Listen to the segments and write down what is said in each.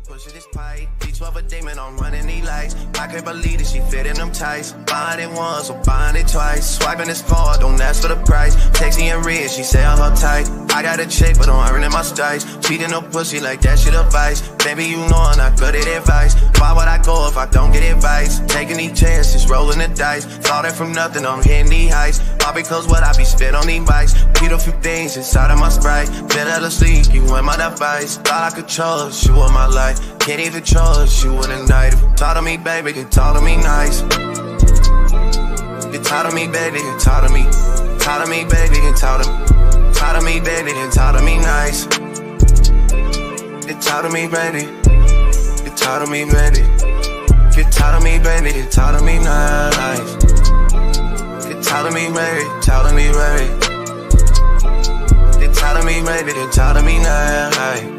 Pushing this pipe, each of a demon on running these lights. I can't believe that she fit in them tights. Buying it once, so buying it twice. Swiping this card, don't ask for the price. Texting and rich, she say I'm her type. I got a check, but I'm earning my stripes. Cheating no pussy like that shit advice. Baby, you know I'm not good at advice. Why would I go if I don't get advice? Taking these chances, rolling the dice. Thought it from nothing, I'm hitting these heights. All because what I be spit on these bikes. Beat a few things inside of my Sprite. Better to sleep, you in my device. Thought I could trust you with my life. Can't even trust you in the night. If you talk to me, baby, you talk to me nice. You talk to me, baby, you talk to me. Talk to me, baby, you talk to me. Talk to me, baby, you talk to me nice. You talk to me, baby. You talk to me, baby. You talk to me, baby, you talk to me nice. You talk to me, baby, talk to me, baby. You talk to me, baby, you talk to me nice.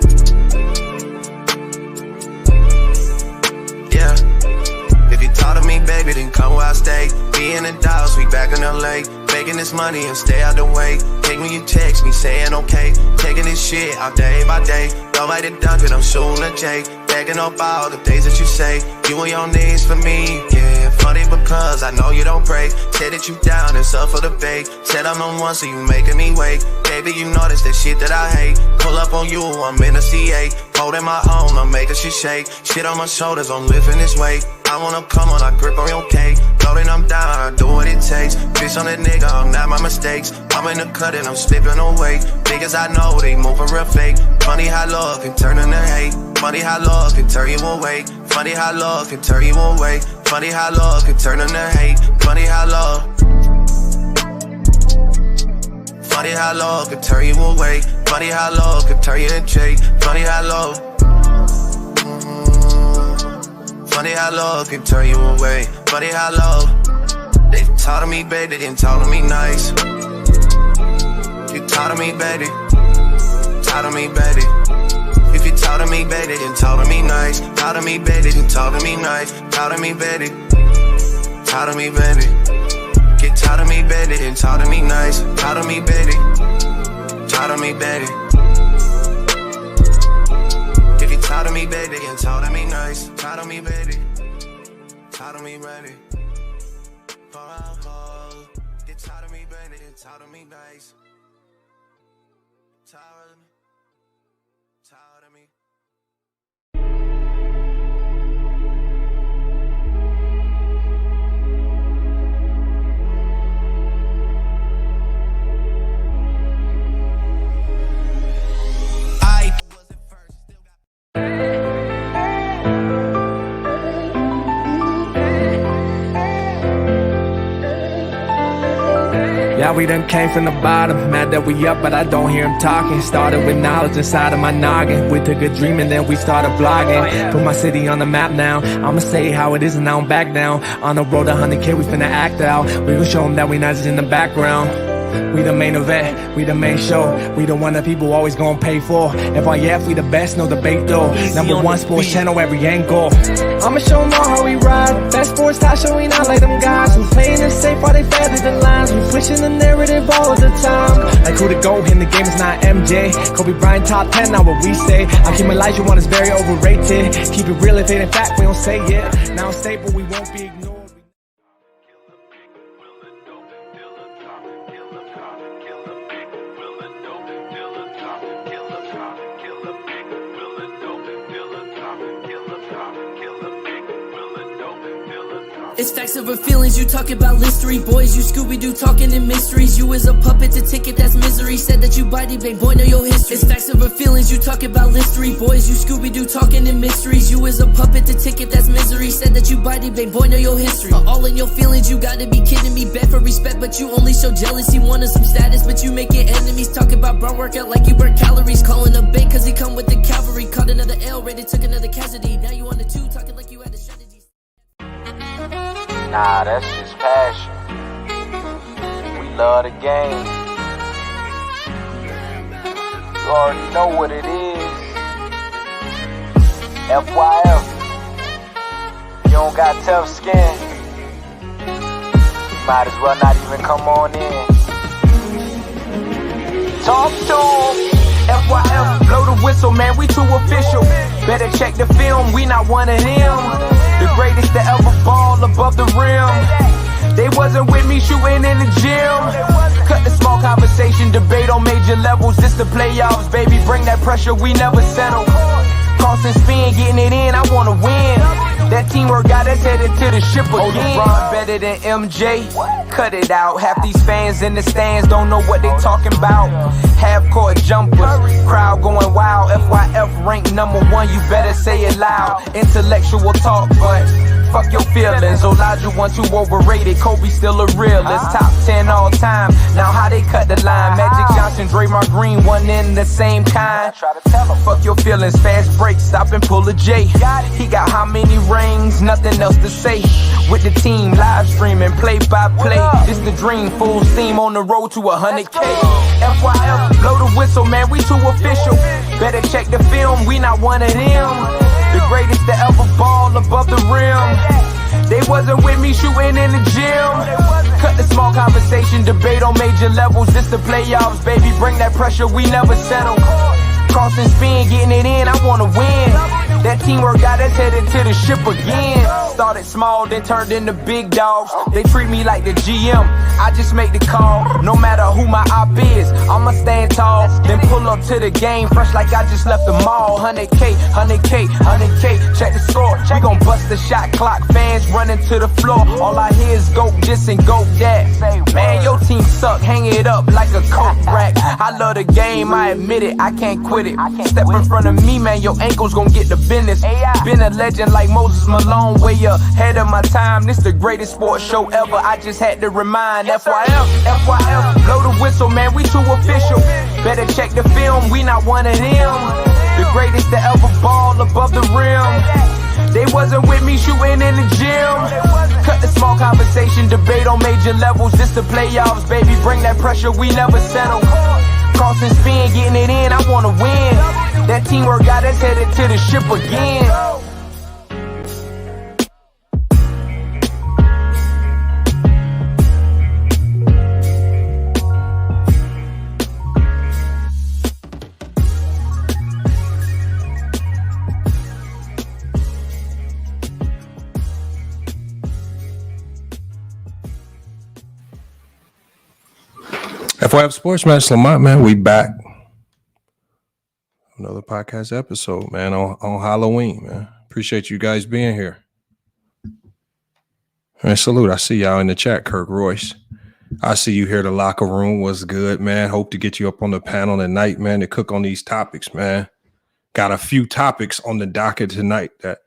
If you talk to me, baby, then come where I stay. Be in the Dallas, we back in LA. Making this money and stay out the way. Take when you text me saying okay. Taking this shit out day by day. Nobody dunk it, I'm shooting a J. Backing up all the things that you say. You on your knees for me, yeah. Funny because I know you don't pray. Said that you down, it's up for the bake. Said I'm on one, so you making me wait. Baby, you know that's that shit that I hate. Pull up on you, I'm in a C8. Holding my own, I'm making shit shake. Shit on my shoulders, I'm lifting this weight. I wanna come on, I grip on your cake. Loading, I'm down, I do what it takes. Bitch on that nigga, I'm not my mistakes. I'm in the cut and I'm slipping away. Niggas I know, they moving real fake. Funny how love can turn into hate. Funny how love can turn you away. Funny how love can turn you away. Funny how love can turn into hate. Funny how love. Funny how love can turn you away. Funny how love can turn you into hate. Funny how love. Funny how love can turn you away. Funny how love. They talk to me, baby, they didn't talk to me nice. You talk to me, baby. Talk to me, baby. If you talk to me, baby, then talk to me nice. Talk to me, baby, then talk to me nice. Talk to me, baby. Talk to me, baby. Get tired of me, baby, then talk to me nice. Talk to me, baby. Talk to me, baby. If you talk to me, baby, then talk to me nice. Talk to me, baby. Talk to me, baby. Get tired of me, baby, then talk to me nice. Tired of me. Tired of me. Yeah, we done came from the bottom. Mad that we up, but I don't hear him talking. Started with knowledge inside of my noggin. We took a dream and then we started blogging. Put my city on the map now. I'ma say how it is and I don't back down. On the road to 100K, we finna act out. We gon' show them that we not just in the background. We the main event, we the main show. We the one that people always gon' pay for. FYF, we the best, no debate though. Number one sports channel, every angle. I'ma show them all how we ride. Best sports talk showing out like them guys. We playing it safe while they feather the lines. We switching the narrative all the time. Like who to go in the game is not MJ. Kobe Bryant top 10, not what we say. I keep Elijah one is very overrated. Keep it real if it ain't fact, we don't say it. Now it's stable, we won't be ignored. It's facts over feelings, you talk about listery. Boys, you Scooby-Doo talking in mysteries. You is a puppet to ticket, that's misery. Said that you body bang, boy, know your history. It's facts over feelings, you talk about listery. Boys, you Scooby-Doo talking in mysteries. You is a puppet to ticket, that's misery. Said that you body bang, boy, know your history. All in your feelings, you gotta be kidding me. Beg for respect, but you only show jealousy. Wanted some status, but you making enemies. Talk about bro workout like you burn calories. Calling a bait cause he come with the cavalry. Caught another L, rated, took another casualty. Now you on the 2, talking like you had a strategy. Nah, that's just passion. We love the game. You already know what it is. FYF. You don't got tough skin. Might as well not even come on in. Talk to 'em. FYF, blow the whistle, man, we too official. Better check the film, we not one of them. The greatest to ever ball above the rim. They wasn't with me shooting in the gym. Cut the small conversation, debate on major levels. This the playoffs, baby, bring that pressure, we never settle. Cross and spin, getting it in, I wanna win. That teamwork got us headed to the ship again. LeBron better than MJ, cut it out. Half these fans in the stands don't know what they talking about. Half-court jumpers, crowd going wild. FYF ranked #1, you better say it loud. Intellectual talk, but fuck your feelings. Olajuwon too overrated, Kobe still a realist. Top 10 all time, now how they cut the line. Magic Johnson, Draymond Green, one in the same kind. Fuck your feelings, fast break, stop and pull a J. He got how many rings, nothing else to say. With the team, live streaming, play by play. This the dream, full steam on the road to 100K. FYF, blow the whistle, man, we too official. Better check the film, we not one of them. The greatest to ever ball above the rim. They wasn't with me shooting in the gym. Cut the small conversation, debate on major levels. This the playoffs, baby, bring that pressure, we never settle. Cross and spin, getting it in, I wanna win. That teamwork got us headed to the ship again. Started small, then turned into big dogs. They treat me like the GM, I just make the call. No matter who my op is, I'ma stand tall. Then pull up to the game, fresh like I just left the mall. 100K, 100K, 100K, check the score. We gon' bust the shot clock, fans running to the floor. All I hear is go this and go that. Man, your team suck, hang it up like a coke rack. I love the game, I admit it, I can't quit it. Step in front of me, man, your ankles gon' get the business. Been a legend like Moses Malone, way ahead of my time. This the greatest sports show ever, I just had to remind. FYF, FYF, blow the whistle, man, we too official. Better check the film, we not one of them. The greatest to ever ball above the rim. They wasn't with me shooting in the gym. Cut the small conversation, debate on major levels. This the playoffs, baby, bring that pressure, we never settle. Cross and spin, getting it in, I wanna win. That teamwork got us headed to the ship again. FYF Sports, man, it's Lamont, man. We back. Another podcast episode, man, on Halloween, man. Appreciate you guys being here. And salute. I see y'all in the chat, Kirk Royce. I see you here in the locker room. What's good, man? Hope to get you up on the panel tonight, man, to cook on these topics, man. Got a few topics on the docket tonight that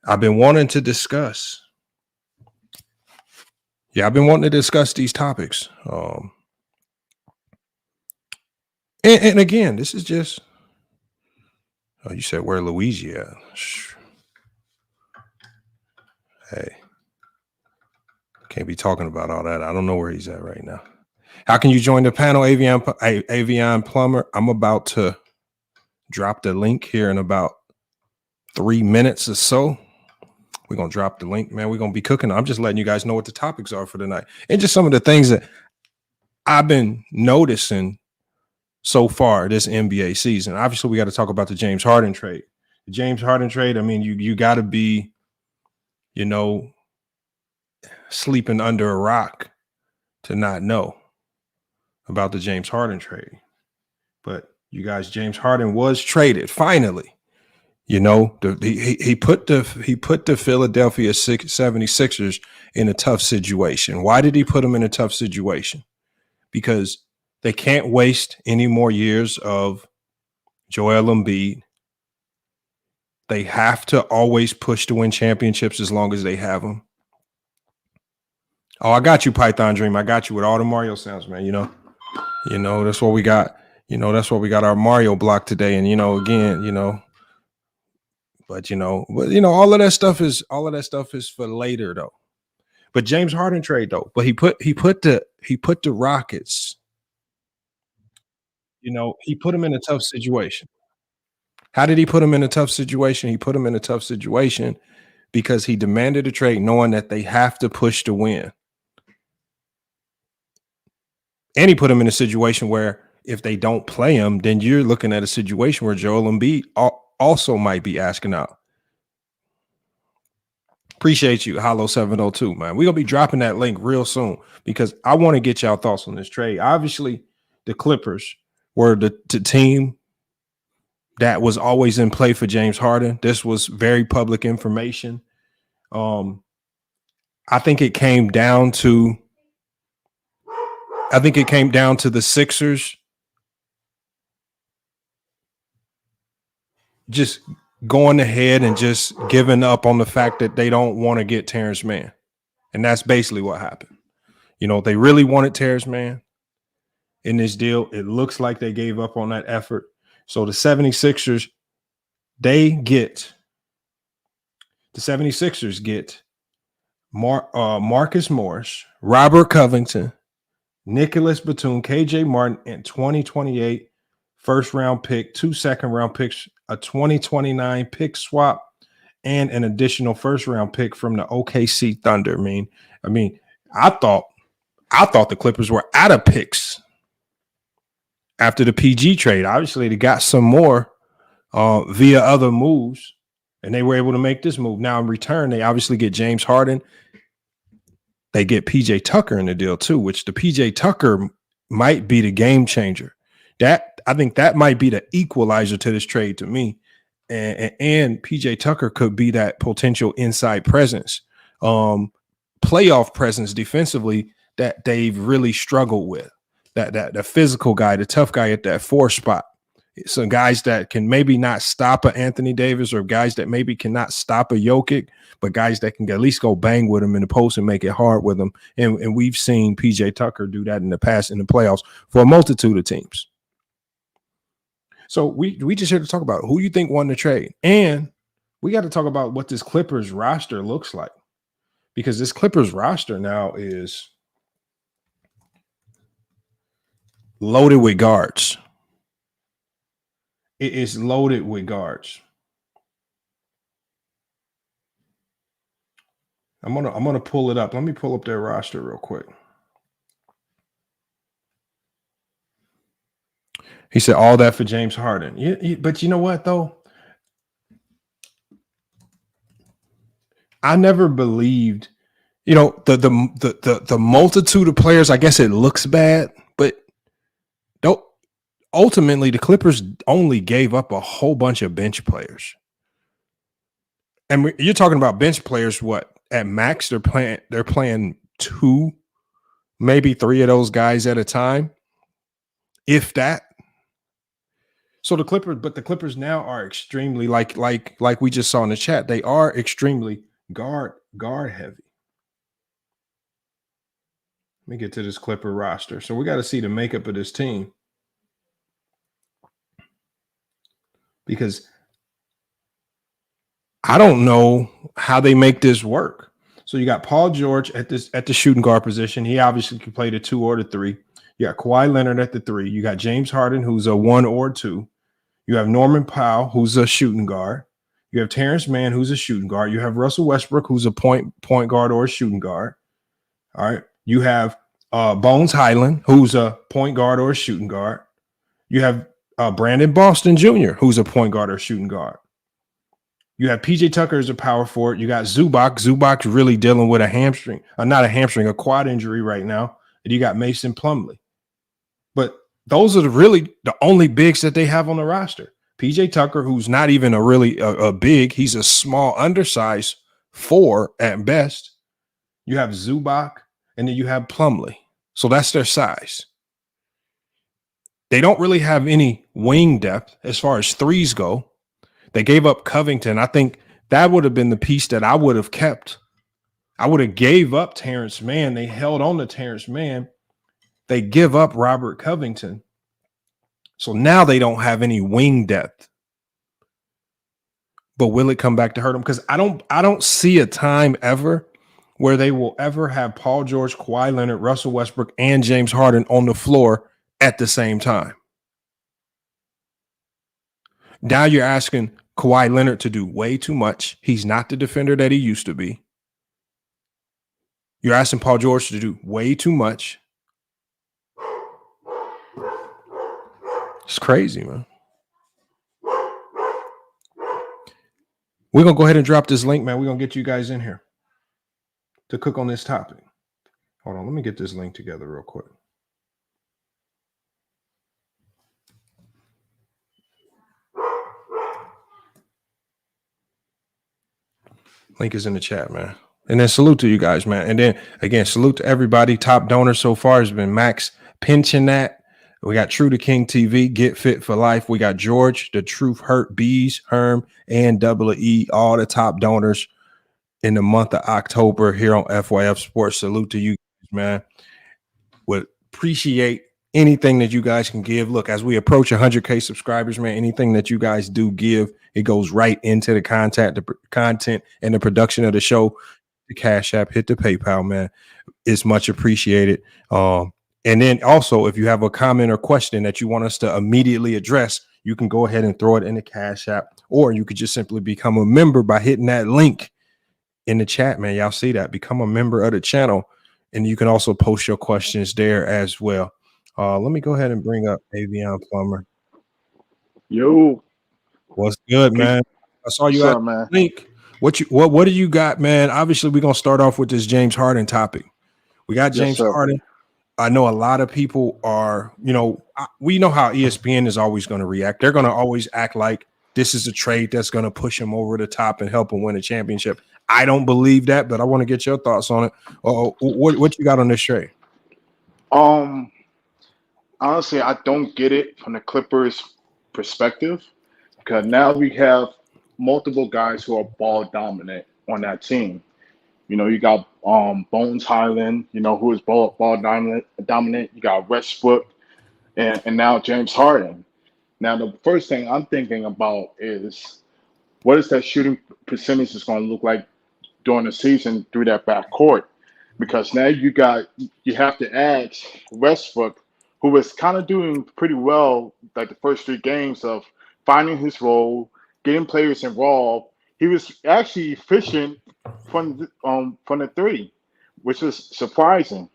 I've been wanting to discuss. Yeah, I've been wanting to discuss these topics. And again, this is just, oh, you said where Luigi at? Hey, can't be talking about all that. I don't know where he's at right now. How can you join the panel, Avion Plumber? I'm about to drop the link here in about 3 minutes or so. We're going to drop the link, man. We're going to be cooking. I'm just letting you guys know what the topics are for tonight. And just some of the things that I've been noticing so far this NBA season. Obviously, we got to talk about the James Harden trade. The James Harden trade, I mean, you got to be, sleeping under a rock to not know about the James Harden trade. But you guys, James Harden was traded finally. He put the Philadelphia 76ers in a tough situation. Why did he put them in a tough situation? Because they can't waste any more years of Joel Embiid. They have to always push to win championships as long as they have them. Oh, I got you, Python Dream. I got you with all the Mario sounds, man. That's what we got. That's what we got our Mario block today. And but all of that stuff is for later though. But James Harden trade though. But he put the Rockets. He put them in a tough situation. How did he put them in a tough situation? He put them in a tough situation because he demanded a trade knowing that they have to push to win. And he put them in a situation where if they don't play him, then you're looking at a situation where Joel Embiid also might be asking out. Appreciate you, Hollow 702, man. We're going to be dropping that link real soon because I want to get y'all thoughts on this trade. Obviously, the Clippers were the team that was always in play for James Harden. This was very public information. I think it came down to the Sixers just going ahead and just giving up on the fact that they don't want to get Terrence Mann. And that's basically what happened. You know, they really wanted Terrence Mann in this deal. It looks like they gave up on that effort. So the 76ers get Marcus Morris, Robert Covington, Nicholas Batum, KJ Martin, and 2028 first-round pick, 2 second-round picks, a 2029 pick swap, and an additional first-round pick from the OKC Thunder. I mean, I thought the Clippers were out of picks after the PG trade. Obviously, they got some more via other moves, and they were able to make this move. Now, in return, they obviously get James Harden. They get PJ Tucker in the deal too, which the PJ Tucker might be the game changer. I think that might be the equalizer to this trade to me. And PJ Tucker could be that potential inside presence, playoff presence defensively that they've really struggled with. That physical guy, the tough guy at that 4 spot. Some guys that can maybe not stop a Anthony Davis, or guys that maybe cannot stop a Jokic, but guys that can at least go bang with him in the post and make it hard with him. And we've seen PJ Tucker do that in the past in the playoffs for a multitude of teams. So we just here to talk about who you think won the trade. And we got to talk about what this Clippers roster looks like, because this Clippers roster now is loaded with guards. It is loaded with guards. I'm gonna pull it up. Let me pull up their roster real quick. He said all that for James Harden. Yeah, but you know what though? I never believed, you know, the multitude of players. I guess it looks bad, but don't. Ultimately, the Clippers only gave up a whole bunch of bench players. And you're talking about bench players, what, at max they're playing 2, maybe 3 of those guys at a time, if that. So the Clippers now are extremely like we just saw in the chat, they are extremely guard heavy. Let me get to this Clipper roster. So we got to see the makeup of this team, because I don't know how they make this work. So you got Paul George at the shooting guard position. He obviously can play the 2 or the 3. You got Kawhi Leonard at the 3. You got James Harden, who's a 1 or 2. You have Norman Powell, who's a shooting guard. You have Terrence Mann, who's a shooting guard. You have Russell Westbrook, who's a point guard or a shooting guard. All right. You have Bones Highland, who's a point guard or a shooting guard. You have Brandon Boston Jr., who's a point guard or shooting guard. You have PJ Tucker as a power forward. You got Zubac. Zubac's really dealing with a quad injury right now. And you got Mason Plumlee. But those are really the only bigs that they have on the roster. PJ Tucker, who's not even a big, he's a small, undersized 4 at best. You have Zubac, and then you have Plumlee. So that's their size. They don't really have any wing depth as far as threes go. They gave up Covington. I think that would have been the piece that I would have kept. I would have gave up Terrence Mann. They held on to Terrence Mann. They give up Robert Covington. So now they don't have any wing depth. But will it come back to hurt them? Because I don't see a time ever where they will ever have Paul George, Kawhi Leonard, Russell Westbrook, and James Harden on the floor at the same time. Now you're asking Kawhi Leonard to do way too much. He's not the defender that he used to be. You're asking Paul George to do way too much. It's crazy, man. We're going to go ahead and drop this link, man. We're going to get you guys in here to cook on this topic. Hold on. Let me get this link together real quick. Link is in the chat, man. And then salute to you guys, man. And then, again, salute to everybody. Top donor so far has been Max Pinchinat. We got True to King TV, Get Fit for Life. We got George, The Truth Hurt, Bees, Herm, and Double E, all the top donors in the month of October here on FYF Sports. Salute to you guys, man. Would appreciate anything that you guys can give. Look, as we approach 100K subscribers, man, anything that you guys do give, it goes right into the content and the production of the show. The Cash App, hit the PayPal, man. It's much appreciated. And then also, if you have a comment or question that you want us to immediately address, you can go ahead and throw it in the Cash App, or you could just simply become a member by hitting that link in the chat, man. Y'all see that? Become a member of the channel, and you can also post your questions there as well. Let me go ahead and bring up Avion Plumber. Yo, what's good, man? I saw you at the link. What do you got, man? Obviously, we're gonna start off with this James Harden topic. We got James Harden. I know a lot of people are, we know how ESPN is always going to react. They're going to always act like this is a trade that's going to push him over the top and help him win a championship. I don't believe that, but I want to get your thoughts on it. What you got on this trade? Honestly, I don't get it from the Clippers' perspective, because now we have multiple guys who are ball dominant on that team. You got Bones Highland, who is ball dominant. You got Westbrook, and now James Harden. Now, the first thing I'm thinking about is, what is that shooting percentage is going to look like during the season through that backcourt? Because now you have to add Westbrook, who was kind of doing pretty well, like the first 3 games of finding his role, getting players involved. He was actually efficient from the 3, which is surprising.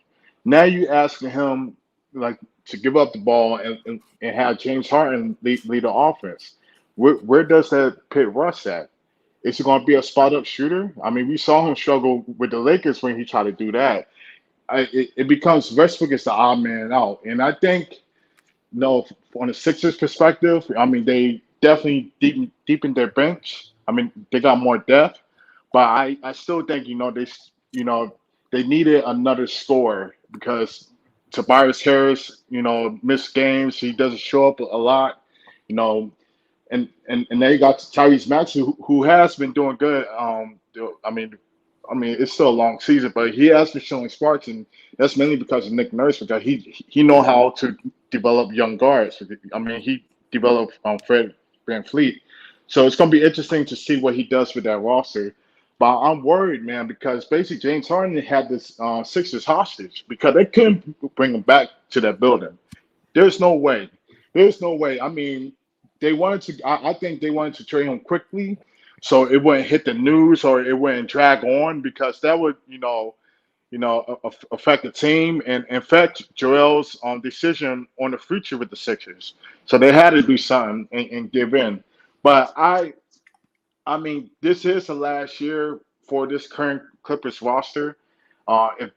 Now you asking him to give up the ball and have James Harden lead the offense. Where does that pit Russ at? Is he going to be a spot up shooter? I mean, we saw him struggle with the Lakers when he tried to do that. It becomes Westbrook is the odd man out, and I think on the Sixers perspective, I mean, they definitely deepened their bench. I mean, they got more depth. But I still think, they needed another scorer, because Tobias Harris, missed games. He doesn't show up a lot, and they got Tyrese Maxey, who has been doing good. I mean, it's still a long season, but he has been showing sparks, and that's mainly because of Nick Nurse, because he know how to develop young guards. I mean, he developed Fred VanVleet. So it's going to be interesting to see what he does with that roster. But I'm worried, man, because basically James Harden had this Sixers hostage, because they couldn't bring him back to that building. There's no way. I mean, I think they wanted to trade him quickly, so it wouldn't hit the news or it wouldn't drag on, because that would, affect the team and affect Joel's decision on the future with the Sixers. So they had to do something and give in. But I mean, this is the last year for this current Clippers roster.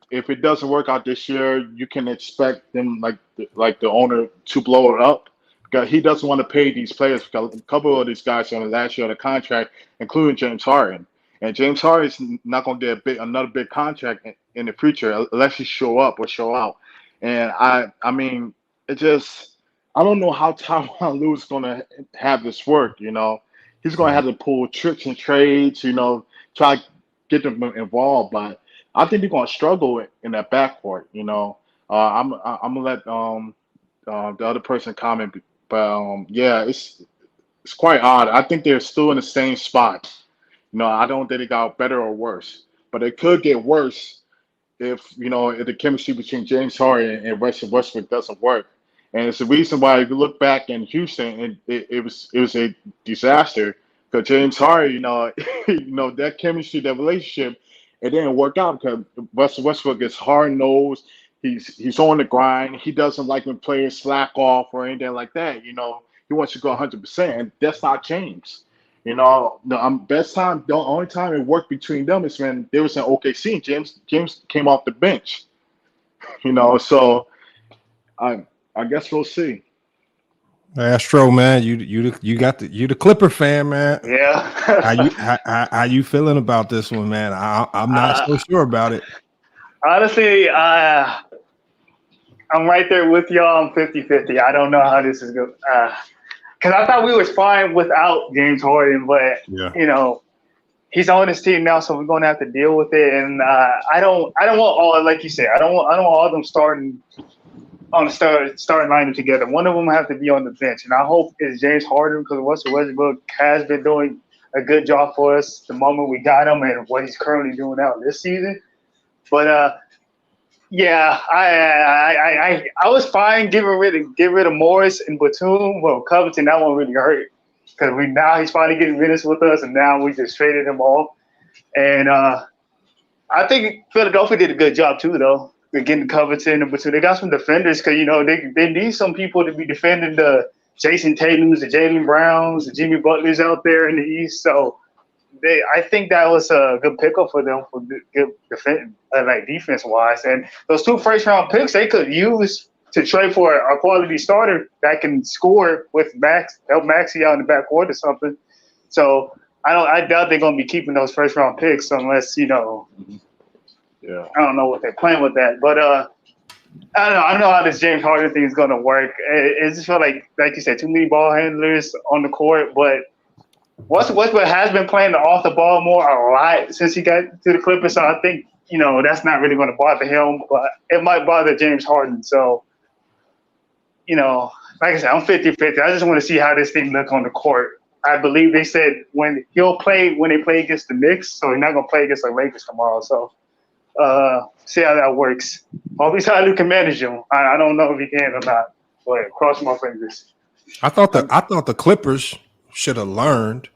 If it doesn't work out this year, you can expect them, like the owner, to blow it up, because he doesn't want to pay these players, because a couple of these guys are on the last year of the contract, including James Harden. And James Harden is not going to get another big contract in the future unless he show up or show out. And I mean, I don't know how Tyronn Lue is going to have this work. He's going to have to pull tricks and trades, try to get them involved. But I think they're going to struggle in that backcourt. I'm gonna let the other person comment, but yeah, it's quite odd. I think they're still in the same spot. I don't think they got better or worse, but it could get worse if the chemistry between James Harden and Russell Westbrook doesn't work. And it's the reason why, if you look back in Houston, it was a disaster, because James Harden, that chemistry, that relationship, it didn't work out, because Russell Westbrook is hard-nosed. He's on the grind. He doesn't like when players slack off or anything like that. He wants to go 100%, and that's not James. You know, the only time it worked between them is when they was in OKC and James came off the bench. You know, so I guess we'll see. Astro, man, you the Clipper fan, man. Yeah. How you feeling about this one, man? I'm not so sure about it. Honestly, I'm right there with y'all. I'm 50-50. I don't know how this is going. Because I thought we was fine without James Harden, but Yeah. you know, he's on his team now, so we're going to have to deal with it. And I don't want all, like you said, I don't want all of them starting on the starting lineup together. One of them have to be on the bench, and I hope it's James Harden because Russell Westbrook has been doing a good job for us the moment we got him and what he's currently doing out this season. But yeah, I was fine getting rid of Morris and Batum. Well, Covington, that one really hurt because now he's finally getting minutes with us, and now we just traded him off. And I think Philadelphia did a good job too, though. They're getting Covington and Batum. They got some defenders because they need some people to be defending the Jason Tatums, the Jaylen Browns, the Jimmy Butlers out there in the East. So I think that was a good pickup for them for good defense wise. And those 2 first-round picks they could use to trade for a quality starter that can score with help Maxey out in the backcourt or something. So I doubt they're going to be keeping those first-round picks unless Yeah. I don't know what they're playing with that, but I don't know how this James Harden thing is going to work. It just felt like you said, too many ball handlers on the court. But Westbrook has been playing off the ball more a lot since he got to the Clippers, so I think that's not really going to bother him, but it might bother James Harden. So like I said, I'm 50-50. I just want to see how this thing look on the court. I believe they said when they play against the Knicks, so he's not going to play against the Lakers tomorrow. So. See how that works. Obviously, how you can manage him. I don't know if he can or not, but cross my fingers. I thought the Clippers should have learned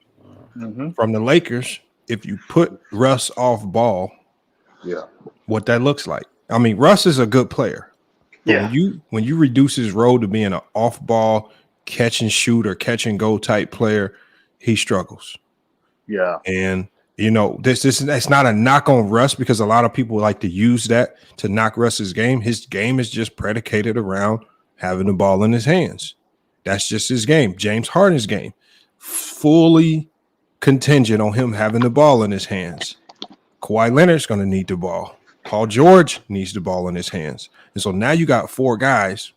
from the Lakers if you put Russ off ball. Yeah, what that looks like. I mean, Russ is a good player. But when you reduce his role to being an off ball catch and shoot or catch and go type player, he struggles. Yeah, and. That's not a knock on Russ because a lot of people like to use that to knock Russ's game. His game is just predicated around having the ball in his hands. That's just his game. James Harden's game, fully contingent on him having the ball in his hands. Kawhi Leonard's going to need the ball. Paul George needs the ball in his hands. And so now you got 4 guys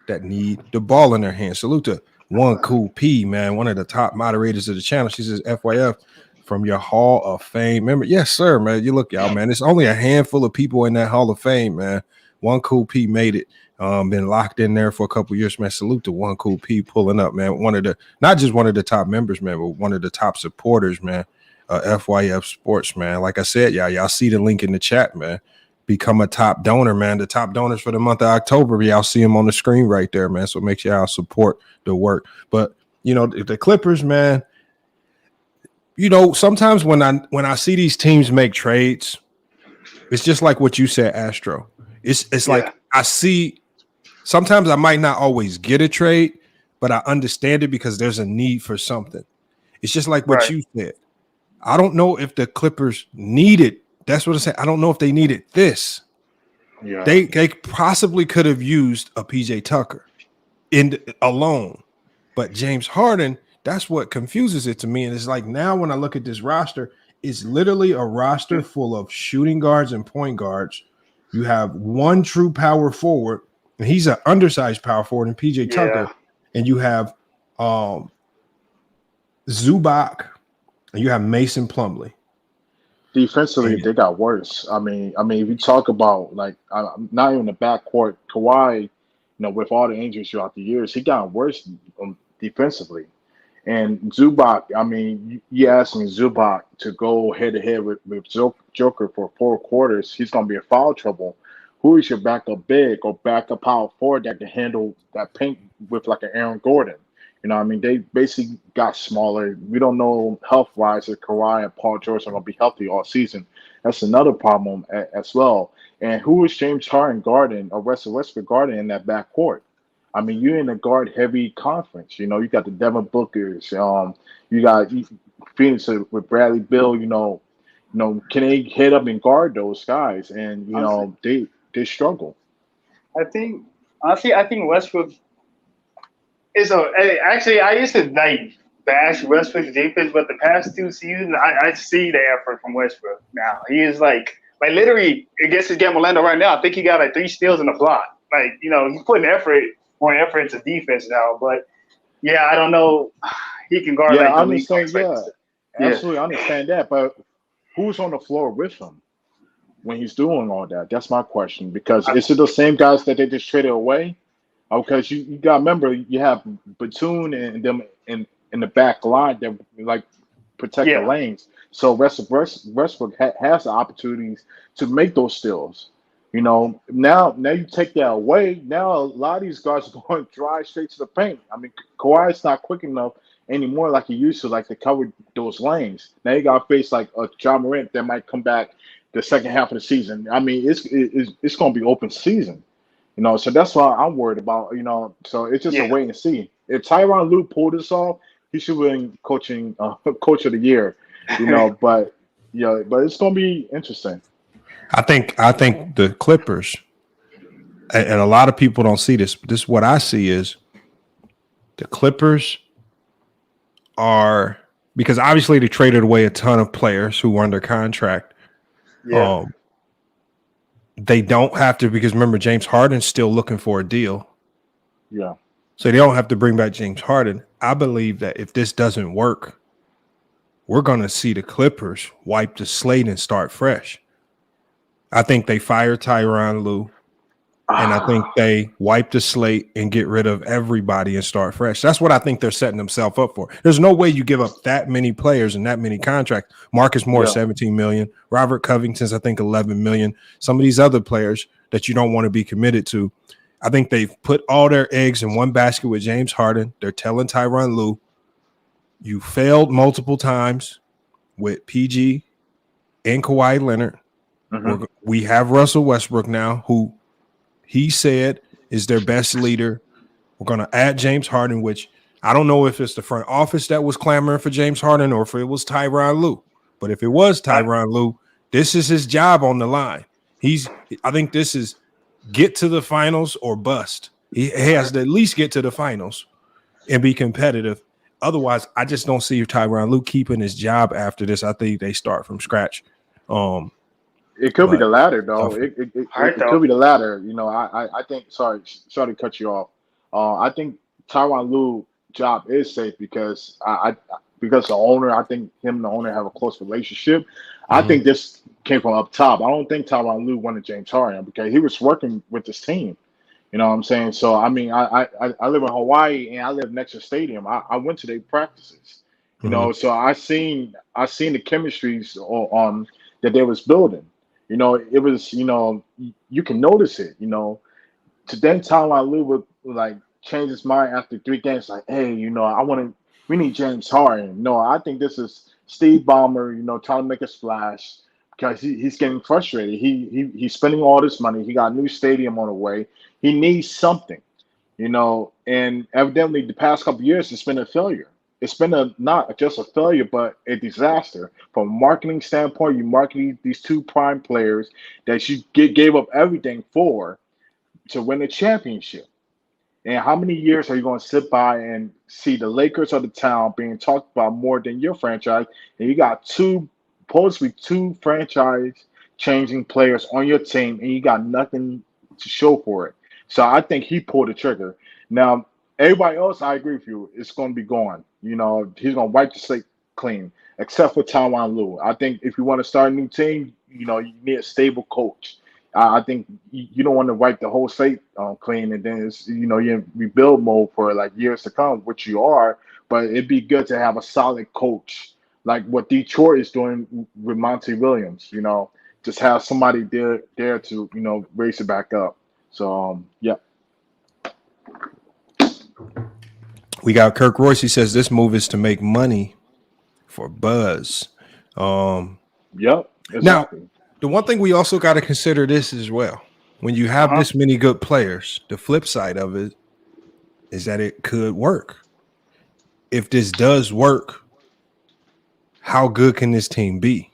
that need the ball in their hands. Salute to One Cool P, man, one of the top moderators of the channel. She says, FYF, from your Hall of Fame member. Yes, sir, man. You look out, man. It's only a handful of people in that Hall of Fame, man. One Cool P made it. Been locked in there for a couple years, man. Salute to One Cool P pulling up, man. Not just one of the top members, man, but one of the top supporters, man. FYF Sports, man. Like I said, y'all see the link in the chat, man. Become a top donor, man. The top donors for the month of October, y'all see them on the screen right there, man. So make sure y'all support the work. But the Clippers, man. Sometimes when I see these teams make trades, it's just like what you said, Astro. It's like I see. Sometimes I might not always get a trade, but I understand it because there's a need for something. It's just like what you said. I don't know if the Clippers needed. That's what I said. I don't know if they needed this. Yeah, they possibly could have used a PJ Tucker alone, but James Harden. That's what confuses it to me. And it's like now when I look at this roster, it's literally a roster full of shooting guards and point guards. You have one true power forward, and he's an undersized power forward in PJ Tucker. And you have Zubac, and you have Mason Plumlee. Defensively, they got worse. I mean, if you talk about not even the backcourt, Kawhi, with all the injuries throughout the years, he got worse defensively. And Zubac, I mean, you asking Zubac to go head-to-head with Joker for 4 quarters, he's going to be in foul trouble. Who is your backup big or backup power forward that can handle that paint with like an Aaron Gordon? They basically got smaller. We don't know health-wise if Kawhi and Paul George are going to be healthy all season. That's another problem as well. And who is James Harden guarding or Russell Westbrook guarding in that backcourt? You're in a guard-heavy conference. You got the Devin Bookers. You got Phoenix with Bradley Beal, can they hit up and guard those guys? And they struggle. I think honestly, I think Westbrook is a actually I used to like bash Westbrook's defense, but the past 2 seasons I see the effort from Westbrook now. He is like literally against his game Orlando right now, I think he got like 3 steals in the block. Like, he's putting more effort into defense now. But yeah, I don't know. He can guard Yeah, like I the league. understand. Yeah, absolutely, I understand that. But who's on the floor with him when he's doing all that? That's my question. Because is it the same guys that they just traded away? Because you got to remember, you have Batum and them in the back line that like protect the lanes. So Westbrook has the opportunities to make those steals. Now you take that away. Now a lot of these guys are going to drive straight to the paint. I mean, Kawhi's not quick enough anymore like he used to, like to cover those lanes. Now you got to face like a John Morant that might come back the second half of the season. I mean, it's going to be open season. So that's why I'm worried about. So it's just a wait and see. If Tyronn Lue pulled this off, he should win coach of the year. But it's going to be interesting. I think the Clippers, and a lot of people don't see this, but this is what I see is the Clippers are, because obviously they traded away a ton of players who were under contract. Yeah. They don't have to, because remember, James Harden's still looking for a deal. Yeah. So they don't have to bring back James Harden. I believe that if this doesn't work, we're going to see the Clippers wipe the slate and start fresh. I think they fire Tyronn Lue, and I think they wipe the slate and get rid of everybody and start fresh. That's what I think they're setting themselves up for. There's no way you give up that many players and that many contracts. Marcus Morris, $17 million. Robert Covington's, I think, $11 million. Some of these other players that you don't want to be committed to. I think they've put all their eggs in one basket with James Harden. They're telling Tyronn Lue, you failed multiple times with PG and Kawhi Leonard. Mm-hmm. We have Russell Westbrook now, who he said is their best leader. We're going to add James Harden, which I don't know if it's the front office that was clamoring for James Harden or if it was Tyronn Lue. But if it was Tyronn Lue, this is his job on the line. I think this is get to the finals or bust. He has to at least get to the finals and be competitive. Otherwise, I just don't see Tyronn Lue keeping his job after this. I think they start from scratch. It could be the latter, though. It could be the latter. I think. Sorry to cut you off. I think Tyronn Lue's job is safe because because the owner. I think him and the owner have a close relationship. Mm-hmm. I think this came from up top. I don't think Tyronn Lue wanted James Harden because he was working with this team. You know what I'm saying? So I mean, I live in Hawaii and I live next to the stadium. I went to their practices. So I seen the chemistries on that they was building. It was, you can notice it, to then Tyronn Lue would like change his mind after 3 games, like, hey, we need James Harden. No, I think this is Steve Ballmer, trying to make a splash because he's getting frustrated. He's spending all this money. He got a new stadium on the way. He needs something, and evidently the past couple of years it's been a failure. It's been not just a failure, but a disaster. From a marketing standpoint, you marketed these 2 prime players that you gave up everything for to win a championship. And how many years are you going to sit by and see the Lakers of the town being talked about more than your franchise? And you got supposedly 2 franchise-changing players on your team, and you got nothing to show for it. So I think he pulled the trigger. Now, everybody else, I agree with you. It's going to be gone. He's going to wipe the slate clean, except for Tyronn Lue. I think if you want to start a new team, you need a stable coach. I think you don't want to wipe the whole slate clean, and then it's, you're in rebuild mode for like years to come, which you are. But it'd be good to have a solid coach, like what Detroit is doing with Monty Williams. Just have somebody there to raise it back up. So yeah. We got Kirk Royce. He says this move is to make money for buzz. Yep. Exactly. Now, the one thing we also got to consider this as well. When you have this many good players, the flip side of it is that it could work. If this does work, how good can this team be?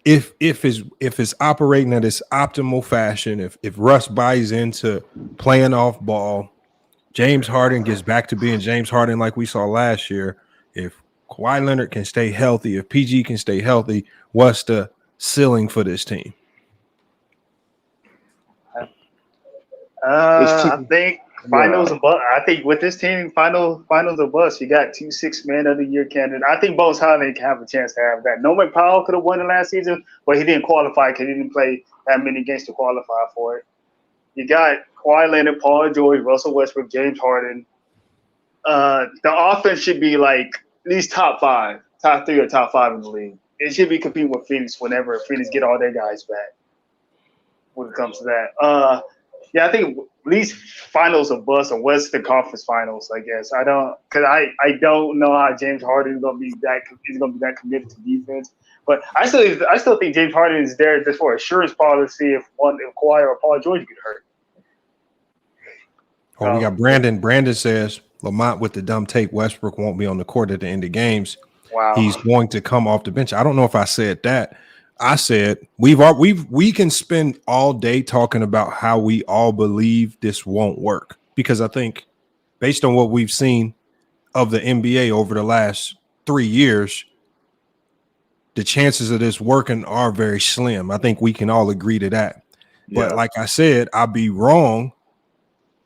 If it's operating at its optimal fashion, if Russ buys into playing off ball, James Harden gets back to being James Harden like we saw last year, if Kawhi Leonard can stay healthy, if PG can stay healthy, what's the ceiling for this team? I think finals. I think with this team, finals or bust. You got 2 6-man of the year candidates. I think both Harden can have a chance to have that. Norman Powell could have won it last season, but he didn't qualify because he didn't play that many games to qualify for it. You got Kawhi Leonard, Paul George, Russell Westbrook, James Harden. The offense should be like at least top 3 or top 5 in the league. It should be competing with Phoenix whenever Phoenix get all their guys back. When it comes to that, yeah, I think at least finals or bust or Western Conference Finals. I guess I don't know how James Harden is going to be that committed to defense. But I still think James Harden is there just for assurance policy if Kawhi or Paul George get hurt. Oh, we got Brandon. Brandon says Lamont with the dumb take. Westbrook won't be on the court at the end of games. Wow, he's going to come off the bench. I don't know if I said that. I said we can spend all day talking about how we all believe this won't work, because I think based on what we've seen of the NBA over the last 3 years, the chances of this working are very slim. I think we can all agree to that. Yeah. But like I said, I'd be wrong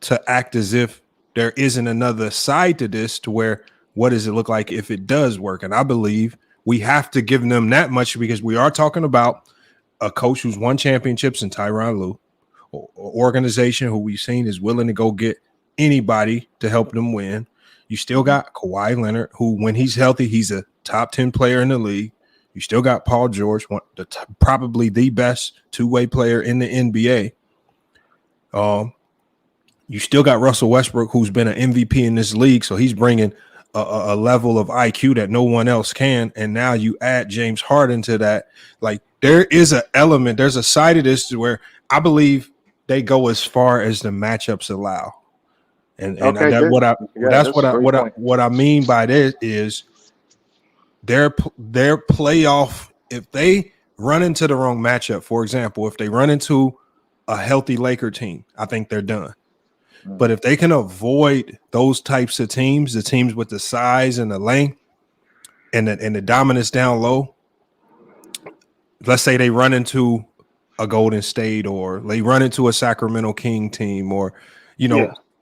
to act as if there isn't another side to this, to where what does it look like if it does work? And I believe we have to give them that much, because we are talking about a coach who's won championships in Tyronn Lue, an organization who we've seen is willing to go get anybody to help them win. You still got Kawhi Leonard, who when he's healthy, he's a top 10 player in the league. You still got Paul George, probably the best two-way player in the NBA. You still got Russell Westbrook, who's been an MVP in this league, so he's bringing a level of IQ that no one else can. And now you add James Harden to that. Like, there is an element, there's a side of this where I believe they go as far as the matchups allow. What I mean by this is their playoff, if they run into the wrong matchup, for example, if they run into a healthy Laker team, I think they're done. But if they can avoid those types of teams, the teams with the size and the length and the dominance down low, let's say they run into a Golden State or they run into a Sacramento King team, or,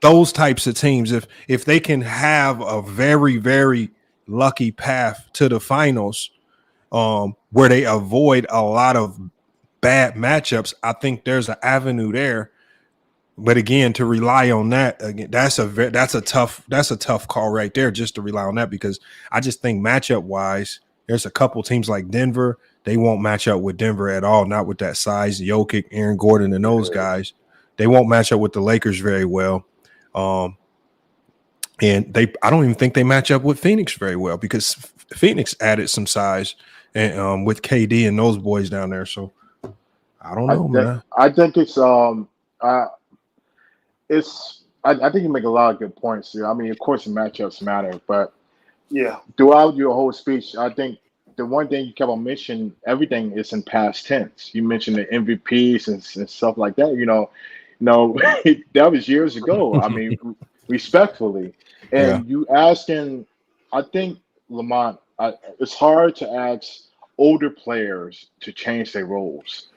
those types of teams, if they can have a very, very lucky path to the finals, where they avoid a lot of bad matchups, I think there's an avenue there. But again, to rely on that, again, that's a tough call right there, just to rely on that, because I just think matchup wise, there's a couple teams like Denver, they won't match up with Denver at all, not with that size. Jokic, Aaron Gordon, and those guys, they won't match up with the Lakers very well. And I don't even think they match up with Phoenix very well, because Phoenix added some size and with KD and those boys down there. So I don't know, man. I think I think you make a lot of good points here. I mean, of course, the matchups matter, but throughout your whole speech, I think the one thing you kept on mentioning, everything is in past tense. You mentioned the MVPs and stuff like that. That was years ago. I mean, respectfully, and you asking, I think, Lamont, it's hard to ask older players to change their roles.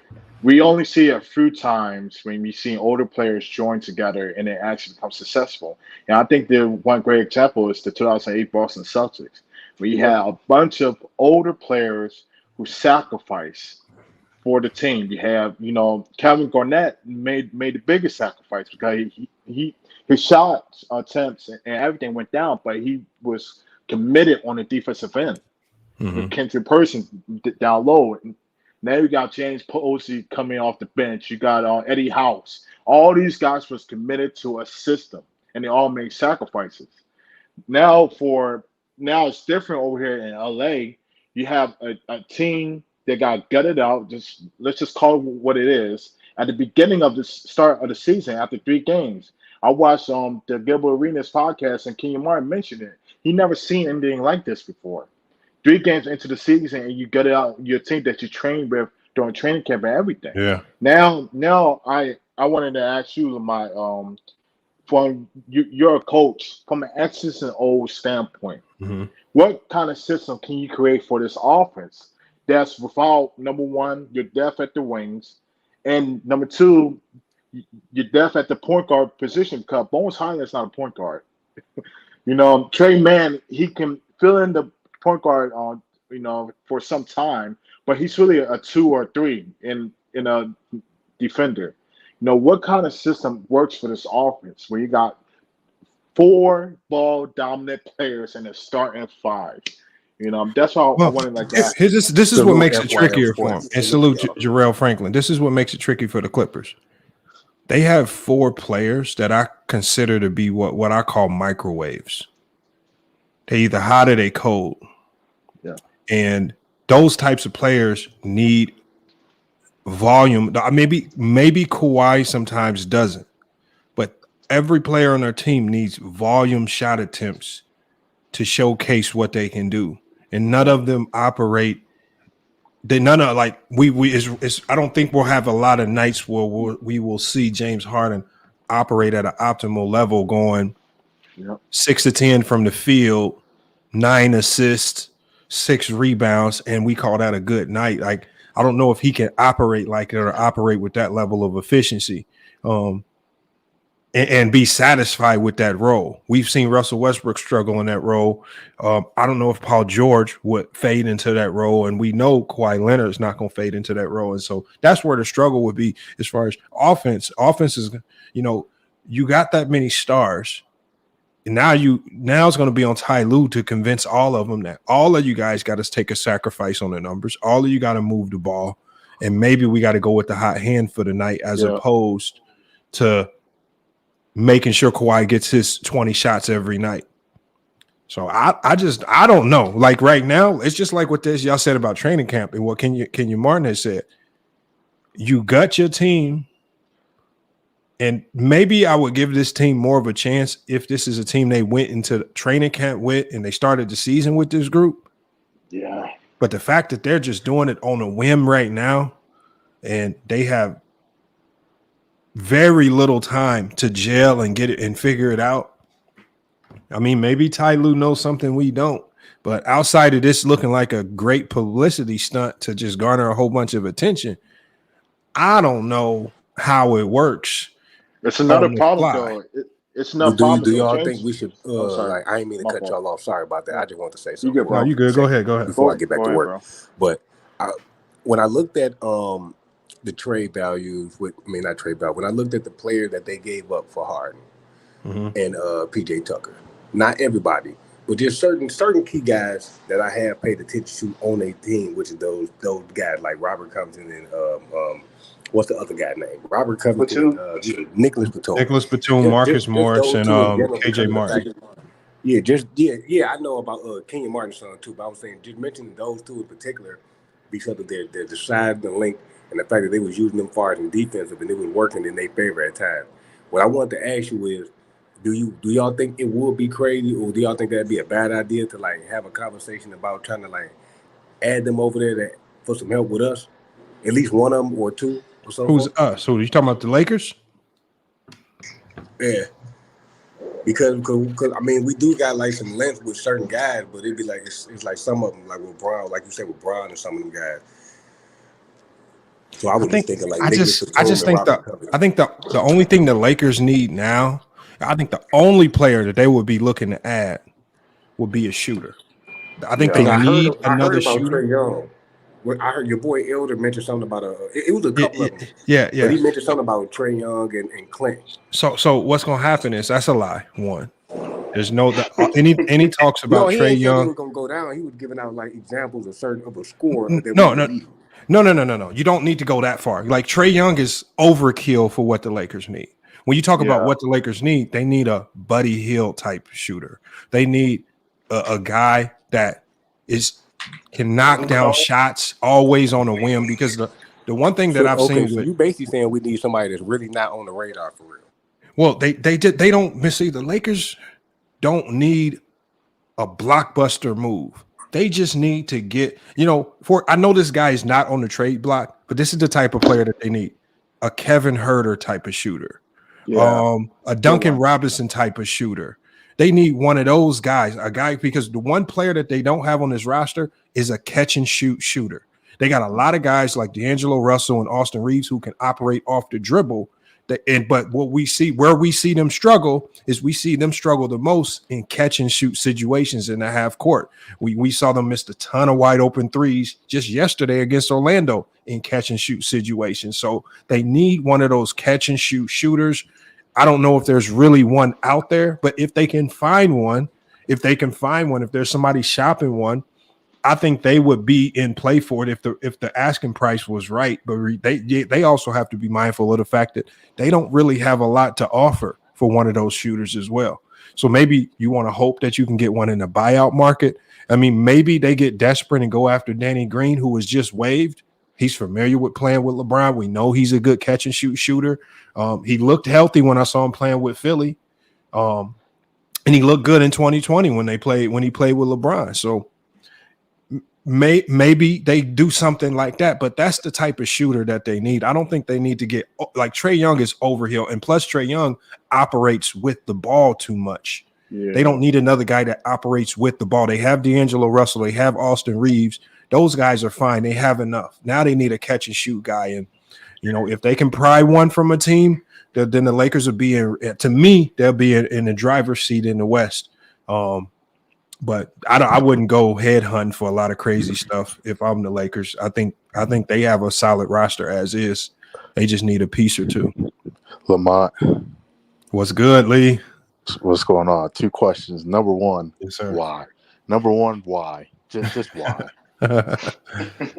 We only see a few times when we see older players join together and they actually become successful. And I think the one great example is the 2008 Boston Celtics, where you had a bunch of older players who sacrificed for the team. You have, Kevin Garnett made the biggest sacrifice, because his shot attempts and everything went down, but he was committed on the defensive end. With Kendrick Perkins down low. Now you got James Posey coming off the bench. You got Eddie House. All these guys was committed to a system, and they all made sacrifices. Now it's different over here in LA. You have a team that got gutted out. Let's just call it what it is. At the beginning of the start of the season, after 3 games, I watched the Gilbert Arenas podcast, and Kenyon Martin mentioned it. He never seen anything like this before. 3 games into the season and you get it out your team that you trained with during training camp and everything. Yeah. Now I wanted to ask you my from you're a coach from an X's and O's standpoint. Mm-hmm. What kind of system can you create for this offense that's without, number one, your depth at the wings, and number two, your depth at the point guard position? Because Bones Highland's not a point guard. Trey Mann, he can fill in the point guard for some time, but he's really a 2 or 3 in a defender. What kind of system works for this offense where you got 4 ball dominant players and a starting 5? That's why I wanted like that. This is what makes it FYF trickier for them. Sports. And salute Jarrell Franklin. This is what makes it tricky for the Clippers. They have 4 players that I consider to be what I call microwaves. They either hot or they cold. Yeah. And those types of players need volume. Maybe Kawhi sometimes doesn't, but every player on their team needs volume shot attempts to showcase what they can do. And none of them operate. I don't think we'll have a lot of nights where we will see James Harden operate at an optimal level, going 6 to 10 from the field, 9 assists, 6 rebounds, and we call that a good night. Like, I don't know if he can operate like it or operate with that level of efficiency and be satisfied with that role. We've seen Russell Westbrook struggle in that role. I don't know if Paul George would fade into that role, and we know Kawhi Leonard is not going to fade into that role. And so that's where the struggle would be as far as offense. Offense is, you got that many stars. And now it's going to be on Ty Lue to convince all of them that all of you guys got to take a sacrifice on the numbers. All of you got to move the ball, and maybe we got to go with the hot hand for the night as opposed to making sure Kawhi gets his 20 shots every night. So I don't know. Like right now, it's just like what y'all said about training camp and what Kenya Martin has said. You got your team. And maybe I would give this team more of a chance if this is a team they went into training camp with and they started the season with this group. Yeah. But the fact that they're just doing it on a whim right now and they have very little time to gel and get it and figure it out. I mean, maybe Ty Lue knows something we don't. But outside of this looking like a great publicity stunt to just garner a whole bunch of attention, I don't know how it works. It's another problem, though. It's another problem. Do y'all think we should? I ain't mean to cut y'all off. Sorry about that. I just want to say something. You good, bro? No, you good. Go ahead. Before I get back to work. Bro. But when I looked at the trade values, not trade value. When I looked at the player that they gave up for Harden and PJ Tucker, not everybody, but just certain key guys that I have paid attention to on a team, which is those guys like Robert Covington and what's the other guy name? Robert Covington, Nicholas Batum, Marcus Morris, and KJ Martin. I know about Kenya Martin's son too, but I was saying just mentioning those two in particular because of their size and length and the fact that they was using them far as in defensive and it was working in their favor at times. What I wanted to ask you is, do y'all think it would be crazy, or do y'all think that'd be a bad idea to like have a conversation about trying to like add them over there for some help with us, at least one of them or two? Who's us? Who are you talking about? The Lakers? Yeah, because I mean we do got like some length with certain guys, but it'd be like it's like some of them like with Brown, like you said with Brown and some of them guys. So I think the only thing the Lakers need now, I think the only player that they would be looking to add would be a shooter. I think they need another shooter. Trae Young. I heard your boy Elder mention something about it was a couple of them. Yeah. But he mentioned something about Trae Young and clinch. So what's gonna happen is that's a lie. One, there's no any talks about Trae Young. He was gonna go down. He was giving out like examples of a score. No. You don't need to go that far. Like Trae Young is overkill for what the Lakers need. When you talk about what the Lakers need, they need a Buddy Hield type shooter. They need a guy that can knock down shots always on a whim, because the one thing that I've seen. So you basically saying we need somebody that's really not on the radar for real. Well, they don't see the Lakers don't need a blockbuster move. They just need to get, I know this guy is not on the trade block, but this is the type of player that they need. A Kevin Huerter type of shooter. Yeah. A Duncan Robinson type of shooter. They need one of those guys, a guy, because the one player that they don't have on this roster is a catch and shoot shooter. They got a lot of guys like D'Angelo Russell and Austin Reeves who can operate off the dribble. But where we see them struggle is we see them struggle the most in catch and shoot situations in the half court. We saw them miss a ton of wide open threes just yesterday against Orlando in catch and shoot situations. So they need one of those catch and shoot shooters. I don't know if there's really one out there, but if they can find one, if there's somebody shopping one, I think they would be in play for it if the asking price was right. But they also have to be mindful of the fact that they don't really have a lot to offer for one of those shooters as well. So maybe you want to hope that you can get one in the buyout market. I mean, maybe they get desperate and go after Danny Green, who was just waived. He's familiar with playing with LeBron. We know he's a good catch and shoot shooter. He looked healthy when I saw him playing with Philly. And he looked good in 2020 when he played with LeBron. So maybe they do something like that, but that's the type of shooter that they need. I don't think they need to get like Trae Young is overhill, and plus Trae Young operates with the ball too much. Yeah. They don't need another guy that operates with the ball. They have D'Angelo Russell, they have Austin Reeves. Those guys are fine. They have enough. Now they need a catch and shoot guy, and if they can pry one from a team, then the Lakers will be to me, they'll be in the driver's seat in the West. But I wouldn't go head hunting for a lot of crazy stuff if I'm the Lakers. I think they have a solid roster as is. They just need a piece or two. Lamont. What's good, Lee? What's going on? 2 questions. Number one, yes, sir. Why? Number one, why? Just why?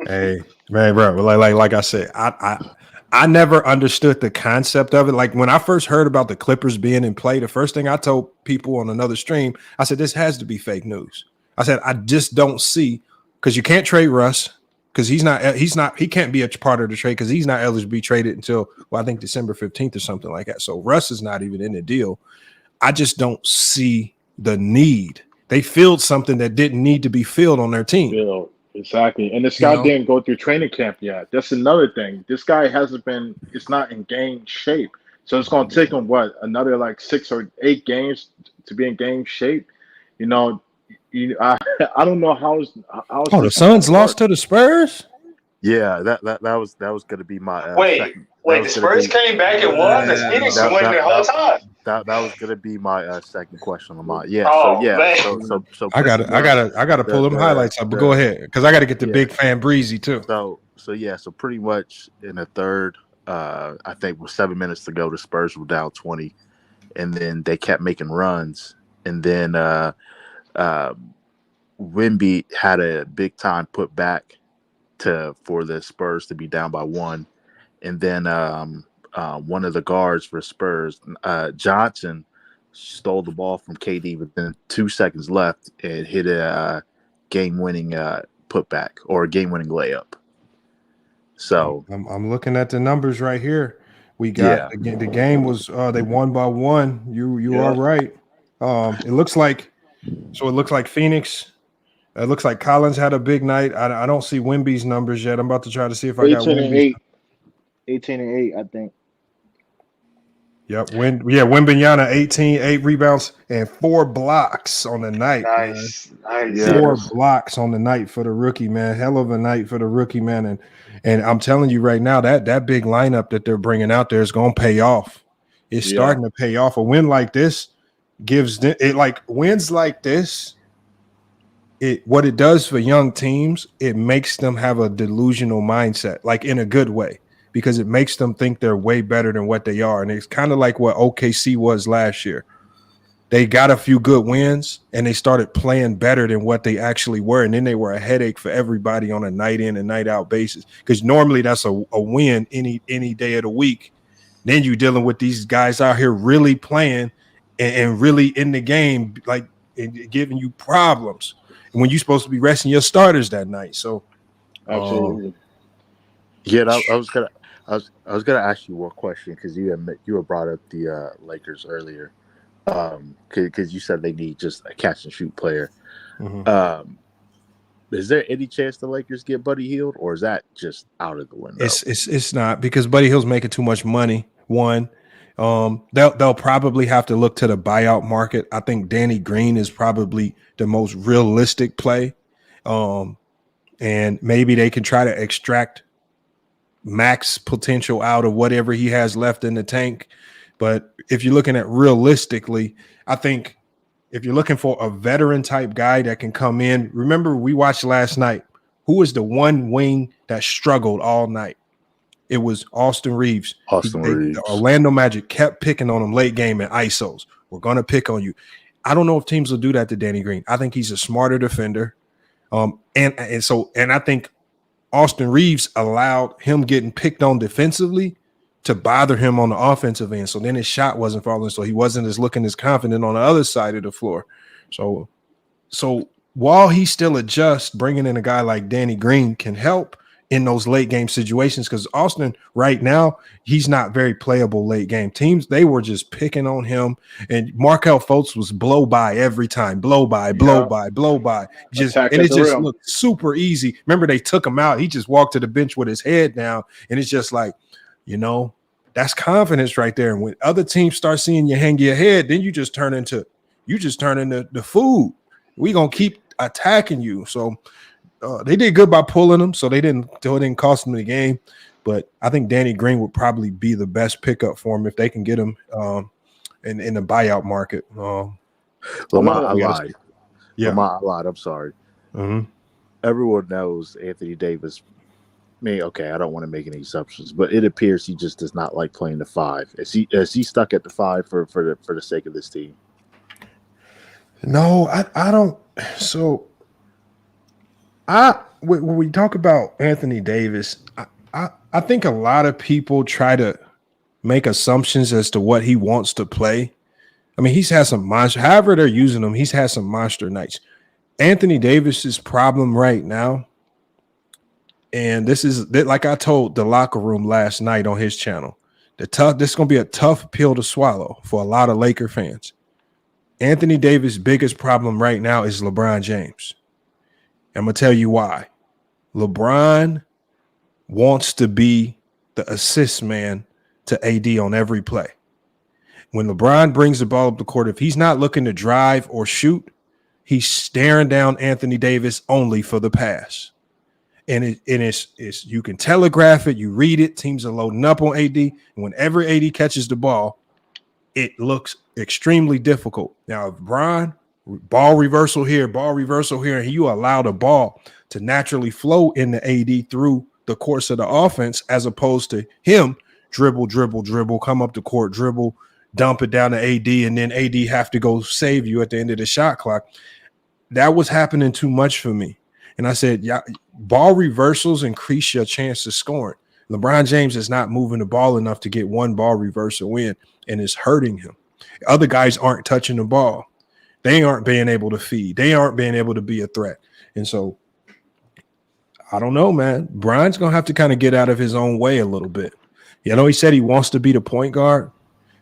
Hey, man, bro. Like I said, I never understood the concept of it. Like when I first heard about the Clippers being in play, the first thing I told people on another stream, I said, this has to be fake news. I said, I just don't see, because you can't trade Russ because he can't be a part of the trade because he's not eligible to be traded until, I think December 15th or something like that. So Russ is not even in the deal. I just don't see the need. They filled something that didn't need to be filled on their team. Exactly. And this guy didn't go through training camp yet. That's another thing. This guy it's not in game shape. So it's going to take him, another like 6 or 8 games to be in game shape. I don't know how the Suns lost to the Spurs? Yeah, that was going to be my wait, the Spurs came back and won? The Phoenix won the whole time. That was gonna be my second question, Lamont. Yeah. So I gotta pull them highlights up, but go ahead because I gotta get the big fan breezy too. So pretty much in the third, I think with 7 minutes to go, the Spurs were down 20, and then they kept making runs, and then Wemby had a big time put back for the Spurs to be down by 1, and then one of the guards for Spurs, Johnson, stole the ball from KD within 2 seconds left and hit a game-winning putback or a game-winning layup. So I'm looking at the numbers right here. We got the game was they won by 1. You are right. It looks like Phoenix. It looks like Collins had a big night. I don't see Wemby's numbers yet. I'm about to try to see if I got 18 and 8, I think. Yep. Wembanyama 18, 8 rebounds, and 4 blocks on the night. Nice. 4 blocks on the night for the rookie, man. Hell of a night for the rookie, man. And I'm telling you right now, that big lineup that they're bringing out there is going to pay off. It's starting to pay off. A win like this gives them it, like wins like this. What it does for young teams, it makes them have a delusional mindset, like in a good way, because it makes them think they're way better than what they are. And it's kind of like what OKC was last year. They got a few good wins and they started playing better than what they actually were. And then they were a headache for everybody on a night in and night out basis, because normally that's a win any day of the week. Then you're dealing with these guys out here really playing and really in the game, like giving you problems when you're supposed to be resting your starters that night. So absolutely. I was gonna ask you one question because you had brought up the Lakers earlier, because you said they need just a catch and shoot player. Mm-hmm. Is there any chance the Lakers get Buddy Hield, or is that just out of the window? It's not, because Buddy Hield's making too much money. One, they'll probably have to look to the buyout market. I think Danny Green is probably the most realistic play, and maybe they can try to extract max potential out of whatever he has left in the tank. But if you're looking at realistically, I think if you're looking for a veteran type guy that can come in, remember we watched last night, who was the one wing that struggled all night? It was Austin Reeves. Reeves. The Orlando Magic kept picking on him late game and ISOs. We're going to pick on you. I don't know if teams will do that to Danny Green. I think he's a smarter defender. And I think Austin Reeves allowed him getting picked on defensively to bother him on the offensive end. So then his shot wasn't falling. So he wasn't looking as confident on the other side of the floor. So while he still adjusts, bringing in a guy like Danny Green can help in those late game situations, because Austin right now, he's not very playable late game. Teams, they were just picking on him, and Markelle Fultz was blow by every time, blow by. Just and it just looked super easy. Remember, they took him out. He just walked to the bench with his head down, and it's just like, that's confidence right there. And when other teams start seeing you hang your head, then you just turn into the food. We gonna keep attacking you. So they did good by pulling them, so it didn't cost them the game. But I think Danny Green would probably be the best pickup for him if they can get him in the buyout market. Lamont, I lied. Yeah, Lamont, I lied. I'm sorry. Mm-hmm. Everyone knows Anthony Davis. I don't want to make any assumptions, but it appears he just does not like playing the 5. Is he stuck at the 5 for the sake of this team? No, I don't. So when we talk about Anthony Davis, I think a lot of people try to make assumptions as to what he wants to play. I mean, he's had some monster, however they're using him, he's had some monster nights. Anthony Davis's problem right now, and this is like I told the locker room last night on his channel, this is going to be a tough pill to swallow for a lot of Laker fans. Anthony Davis' biggest problem right now is LeBron James. I'm going to tell you why. LeBron wants to be the assist man to AD on every play. When LeBron brings the ball up the court, if he's not looking to drive or shoot, he's staring down Anthony Davis only for the pass. And it's you can telegraph it, you read it, teams are loading up on AD, and whenever AD catches the ball, it looks extremely difficult. Now, if Bron, ball reversal here, and you allow the ball to naturally flow in the AD through the course of the offense, as opposed to him dribble, come up the court, dribble, dump it down to AD, and then AD have to go save you at the end of the shot clock. That was happening too much for me. And I said, yeah, ball reversals increase your chance of scoring. LeBron James is not moving the ball enough to get one ball reversal in, and it's hurting him. Other guys aren't touching the ball. They aren't being able to feed. They aren't being able to be a threat. And so I don't know, man. Brian's going to have to kind of get out of his own way a little bit. He said he wants to be the point guard.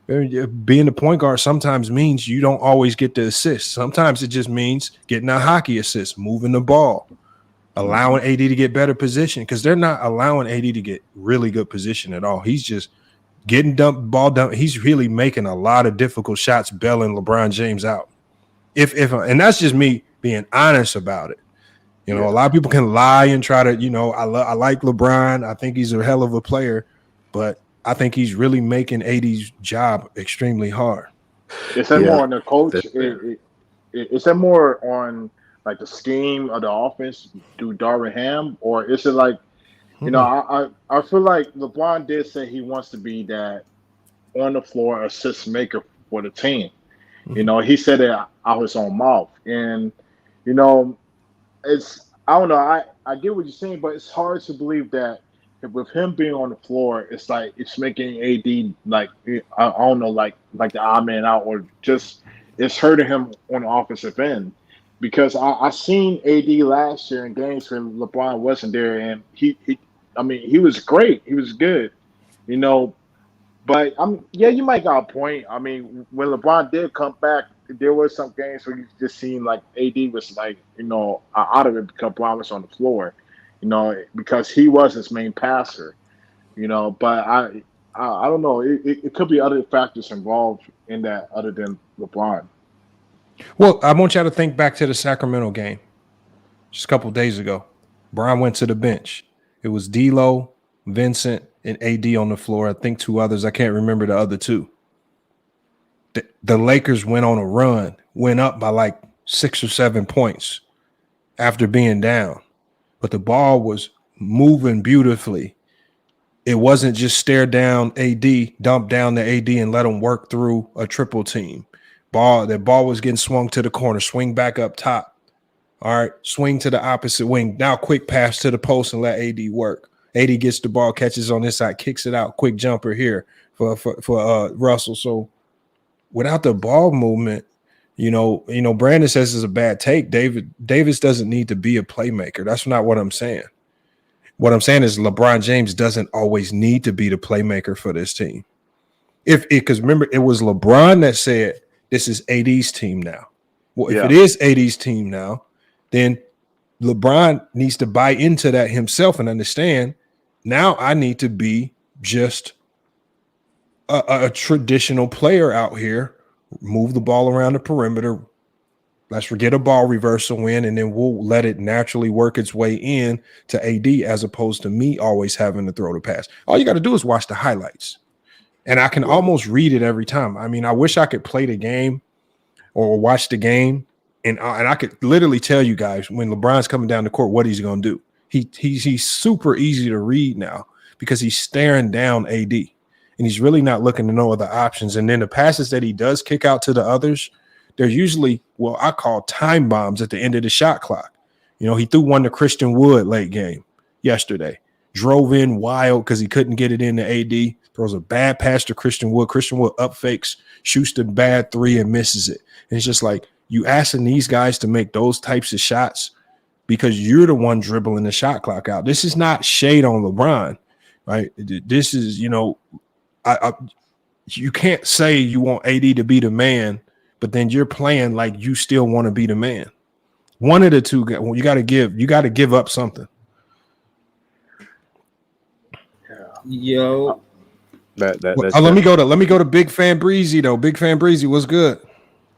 Being the point guard sometimes means you don't always get the assist. Sometimes it just means getting a hockey assist, moving the ball, allowing AD to get better position, because they're not allowing AD to get really good position at all. He's just getting ball dumped. He's really making a lot of difficult shots, bailing LeBron James out. And that's just me being honest about it. A lot of people can lie and try to, I like LeBron. I think he's a hell of a player, but I think he's really making AD's job extremely hard. Is that more on the coach? Is that more on like the scheme of the offense through Darvin Ham, or is it like, I feel like LeBron did say he wants to be that on the floor assist maker for the team. He said it out his own mouth, and it's, I don't know, I get what you're saying, but it's hard to believe that with him being on the floor, it's like it's making AD like, I don't know, like the odd man out, or just it's hurting him on the offensive end. Because I seen AD last year in games when LeBron wasn't there, and he was great, he was good, But you might got a point. I mean, when LeBron did come back, there were some games where you just seen like AD was like, out of it because Bron was on the floor, because he was his main passer, But I don't know. It could be other factors involved in that other than LeBron. Well, I want y'all to think back to the Sacramento game just a couple of days ago. Bron went to the bench. It was D'Lo, Vincent, and AD on the floor. I think two others. I can't remember the other two. The Lakers went on a run, went up by like 6 or 7 points after being down. But the ball was moving beautifully. It wasn't just stare down AD, dump down the AD and let him work through a triple team. That ball was getting swung to the corner, swing back up top. All right, swing to the opposite wing. Now quick pass to the post and let AD work. AD gets the ball, catches on this side, kicks it out. Quick jumper here for Russell. So without the ball movement, Brandon says it's a bad take. Davis doesn't need to be a playmaker. That's not what I'm saying. What I'm saying is LeBron James doesn't always need to be the playmaker for this team. Because remember, it was LeBron that said this is AD's team now. Well, if it is AD's team now, then LeBron needs to buy into that himself and understand now I need to be just a traditional player out here, move the ball around the perimeter. Let's forget a ball reversal win, and then we'll let it naturally work its way in to AD as opposed to me always having to throw the pass. All you got to do is watch the highlights. And I can almost read it every time. I mean, I wish I could play the game or watch the game, and I could literally tell you guys when LeBron's coming down the court what he's going to do. He's super easy to read now because he's staring down AD, and he's really not looking to no other options. And then the passes that he does kick out to the others, they're usually what I call time bombs at the end of the shot clock. He threw one to Christian Wood late game yesterday. Drove in wild because he couldn't get it into AD. Throws a bad pass to Christian Wood. Christian Wood up fakes, shoots the bad three and misses it. And it's just like you asking these guys to make those types of shots because you're the one dribbling the shot clock out. This is not shade on LeBron, right? This is, you can't say you want AD to be the man, but then you're playing like you still want to be the man. One of the two, you got to give up something. Yo. Let me go to Big Fan Breezy though. Big Fan Breezy, what's good?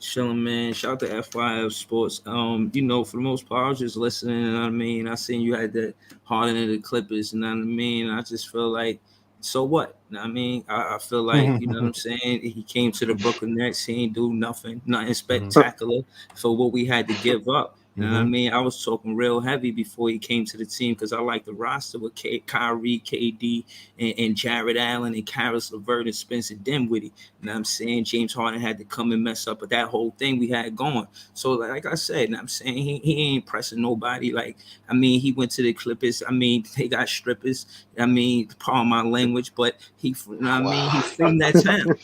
Chilling, man. Shout out to FYF Sports. For the most part, I was just listening. You know what I mean? I seen you had that Harden and the Clippers. You know what I mean? I just feel like, so what? You know what I mean? I feel like, you know what I'm saying? He came to the Brooklyn Nets. He ain't do nothing spectacular for what we had to give up. You know what I mean? I was talking real heavy before he came to the team because I like the roster with Kyrie, KD, and Jared Allen and Karis LeVert and Spencer Dinwiddie. You know what I'm saying? James Harden had to come and mess up with that whole thing we had going. So, like I said, you know what I'm saying? He ain't pressing nobody. He went to the Clippers. They got strippers. Pardon my language, but he's from that town.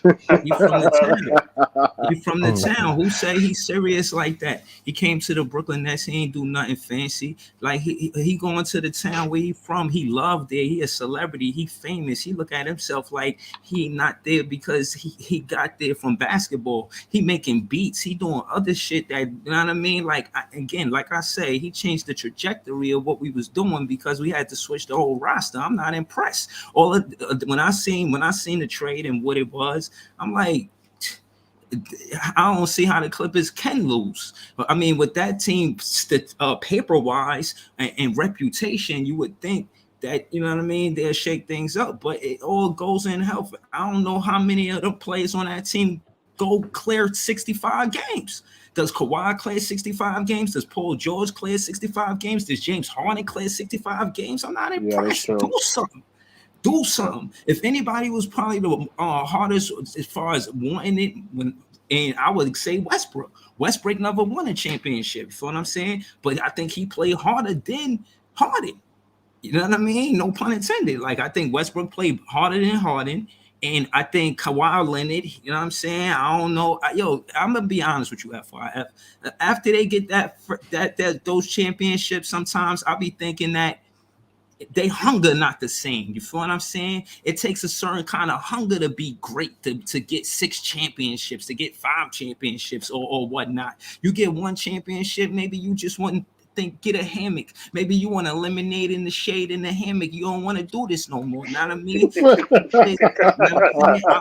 He's from the town. Who say he's serious like that? He came to the Brooklyn Nets. He ain't do nothing fancy. Like he going to the town where he from. He loved there. He a celebrity. He famous. He look at himself like he not there because he got there from basketball. He making beats. He doing other shit that, you know what I mean? Like I say, he changed the trajectory of what we was doing because we had to switch the whole roster. I'm not impressed. When I seen the trade and what it was, I'm like, I don't see how the Clippers can lose. I mean, with that team, paper-wise and reputation, you would think that, you know what I mean, they'll shake things up. But it all goes in health. I don't know how many of the players on that team go clear 65 games. Does Kawhi clear 65 games? Does Paul George clear 65 games? Does James Harden clear 65 games? I'm not impressed. Do something. If anybody was probably the hardest as far as wanting it, and I would say Westbrook. Westbrook never won a championship. You feel what I'm saying? But I think he played harder than Harden. You know what I mean? No pun intended. Like, I think Westbrook played harder than Harden. And I think Kawhi Leonard, you know what I'm saying? I don't know. I'm going to be honest with you, FYF. After they get those championships, sometimes I'll be thinking that they hunger not the same. You feel what I'm saying? It takes a certain kind of hunger to be great, to get 6 championships, to get 5 championships or whatnot. You get 1 championship, maybe you just want to get a hammock. Maybe you want to eliminate in the shade in the hammock. You don't want to do this no more. Know what I mean?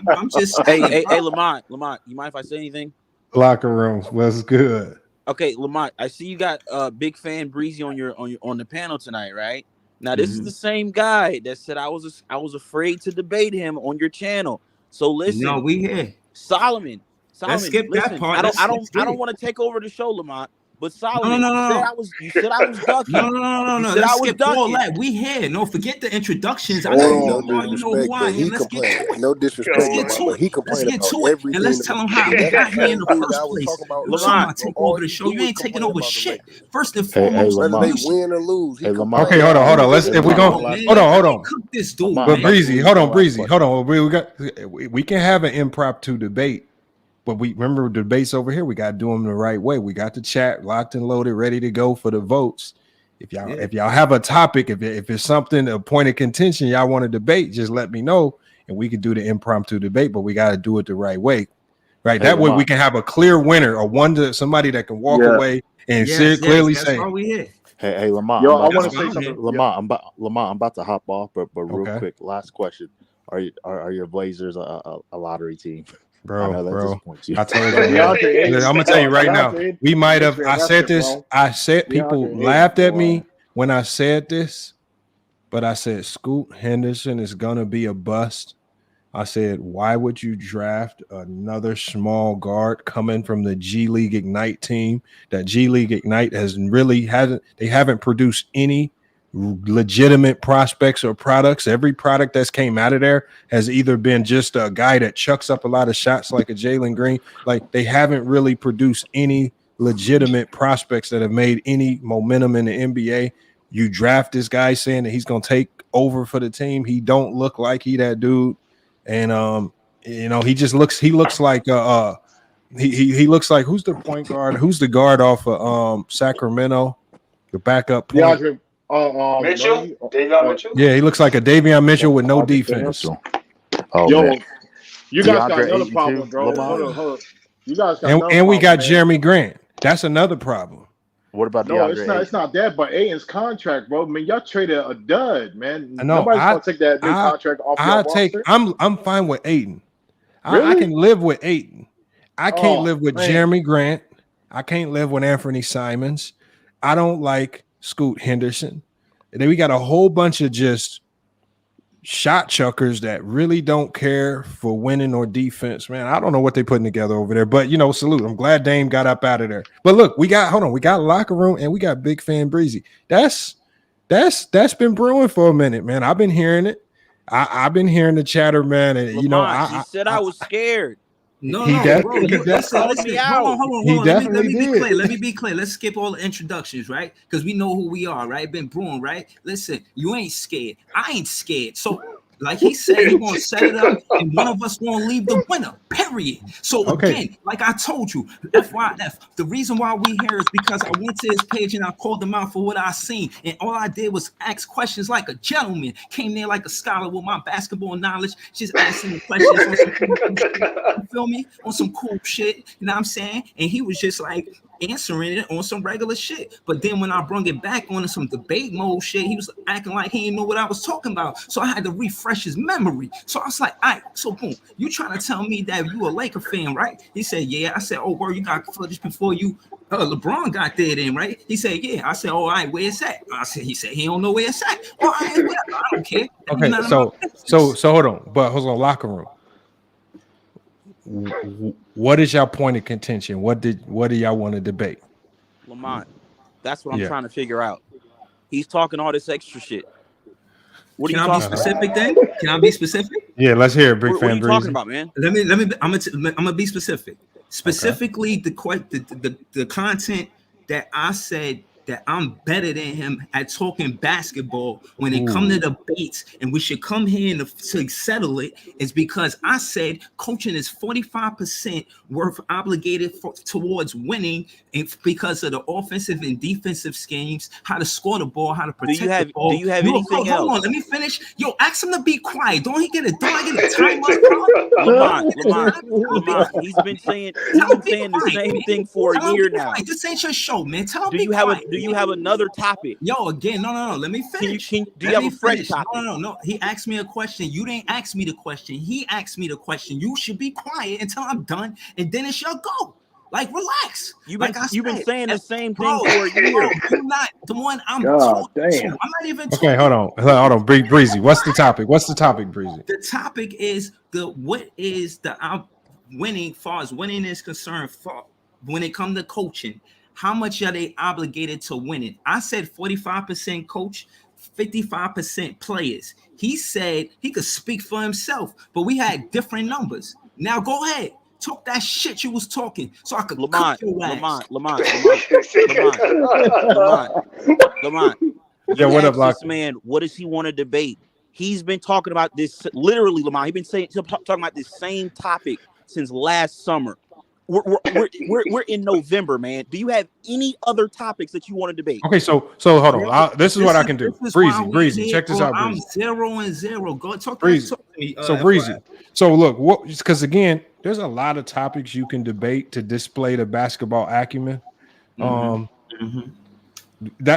I'm just hey, Lamont, you mind if I say anything? Locker room, what's good? Okay, Lamont, I see you got big fan Breezy on the panel tonight, right? Now this is the same guy that said I was afraid to debate him on your channel. So listen, no, we here. Solomon, let's skip listen, that part. I don't want to take over the show, Lamont. But Solomon, no. You said I was ducking. No. Let's skip all that. We here. No, forget the introductions. I know who I am. Let's get to it. No disrespect. Let's get to it. Let's get to it. And let's tell them how we got here in the first place. You're talking about take over the show. You ain't taking over shit. First and foremost, whether they win or lose. Okay, hold on. Let's if we go hold on. Cook this dude. But Breezy, hold on. We can have an impromptu debate. But we remember the debates over here. We got to do them the right way. We got the chat locked and loaded, ready to go for the votes. If y'all have a topic, if it's something, a point of contention y'all want to debate, just let me know, and we can do the impromptu debate. But we got to do it the right way, right? That way we can have a clear winner, or somebody that can walk away and clearly say. That's why we here. Hey, Lamont. Yo, I want to say something. Lamont, I'm about to hop off, but real quick, last question: Are your Blazers a lottery team? Bro, I told you. I'm gonna tell you right now. We might have. I said this. I said people laughed at me when I said this, but I said Scoot Henderson is gonna be a bust. I said, why would you draft another small guard coming from the G League Ignite team? That G League Ignite haven't produced any legitimate prospects or products. Every product that's came out of there has either been just a guy that chucks up a lot of shots like a Jalen Green. Like, they haven't really produced any legitimate prospects that have made any momentum in the NBA. You draft this guy saying that he's going to take over for the team. He don't look like he that dude. And he looks like he looks like, who's the point guard? Who's the guard off of Sacramento? The backup point. Mitchell? Davion Mitchell? Yeah, he looks like a Davion Mitchell with no defense. Man. You guys got another problem, bro. Hold on. You guys got and we got Jeremy Grant. That's another problem. What about it's not that, but Aiton's contract, bro. I mean, y'all traded a dud, man. I know. Nobody's gonna take that big contract off your roster. I'm fine with Aiton. Really? I can live with Aiton. I can't live with Jeremy Grant. I can't live with Anthony Simons. I don't like Scoot Henderson. And then we got a whole bunch of just shot chuckers that really don't care for winning or defense, man. I don't know what they're putting together over there, but salute. I'm glad Dame got up out of there. But look, we got locker room and we got big fan Breezy. That's been brewing for a minute, man. I've been hearing it. I've been hearing the chatter, man. And Lamont, he said I was scared. No, he bro. Listen. Hold on. Let me be clear. Let's skip all the introductions, right? Because we know who we are, right? Been brewing, right? Listen, you ain't scared. I ain't scared. So, like he said, he's gonna set it up, and one of us gonna leave the winner. Period. So again, like I told you, FYF. The reason why we here is because I went to his page and I called him out for what I seen, and all I did was ask questions like a gentleman. Came there like a scholar with my basketball knowledge, just asking the questions on some you feel me? On some cool shit. You know what I'm saying? And he was just like answering it on some regular shit. But then when I brung it back on some debate mode shit, he was acting like he didn't know what I was talking about. So I had to refresh his memory. So I was like, all right, so boom, you trying to tell me that you a Laker fan, right? He said, yeah. I said, oh, word, you got footage before you LeBron got there then, right? He said, yeah. I said, oh, all right, where it's at? He said he don't know where it's at. All right, whatever. I don't care. Okay, so hold on. But hold on, locker room. What is your point of contention? What do y'all want to debate? Lamont, that's what I'm trying to figure out. He's talking all this extra shit. What Can I be specific then? Can I be specific? Yeah, let's hear it, big what fan. What are you talking about, man? Let me. I'm gonna be specific. Specifically, the content that I said that I'm better than him at talking basketball when it come to debates, and we should come here to settle it, is because I said coaching is 45% worth obligated towards winning, and because of the offensive and defensive schemes, how to score the ball, how to protect the ball. Do you have anything else? Hold on, let me finish. Yo, ask him to be quiet. Don't I get a timeout? Lamont, he's been saying the same thing for a year now. This ain't your show, man. Tell do me. Do you have another topic? Yo, again, no. Let me finish. Do you have a fresh topic? No. He asked me a question. You didn't ask me the question. He asked me the question. You should be quiet until I'm done, and then it's your go. Like, relax. You've been saying the same thing for a year. You're not the one I'm talking to. I'm not even talking. Okay, hold on. Breezy. What's the topic? Breezy? The topic is what is the winning, far as winning is concerned, when it comes to coaching. How much are they obligated to win it? I said 45% coach, 55% players. He said he could speak for himself, but we had different numbers. Now go ahead. Talk that shit you was talking so I could cook your ass. Lamont. Yeah, what up, Lock? This man, what does he want to debate? He's been talking about this, literally, Lamont. He's been talking about this same topic since last summer. We're in November, man. Do you have any other topics that you want to debate? Okay, so hold on. This is what I can do. Breezy, check this out. Breezy. I'm 0-0. Go talk Breezy. To me. So Breezy. So look, because again, there's a lot of topics you can debate to display the basketball acumen. That,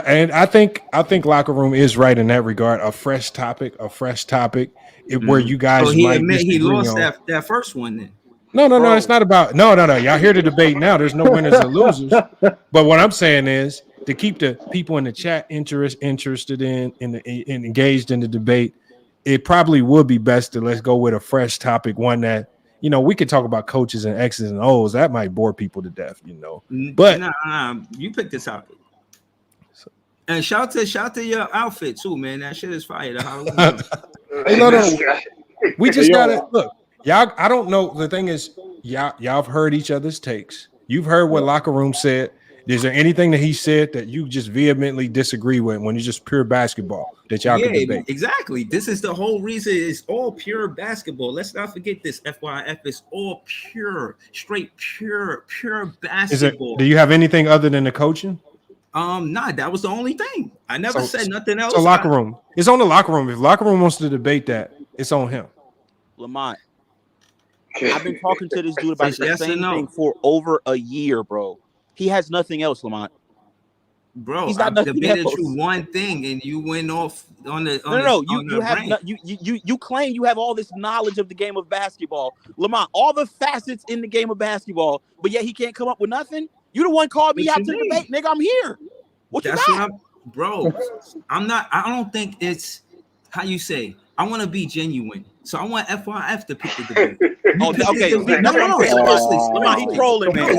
and I think Locker Room is right in that regard. A fresh topic, where you guys so he might admit he lost on. that first one then. No, it's not about no. Y'all here to debate now. There's no winners or losers. But what I'm saying is to keep the people in the chat interested in engaged in the debate, it probably would be best to let's go with a fresh topic, one that, we could talk about coaches and X's and O's. That might bore people to death, But you picked this topic. And shout to your outfit too, man. That shit is fire. No. We just gotta look. Y'all, I don't know. The thing is, y'all have heard each other's takes. You've heard what Locker Room said. Is there anything that he said that you just vehemently disagree with when it's just pure basketball that y'all can debate? Exactly. This is the whole reason. It's all pure basketball. Let's not forget this. FYF is all pure, straight pure basketball. Do you have anything other than the coaching? Nah, that was the only thing. I never said nothing else. So Locker Room. It's on the Locker Room. If Locker Room wants to debate that, it's on him. Lamont. I've been talking to this dude about the same thing for over a year, bro. He has nothing else, Lamont. Bro, I debated you one thing and you went off on the. You claim you have all this knowledge of the game of basketball, Lamont. All the facets in the game of basketball, but yet he can't come up with nothing. You the one called me out to the debate, nigga. I'm here. What you got? Bro, I'm not. I don't think it's how you say. I want to be genuine. So I want FYF to pick the debate. Okay. No. Lamont, he trolling, man. He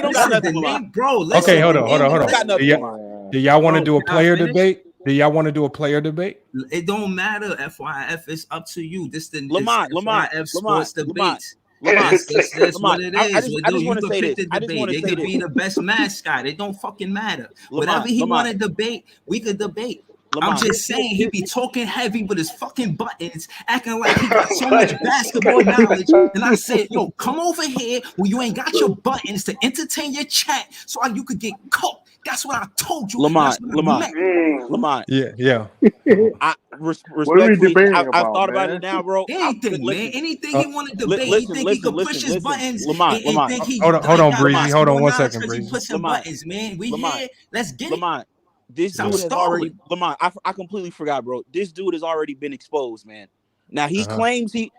don't got nothing, Lamont. Bro, okay, hold on. Do y'all want to do a player debate? It don't matter, FYF. It's up to you. This the Lamont. Sports Debates. That's what it is. I just want to say this. They could be the best mascot. It don't fucking matter. Whatever he want to debate, we could debate. I'm just saying he be talking heavy with his fucking buttons, acting like he got so much basketball knowledge. And I said, yo, come over here where you ain't got your buttons to entertain your chat so you could get cooked. That's what I told you. Lamont. Yeah. I respectfully, I thought about it now, bro. Anything he want to debate. He think he could push his buttons. Lamont. Hold on, Breezy. Hold on 1 second, Breezy. He pushing buttons, man. We here. Let's get it. This dude has already, Lamont, I completely forgot, bro. This dude has already been exposed, man. Now he claims he's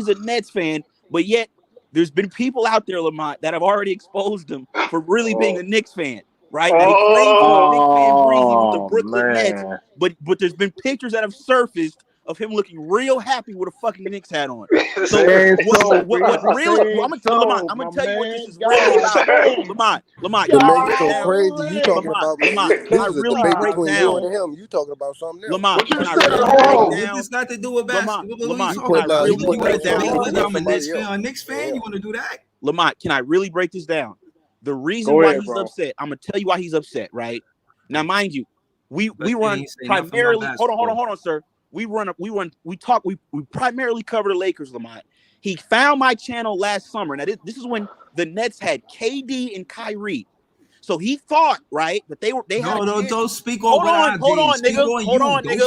a Nets fan, but yet there's been people out there, Lamont, that have already exposed him for really being a Knicks fan, right? Now, he claims he's a Knicks fan breezy with the Brooklyn Nets, but there's been pictures that have surfaced of him looking real happy with a fucking Knicks hat on. So what really? I'm gonna tell you what this is really about. Lamont, you make it so crazy. You talking about Lamont? Can I really break down? You talking about something else? Lamont, can I really break down? It's got to do with basketball. Lamont, you want to debate whether I'm a Nets fan or a Knicks fan? You want to do that? Lamont, can I really break this down? The reason why he's upset, I'm gonna tell you why he's upset. Right now, mind you, we run primarily. Hold on, sir. We primarily cover the Lakers, Lamont. He found my channel last summer. Now this is when the Nets had KD and Kyrie. So he thought, right, that they had. No, don't speak over. Hold on, nigga. Hold on, nigga.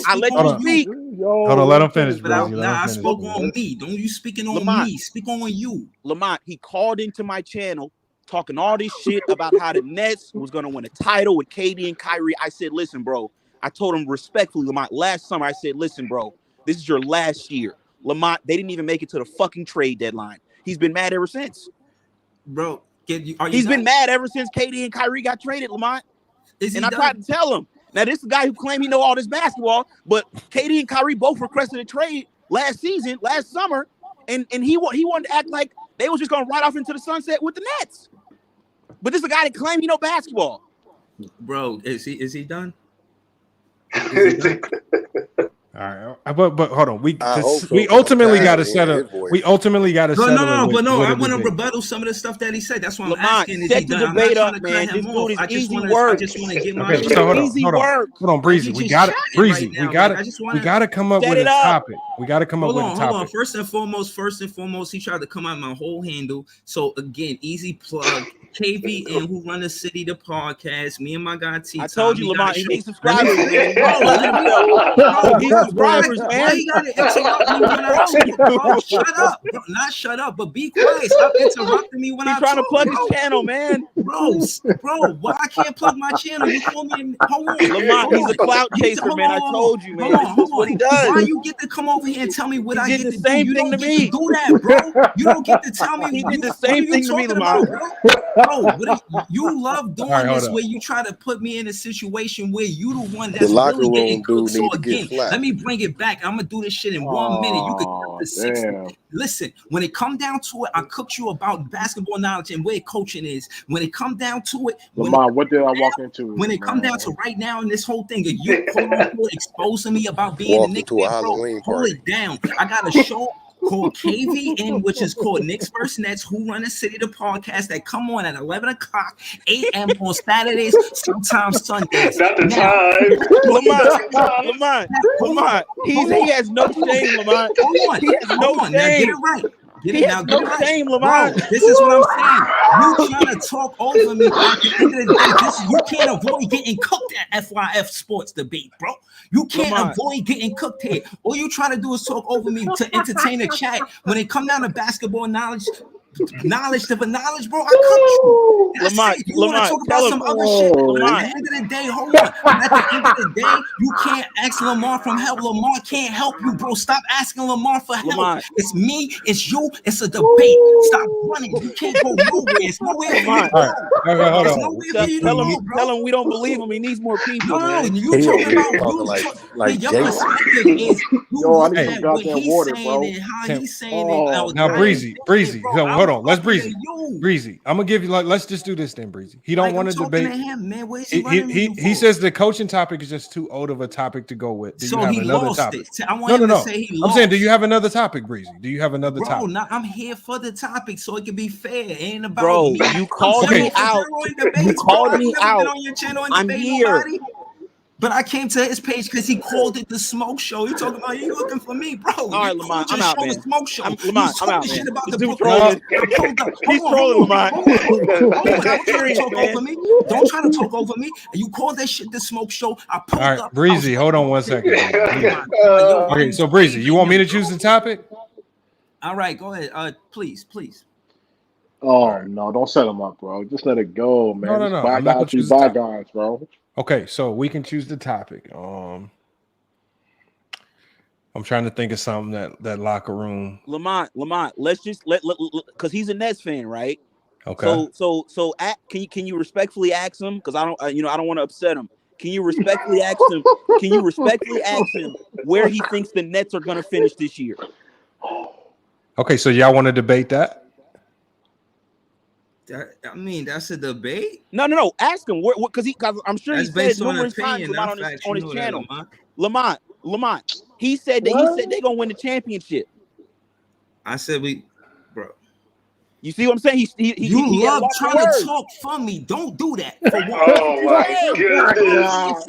I let you speak. Hold on, let him finish, bro. I spoke on me. Don't you speaking on me? Speak on you. Lamont, he called into my channel talking all this shit about how the Nets was gonna win a title with KD and Kyrie. I said, listen, bro. I told him respectfully, Lamont, last summer, I said, listen, bro, this is your last year. Lamont, they didn't even make it to the fucking trade deadline. He's been mad ever since. Bro, he's been mad ever since KD and Kyrie got traded, Lamont. And I tried to tell him. Now, this is the guy who claimed he know all this basketball, but KD and Kyrie both requested a trade last summer, and he wanted to act like they was just going to ride off into the sunset with the Nets. But this is a guy that claimed he know basketball. Bro, is he done? All right, but hold on. We ultimately got to settle. We ultimately got to settle. No. I want to rebuttal some of the stuff that he said. That's why I'm asking. Is he done? I'm not trying to cut him off. I just want to get my Hold on, Breezy. We got it, Breezy. We got to come up with a topic. We got to come up with a topic. Hold on. First and foremost, he tried to come out my whole handle. So again, easy plug. KB and Who Run the City, the podcast. Me and my guy T. I told you, Lamont, he needs subscribers. Subscribers, man. Why you gotta interrupt me when I talk, bro? Shut up. Bro, not shut up, but be quiet. Stop interrupting me when I talk. He's trying to plug his channel, man. Bro, why I can't plug my channel? You told me. Hold on. Lamont, he's a clout chaser, man. I told you, man. This is what he does. Why you get to come over here and tell me what I get to do? He did the same thing to me. Do that, bro. You don't get to tell me. He did the same thing to me, Lamont. Bro, you love doing this where you try to put me in a situation where you the one that's really getting cooked. So again, let me bring it back. I'm gonna do this shit in 1 minute. You could cut the 60. Listen, when it come down to it, I cooked you about basketball knowledge and where coaching is. When it come down to it, Lamar, what did I walk into? When it come down to right now in this whole thing, and you quote unquote exposing me about being the Knicks, bro, hold it down. I got a show called KVN, which is called Knicks vs. Nets, Who Run the City, the podcast that come on at 11 o'clock a.m. on Saturdays, sometimes Sundays. Not the time. Lamont. He has no shame, Lamont. He has no shame. Now get it right. Shame, Lamont. This is what I'm saying. You trying to talk over me. At the end of the day, you can't avoid getting cooked at FYF Sports Debate, bro. You can't avoid getting cooked here. All you trying to do is talk over me to entertain a chat. When it come down to basketball knowledge, bro, I cooked you. Lamont, you want to talk about some other shit. But at the end of the day, hold on. At the end of the day, you can't ask Lamar for help. Lamar can't help you, bro. Stop asking Lamar for help. Lamont. It's me, it's you, it's a debate. Stop running. You can't go nowhere. It's nowhere for you. Tell him we don't believe him. He needs more people. No, you talking about like your perspective is I need some goddamn water, bro. He's saying it. Now, Breezy. Hold on. Let's Breezy. I'm gonna give you let's just do this then, Breezy. He don't want to debate. He says the coaching topic is just too old of a topic to go with. Do you have another topic? No. I'm saying, do you have another topic, Breezy? Do you have another topic? Bro, I'm here for the topic so it can be fair. It ain't about bro, me. You called me out. You called me out. I'm here. But I came to his page because he called it the smoke show. You talking about you looking for me, bro? All right, Lamont, I'm out, man. Smoke show. Lamont, I'm out, man. He's trolling, Lamont. Don't try to talk over me. You call that shit the smoke show. I pulled up. All right, Breezy, hold on 1 second. Okay, so Breezy, you want me to choose the topic? All right, go ahead. Please. Oh no, don't set him up, bro. Just let it go, man. No. Bygones, bro. Okay, so we can choose the topic. I'm trying to think of something that locker room. Lamont, let's just let because he's a Nets fan, right? Okay. So can you respectfully ask him? Because I don't want to upset him. Can you respectfully ask him? Where he thinks the Nets are going to finish this year? Okay, so y'all want to debate that? That's a debate. No. Ask him because I'm sure that's he based said on numerous opinion, times on his channel. Lamont. He said they're gonna win the championship. I said bro. You see what I'm saying? You love trying to talk for me. Don't do that. For one. Oh my goodness.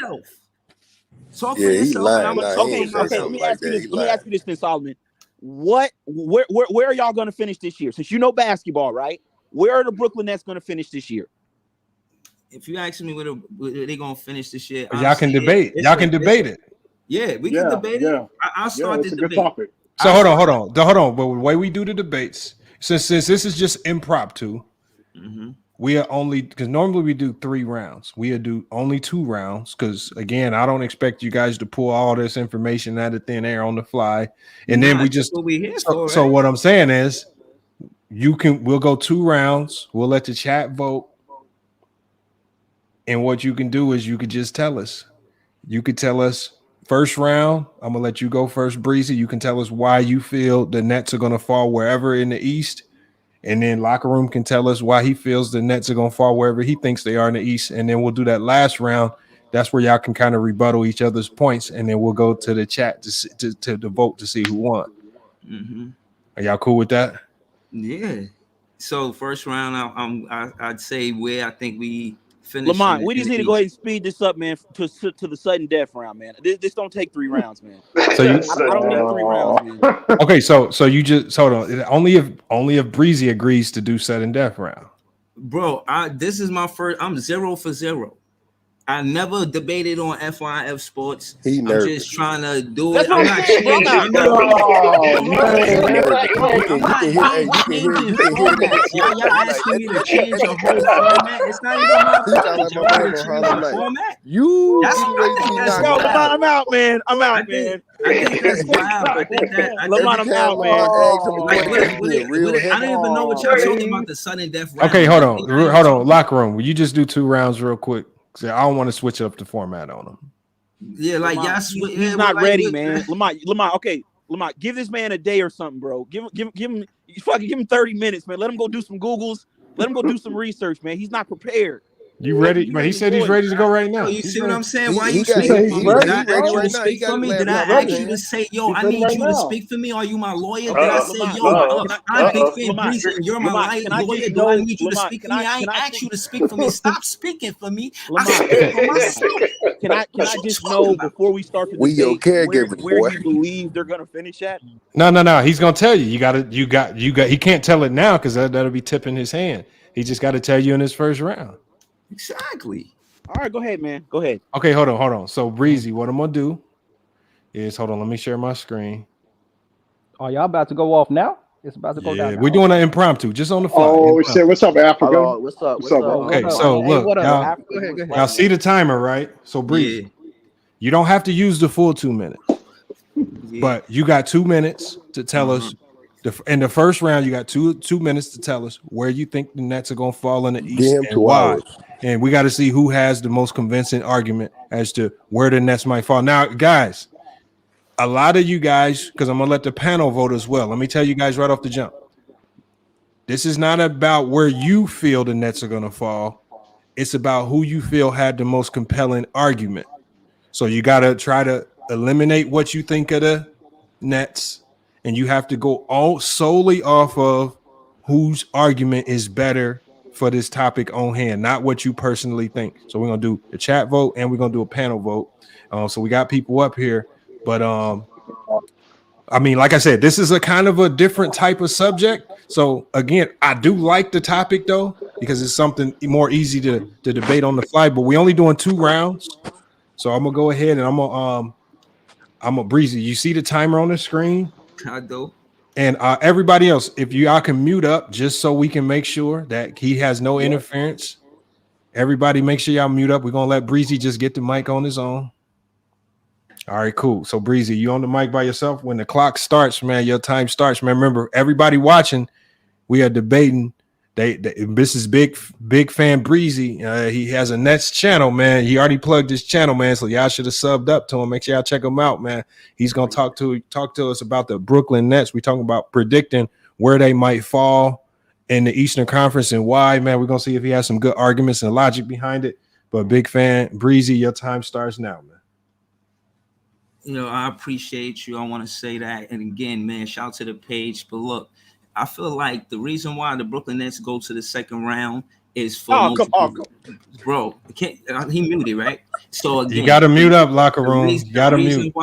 Talk for yourself. Let me ask you this, then, Solomon. Where are y'all gonna finish this year? Since you know basketball, right? Where are the Brooklyn Nets gonna finish this year? If you ask me where they're gonna finish this year, y'all can debate. Y'all can debate it. Yeah, we can debate it. I'll start the debate. Topic. So hold on. But the way we do the debates, since this is just impromptu, we are only, because normally we do 3 rounds. We do only 2 rounds because, again, I don't expect you guys to pull all this information out of thin air on the fly, and then we just. So what I'm saying is, we'll go 2 rounds. We'll let the chat vote, and what you can do is you could just tell us. You could tell us. First round, I'm gonna let you go first, Breezy. You can tell us why you feel the Nets are gonna fall wherever in the East, and then Locker Room can tell us why he feels the Nets are gonna fall wherever he thinks they are in the East, and then we'll do that last round. That's where y'all can kind of rebuttal each other's points, and then we'll go to the chat to vote to see who won. Are y'all cool with that? Yeah. So first round, I'd say where I think we. Lamont, we just need to go ahead and speed this up, man, to the sudden death round, man. This don't take 3 rounds, man. So I don't need 3 rounds, man. Okay, so you just hold on. Only if Breezy agrees to do sudden death round. Bro, this is my first. I'm 0 for 0. I never debated on FYF Sports. I'm just trying to do it. I'm not changing. I'm Y'all asking me to change the whole format. It's not even my format. I'm out, man. I think that's wild. Lamont, I'm out, man. I don't even know what y'all talking about the sudden death round. Okay, hold on. Locker Room. Will you just do 2 rounds real quick? I don't want to switch up the format on them. Yeah, like Lamont, he's not ready, man. Lamont, okay. Lamont, give this man a day or something, bro. Give him 30 minutes, man. Let him go do some Googles. Let him go do some research, man. He's not prepared. You ready? But he said he's ready to go right now. You see what I'm saying? Why you speaking for me? Did I ask you to speak for me? Did I ask you to say, yo, I need you to speak for me? Are you my lawyer? Did I say, yo, I'm Big Fan Breezy and you're my lawyer? Do I need you to speak for me? I ain't asked you to speak for me. Stop speaking for me. I speak for myself. Can I just know before we start the debate where you believe they're gonna finish at? No. He's gonna tell you. You got. He can't tell it now because that'll be tipping his hand. He just got to tell you in his first round. Exactly. All right, go ahead, man. Go ahead. Okay, hold on. So Breezy, what I'm gonna do is hold on. Let me share my screen. Oh, y'all about to go off now? It's about to go down. Yeah, we're doing an impromptu, just on the fly. Oh shit! What's up, Africa? Hello, what's up? Okay, so look, y'all see the timer, right? So Breezy, you don't have to use the full 2 minutes, but you got 2 minutes to tell us. In the first round, you got two minutes to tell us where you think the Nets are going to fall in the East and why. And we got to see who has the most convincing argument as to where the Nets might fall. Now, guys, a lot of you guys, because I'm going to let the panel vote as well. Let me tell you guys right off the jump. This is not about where you feel the Nets are going to fall. It's about who you feel had the most compelling argument. So you got to try to eliminate what you think of the Nets. And you have to go all solely off of whose argument is better for this topic on hand, not what you personally think. So we're gonna do a chat vote and we're gonna do a panel vote. So we got people up here, but I mean, like I said, this is a kind of a different type of subject. So again, I do like the topic though because it's something more easy to debate on the fly. But we only doing 2 rounds, so I'm gonna go ahead and I'm gonna Breezy. You see the timer on the screen? I do. And everybody else, if y'all can mute up just so we can make sure that he has no interference. Everybody make sure y'all mute up. We're going to let Breezy just get the mic on his own. All right, cool. So Breezy, you on the mic by yourself? When the clock starts, man, your time starts, man. Remember, everybody watching, we are debating. This is big fan Breezy. He has a Nets channel, man. He already plugged his channel, man. So y'all should have subbed up to him. Make sure y'all check him out, man. He's gonna talk to us about the Brooklyn Nets. We're talking about predicting where they might fall in the Eastern Conference and why, man. We're gonna see if he has some good arguments and logic behind it. But big fan Breezy, your time starts now, man. I appreciate you. I want to say that. And again, man, shout out to the page. But look, I feel like the reason why the Brooklyn Nets go to the second round is for bro. He muted, right? So again, you got to mute up, locker room. You got to mute.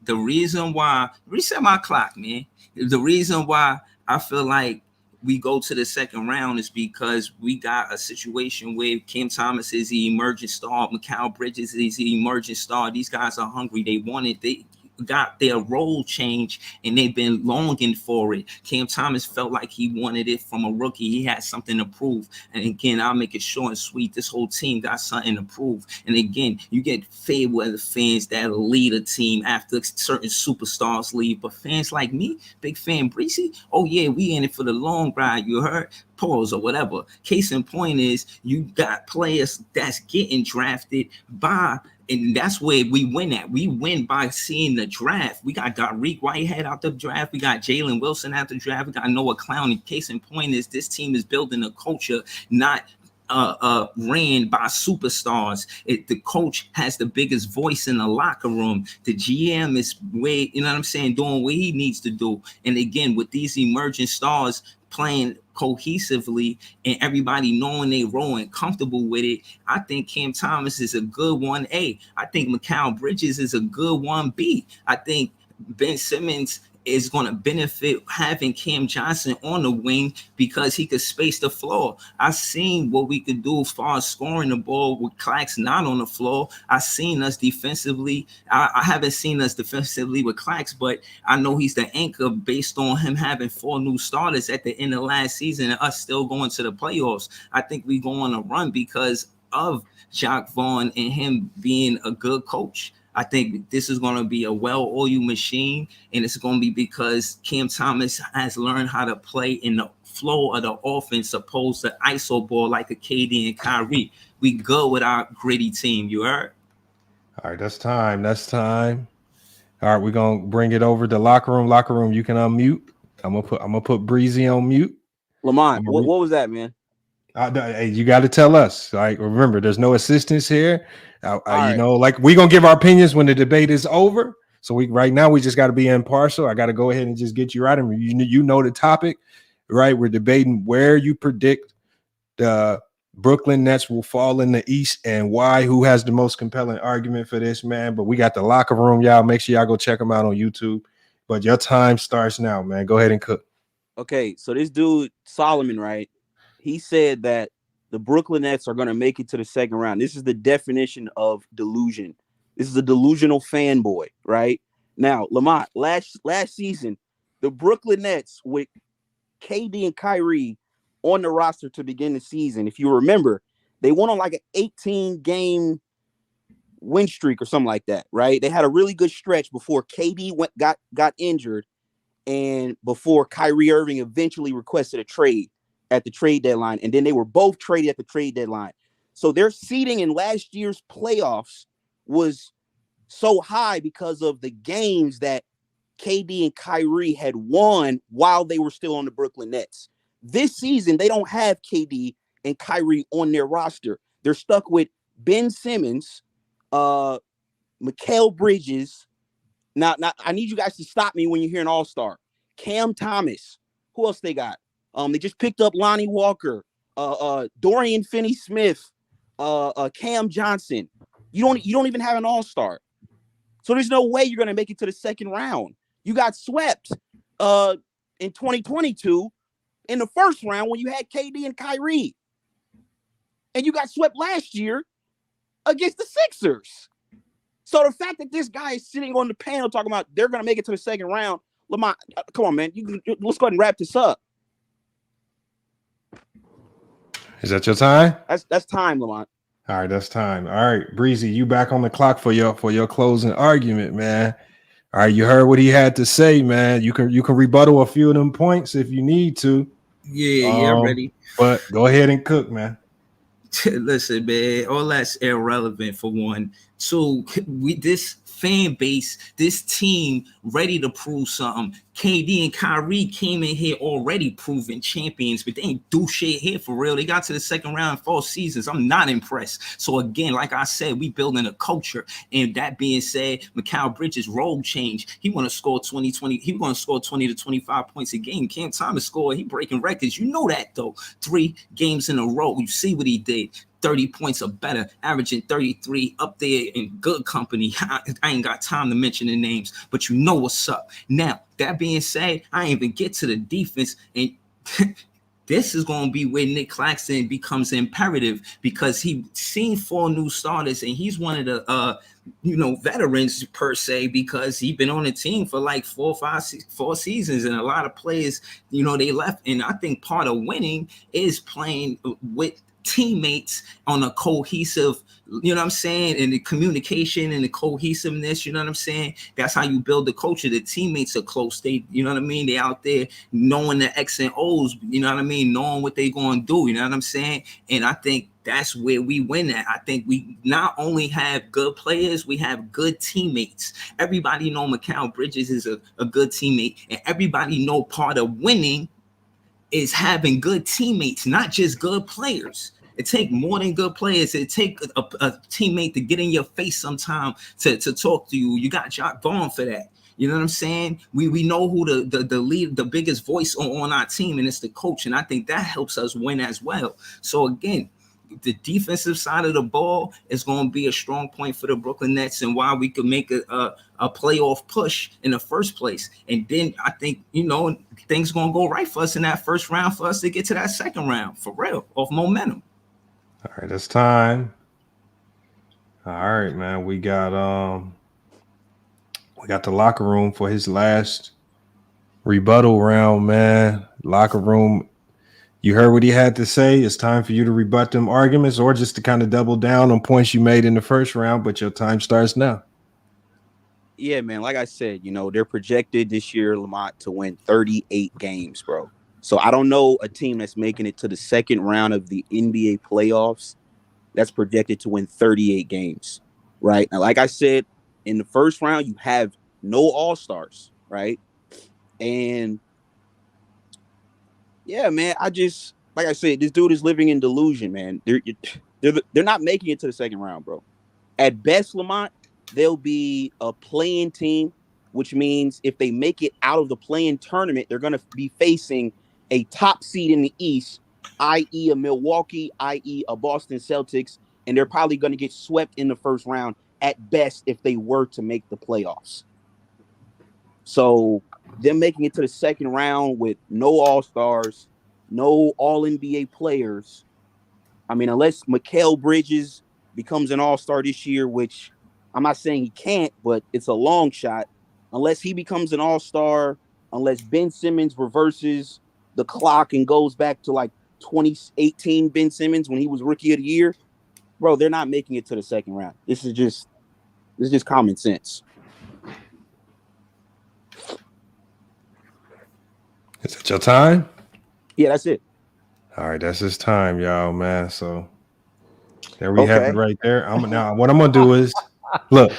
The reason why reset my clock, man. The reason why I feel like we go to the second round is because we got a situation where Cam Thomas is the emerging star, Mikal Bridges is the emerging star. These guys are hungry. They want it. They got their role change and they've been longing for it. Cam Thomas felt like he wanted it from a rookie. He had something to prove. And again, I'll make it short and sweet. This whole team got something to prove. And again, you get fair weather fans that lead a team after certain superstars leave. But fans like me, big fan Breezy, oh yeah, we in it for the long ride. You heard? Pause or whatever. Case in point is you got players that's getting drafted by, and that's where we win at. We win by seeing the draft. We got Dariq Whitehead out the draft. We got Jalen Wilson out the draft. We got Noah Clowney. Case in point is this team is building a culture, not ran by superstars. The coach has the biggest voice in the locker room. The GM is way, you know what I'm saying, doing what he needs to do. And again, with these emerging stars playing cohesively and everybody knowing they role and comfortable with it, I think Cam Thomas is a good 1A. I think Mikal Bridges is a good 1B. I think Ben Simmons is going to benefit having Cam Johnson on the wing because he could space the floor. I've seen what we could do as far as scoring the ball with Clax not on the floor. I've seen us defensively. I haven't seen us defensively with Clax, but I know he's the anchor based on him having 4 new starters at the end of last season and us still going to the playoffs. I think we go on a run because of Jacque Vaughn and him being a good coach. I think this is going to be a well-oiled machine, and it's going to be because Cam Thomas has learned how to play in the flow of the offense opposed to ISO ball like a KD and Kyrie. We go with our gritty team. You heard? All right, that's time. That's time. All right, we're going to bring it over to locker room. Locker room, you can unmute. I'm gonna put Breezy on mute. Lamont, what was that, man? Hey, you got to tell us. Like, remember, there's no assistance here. Right. You know, like we're gonna give our opinions when the debate is over. So right now we just got to be impartial. I got to go ahead and just get you right. I mean, you know the topic, right? We're debating where you predict the Brooklyn Nets will fall in the East and why. Who has the most compelling argument for this, man? But we got the locker room, y'all. Make sure y'all go check them out on YouTube. But your time starts now, man. Go ahead and cook. Okay, so this dude Solomon, right? He said that the Brooklyn Nets are going to make it to the second round. This is the definition of delusion. This is a delusional fanboy, right? Now, Lamont, last season, the Brooklyn Nets with KD and Kyrie on the roster to begin the season, if you remember, they went on like an 18-game win streak or something like that, right? They had a really good stretch before KD got injured and before Kyrie Irving eventually requested a trade at the trade deadline, and then they were both traded at the trade deadline. So their seeding in last year's playoffs was so high because of the games that KD and Kyrie had won while they were still on the Brooklyn Nets. This season, they don't have KD and Kyrie on their roster. They're stuck with Ben Simmons, Mikal Bridges. Now, I need you guys to stop me when you hear an all-star. Cam Thomas. Who else they got? They just picked up Lonnie Walker, Dorian Finney-Smith, Cam Johnson. You don't even have an all-star. So there's no way you're going to make it to the second round. You got swept in 2022 in the first round when you had KD and Kyrie. And you got swept last year against the Sixers. So the fact that this guy is sitting on the panel talking about they're going to make it to the second round, Lamont, come on, man. Let's go ahead and wrap this up. Is that your time? That's time, Lamont. All right, that's time. All right, Breezy, you back on the clock for your closing argument, man. All right, you heard what he had to say, man. You can rebuttal a few of them points if you need to. Yeah, ready. But go ahead and cook, man. Listen, man, all that's irrelevant for one. Two, this fan base, this team ready to prove something. KD and Kyrie came in here already proven champions, but they ain't do shit here for real. They got to the second round in 4 seasons. I'm not impressed. So again, like I said, we building a culture. And that being said, Mikal Bridges' role change. He want to score 20. He want to score 20 to 25 points a game. Cam Thomas scored. He breaking records. You know that though. 3 games in a row. You see what he did. 30 points or better, averaging 33, up there in good company. I ain't got time to mention the names, but you know what's up. Now, that being said, I ain't even get to the defense, and this is going to be where Nick Claxton becomes imperative, because he seen 4 new starters, and he's one of the veterans per se, because he's been on the team for like 4 seasons, and a lot of players, they left. And I think part of winning is playing with teammates on a cohesive, and the communication and the cohesiveness, that's how you build the culture. The teammates are close. They, they out there knowing the X and O's, knowing what they're going to do, and I think that's where we win at. I think we not only have good players, we have good teammates. Everybody know Mikal Bridges is a good teammate, and everybody know part of winning is having good teammates, not just good players. It take more than good players. It take a teammate to get in your face sometime to talk to you. You got Jock Vaughn for that. You know what I'm saying? We know who the lead, the biggest voice on our team, and it's the coach. And I think that helps us win as well. So again, the defensive side of the ball is going to be a strong point for the Brooklyn Nets, and why we could make a playoff push in the first place. And then I think, things going to go right for us in that first round for us to get to that second round, for real, off momentum. All right, it's time. All right, man. We got the locker room for his last rebuttal round, man. Locker room. You heard what he had to say. It's time for you to rebut them arguments, or just to kind of double down on points you made in the first round, but your time starts now. Yeah, man. Like I said, they're projected this year, Lamont, to win 38 games, bro. So I don't know a team that's making it to the second round of the NBA playoffs that's projected to win 38 games, right? Now, like I said, in the first round, you have no all-stars, right? And yeah, man, like I said, this dude is living in delusion, man. They're not making it to the second round, bro. At best, Lamont, they'll be a play-in team, which means if they make it out of the play-in tournament, they're going to be facing a top seed in the East, i.e. a Milwaukee, i.e. a Boston Celtics, and they're probably going to get swept in the first round at best if they were to make the playoffs. So them making it to the second round with no all-stars, no all-NBA players, I mean, unless Mikal Bridges becomes an all-star this year, which I'm not saying he can't, but it's a long shot. Unless he becomes an all-star, unless Ben Simmons reverses the clock and goes back to like 2018 Ben Simmons when he was rookie of the year, bro, they're not making it to the second round. This is just common sense. Is it your time? Yeah, that's it. All right, that's his time, y'all, man. So there we have it right there. What I'm gonna do is look.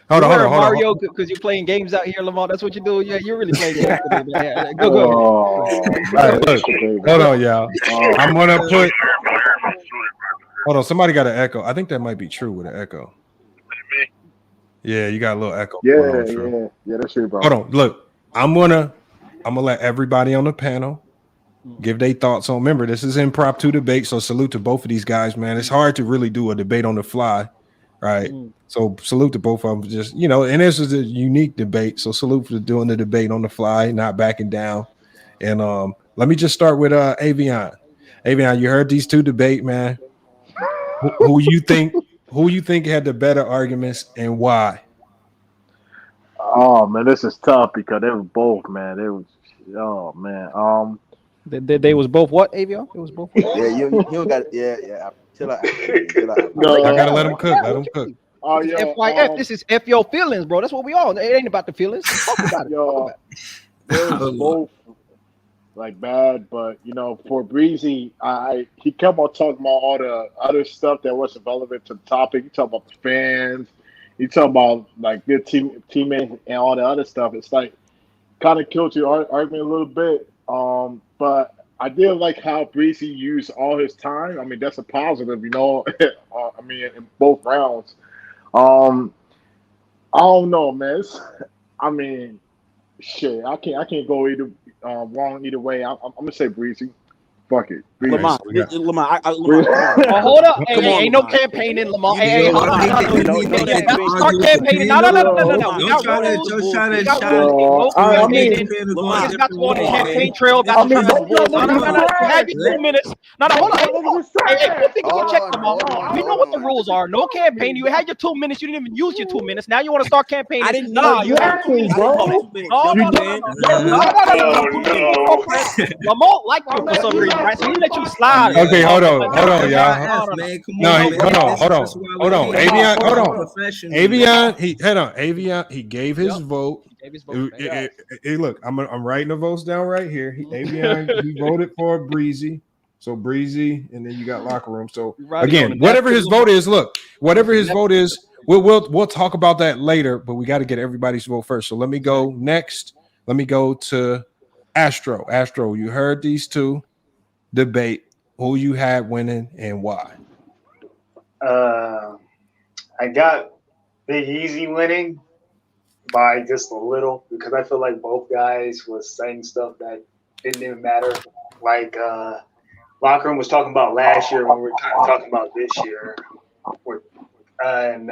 Hold on, Mario, because you're playing games out here, Lamar. That's what you're doing. Yeah, you're really playing games. Go ahead. Hold on, y'all. I'm gonna put. Hold on, somebody got an echo. I think that might be true with an echo. Yeah, you got a little echo. Yeah, that's true, bro. Hold on, look. I'm gonna let everybody on the panel give their thoughts on. Remember, this is impromptu debate, so salute to both of these guys, man. It's hard to really do a debate on the fly, right? So salute to both of them. Just and this is a unique debate, so salute for doing the debate on the fly, not backing down. And let me just start with Avion. Avion, you heard these two debate, man. Who you think had the better arguments and why? Oh man, this is tough because they were both, man. They was both what, Avion? It was both. Yeah, you got Chill out. I gotta let him cook. Oh, this is FYF. This is F your feelings, bro. That's what we all. It ain't about the feelings. Talk about it. They was both like bad, but for Breezy, he kept on talking about all the other stuff that wasn't relevant to the topic. He talked about the fans. He talked about like good teammates and all the other stuff. It's like kind of killed your argument a little bit. But I did like how Breezy used all his time. I mean, that's a positive, you know. I mean, in both rounds. I don't know, man. I mean, shit. I can't go either wrong either way. I'm gonna say Breezy. Fuck it. Breezy. Lamont, Lamont, Oh, hold up. Hey, Come on, ain't no Lamont. campaigning, Lamont. You Hey, know hold what? on. Start campaigning. No. We got rules. Don't try to We got shine. rules. No I mean, campaigning. Niggas got to go on the campaign trail. Got to I mean, try. don't tell me No. You had your 2 minutes. No. Hold on. Hey, go figure your check, Lamont. We know what the rules are. No campaign. You had your 2 minutes. You didn't even use your 2 minutes. Now you want to start campaigning. I didn't know you had 2 minutes. No. Lamont like you for some reason, right? So he let you slide. Okay, hold on, y'all. Man, come No, on, man. hold on. That's why we can't Avion, be hold on. professional. Avion, he gave his vote. Hey, look, I'm writing the votes down right here. Avion, he voted for Breezy. So Breezy, and then you got locker room. So again, whatever his vote is, we'll talk about that later, but we got to get everybody's vote first. So let me go next. Let me go to Astro. Astro, you heard these two debate who you had winning and why. I got Big Easy winning by just a little because I feel like both guys was saying stuff that didn't even matter. Like Locker Room was talking about last year when we were kind of talking about this year. And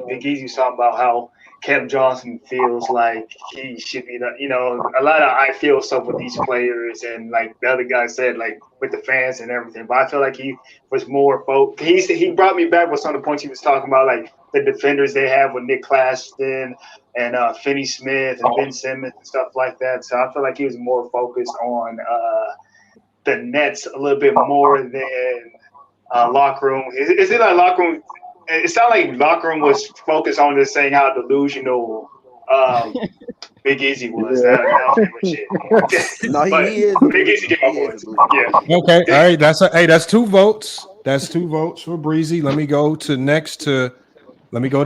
Big Easy was talking about how Kevin Johnson feels like he should be, a lot of I feel stuff with these players, and like the other guy said, like with the fans and everything. But I feel like he was more focused. He brought me back with some of the points he was talking about, like the defenders they have with Nick Claxton and Finney Smith and Ben Simmons and stuff like that. So I feel like he was more focused on the Nets a little bit more than Locker Room. Is it like Locker Room? It sounded like Locker Room was focused on just saying how delusional Big Easy was. Yeah. That shit. No, he is. Big Easy get my points. Yeah. Okay, all right. That's 2 votes. That's 2 votes for Breezy. Let me go to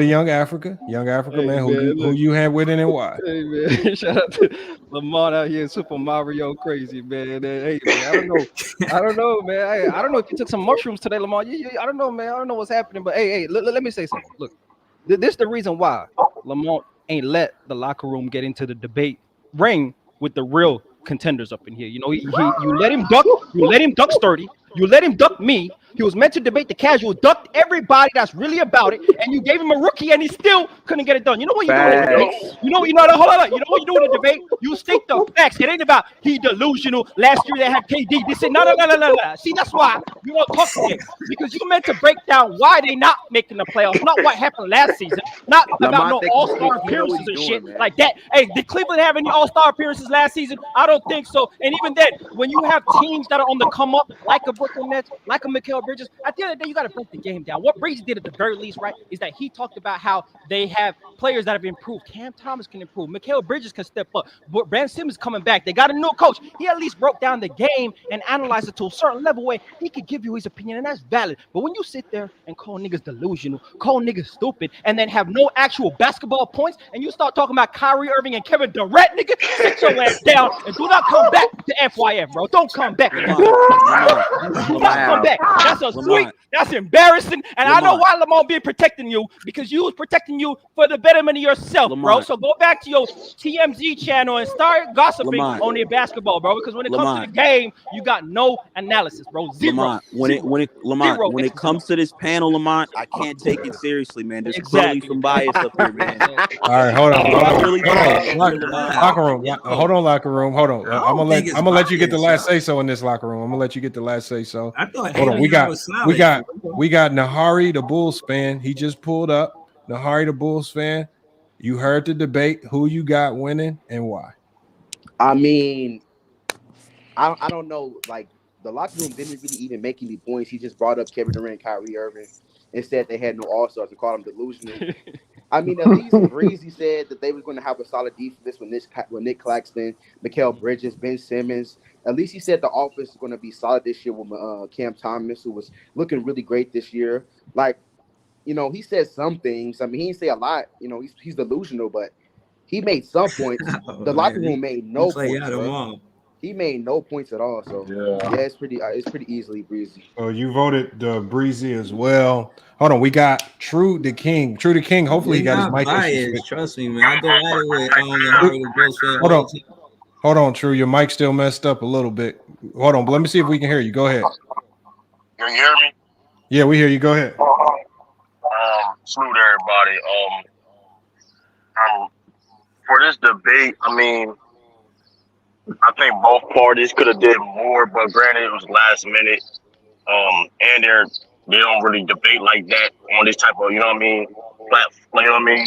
Young Africa. Young Africa, man. Who you had winning and why? Hey man, shout out to Lamont out here, Super Mario crazy, man. Hey man, I don't know, man. I don't know if you took some mushrooms today, Lamont. I don't know, man. I don't know what's happening, but hey, let me say something. Look, this is the reason why Lamont ain't let the locker room get into the debate ring with the real contenders up in here. You know, you let him duck sturdy. You let him duck me. He was meant to debate the casual, ducked everybody that's really about it, and you gave him a rookie, and he still couldn't get it done. You know what you do in the debate? You know what you do in the debate? You state the facts. It ain't about he delusional. Last year they had KD. They said no. See, that's why you don't talk to him, because you meant to break down why they not making the playoffs, not what happened last season, not about no all-star appearances and shit like that. Hey, did Cleveland have any all-star appearances last season? I don't think so. And even then, when you have teams that are on the come up, like a Brooklyn Nets, like a Mikal Bridges, at the end of the day, you got to break the game down. What Breeze did at the very least, right, is that he talked about how they have players that have improved. Cam Thomas can improve. Mikal Bridges can step up. Ben Simmons coming back. They got a new coach. He at least broke down the game and analyzed it to a certain level where he could give you his opinion, and that's valid. But when you sit there and call niggas delusional, call niggas stupid, and then have no actual basketball points, and you start talking about Kyrie Irving and Kevin Durant, nigga, sit your ass down and do not come back to FYF, bro. Don't come back. Do not come back. That's a sweet. That's embarrassing. And I know why Lamont being protecting you, because you was protecting you for the betterment of yourself, bro. So go back to your TMZ channel and start gossiping on your basketball, bro. Because when it comes to the game, you got no analysis, bro. Zero. When it comes to this panel, Lamont, I can't take it seriously, man. There's clearly some bias up here, man. All right, hold on. Locker room. Hold on, locker room. Hold on. I'm gonna let you get the last say so in this locker room. I'm gonna let you get the last say so. Hold on. We got Nahari, the Bulls fan. He just pulled up. Nahari, the Bulls fan. You heard the debate. Who you got winning and why? I mean, I don't know. Like, the locker room didn't really even make any points. He just brought up Kevin Durant, Kyrie Irving, and said they had no all-stars and called them delusional. I mean, at least Breezy said that they were going to have a solid defense with Nick Claxton, Mikal Bridges, Ben Simmons. At least he said the offense is going to be solid this year with Cam Thomas, who was looking really great this year. Like, he said some things. I mean, he didn't say a lot. He's delusional, but he made some points. The locker room made no points. He made no points at all. So yeah, it's pretty easily Breezy. Oh, you voted Breezy as well. Hold on, we got True the King. True the King. Hopefully he got his mic issues. Trust me, man. I go at it with the Harden Bulls fan. Hold on, True. Your mic's still messed up a little bit. Hold on, but let me see if we can hear you. Go ahead. Can you hear me? Yeah, we hear you. Go ahead. Salute everybody. For this debate, I mean, I think both parties could have did more, but granted, it was last minute. And they don't really debate like that on this type of, you know what I mean, platform, you know what I mean,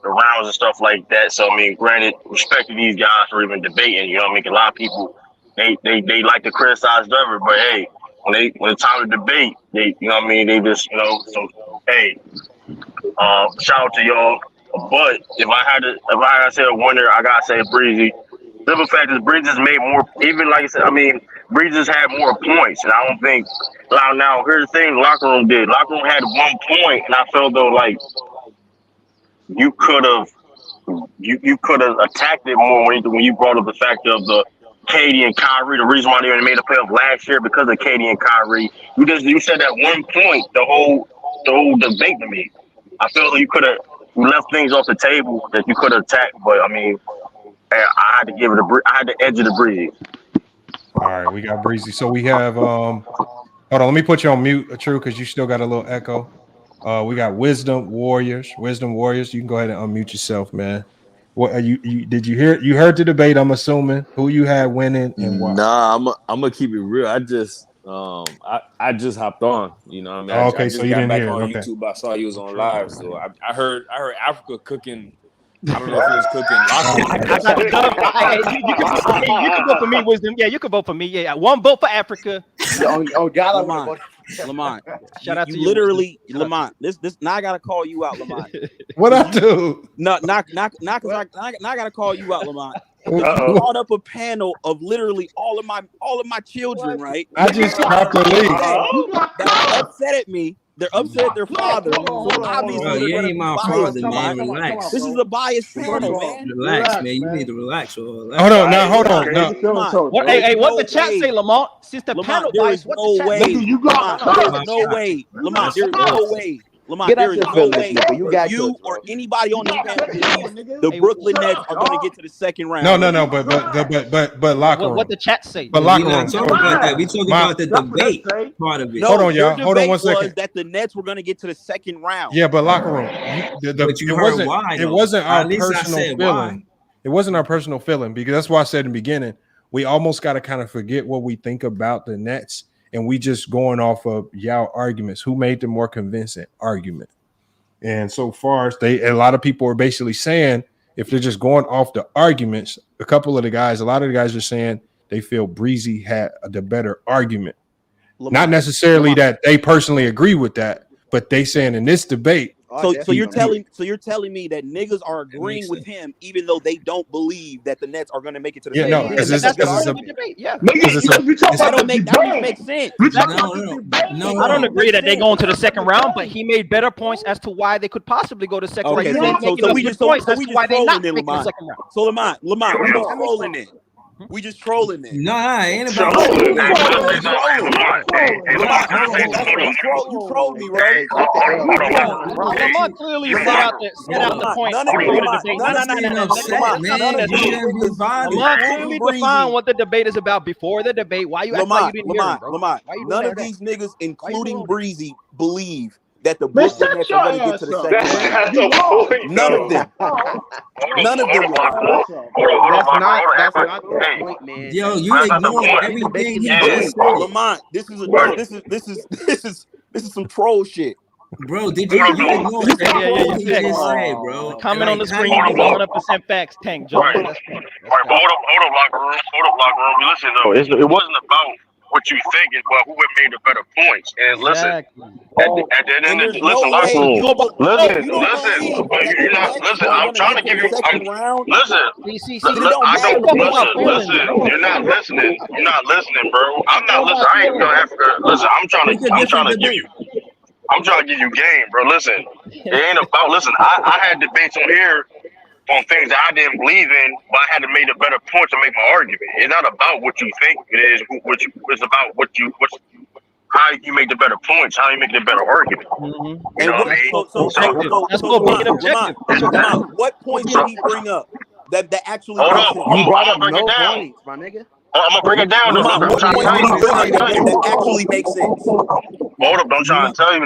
the rounds and stuff like that. So I mean, granted, respect to these guys for even debating, you know what I mean. A lot of people they like to criticize Trevor, but hey, when it's time to debate, they, you know what I mean, they just, you know. So hey, shout out to y'all. But if I had to say a winner, I gotta say Breezy. The simple fact is Breezy's made more, even like I said, I mean, Breezy's had more points, and I don't think. Now here's the thing: locker room had 1 point, and I felt though like you could have attacked it more when you brought up the fact of the KD and Kyrie. The reason why they only made the playoff last year because of KD and Kyrie. You said that 1 point, the whole debate to me. I feel like you could have left things off the table that you could have attacked, but I mean, I had to give it I had to edge of the Breezy. All right, we got Breezy. So we have hold on, let me put you on mute, True, because you still got a little echo. We got Wisdom Warriors. You can go ahead and unmute yourself, man. What are you did you hear? You heard the debate, I'm assuming. Who you had winning and why? Nah, I'm gonna keep it real. I just hopped on, you know what I mean? Okay, I just so you didn't hear on okay. YouTube. I saw you was on live, so I heard Africa cooking. I don't know if he was cooking. I got the dub. You can vote for me, Wisdom. Yeah, you can vote for me. Yeah, 1 vote for Africa. Lamont. Shout out to you, literally, Lamont. This now I gotta call you out, Lamont. What I do? No, not because I gotta call you out, Lamont. You brought up a panel of literally all of my children, right? I just dropped the league. They're upset at me. They're upset at their father. So obviously, you ain't my father, man. Relax. This is a biased panel, man. Relax, man. You need to relax. Hold on. Hey, what the chat say, Lamont? Since the panel biased, what the chat say? There's no way, Lamont. There's no way. Lamont, there is no way you or anybody on this panel believes the Brooklyn Nets are going to get to the second round. No, but locker room. What the chat say? But locker room. We talking about that. We talking about the debate part of it. No, hold on, y'all. Hold on 1 second. Was that the Nets were going to get to the second round? Yeah, but locker room. It wasn't our personal feeling. It wasn't our personal feeling because that's why I said in the beginning we almost got to kind of forget what we think about the Nets. And we just going off of y'all arguments. Who made the more convincing argument? And so far, a lot of people are basically saying if they're just going off the arguments, a lot of the guys are saying they feel Breezy had the better argument. Not necessarily that they personally agree with that, but they saying in this debate. So you're telling me that niggas are agreeing with him even though they don't believe that the Nets are going to make it to the second round. That don't make sense. No, I don't agree that they go into the second round, but he made better points as to why they could possibly go to second round. So we just trolling in, Lamont. So Lamont, we just trolling in. We just trolling it. Nah, ain't about trolling. You trolled me, right? Lamont clearly set out the point. Lamont clearly defined what the debate is about before the debate. Why you Lamont, didn't hear him, bro? Lamont, none of these niggas, including Breezy, believe that the Brooklyn Nets are going to get to the second round. None of them. That's not the point, man. Yo, you ignore everything he just said. Lamont, this is some troll shit. Bro, did you ignore everything he just said, bro? Comment on the screen is 100% facts, Tank Jones. Hold up, locker room. Listen, though, it wasn't about what you thinking, but who had made the better points. And listen, at the end of the locker room. Listen, I'm trying to give you. Listen, you're not listening. You're not listening, bro. I'm not listening. I ain't gonna Africa. Listen, I'm trying to give you. I'm trying to give you game, bro. Listen, it ain't about. Listen, I had debates on here on things that I didn't believe in, but I had to make a better point to make my argument. It's not about what you think it is. It's about how you make the better points, how you make the better argument. Mm-hmm. You know what I mean? So, what point did he bring up that actually Hold makes on, sense? I'm gonna break it down. Points, my nigga. I'm gonna break it down. Lamont, what point did he bring up that actually makes sense? Hold up, I'm trying to tell you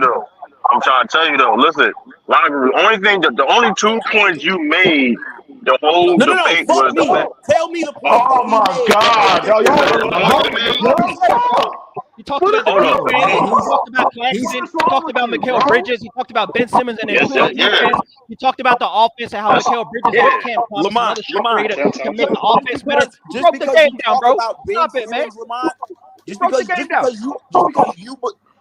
though. Listen, the only 2 points you made the whole debate was the fact. Tell me the point. Oh my God! He talked about the defense. He talked about Claxton. He talked about Mikal Bridges. He talked about Ben Simmons and improved defense. He talked about the offense and how Mikal Bridges can't Lamont, can make the offense better. Just Broke the because game you down, talk bro. about Ben Stop it, man. Simmons, Lamont, just because you,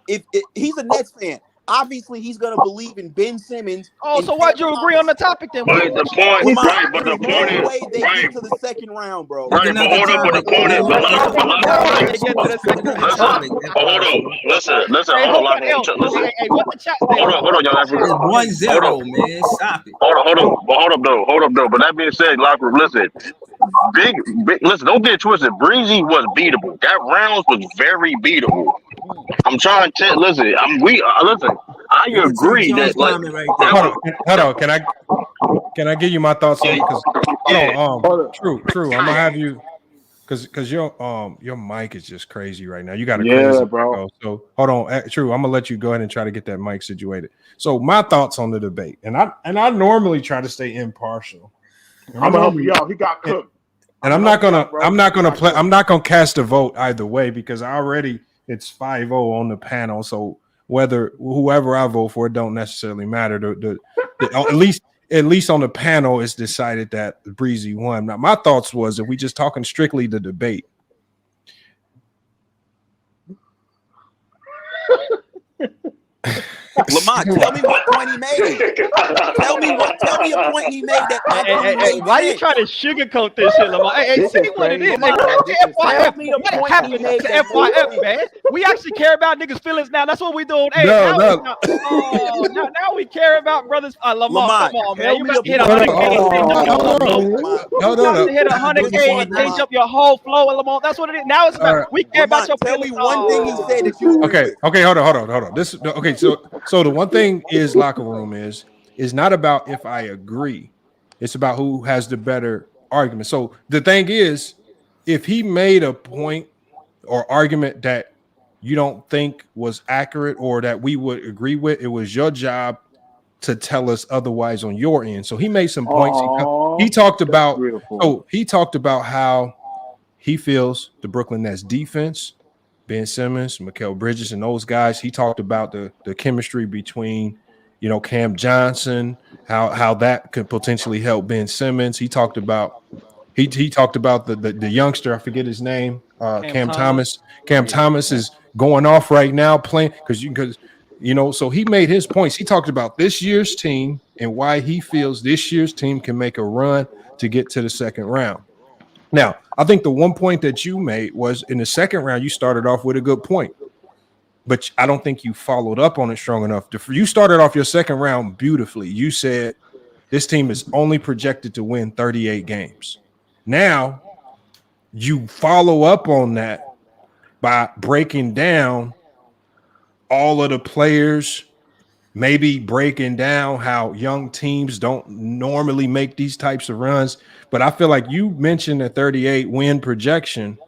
if he's a Nets fan, obviously he's gonna believe in Ben Simmons. Oh, so why'd you agree on the topic then? But the point, Lamont, but the there's no point is, way they get to the second round, bro. Right, but hold up, but the point is, listen, hold on, y'all. It's 1-0, man. Stop it. Hold up, though. But that being said, locker room, listen, listen, don't get it twisted. Breezy was beatable. That round was very beatable. I'm trying to listen. I agree that hold on. Can I give you my thoughts on it? Because true. I'm gonna have you because your mic is just crazy right now. You got a crazy bro. So hold on, true. I'm gonna let you go ahead and try to get that mic situated. So my thoughts on the debate, and I normally try to stay impartial. I'm gonna help you out. He got cooked. And I'm not gonna cast a vote either way because it's 5-0 on the panel. So whoever I vote for, it don't necessarily matter. At least on the panel, it's decided that Breezy won. Now, my thoughts was if we just talking strictly the debate. Lamont, tell me what point he made. Tell me a point he made that actually made why sense. you trying to sugarcoat this shit, Lamont? Hey, say what it is. Tell me the point he made that FYF, man. We actually care about niggas' feelings now. That's what we doing. Hey, now we care about brothers. Lamont, come on, man. You about to hit 100K and change up your whole flow, Lamont. That's what it is. Now it's about we care about your feelings. Tell me one thing he said that you Okay, hold on. So the one thing is locker room is not about if I agree. It's about who has the better argument. So the thing is, if he made a point or argument that you don't think was accurate or that we would agree with, it was your job to tell us otherwise on your end. So he made some points. He talked about how he feels the Brooklyn Nets defense, Ben Simmons, Mikal Bridges, and those guys. He talked about the chemistry between, Cam Johnson, how that could potentially help Ben Simmons. He talked about the youngster, I forget his name, Cam Thomas. Cam Thomas is going off right now playing because so he made his points. He talked about this year's team and why he feels this year's team can make a run to get to the second round. Now, I think the one point that you made was in the second round, you started off with a good point, but I don't think you followed up on it strong enough. You started off your second round beautifully. You said this team is only projected to win 38 games. Now, you follow up on that by breaking down all of the players, maybe breaking down how young teams don't normally make these types of runs. But I feel like you mentioned a 38 win projection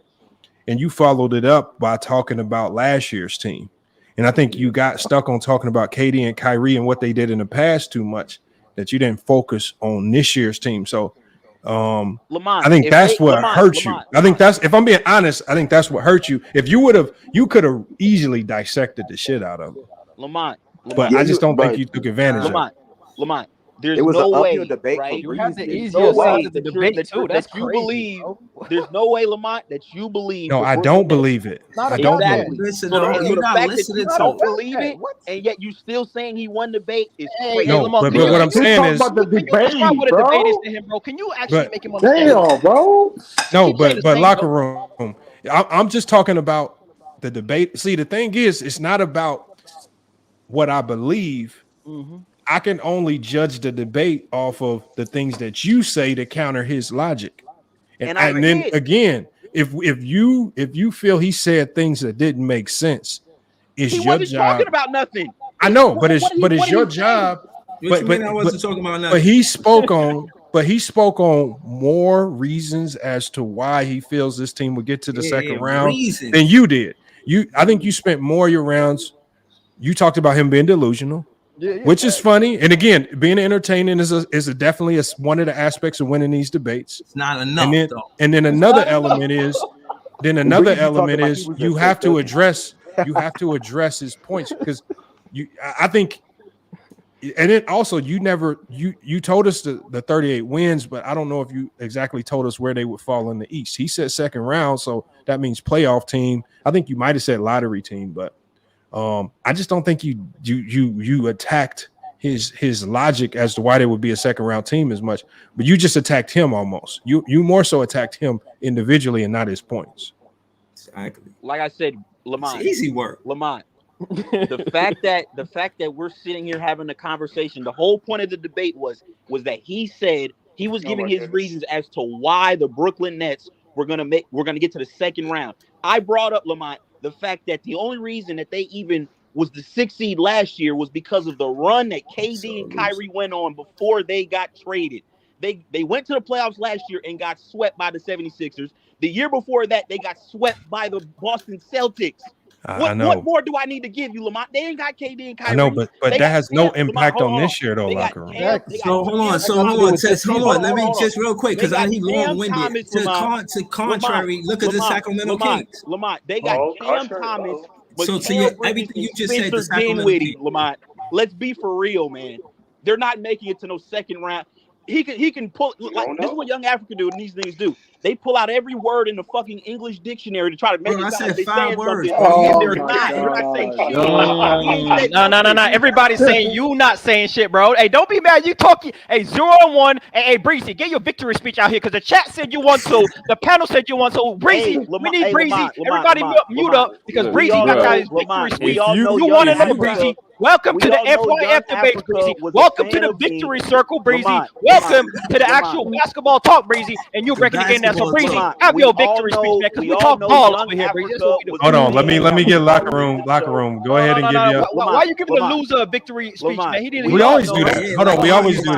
and you followed it up by talking about last year's team. And I think you got stuck on talking about KD and Kyrie and what they did in the past too much that you didn't focus on this year's team. So Lamont, I think that's what hurt you. I think that's, if I'm being honest, I think that's what hurt you. If you could have easily dissected the shit out of it. Lamont. But I just don't think you took advantage of it. Lamont, there's no way, debate, right? You have the There's easier side of the that debate too. That's you crazy, believe. bro. There's no way, Lamont, that you believe. No, I don't believe it. I don't believe it. Listen, So you're the not fact that listening you to don't it. believe it, and yet you still saying he won the debate is Hey, crazy. No, Lamont, but what I'm saying is, about the debate, describe what a debate is bro. to him, bro. Can you actually But- make him understand? Damn, bro. no, Keep saying but the same, locker bro. room. I'm just talking about the debate. See, the thing is, it's not about what I believe. Mm-hmm. I can only judge the debate off of the things that you say to counter his logic. And then again, if you feel he said things that didn't make sense, it's your wasn't job. talking about nothing. I know, but it's your job. I wasn't talking about nothing. But he spoke on more reasons as to why he feels this team would get to the second round than you did. I think you spent more of your rounds. You talked about him being delusional, which is funny. And again, being entertaining is definitely one of the aspects of winning these debates. It's not enough. And then another element is you have to address his points because I think. And then also you told us the 38 wins, but I don't know if you exactly told us where they would fall in the East. He said second round, so that means playoff team. I think you might have said lottery team, but I just don't think you attacked his logic as to why they would be a second round team as much, but you just attacked him almost. You more so attacked him individually and not his points. Exactly. Like I said, Lamont. It's easy work. Lamont. the fact that we're sitting here having a conversation, the whole point of the debate was that he said he was giving his reasons as to why the Brooklyn Nets were gonna get to the second round. I brought up, Lamont, the fact that the only reason that they even was the 6th seed last year was because of the run that KD and Kyrie went on before they got traded. They went to the playoffs last year and got swept by the 76ers. The year before that, they got swept by the Boston Celtics. What more do I need to give you, Lamont? They ain't got KD and Kyrie. I know, but that has no impact on this year, though, locker room. So hold on. Let me just real quick because he long-winded. To contrary, look at the Sacramento Kings. Lamont, they got Cam Thomas. So to everything you just said, the Sacramento Kings. Lamont, let's be for real, man. They're not making it to no second round. He can pull like this is what young Africa do and these things do. They pull out every word in the fucking English dictionary to try to make it sound like they're saying something. They're not saying shit. No. Everybody's saying you not saying shit, bro. Hey, don't be mad. You talking. Hey, 0-1. Hey, Breezy, get your victory speech out here because the chat said you want to. The panel said you want to. Breezy, we need Breezy. Everybody mute up because Breezy got his victory speech. You want to know, Breezy? Welcome to the FYF Debates, Breezy. Welcome to the Victory Circle, Breezy. Welcome to the actual basketball talk, Breezy. And you breaking it in there. So, Breezy, have your victory speech, man, because we talk ball over here, Breezy. Hold on. Let me get locker room. Go ahead and give you. Why are you giving the loser a victory speech, man? We always do that. Hold on. We always do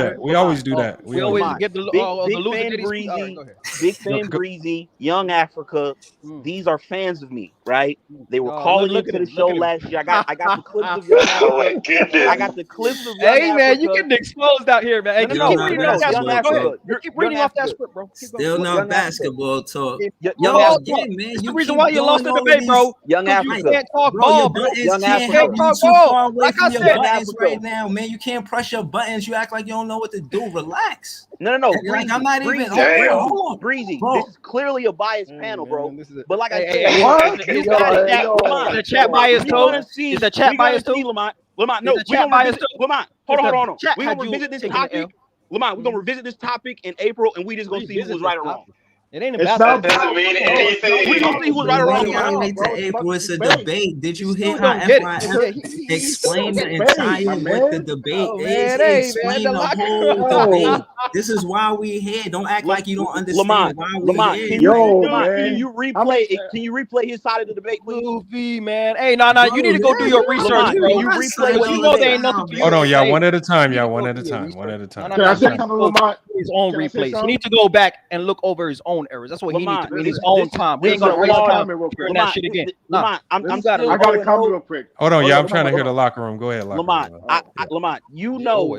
that. We always get the loser Breezy. Big fan Breezy, Young Africa. These are fans of me, right? They were calling into the show last year. I got the clips of Young Africa. I got the clips of Young Hey, man, you getting exposed out here, man. Hey, keep reading off that script. Go ahead. Keep reading off that script, bro. Still not basketball talk. That's the reason why you lost the debate, bro. Young Africa. You can't talk ball, bro. Young Africa. You can't talk ball. Like I said, right now, man, you can't press your buttons. You act like you don't know what to do. Relax. No. Like I'm not even. Hold on, Breezy. This is clearly a biased panel, bro. But like I said, the chat bias too. Is the chat bias too? Lamont, no, we're gonna revisit. Lamont, hold on. We're gonna revisit this topic. Lamont, we're gonna revisit this topic in April, and we just gonna see who's right or wrong. It ain't about that. Doesn't mean anything. We gonna see who's right or wrong. It's a debate. Did you hear how FYF explained the entire what the debate is? Explain the whole debate. This is why we here. Don't act like you don't understand why we here. Can you replay his side of the debate, please? Goofy, man. Hey, no. You need to go do your research, bro. You replay what you know there ain't nothing for you. Hold on, y'all. One at a time. His own replays. He needs to go back and look over his own errors. That's what he needs to do in his own time. We ain't gonna waste time hearing that shit again. I got to come real quick. Hold on, I'm trying to hear the locker room. Go ahead, Lamont. Lamont, you know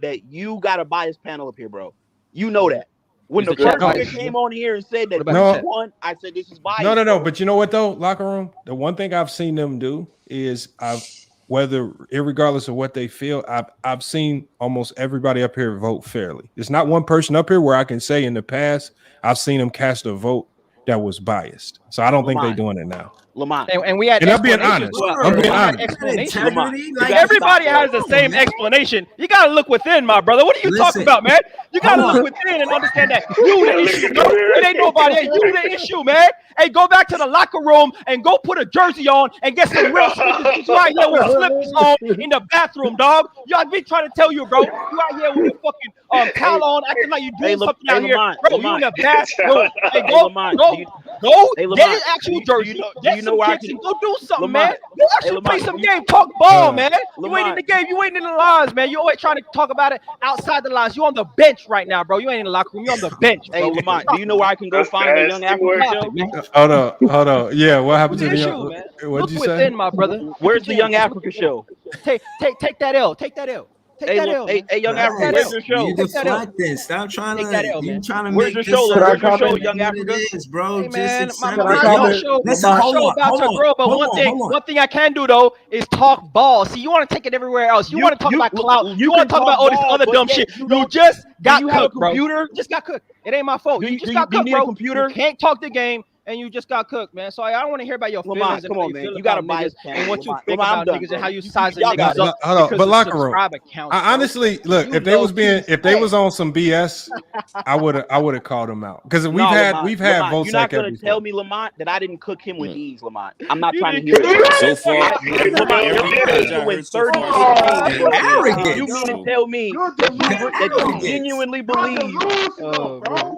that you got a biased panel up here, bro. You know that. When the first player came on here and said that won, I said this is biased. No. But you know what though, locker room. The one thing I've seen them do is irregardless of what they feel, I've seen almost everybody up here vote fairly. There's not one person up here where I can say in the past I've seen them cast a vote that was biased. So I don't think they're doing it now. Lamont. And we had And I'm being explanations. honest. I'm being honest. Explanation. Like, Everybody has the same explanation. You gotta look within, my brother. What are you talking about, man? You gotta look within and understand that you the issue, bro. It ain't nobody else. You the issue, man. Hey, go back to the locker room and go put a jersey on and get some real slippers. You out here with slippers on in the bathroom, dog. Y'all be trying to tell you, bro. You out here with a fucking towel on, acting like you doing something out here, bro. You in the bathroom. Hey, go get an actual jersey. Get some kicks and go do something, man. You actually play some game. Talk ball, man. You ain't in the game. You ain't in the lines, man. You always trying to talk about it outside the lines. You on the bench right now, bro. You ain't in the locker room. You on the bench. Hey, Lamont, do you know where I can go find a young African show? Hold on. Yeah, what happened to the issue, young? man. What'd you Look say? within, my brother. Where's the young Africa show? Take that L. Take that L. Take that L. Hey, young Africa, where's your show? You deflect this. Stop trying to. You trying to Where's make your show? this Where's your show, what young it Africa? is, bro. Hey, Just man, accept my it. show, Listen, my hold show on, about hold to on, grow, but hold one thing I can do though is talk ball. See, you want to take it everywhere else. You want to talk about clout. You want to talk about all this other dumb shit. You just got cooked, bro. You just got cooked. It ain't my fault. You just got cooked, bro. You can't talk the game. And you just got cooked, man. So I don't want to hear about your feelings. Lamont, come on, man. You got to buy it and what you think about niggas and how you size the niggas up. Hold on, but locker room. Accounts, I honestly look if they was on some BS, I would have called them out because we've had Volsek. You're not gonna tell me, Lamont, that I didn't cook him with ease, Lamont. I'm not trying to hear it. So far, You mean to tell me that you genuinely believe,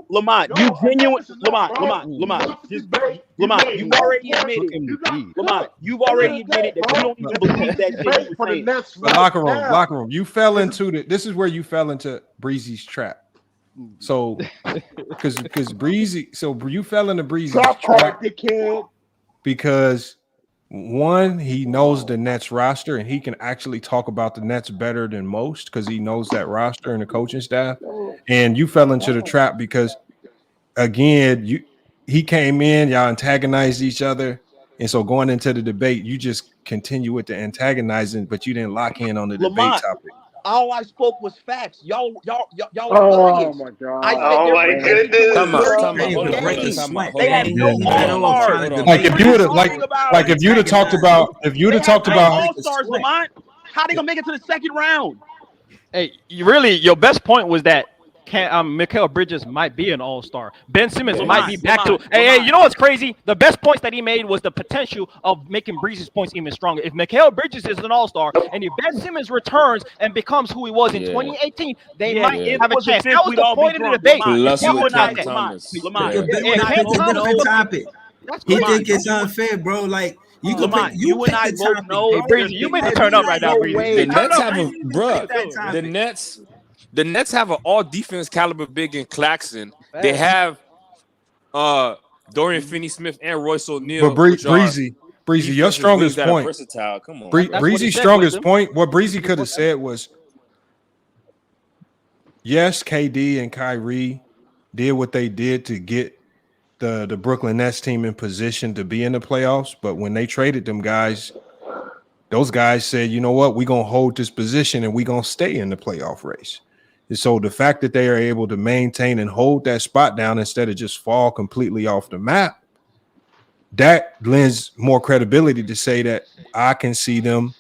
Lamont? You genuine, Lamont. Lamont, you've already admitted. Lamont, you've already admitted that you don't even believe that shit. But locker room. You fell into this is where you fell into Breezy's trap. So, because Breezy, so you fell into Breezy's trap because one, he knows the Nets roster and he can actually talk about the Nets better than most because he knows that roster and the coaching staff. And you fell into the trap because, again, he came in, y'all antagonized each other, and so going into the debate, you just continue with the antagonizing, but you didn't lock in on the debate topic. All I spoke was facts. Y'all. Oh my god! I said, oh my goodness! Come on. They had no all-stars. Like if you'd have talked about all-stars, Lamont, how they gonna make it to the second round? Hey, your best point was that Mikal Bridges might be an all-star. Ben Simmons might be back to. Hey, you know what's crazy? The best points that he made was the potential of making Breezy's points even stronger. If Mikal Bridges is an all-star and if Ben Simmons returns and becomes who he was in 2018, they might have a chance. That was the point of the debate. He think it's unfair, bro. Like you can pick, you and I both know. Hey, Breezy, you made the turn up right now, Breezy. The Nets have The Nets have an all-defense caliber big in Claxton. They have Dorian Finney-Smith and Royce O'Neal. But Breezy, your strongest point. Versatile. Come on. Breezy's strongest point. What Breezy could have said was, yes, KD and Kyrie did what they did to get the Brooklyn Nets team in position to be in the playoffs. But when they traded them guys, those guys said, you know what, we're going to hold this position and we're going to stay in the playoff race. And so the fact that they are able to maintain and hold that spot down instead of just fall completely off the map, that lends more credibility to say that I can see them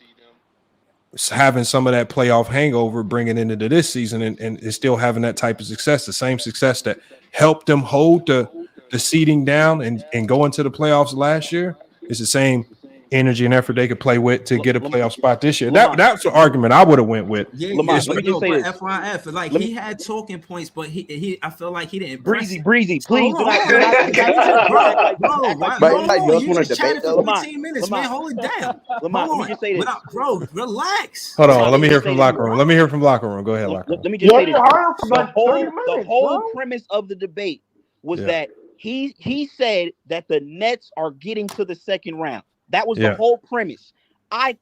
having some of that playoff hangover bringing into this season and still having that type of success, the same success that helped them hold the seeding down and go into the playoffs last year. It's the same energy and effort they could play with to get a playoff spot this year. That's the argument I would have went with. Yeah, let me just say this. FYF, like he had talking points, but he I feel like he didn't. Breezy, please. Bro, you just chatted for 15 minutes, man. Hold it down. Lamont, let me just say this. Bro, relax. Hold on, let me hear from locker room. Go ahead, locker room. Let me just say this. The whole premise of the debate was that he said that the Nets are getting to the second round. That was the whole premise. I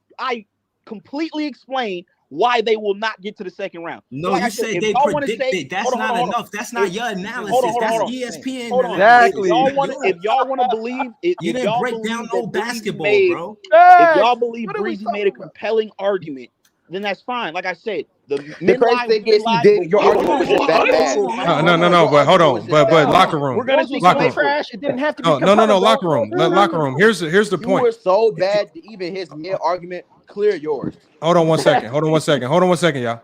completely explained why they will not get to the second round. No, you said they predicted. That's not enough. That's not your analysis. That's ESPN. Exactly. If y'all want to believe, you didn't break down no basketball, bro. If y'all believe Breezy made a compelling argument then that's fine. Like I said, the crazy thing is he did. Your argument was just bad. No. But hold on. But locker room. We're gonna do locker room. trash. It didn't have to be. No. Locker room. Locker room. Here's the You point. were so bad to even his mid argument clear yours. Hold on one second, y'all.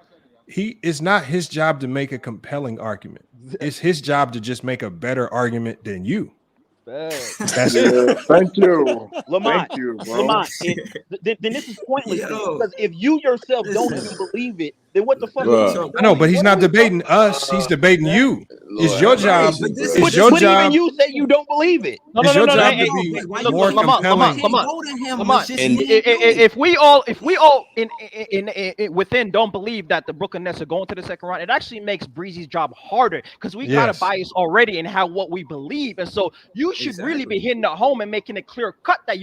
It's not his job to make a compelling argument. It's his job to just make a better argument than you. That's it. Thank you, Lamont. Thank you, bro. Lamont, then this is pointless because if you yourself don't even believe it, then what the fuck? I know, but he's not debating us. He's debating you. It's your job. It's your job. Even you say you don't believe it. It's your job to be more compelling. Lamont, if we all within don't believe that the Brooklyn Nets are going to the second round, it actually makes Breezy's job harder because we got a bias already in what we believe, and so you should really be hitting it home and making it clear cut that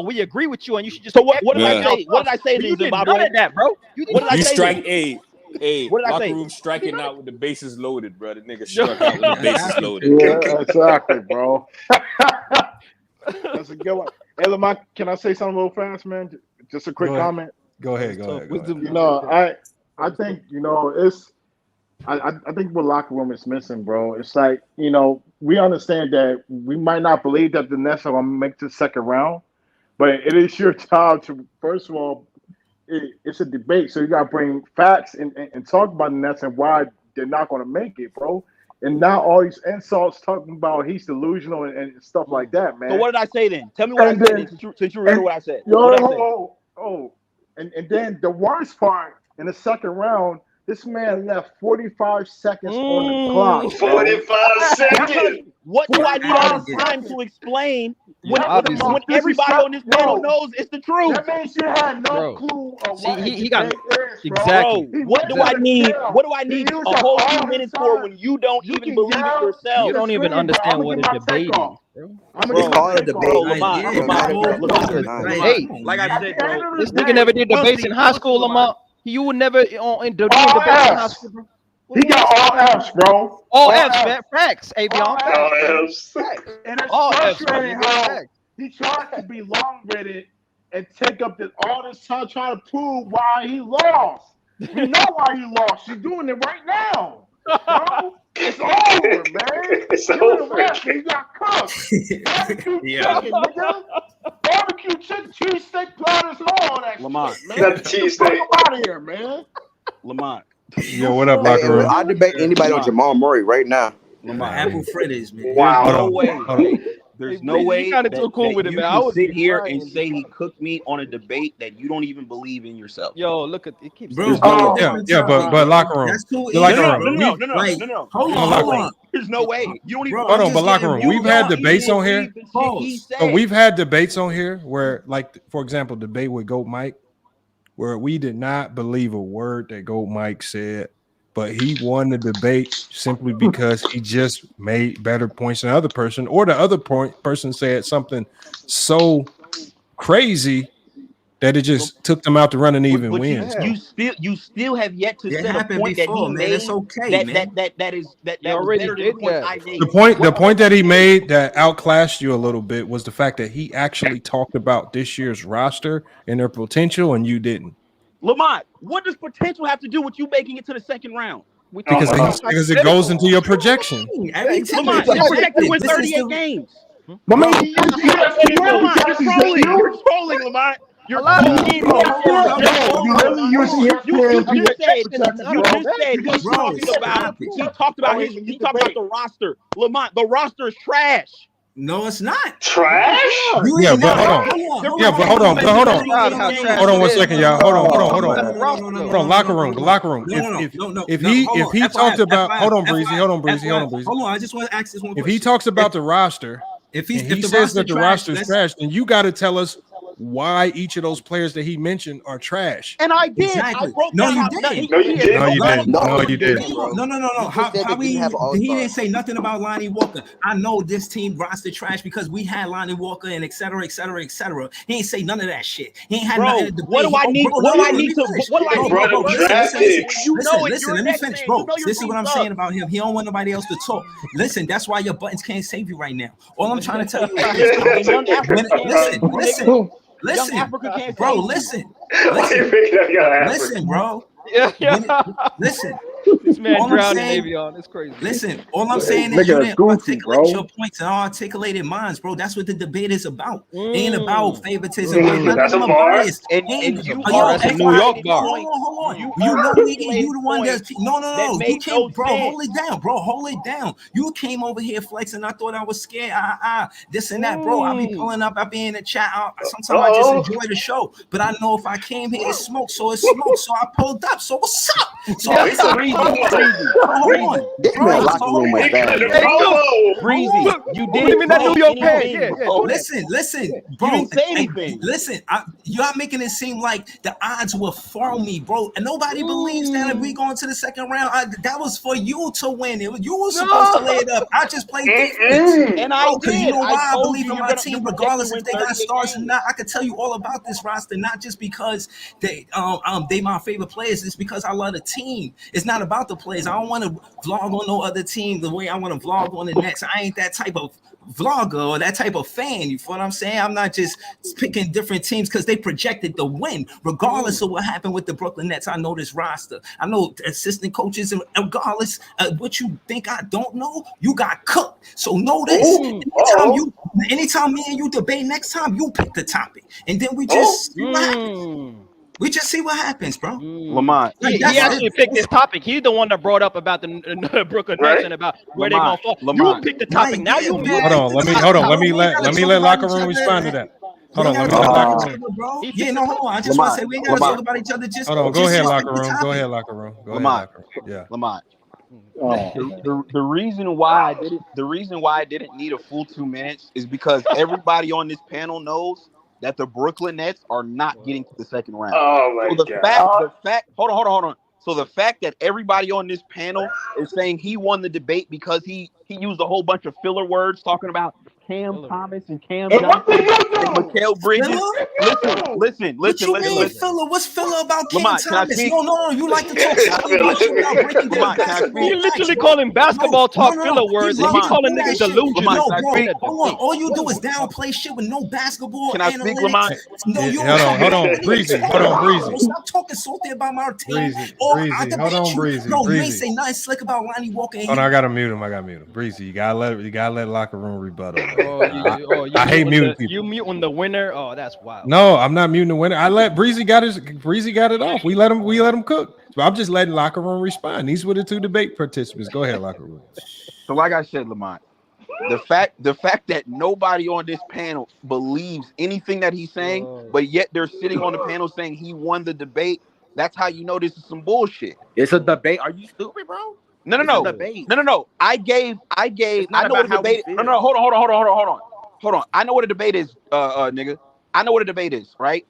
we agree with you, and you should just. So what did I say? What did I say to you? Did None of that, bro. What did I say? Strike A. Hey, what did I say? locker room striking out with the bases loaded, bro. The nigga struck out with the bases loaded. Yeah, exactly, bro. That's a good one. Hey, Lamont, can I say something real fast, man? Just a quick comment. Go ahead. You know, I think it's. I think what locker room is missing, bro. It's like, we understand that we might not believe that the Nets are going to make the second round, but it is your job to, first of all, it's a debate. So you got to bring facts and talk about the Nets and why they're not going to make it, bro. And not all these insults talking about he's delusional and stuff like that, man. So what did I say then? Tell me what I said since you remember what I said. And then the worst part, in the second round, this man left 45 seconds on the clock. 45 seconds. What do I need all this time to explain when everybody on this panel knows it's the truth? That means you had no clue of what he got exactly. Bro, what do I need? What do I need a whole few minutes for when you don't even believe it yourself? You don't even understand what a debate is. It's called a debate. Hey, like I said, bro, this nigga never did debates in high school, Lamont. You would never in debates in high school, bro. He got all F's, bro. All F's, man. Facts, Avion. All F's. And it's all frustrating how he tried to be long-winded and take up all this time trying to prove why he lost. You know why he lost. You're doing it right now, bro. It's over, man. It's over. You got cooked. Barbecue chicken, nigga. Barbecue chicken, cheesesteak platters, and all that Lamont. shit, man. Not the cheesesteak. Get out of here, man. Lamont. Yo, what up, locker room? I debate anybody on Jamal Murray right now. Lamont. Apple fritters, man. Wow. There's no way kind of too cool with it, you man. can sit here and say he cooked me on a debate that you don't even believe in yourself. Yo, look at it keeps. But locker room. That's too No. Hold on. There's no way. You don't even. Hold on, but locker room. We've had debates on here. We've had debates on here where, like, for example, debate with Goat Mike, where we did not believe a word that Goat Mike said, but he won the debate simply because he just made better points than the other person, or the other person said something so crazy that it just took them out to run an even win. You still have yet to set a point that he made. That's okay, that was better than the point I made. The point that he made that outclassed you a little bit was the fact that he actually talked about this year's roster and their potential, and you didn't. Lamont, what does potential have to do with you making it to the second round? Because it goes into your projection. Lamont, you're projected to win 38 games. But maybe you're trolling, Lamont. You're trolling. He talked about the roster. Lamont, the roster is trash. No, it's not trash. But hold on. Hold on 1 second, y'all. Hold on. Locker room. If he talked about, hold on, Breezy. Hold on. I just want to ask this one question. If he talks about the roster, if he says that the roster is trash, then you got to tell us why each of those players that he mentioned are trash. And I did. Exactly. No, you didn't. No, you didn't. No. He didn't say nothing about Lonnie Walker. I know this team roster trash because we had Lonnie Walker and et cetera. He ain't say none of that shit. He ain't had nothing to debate. What do I need to Listen, let me finish, bro. This is what I'm saying about him. He don't want nobody else to talk. Listen, that's why your buttons can't save you right now. All I'm trying to tell you is this. Listen. Young Africa can't bro. save Listen, Listen, bro. Listen. This man All I'm drowned in saying- Avion. It's crazy. Listen, all I'm saying is you didn't articulate your points and articulated minds, bro. That's what the debate is about. It ain't about favoritism. That's a bar. Biased. And you are a New York bar. Hold on. You You know me and you the one that's no. that You made came, no bro. sense. Hold it down, bro. Hold it down. You came over here flexing. I thought I was scared. This and that, bro. I be pulling up. I be in the chat. Sometimes I just enjoy the show. But I know if I came here, it's smoke. So it's smoke. So I pulled up. So what's up? So It's hold on. This man locker room was bad. Breezy, you Put him didn't in that say New York pad. anything. Yeah. Listen, bro. You didn't say anything. Listen, you're making it seem like the odds were for me, bro. And nobody believes that if we go into the second round, that was for you to win. You were supposed to lay it up. I just played defense. And I did. You know why I told believe in you're my gonna team, protect regardless and if they win got 38 stars or games. not. I can tell you all about this roster, not just because they my favorite players. It's because I love the team. It's not about the players. I don't want to vlog on no other team the way I want to vlog on the Nets. I ain't that type of vlogger or that type of fan. You feel what I'm saying? I'm not just picking different teams because they projected the win, regardless of what happened with the Brooklyn Nets. I know this roster. I know assistant coaches, and regardless of what you think I don't know, you got cooked. So know this. Anytime me and you debate next time, you pick the topic, and then we just see what happens. We just see what happens, bro. Lamont, He actually picked this topic. He's the one that brought up about the Brooklyn Nets and about where they're gonna fall. You picked the topic. Now you mad. Hold on. Let me let locker room respond to that. Hold on. Let me let locker room. Hold on. I just want to say we ain't gotta talk about each other. Just hold on. Go ahead, locker room. Go ahead, locker room. Lamont. Yeah. Lamont. The reason why I didn't need a full 2 minutes is because everybody on this panel knows that the Brooklyn Nets are not getting to the second round. Oh my so God. the fact, hold on. So the fact that everybody on this panel is saying he won the debate because he used a whole bunch of filler words talking about Cam Thomas and Cam Johnson and Mikal Bridges. Listen. Filler? What's filler about Cam Lamont, Thomas? No. You like to talk about breaking down basketball. You literally calling basketball talk filler words, and he calling niggas delusional. No, bro. Hold on. All you do is downplay shit with no basketball. Can I speak, Lamont? No, you hold on, Breezy. Stop talking salty about my team. Breezy. Hold on, Breezy. No, you ain't say nothing slick about Lonnie Walker. Hold on, I gotta mute him. Breezy, you gotta let locker room rebuttal. I hate muting people. You muting the winner? Oh, that's wild. No, I'm not muting the winner. I let Breezy got it off. We let him cook. So I'm just letting locker room respond. These were the two debate participants. Go ahead, locker room. So like I said, Lamont, the fact that nobody on this panel believes anything that he's saying, but yet they're sitting on the panel saying he won the debate, that's how you know this is some bullshit. It's a debate. Are you stupid, bro? No. I gave. I know what a debate. No. Hold on. I know what a debate is, nigga. I know what a debate is, right?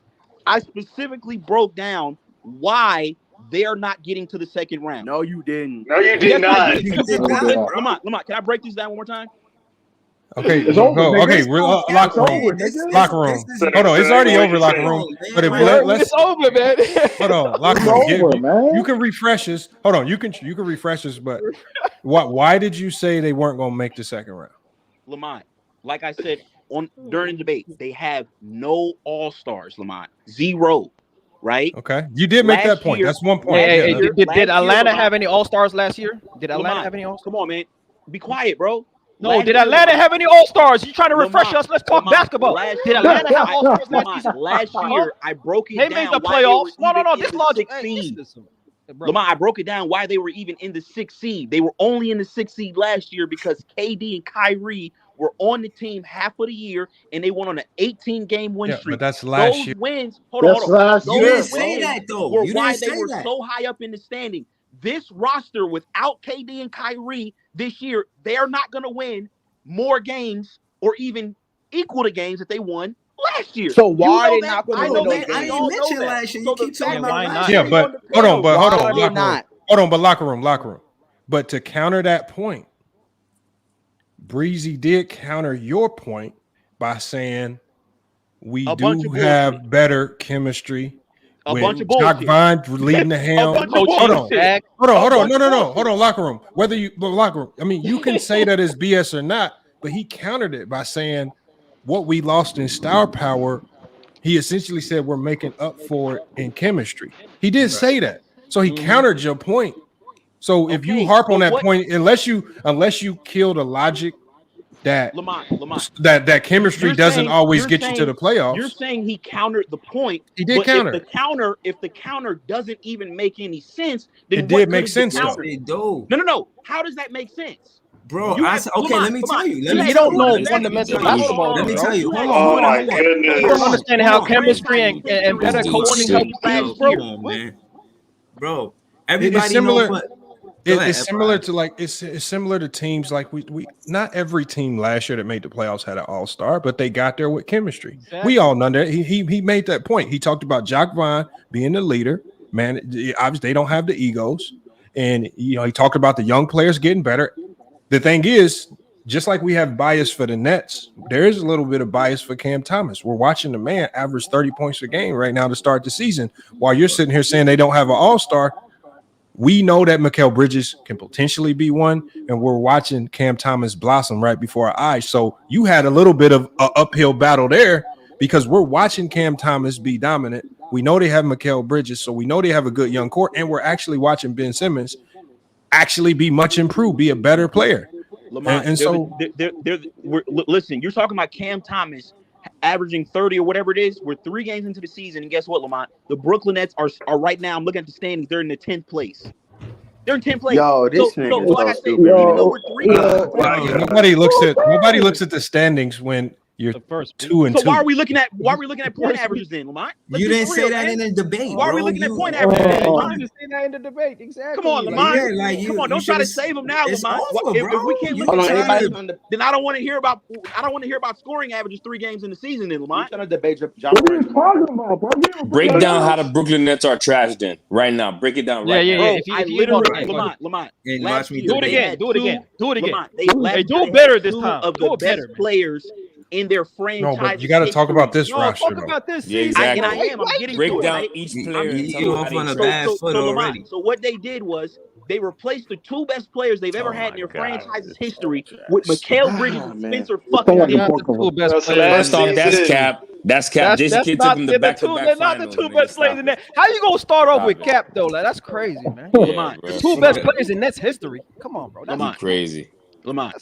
I specifically broke down why they're not getting to the second round. No, you didn't. No, you did not. Lamont, can I break this down one more time? Okay, we're locker room. Locker room. Hold on, it's already over, locker room. But let's it's over, man. Hold on, locker room. You can refresh us. Hold on, you can refresh us. But why did you say they weren't going to make the second round? Lamont, like I said during the debate, they have no all-stars. Lamont, 0. Right? Okay, you did make that point. That's one point. Did Atlanta have any all-stars last year? Did Atlanta have any all-stars? Come on, man. Be quiet, bro. No, did Atlanta have any all-stars? You trying to refresh us? Let's talk basketball. Did Atlanta have all-stars last season? Last year, I broke it down. They made the playoffs. No. This logic. Lamont, I broke it down why they were even in the 6th seed. They were only in the 6th seed last year because KD and Kyrie were on the team half of the year, and they went on an 18-game win streak. But that's last year. Those wins, hold on. Last year. You didn't say that, though. Were You why didn't they say were that. so high up in the standing. This roster, without KD and Kyrie this year, they're not going to win more games or even equal to games that they won last year. So why are they not going to win those games? I didn't mention last year. You keep talking about last year. year. Yeah, but hold on. But locker room. But to counter that point, Breezy did counter your point by saying we do have better chemistry. A bunch of Jock bullshit. Vine leading the helm. Hold on. No, locker room. I mean, you can say that it's BS or not, but he countered it by saying what we lost in star power He essentially said we're making up for it in chemistry. He did say that. So he countered your point. So if you harp on that point, unless you kill the logic that that chemistry doesn't always get you to the playoffs. You're saying he countered the point. He did counter. If the counter doesn't even make any sense, then it did make sense. No. How does that make sense? Bro, let me tell you. You don't know fundamental basketball. Let me tell you. Oh my goodness. You don't understand how chemistry and better coaching help teams, bro. Come on, man. Bro, everybody knows what. It's similar to it's similar to teams like we not every team last year that made the playoffs had an all-star, but they got there with chemistry. Exactly. We all know that. He made that point. He talked about Jacques Vaughn being the leader. Man, obviously they don't have the egos, and he talked about the young players getting better. The thing is, just like we have bias for the Nets, there is a little bit of bias for Cam Thomas. We're watching the man average 30 points a game right now to start the season, while you're sitting here saying they don't have an all-star. We know that Mikal Bridges can potentially be one, and we're watching Cam Thomas blossom right before our eyes. So you had a little bit of an uphill battle there because we're watching Cam Thomas be dominant. We know they have Mikal Bridges, so we know they have a good young core, and we're actually watching Ben Simmons actually be much improved, be a better player. Lamont, listen, you're talking about Cam Thomas averaging 30 or whatever it is. We're 3 games into the season, and guess what, Lamont? The Brooklyn Nets are right now. I'm looking at the standings. They're in the 10th place. They're in 10th place. Yo, this so like I said, even though we're 3 games, nobody looks at the standings when you're 2 and 2. So why are we looking at point averages then, Lamont? You didn't say that in the debate. Why are we looking at point averages then, Lamont? You didn't say that in the debate. Exactly. Come on, Lamont. Come on, don't try to save him now, Lamont. If we can't look at then I don't want to hear about scoring averages 3 games in the season, then, Lamont. Trying to debate John. What are you talking about, bro? Break down how the Brooklyn Nets are trash then. Right now. Break it down right now. I literally, Lamont. Watch me do it again. Do it again. Lamont, they do it better this time. Of the best players in their franchise. No, but you got to talk about this roster. Talk about this. Yeah, exactly. I'm getting break to down it, right? each player. You off on a bad foot already. So what they did was they replaced the 2 best players they've ever had in their franchise's history with Mikal Bridges and Spencer fucking Dinwiddie. First off, that's cap. That's cap. Jason Kidd took them to back-to-back They're not the 2 best players in that. How you gonna start off with Cap though? Like, that's crazy, man. The 2 best players in Nets history. Come on, bro. That's crazy. Lamont.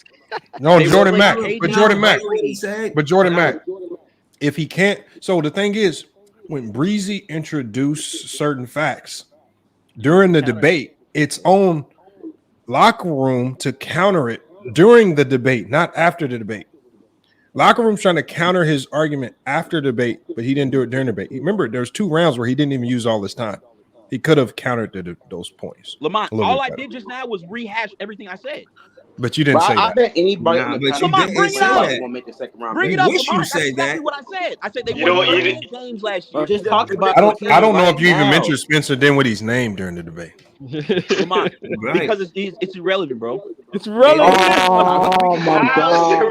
No, Jordan Mack. But Jordan Mack. If he can't, so the thing is, when Breezy introduced certain facts during the debate, its own locker room to counter it during the debate, not after the debate. Locker room's trying to counter his argument after debate, but he didn't do it during the debate. Remember, there's 2 rounds where he didn't even use all his time. He could have countered those points. Lamont, all I did just now was rehash everything I said. But you didn't say that. I bet anybody Nah, in the but you country didn't won't say that. make the second round. Bring it up, wish you Lamont. said That's exactly that. what I said. I said they You won don't 13 games last year. Just talk about. I don't know if you even mentioned Spencer Dinwiddie's name during the debate. Lamont, Right. because it's irrelevant, bro. It's relevant. Oh my god!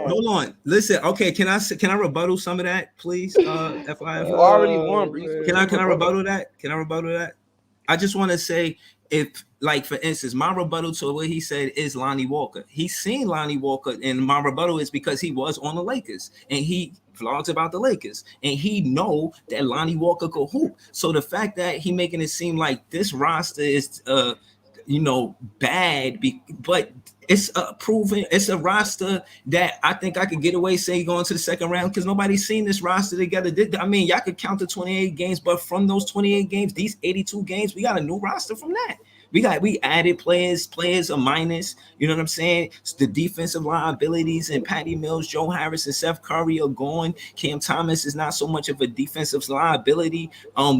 Hold on. Listen, okay. Can I rebuttal some of that, please? FYF. You already won, Breeze. Can I rebuttal that? I just want to say, if, like, for instance, my rebuttal to what he said is Lonnie Walker. He's seen Lonnie Walker, and my rebuttal is because he was on the Lakers, and he vlogs about the Lakers, and he know that Lonnie Walker could hoop. So the fact that he making it seem like this roster is, bad, but it's proven. It's a roster that I think I could get away saying going to the second round because nobody's seen this roster together. I mean, y'all could count the 28 games, but from those 28 games, these 82 games, we got a new roster from that. We added players a minus, you know what I'm saying? The defensive liabilities and Patty Mills, Joe Harris, and Seth Curry are gone. Cam Thomas is not so much of a defensive liability.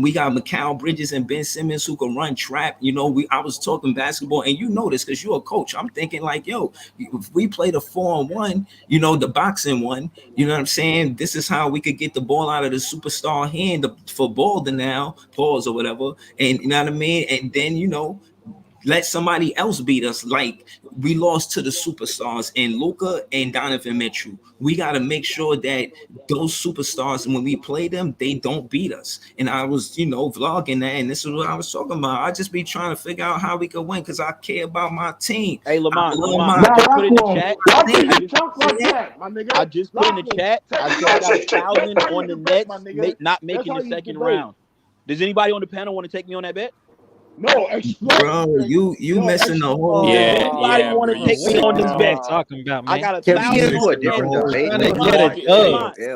We got Mikal Bridges and Ben Simmons who can run trap. I was talking basketball, and you know this because you're a coach. I'm thinking like, yo, if we play the 4-on-1, the boxing one, you know what I'm saying? This is how we could get the ball out of the superstar hand for Balder now, pause or whatever. And you know what I mean? And then, let somebody else beat us. Like we lost to the superstars in Luka and Donovan Mitchell. We got to make sure that those superstars, when we play them, they don't beat us. And I was, vlogging that, and this is what I was talking about. I just be trying to figure out how we could win because I care about my team. Hey, Lamont, I just put in the chat. I just put in the chat. I got 1,000 on the Nets not making the second round. Does anybody on the panel want to take me on that bet? No, bro, you missing the whole. Anybody want to take me on this bet? Talking about, man. I got 1,000.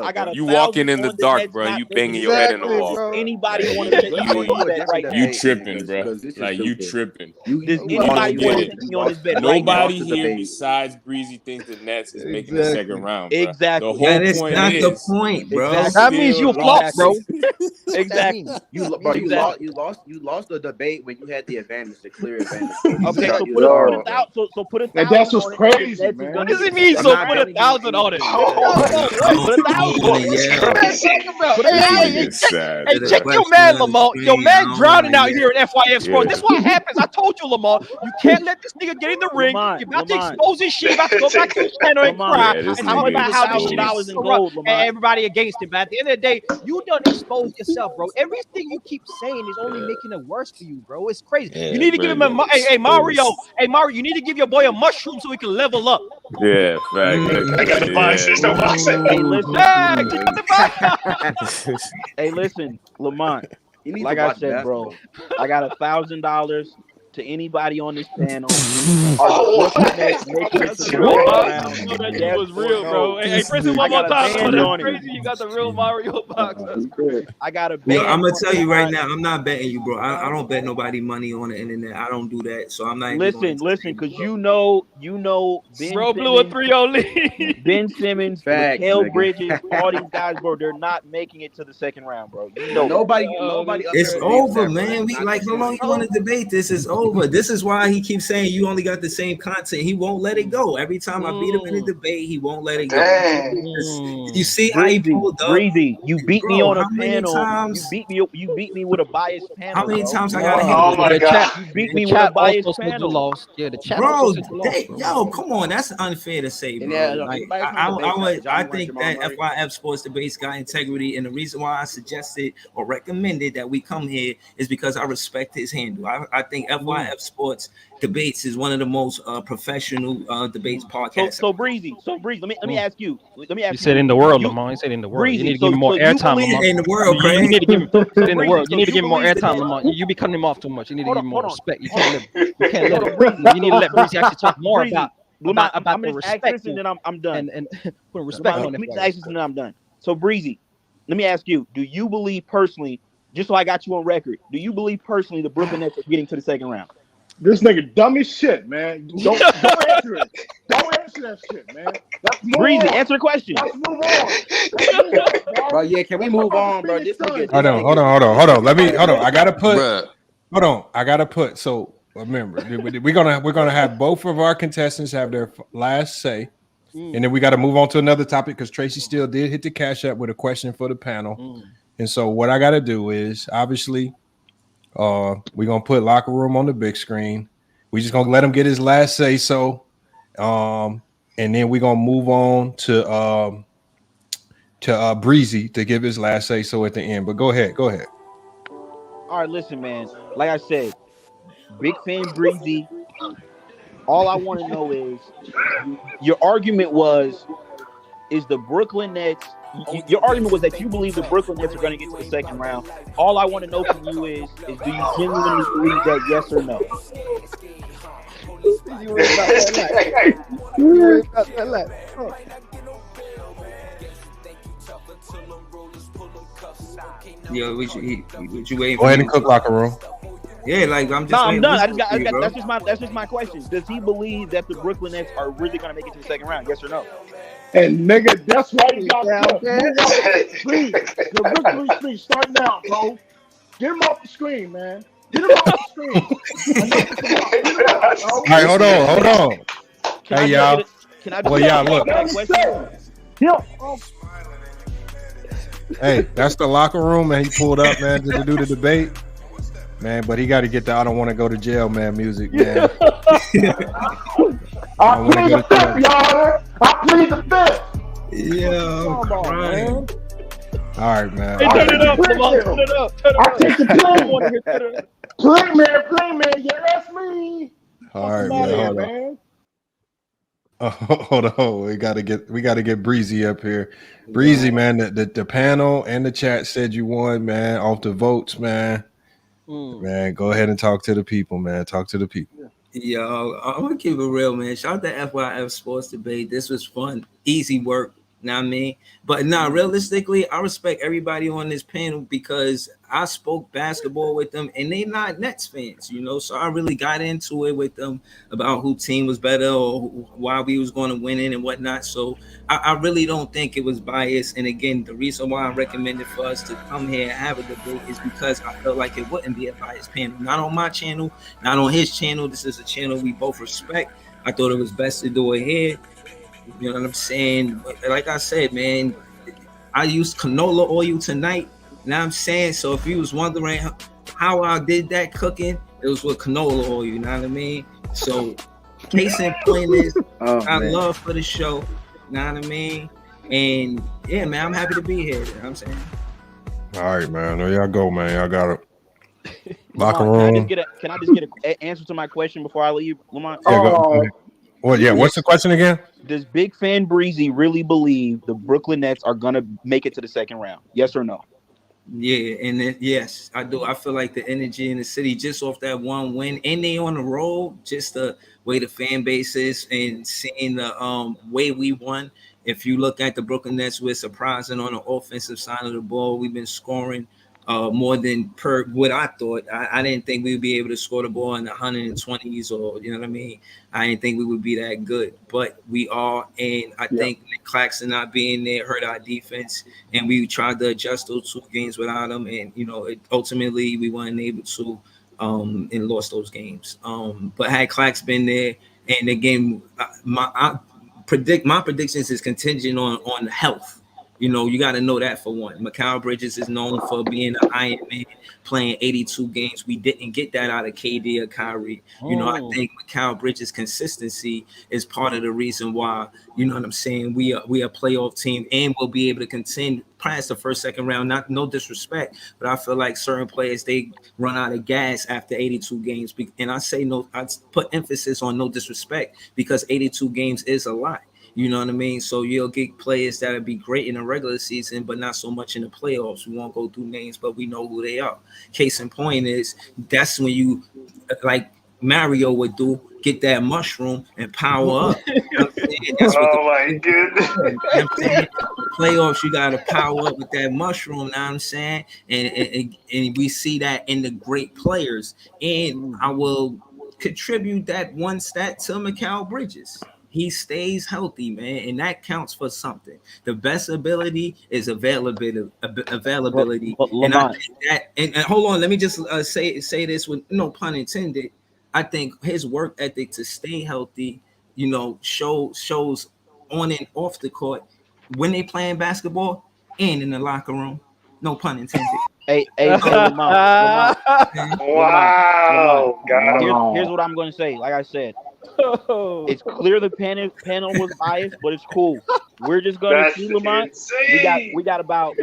I got you walking in the dark, bro. You banging your head in the wall. Anybody want to take me on this bet right now? You tripping, bro. Like you tripping. Does anybody want to take me on this bet? Nobody here besides Breezy thinks the Nets is making the second round. Bro. Exactly. The whole point not is the point, bro. That means you flop, bro. Exactly. You lost the debate when you had the advantage, the clear advantage. Okay, so put 1,000. And that's what's crazy, man. What does it mean? So put 1,000 on it. Put 1,000. Hey, check your man, Lamont. Your man drowning out here at FYF Sports. This is what happens. I told you, Lamont. You can't let this nigga get in the ring. You're about to expose his shit. You're about to go back to his channel and cry and talk about how this shit is corrupt and everybody against him. But at the end of the day, you done exposed yourself, bro. Everything you keep saying is only making it worse for you, bro. It's crazy. Yeah, you need to give him a hey Mario. Hey Mario, you need to give your boy a mushroom so he can level up. Yeah, fact. I got the boxes. No boxing. Hey, listen, Lamont. Like I said, bro, I got $1,000 to anybody on this panel. That was real, bro. Hey, press it one more time. That's crazy. You got the real Mario box. I got a band. I'm gonna tell you right now, I'm not betting you, bro. I don't bet nobody money on the internet. I don't do that. So I'm not. Listen, because you know, Ben bro blew a 3-0 lead. Ben Simmons, Mikal Bridges, all these guys, bro, they're not making it to the second round, bro. You know, nobody. It's over, man. We like how long you want to debate this? It's over. This is why he keeps saying you only got the same content. He won't let it go. Every time I beat him in a debate, he won't let it go. You see how he pulled up? Breezy, you beat me on a panel. You beat me with a biased panel. How many times I gotta hit? Oh my god! You beat me with a biased panel. Yeah, the chat. Bro, yo, come on, that's unfair to say, bro. I think that FYF Sports Debates got integrity, and the reason why I suggested or recommended that we come here is because I respect his handle. I think FYF Sports Debates is one of the most professional debates podcasts. So Breezy, let me ask you. You said in the world, Lamont. You said in the world. Breezy, you need to give him more airtime, Lamont. In the world, you need to give him in the world. You need to give him more airtime, Lamont. You be cutting him off too much. You need to give him more respect. You can't let Breezy. You need to let Breezy actually talk more about the respect. And then I'm done. And put respect on it. Let me ask this and then I'm done. So Breezy, let me ask you. Do you believe personally? Just so I got you on record, do you believe personally the Brooklyn Nets are getting to the second round? This nigga dumb as shit, man. Don't answer it. Don't answer that shit, man. Breezy, answer the question. Let's move on. Bro, yeah, can we move on, bro? This nigga, hold on. Let me hold on. I gotta put. So remember, we're gonna have both of our contestants have their last say. And then we got to move on to another topic because Tracy still did hit the cash app with a question for the panel. And so what I got to do is obviously we're going to put Locker Room on the big screen. We're just going to let him get his last say so. And then we're going to move on to Breezy to give his last say so at the end. But go ahead. All right, listen, man. Like I said, big fan Breezy. All I want to know is your argument is the Brooklyn Nets. Your argument was that you believe the Brooklyn Nets are going to get to the second round. All I want to know from you is do you genuinely believe that, yes or no? Yo, what you waiting? Go ahead and cook Locker Room. Yeah, like I'm just. No, I'm done. That's just my question. Does he believe that the Brooklyn Nets are really going to make it to the second round? Yes or no? And nigga, that's why you got to please. The Brooklyn speech start now, bro. Get him off the screen, man. Get him off the screen. All right, hold on. Hey, y'all. Look. Hey, that's the Locker Room, man. He pulled up, man, to do the debate. Man, but he got to get the I don't want to go to jail, man, music, man. I plead the fifth, y'all. I plead the fifth. Yeah, come on, man. All right, man. Hey, turn it up, Lamar. Turn it up. Turn I take the it up. play, man. Yeah, that's me. All right, Come out man. here, Hold on. man. Hold on. We gotta get Breezy up here. Breezy, man. The panel and the chat said you won, man, off the votes, man. Man, go ahead and talk to the people, man. Talk to the people. Yo, I'm gonna keep it real, man. Shout out to FYF Sports Debate. This was fun, easy work. Know what I mean? But realistically, I respect everybody on this panel because I spoke basketball with them and they not Nets fans, you know. So I really got into it with them about who team was better or why we was going to win it and whatnot. So I really don't think it was biased. And again, the reason why I recommended for us to come here and have a debate is because I felt like it wouldn't be a biased panel. Not on my channel, not on his channel. This is a channel we both respect. I thought it was best to do it here. You know what I'm saying? Like I said, man, I used canola oil tonight. You know what I'm saying? So if you was wondering how I did that cooking, it was with canola oil. You know what I mean? So case in point is I love for the show. You know what I mean? And yeah, man, I'm happy to be here. You know what I'm saying? All right, man. There y'all go, man. Y'all got it. Locker room. room. Can I just get an answer to my question before I leave, Lamont? Yeah, go ahead. Well, yeah. What's the question again? Does Big Fan Breezy really believe the Brooklyn Nets are gonna make it to the second round? Yes or no? Yeah, and yes, I do. I feel like the energy in the city just off that one win, and they on the road, just the way the fan base is and seeing the way we won. If you look at the Brooklyn Nets, we're surprising on the offensive side of the ball. We've been scoring more than per what I thought. I didn't think we would be able to score the ball in the 120s or, you know what I mean? I didn't think we would be that good, but we are. And I think Nick Claxton not being there hurt our defense. And we tried to adjust those 2 games without him. And, you know, ultimately we weren't able to and lost those games. But had Clax been there, and again, my predictions is contingent on health. You know, you got to know that for one. Mikal Bridges is known for being an Iron Man, playing 82 games. We didn't get that out of KD or Kyrie. You know, I think Mikal Bridges' consistency is part of the reason why, you know what I'm saying, we are a playoff team and we'll be able to contend past the first, second round. No disrespect, but I feel like certain players, they run out of gas after 82 games. And I put emphasis on no disrespect because 82 games is a lot. You know what I mean? So you'll get players that'll be great in the regular season, but not so much in the playoffs. We won't go through names, but we know who they are. Case in point is that's when you, like Mario would do, get that mushroom and power up. You know what I'm saying? That's what my goodness. You know what I'm saying? The playoffs, you got to power up with that mushroom, you know what I'm saying? And we see that in the great players. And I will contribute that one stat to Mikal Bridges. He stays healthy, man, and that counts for something. The best ability is availability. And I think that, and hold on, let me just say this with no pun intended. I think his work ethic to stay healthy, you know, shows on and off the court when they playing basketball and in the locker room. No pun intended. Hey, Lamont. Wow. Here's what I'm going to say. Like I said, it's clear the panel was biased, but it's cool. We're just going to see, Lamont. We got about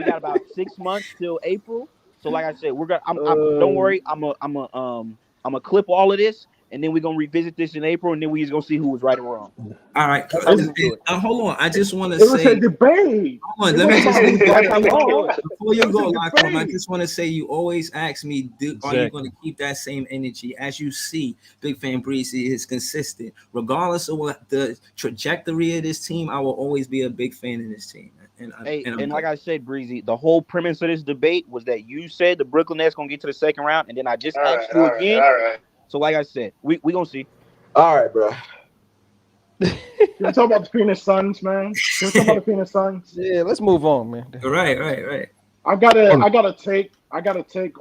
6 months till April. So like I said, don't worry. I'm a clip all of this, and then we're gonna revisit this in April, and then we just gonna see who was right or wrong. All right, hold on. I just want to It say, was a debate. hold on, let me just before you go, locker room. I just want to say, you always ask me, are you going to keep that same energy? As you see, Big Fan Breezy is consistent, regardless of what the trajectory of this team. I will always be a big fan of this team. And like I said, Breezy, the whole premise of this debate was that you said the Brooklyn Nets gonna get to the second round, and then I just asked you again. All right. So like I said, we gonna see. All right, bro. Can we talk about the Phoenix Suns, man? Can we talk about the Phoenix Suns? Yeah, let's move on, man. Right. I got a take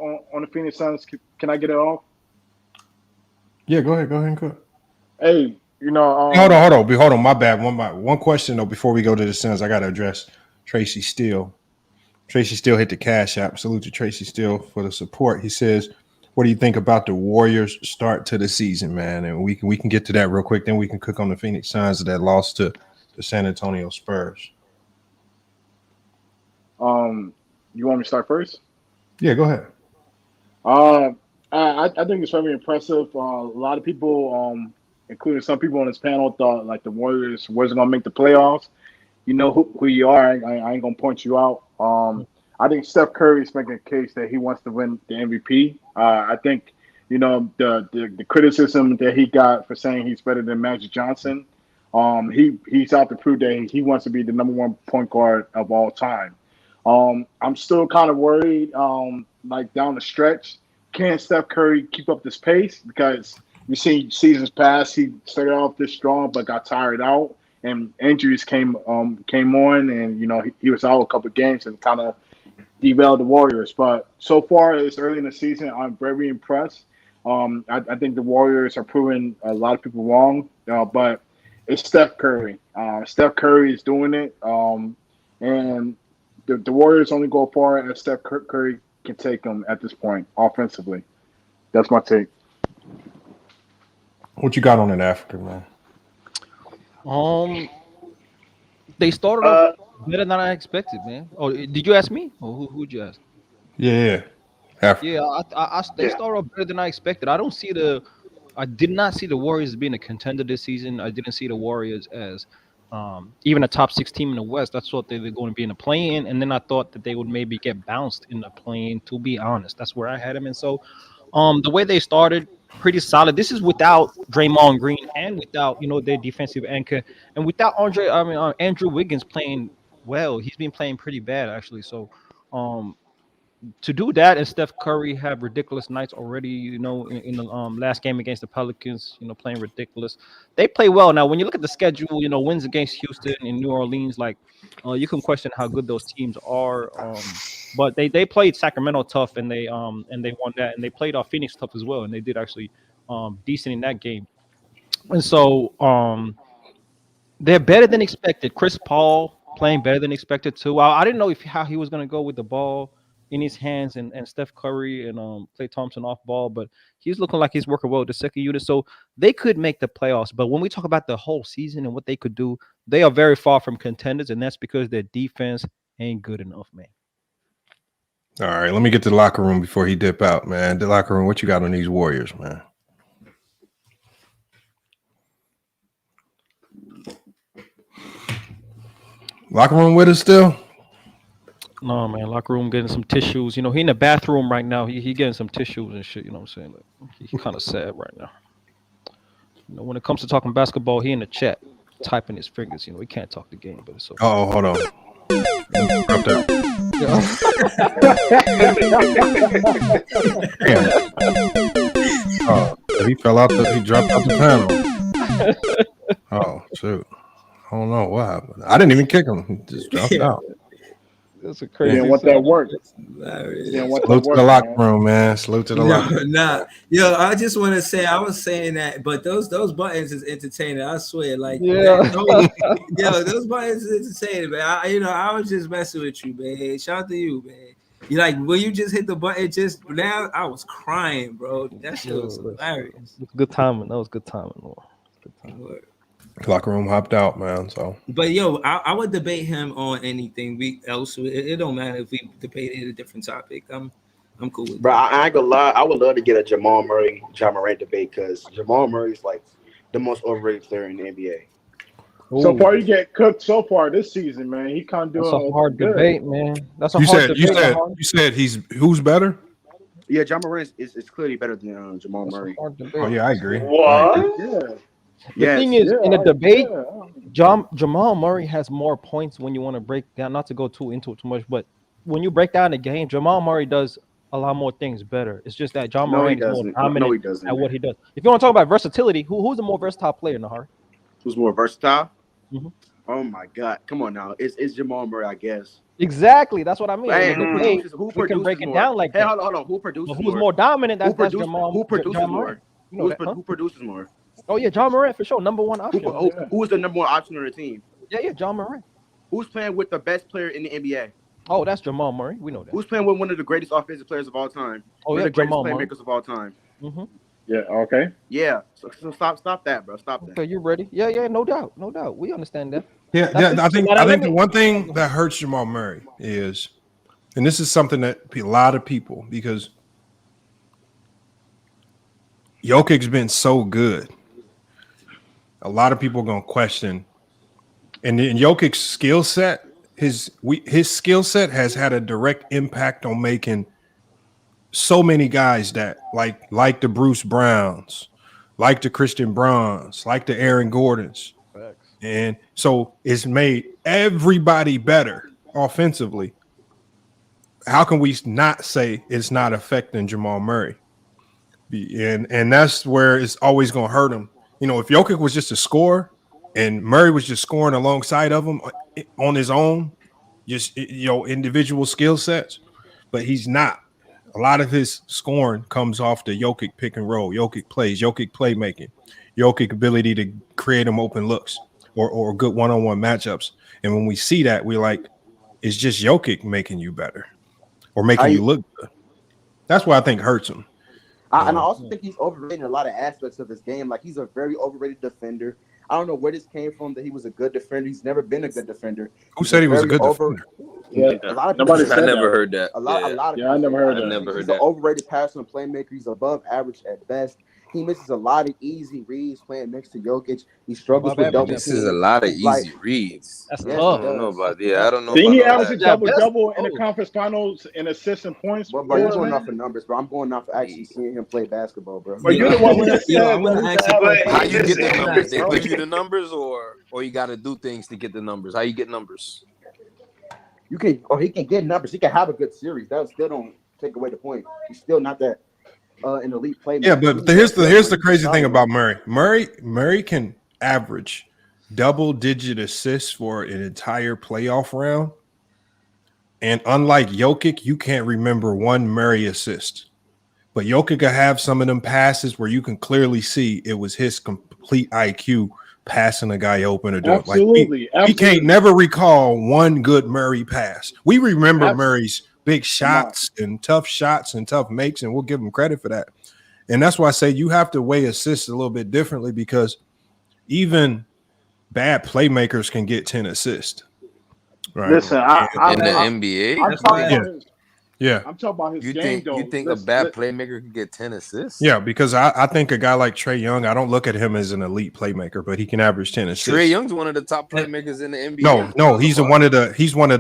on the Phoenix Suns. Can I get it off? Yeah, go ahead and cook. Hey, you know, hold on. My bad. One question though before we go to the Suns, I got to address Tracy Steele. Tracy Steele hit the Cash App. Salute to Tracy Steele for the support. He says, What do you think about the Warriors' start to the season, man? And we can get to that real quick. Then we can cook on the Phoenix Suns that lost to the San Antonio Spurs. You want me to start first? Yeah, go ahead. I think it's very impressive. A lot of people, including some people on this panel, thought like the Warriors wasn't gonna make the playoffs. You know who you are. I ain't gonna point you out. I think Steph Curry is making a case that he wants to win the MVP. I think the criticism that he got for saying he's better than Magic Johnson. He's out to prove that he wants to be the number one point guard of all time. I'm still kind of worried, like down the stretch, can Steph Curry keep up this pace? Because you see seasons past, he started off this strong but got tired out, and injuries came on, and he was out a couple of games and kind of derailed the Warriors. But so far, it's early in the season. I'm very impressed. I think the Warriors are proving a lot of people wrong, but it's Steph Curry. Steph Curry is doing it, and the Warriors only go far as Steph Curry can take them at this point offensively. That's my take. What you got on in Africa, man? They started off better than I expected, man. Oh, did you ask me? Or who'd you ask? Yeah. Africa. Yeah, they started off better than I expected. I did not see the Warriors being a contender this season. I didn't see the Warriors as even a top 6 team in the West. I thought they were going to be in the play-in, and then I thought that they would maybe get bounced in the play-in, to be honest. That's where I had them. And so the way they started, pretty solid. This is without Draymond Green and without, their defensive anchor, and without Andrew Wiggins playing well. He's been playing pretty bad, actually. So to do that, and Steph Curry have ridiculous nights already, in the last game against the Pelicans, playing ridiculous. They play well. Now, when you look at the schedule, wins against Houston and New Orleans, you can question how good those teams are. But they played Sacramento tough, and they won that, and they played Phoenix tough as well, and they did actually decent in that game. And so they're better than expected. Chris Paul playing better than expected too. I didn't know how he was going to go with the ball in his hands and Steph Curry and Klay Thompson off ball, but he's looking like he's working well with the second unit. So they could make the playoffs. But when we talk about the whole season and what they could do, they are very far from contenders, and that's because their defense ain't good enough, man. All right, let me get to the locker room before he dip out, man. The locker room, what you got on these Warriors, man? Locker room with us still? No, man, locker room getting some tissues. He in the bathroom right now. He getting some tissues and shit, you know what I'm saying? He's kind of sad right now. When it comes to talking basketball, he in the chat, typing his fingers. He can't talk the game, but it's okay. Oh, hold on. Drop that. Oh, he fell out. He dropped out the panel. Oh, shoot. I don't know what happened. I didn't even kick him. He just dropped out. That's a crazy. Didn't want that work. Salute to the locker room, man. Salute to the locker room. Yo, I just want to say, I was saying that, but those buttons is entertaining. I swear, those buttons is entertaining, man. I was just messing with you, man. Shout out to you, man. You when you just hit the button just now, I was crying, bro. That shit was hilarious. Good timing. That was good timing. Good timing. Locker room hopped out, man. So, but yo, I would debate him on anything else. It don't matter if we debated a different topic. I'm cool with. Bro, I ain't gonna lie. I would love to get a Jamal Murray, Ja Morant debate because Jamal Murray is like the most overrated player in the NBA. So far, you get cooked so far this season, man. He can't do it. That's a hard debate, man. That's a you hard said, debate. You said who's better? Yeah, Ja Morant is clearly better than Jamal Murray. Oh yeah, I agree. What? The thing is, in a debate, Jamal Murray has more points when you want to break down, not to go into it too much, but when you break down the game, Jamal Murray does a lot more things better. It's just that Ja Morant is more dominant at what he does. If you want to talk about versatility, who's the more versatile player, Nahar? Who's more versatile? Mm-hmm. Oh my God! Come on now, it's Jamal Murray, I guess. Exactly, that's what I mean. Hey, who we can break it down like that. Hold on. Who produces more? Who's more dominant? That's Jamal. Who produces more? Who produces more? Oh yeah, Ja Morant for sure, number one option. Who is the number one option on the team? Yeah, Ja Morant. Who's playing with the best player in the NBA? Oh, that's Jamal Murray. We know that. Who's playing with one of the greatest offensive players of all time? Oh, One yeah, of the greatest Jamal Murray. playmakers of all time. Mm-hmm. Yeah. Okay. Yeah. So stop that, bro. Stop that. Okay, you ready? Yeah, no doubt. We understand that. Yeah, I think the one thing that hurts Jamal Murray is, and this is something that a lot of people, because Jokic's been so good, a lot of people are gonna question, and Jokic's skill set, his skill set has had a direct impact on making so many guys that like the Bruce Browns, like the Christian Brauns, like the Aaron Gordons. And so it's made everybody better offensively. How can we not say it's not affecting Jamal Murray? And that's where it's always going to hurt him. You know, if Jokic was just a scorer and Murray was just scoring alongside of him on his own, just, individual skill sets, but he's not. A lot of his scoring comes off the Jokic pick and roll, Jokic plays, Jokic playmaking, Jokic ability to create them open looks or good one-on-one matchups. And when we see that, we're like, it's just Jokic making you better or making you look good. That's why I think hurts him. And I also think he's overrated in a lot of aspects of his game. Like, he's a very overrated defender. I don't know where this came from, that he was a good defender. He's never been a good defender. Who said he was a good defender? Yeah, a lot of people I never heard that. A lot of I never heard that. He's an overrated passer and playmaker. He's above average at best. He misses a lot of easy reads playing next to Jokic. He struggles with double teams. This is a lot of easy reads. That's Yes, tough. I don't know about I don't know. Didn't he about average a that. double in the conference finals in assists and points? But you're going off of numbers, bro. I'm going off of actually seeing him play basketball, bro. But you're the one who just said How you get the numbers? They give you the numbers, or you got to do things to get the numbers. How you get numbers? You can, he can get numbers. He can have a good series. That still don't take away the point. He's still not that an elite playmaker. Yeah, but here's the crazy thing about Murray. Murray can average double-digit assists for an entire playoff round, and unlike Jokic, you can't remember one Murray assist. But Jokic can have some of them passes where you can clearly see it was his complete IQ passing a guy open or doing. Absolutely. He can't never recall one good Murray pass. We remember Murray's big shots and tough makes, and we'll give him credit for that. And that's why I say you have to weigh assists a little bit differently, because even bad playmakers can get 10 assists. Right. Listen, in the NBA, I'm talking I'm talking about his game, though. You think a bad playmaker can get 10 assists? Yeah, because I think a guy like Trae Young, I don't look at him as an elite playmaker, but he can average 10 assists. Trae Young's one of the top playmakers in the NBA. No, he's one of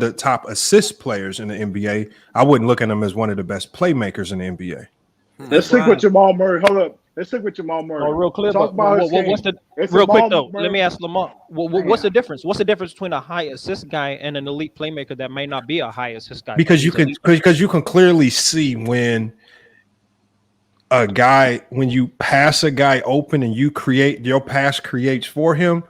the top assist players in the NBA. I wouldn't look at him as one of the best playmakers in the NBA. Let's stick with Jamal Murray. Hold up. Let's stick with Jamal Murray. Oh, real clear. Talk about his game. What's the It's real quick Jamal though? Murray. Let me ask Lamont. What's the difference? What's the difference between a high assist guy and an elite playmaker that may not be a high assist guy? Because you can clearly see when you pass a guy open and your pass creates for him,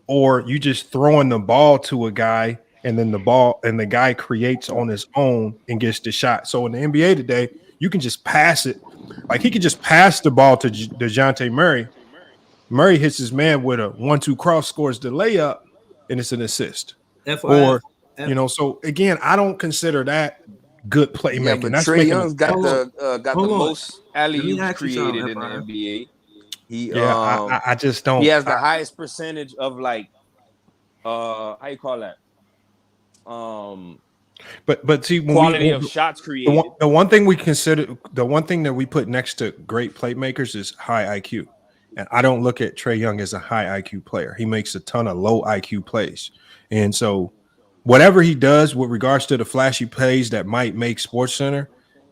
or you just throwing the ball to a guy and then the guy creates on his own and gets the shot. So in the NBA today, you can just pass it. Like, he could just pass the ball to DeJounte Murray. Murray hits his man with a 1-2 cross, scores the layup, and it's an assist. So again, I don't consider that good playmaking. Yeah, but Trae Young's got the most alley-oops created in the NBA. I just don't. He has the highest percentage of how you call that? But see, when quality of shots created. The one thing we consider, the one thing that we put next to great playmakers is high IQ. And I don't look at Trae Young as a high IQ player. He makes a ton of low IQ plays. And so whatever he does with regards to the flashy plays that might make SportsCenter,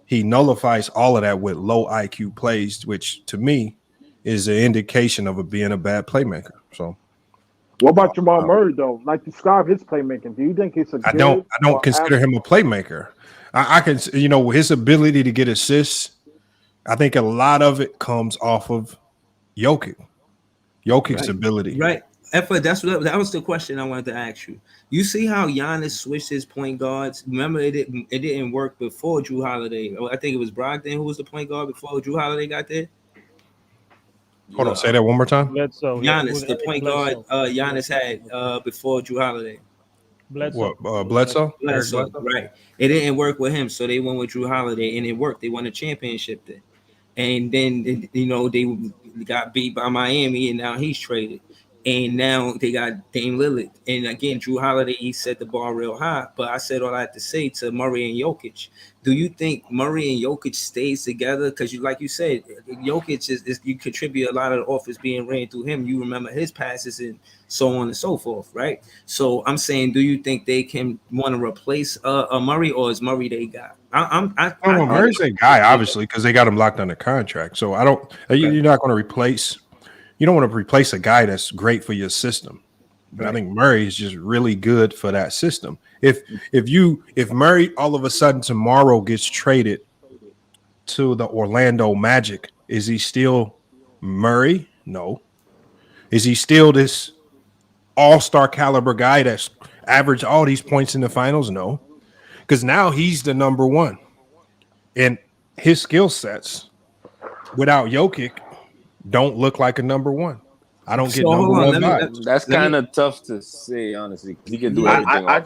he nullifies all of that with low IQ plays, which to me is an indication of being a bad playmaker. So what about Jamal Murray, though? Like, describe his playmaking. Do you think it's I don't consider him a playmaker. I can, his ability to get assists, I think a lot of it comes off of Jokic's ability. Right. That was the question I wanted to ask you. You see how Giannis switched his point guards? Remember, it didn't work before Drew Holiday. I think it was Brogdon who was the point guard before Drew Holiday got there. Hold on, say that one more time. Giannis, the point guard Giannis had before Drew Holiday. What, Bledsoe? Eric Bledsoe, Bledsoe? right. It didn't work with him, so they went with Drew Holiday, and it worked. They won a championship then. And then, you know, they got beat by Miami, and now he's traded. And now they got Dame Lillard. And again, Drew Holiday, he set the bar real high. But I said all I had to say to Murray and Jokic. Do you think Murray and Jokic stays together? Because, like you said, Jokic is you contribute a lot of the offense being ran through him. You remember his passes and so on and so forth, right? So I'm saying, do you think they can want to replace a Murray, or is Murray they got? Murray's a guy, obviously, because they got him locked under contract. So I don't. You're not going to replace. You don't want to replace a guy that's great for your system. But I think Murray is just really good for that system. If Murray all of a sudden tomorrow gets traded to the Orlando Magic, is he still Murray? No. Is he still this all-star caliber guy that's averaged all these points in the finals? No. Because now he's the number one. And his skill sets without Jokic don't look like a number one. I don't get number one vibes. That's kind of tough to say, honestly. He can do everything. I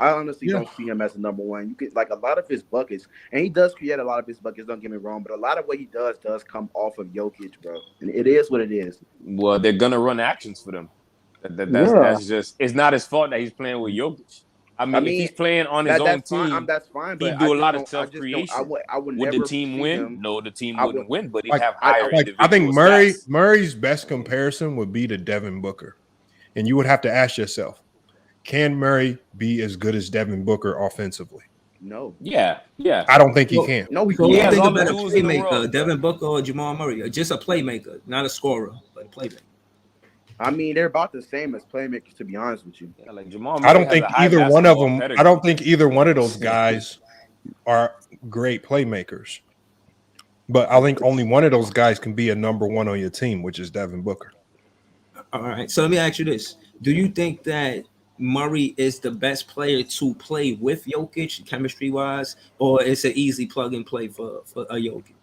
honestly don't see him as a number one. You get like a lot of his buckets, and he does create a lot of his buckets. Don't get me wrong, but a lot of what he does come off of Jokic, bro. And it is what it is. Well, they're gonna run actions for them. That's just. It's not his fault that he's playing with Jokic. I mean, if he's playing on his own team, that's fine. He'd do a lot of self-creation. Would the team win? No, the team wouldn't win, but he'd have higher individual I think stats. Murray's best comparison would be to Devin Booker. And you would have to ask yourself, can Murray be as good as Devin Booker offensively? No. Yeah. I don't think he can. No, he So can't. who think a better playmaker, Devin Booker or Jamal Murray? Or just a playmaker, not a scorer, but a playmaker. I mean, they're about the same as playmakers, to be honest with you. Yeah, like Jamal I don't think either one of them. I don't think either one of those guys are great playmakers. But I think only one of those guys can be a number one on your team, which is Devin Booker. All right. So let me ask you this: do you think that Murray is the best player to play with Jokic, chemistry-wise, or it's an easy plug and play for a Jokic?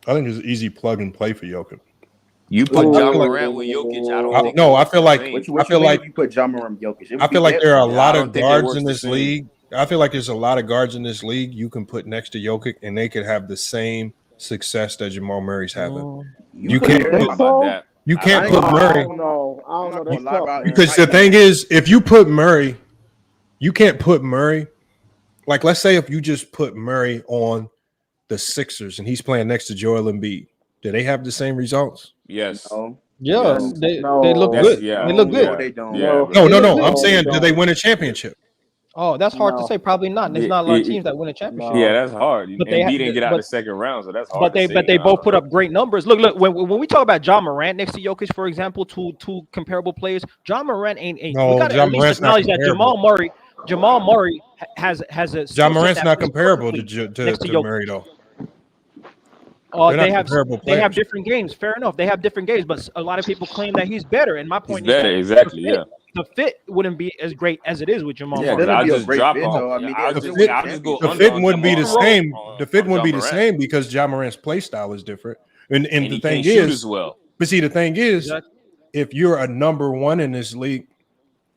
I think it's an easy plug and play for Jokic. You put John Morant with Jokic. I don't think. No, I feel like you put John Morant with Jokic. I feel like there are a lot of guards in this league. I feel like there's a lot of guards in this league you can put next to Jokic, and they could have the same success that Jamal Murray's having. You can't put Murray. I don't know. That's tough. Because the thing is, if you put Murray, you can't put Murray. Like, let's say if you just put Murray on the Sixers and he's playing next to Joel Embiid, do they have the same results? Yes. Yeah, they look good. Yeah. They look good. No, they don't. Yeah. No. I'm saying, do they win a championship? Oh, that's hard to say. Probably not. There's not a lot of teams that win a championship. Yeah, that's hard. But Embiid didn't get out of the second round, so that's hard. But they both put up great numbers. Look. When we talk about John Morant next to Jokic, for example, two comparable players, John Morant ain't. No, we got to at least acknowledge that Jamal Murray has a. John Morant's not comparable to Murray though. They have different games. Fair enough. They have different games, but a lot of people claim that he's better. And my point is better, exactly. The fit wouldn't be as great as it is with Jamal Murray. The fit wouldn't be the same. The fit wouldn't be the same because John Morant's play style is different. And the thing is, but see, the thing is, if you're a number one in this league,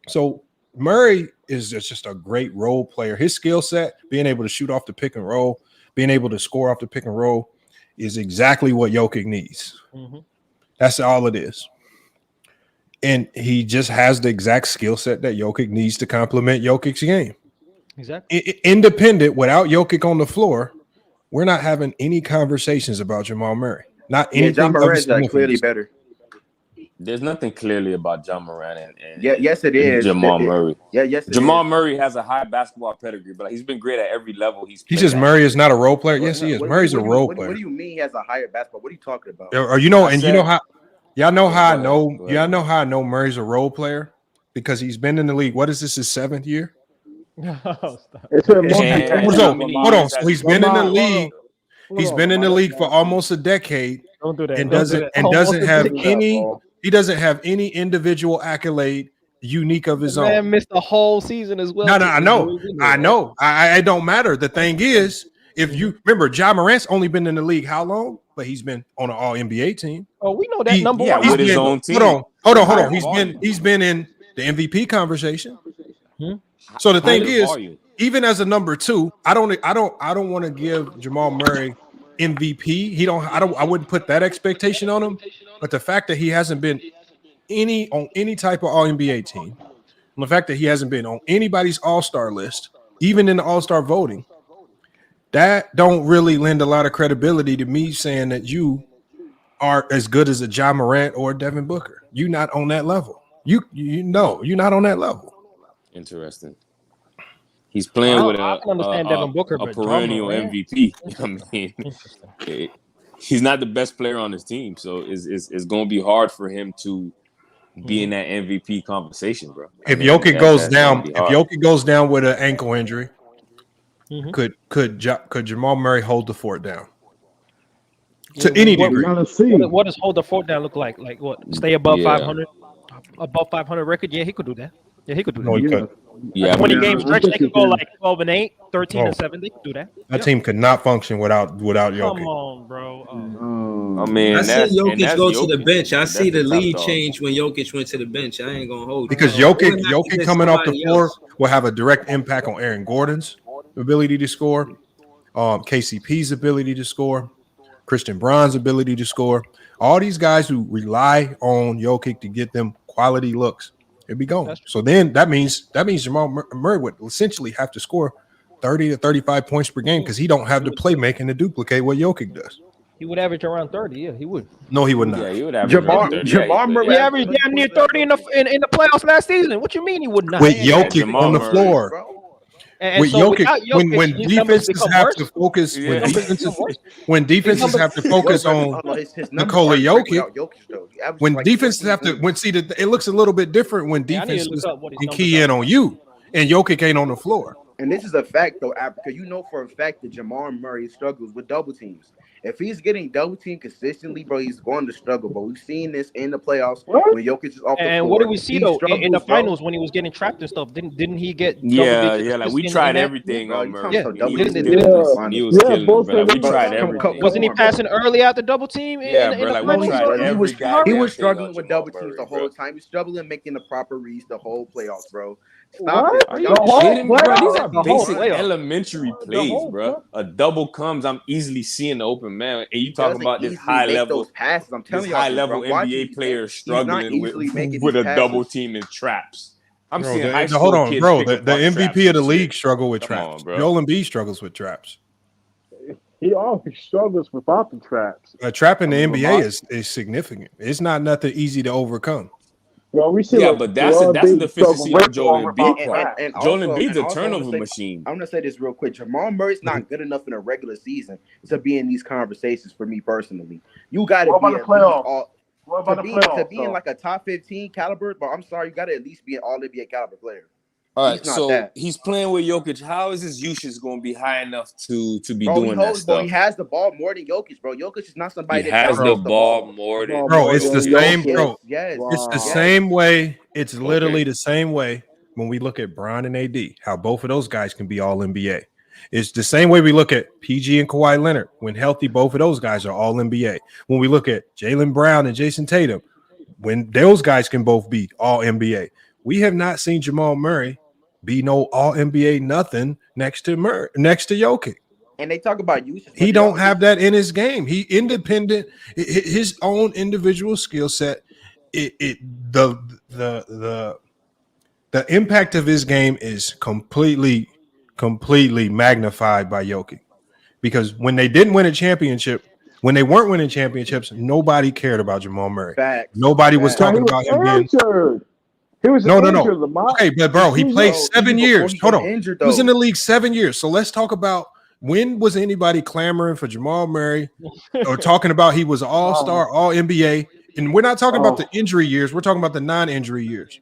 so Murray is just a great role player. His skill set, being able to shoot off the pick and roll, being able to score off the pick and roll, is exactly what Jokic needs. Mm-hmm. That's all it is. And he just has the exact skill set that Jokic needs to complement Jokic's game. Exactly. Independent, without Jokic on the floor, we're not having any conversations about Jamal Murray. Not anything. John Morant's clearly better. There's nothing clearly about John Morant and yes, it is. Jamal Murray. Yes. Jamal Murray has a high basketball pedigree, but he's been great at every level. He's just Murray is not a role player. Yes, he is. Murray's a role player. What do you mean he has a higher basketball? What are you talking about? You know how y'all know how I know. Y'all know how I know Murray's a role player because he's been in the league. What is this? His 7th year? Hold on. So he's been in the league. He's been in the league for almost a decade. Don't do that. And doesn't have any. He doesn't have any individual accolade unique of his own. Man missed the whole season as well. No, I know. I don't matter. The thing is, if you remember, John Morant's only been in the league how long? But he's been on an All NBA team. Oh, we know that number one. With his own team. Hold on. He's been in the the MVP conversation. So the thing is, even as a number 2, I don't want to give Jamal Murray MVP. I wouldn't put that expectation on him. But the fact that he hasn't been on any type of All-NBA team, and the fact that he hasn't been on anybody's All-Star list, even in the All-Star voting, that don't really lend a lot of credibility to me saying that you are as good as a Ja Morant or Devin Booker. You're not on that level. You're not on that level. Interesting. He's playing with a perennial MVP. I mean, he's not the best player on his team, so it's going to be hard for him to be in that MVP conversation, bro. If Jokic goes down with an ankle injury, could Jamal Murray hold the fort down? To any degree. What does hold the fort down look like? Like what? Stay above 500? Above 500 record? Yeah, he could do that. Yeah, he could do that. No, he could. Yeah, 20 games stretch, they could go like 12-8, 13-7. They could do that. That team could not function without Jokic. Come on, bro. I mean, I see Jokic go to the bench. I see the lead change when Jokic went to the bench. I ain't gonna hold because Jokic coming off the floor will have a direct impact on Aaron Gordon's ability to score, KCP's ability to score, Christian Braun's ability to score. All these guys who rely on Jokic to get them quality looks, it'd be gone. So then that means Jamal Murray would essentially have to score 30 to 35 points per game because he don't have the playmaking to duplicate what Jokic does. He would average around 30. Yeah, he would. No, he would not. Yeah, he would average around 30. Jamal Murray averaged damn near 30 in the playoffs last season. What you mean he would not? With Jokic on the floor. And with Jokic, when defenses have to focus, when defenses have to focus on Nikola Jokic, when defenses have to, it looks a little bit different when defenses can key in on you and Jokic ain't on the floor. And this is a fact, though, because you know for a fact that Jamal Murray struggles with double teams. If he's getting double teamed consistently, bro, he's going to struggle. But we've seen this in the playoffs when Jokic is off the floor. And what did we see though in the finals when he was getting trapped and stuff? Didn't he get? Like we tried everything on Murray. Yeah, he was killing, bro. Like, we tried everything. Wasn't he passing early out the double team? Yeah, bro. Like we tried every guy. He was struggling with double teams the whole time. He was struggling making the proper reads the whole playoffs, bro. Stop it. Are you kidding, bro? These are basic elementary plays, bro. A double comes, I'm easily seeing the open man. And you talking about this high level passes. I'm telling you, high level NBA player struggling with a double team in traps. I'm seeing high school hold on, kids bro. The MVP of the league struggle with traps. Bro. Joel Embiid struggles with traps. He always struggles without the traps. A trap in the NBA is significant. It's not nothing easy to overcome. Well, we see but that's a deficiency on Joel Embiid part. Joel Embiid's a turnover machine. I'm gonna say this real quick. Jamal Murray's not good enough in a regular season to be in these conversations for me personally. You got to be to be in like a top 15 caliber, but I'm sorry, you got to at least be an All-NBA caliber player. All right, he's playing with Jokic. How is his usage going to be high enough to be doing that stuff? He has the ball more than Jokic, bro. Jokic is not somebody that has the ball more than. Bro, it's the same, bro. Yes. It's the same way. It's literally the same way when we look at Bron and AD. How both of those guys can be all NBA. It's the same way we look at PG and Kawhi Leonard. When healthy, both of those guys are all NBA. When we look at Jaylen Brown and Jason Tatum, when those guys can both be all NBA. We have not seen Jamal Murray be no all NBA nothing next to Jokic. And they talk about usage. He don't have that in his game. He independent, his own individual skill set. The impact of his game is completely magnified by Jokic. Because when they didn't win a championship, when they weren't winning championships, nobody cared about Jamal Murray. Facts. Nobody was talking about him being. He was no. Okay, but bro, he played 7 years. Hold on. He was in the league 7 years. So let's talk about when was anybody clamoring for Jamal Murray or talking about he was all-star, all-NBA? And we're not talking about the injury years. We're talking about the non-injury years.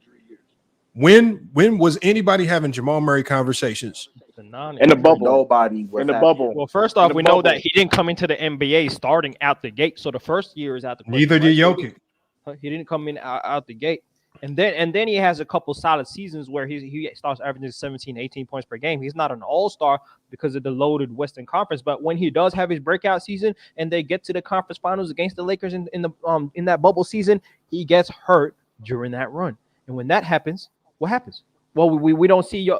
When was anybody having Jamal Murray conversations? In the bubble. Nobody was in the bubble. Well, first off, we know that he didn't come into the NBA starting out the gate. So the first year is out the gate. Neither did Jokic. He didn't come in out the gate. And then he has a couple solid seasons where he starts averaging 17, 18 points per game. He's not an all-star because of the loaded Western Conference, but when he does have his breakout season and they get to the conference finals against the Lakers in that bubble season, he gets hurt during that run. And when that happens, what happens? Well, we don't see him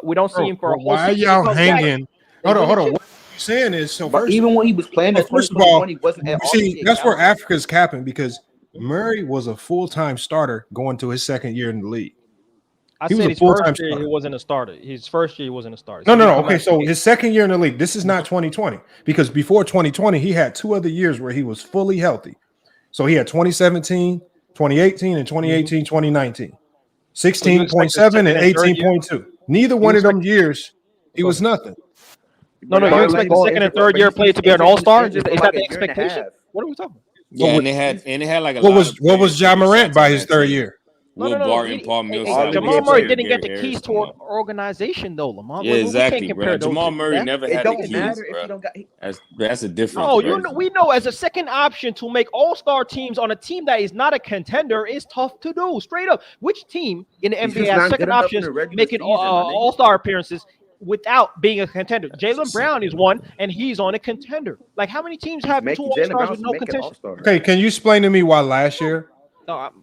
for a whole why season. y'all hanging? Hold on. What you're saying is so. But First, even when he was playing in first of all, 2021, he wasn't at all. see that's where Africa's capping because Murray was a full-time starter going to his second year in the league. I said his first year he wasn't a starter. His first year he wasn't a starter. No. Okay, so his second year in the league. This is not 2020 because before 2020 he had 2 other years where he was fully healthy. So he had 2017, 2018, and 2018, 2019. 16.7 and 18.2. Neither one of them years he was nothing. No, you expect the second and third year player to be an all-star? Is that the expectation? What are we talking about? Yeah, and they had like a what lot was Ja Morant by his third year? Will Barton and Paul Millsap. Jamal Murray didn't get the keys to an organization, though, Lamar. Yeah, exactly, bro. Jamal Murray never had the keys, bro. That's a difference. No, we know as a second option to make all-star teams on a team that is not a contender is tough to do. Straight up, which team in the NBA has second options making all-star appearances without being a contender? Jaylen Brown is one, and he's on a contender. Like, how many teams have 2 all-stars with no contention? Okay, can you explain to me why last year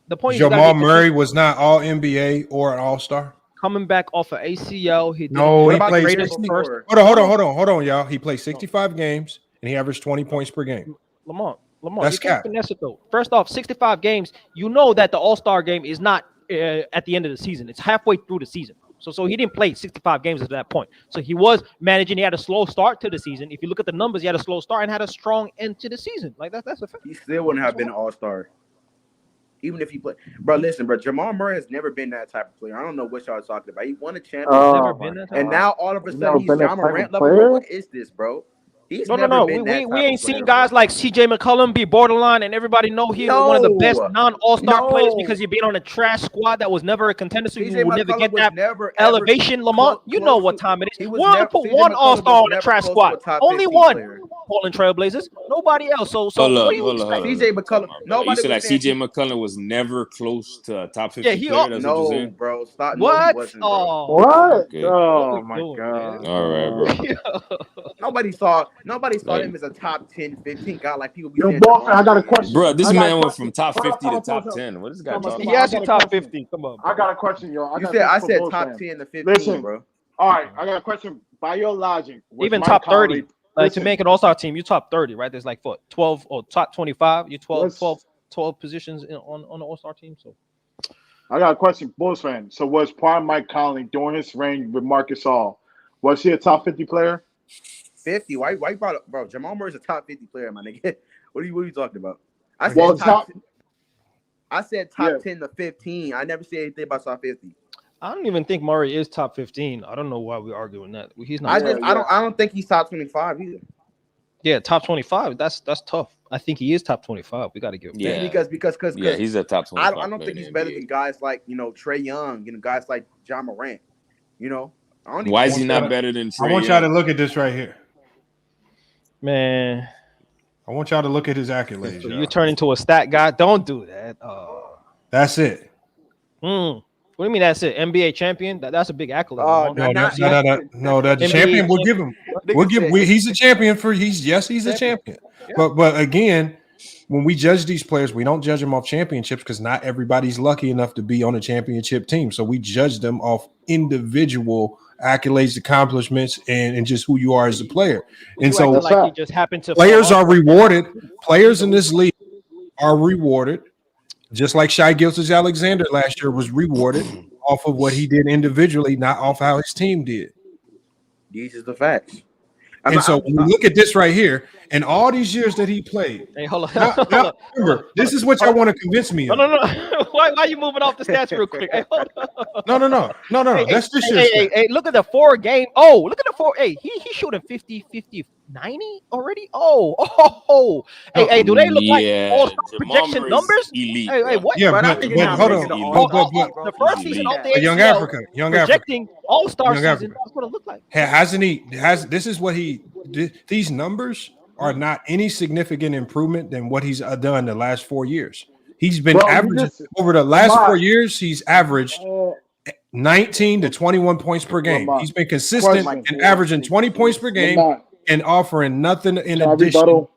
the point Jamal Murray was not all NBA or an all-star? Coming back off of ACL, he played 60. Hold on, y'all. He played 65 games and he averaged 20 points per game. Lamar, that's you can't finesse it though. First off, 65 games. You know that the all-star game is not at the end of the season. It's halfway through the season. So he didn't play 65 games at that point. So he was managing. He had a slow start to the season. If you look at the numbers, he had a slow start and had a strong end to the season. Like that's a fact. He still wouldn't have been an all-star. Even if he played, bro. Listen, bro. Jamal Murray has never been that type of player. I don't know what y'all are talking about. He won a championship, and now all of a sudden he's Ja Morant level. What is this, bro? He's no. We ain't seen guys like CJ McCollum be borderline, and everybody know he's one of the best non-all-star players because he's been on a trash squad that was never a contender, so you will never get that elevation. Lamont, you know what time it is. One put one all-star on the trash squad, only one. Portland Trailblazers, nobody else. So what do you expect? CJ McCollum, nobody. You said like CJ McCollum was never close to a top 50 player. That's what you're saying? Bro. Stop. What? What? Okay. Oh my god! All right, bro. Nobody saw him as a top 10, 15 guy like people be saying. I got a question. Bro, this man went from top 50 to top 10. What is this guy talking about? He asked you top 50. Come on. I got a question, yo. I said top 10 to 15, listen, bro. All right, I got a question. By your logic, even top 30. Like to make an all-star team, you top 30, right? There's like 12 or top 25. You 12 positions on the all-star team. So I got a question, Bulls fan. So was prime Mike Conley during his reign with Marcus All? Was he a top 50 player? 50? Why you brought up, bro? Jamal Murray's a top 50 player, my nigga. What are you talking about? I said top 10 to 15. I never said anything about top 50. I don't even think Murray is top 15. I don't know why we're arguing that. He's not. I don't think he's top 25 either. Yeah, top 25. That's tough. I think he is top 25. We got to give him that. Because he's a top 25. I don't think he's better than guys like Trae Young, guys like Ja Morant. Why is he not better than Trae Young? I want y'all to look at this right here. Man, I want y'all to look at his accolades. So you turn into a stat guy. Don't do that. That's it. What do you mean that's it? NBA champion? That's a big accolade. No, the champion. We'll give him. He's a champion he's a champion. Yeah. But again, when we judge these players, we don't judge them off championships because not everybody's lucky enough to be on a championship team. So we judge them off individual accolades, accomplishments, and just who you are as a player. And so like he just happened to players are rewarded. Players in this league are rewarded. Just like Shai Gilgeous-Alexander last year was rewarded off of what he did individually, not off how his team did. These are the facts. When we look at this right here, and all these years that he played. Hey, hold on. Now, remember, this is what y'all want to convince me of. No. Why are you moving off the stats real quick? Hey, hold on. No. That's this year. Hey, look at the 4 game. Oh, look at the 4. Hey, he shooting 50, 90 already. Hey, do they look like all-star projection numbers? Elite, hey, what? Yeah, but hold on. The first season off the Young Africa, projecting all-star season. That's what it looked like. This is what he did. These numbers are not any significant improvement than what he's done the last 4 years. He's been averaging over the last 4 years. He's averaged 19 to 21 points per game. He's been consistent and averaging 20 points per game and offering nothing in addition.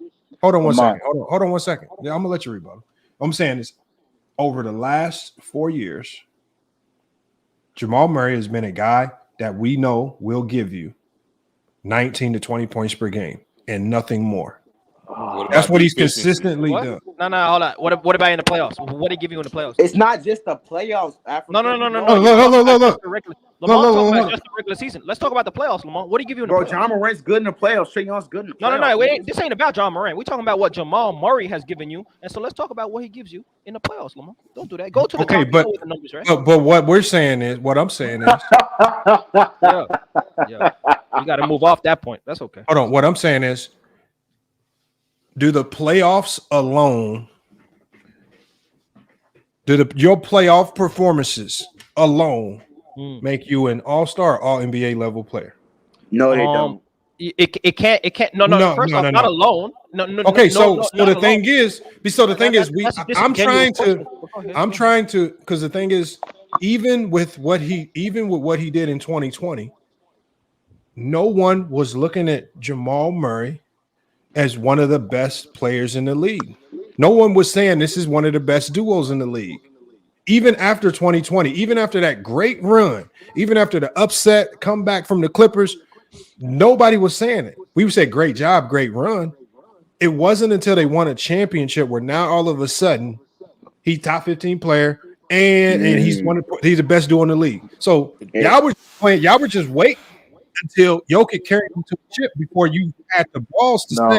Hold on one second. Yeah, I'm gonna let you rebuttal. I'm saying is over the last 4 years, Jamal Murray has been a guy that we know will give you 19 to 20 points per game and nothing more. That's what he's consistently done. No, hold on. What about in the playoffs? What did he give you in the playoffs? It's not just the playoffs, Africa. No. Look. Lamont talking about just the regular season. Let's talk about the playoffs, Lamont. What did he give you in the playoffs? John Morant's good in the playoffs. Trae Young's good in the playoffs. No. This ain't about John Morant. We're talking about what Jamal Murray has given you. And so let's talk about what he gives you in the playoffs, Lamont. Don't do that. Go to the top with the numbers, right? But what I'm saying is, yeah. You got to move off that point. That's okay. Hold on. What I'm saying is, do the playoffs alone, your playoff performances alone make you an all-star, all-NBA level player? No, they don't. It can't. No. First off, not alone. No. Okay, so the thing is, I'm trying to, because the thing is, even with what he did in 2020, no one was looking at Jamal Murray as one of the best players in the league. No one was saying this is one of the best duos in the league. Even after 2020, even after that great run, even after the upset comeback from the Clippers, nobody was saying it. We would say, great job, great run. It wasn't until they won a championship where now all of a sudden he's top 15 player and he's the best duo in the league. So y'all were just waiting until Jokic carried him to the chip before you had the balls to say,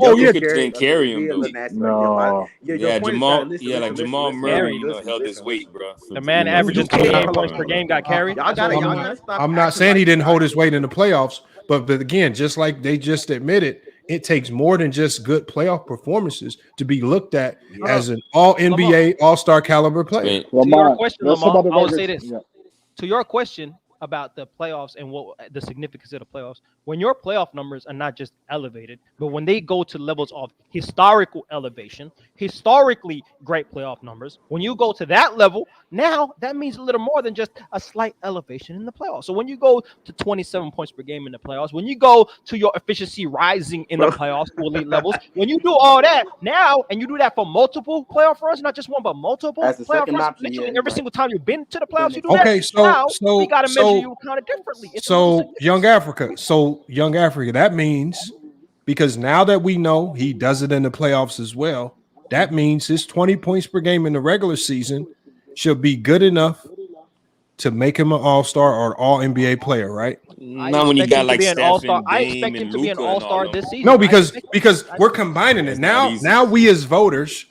Jokic didn't carry him though. No. Jamal Murray, held his weight, bro. The man averages 28 points per game, got carried. I'm not saying he didn't hold his weight in the playoffs, but again, just like they just admitted, it takes more than just good playoff performances to be looked at as an all NBA, all-star caliber player. To your question, Lamont, I will say this. To your question about the playoffs and what the significance of the playoffs, when your playoff numbers are not just elevated, but when they go to levels of historical elevation, historically great playoff numbers, when you go to that level, now that means a little more than just a slight elevation in the playoffs. So when you go to 27 points per game in the playoffs, when you go to your efficiency rising in the playoffs to elite levels, when you do all that now, and you do that for multiple playoff runs, not just one, but multiple playoff runs, literally every single time you've been to the playoffs, you do that. So we got to measure you kind of differently. Young Africa, that means, because now that we know he does it in the playoffs as well, that means his 20 points per game in the regular season should be good enough to make him an all-star or all NBA player, right? Not when you got like Steph and I expect him to be an all-star this season. No, because we're combining it now. We as voters,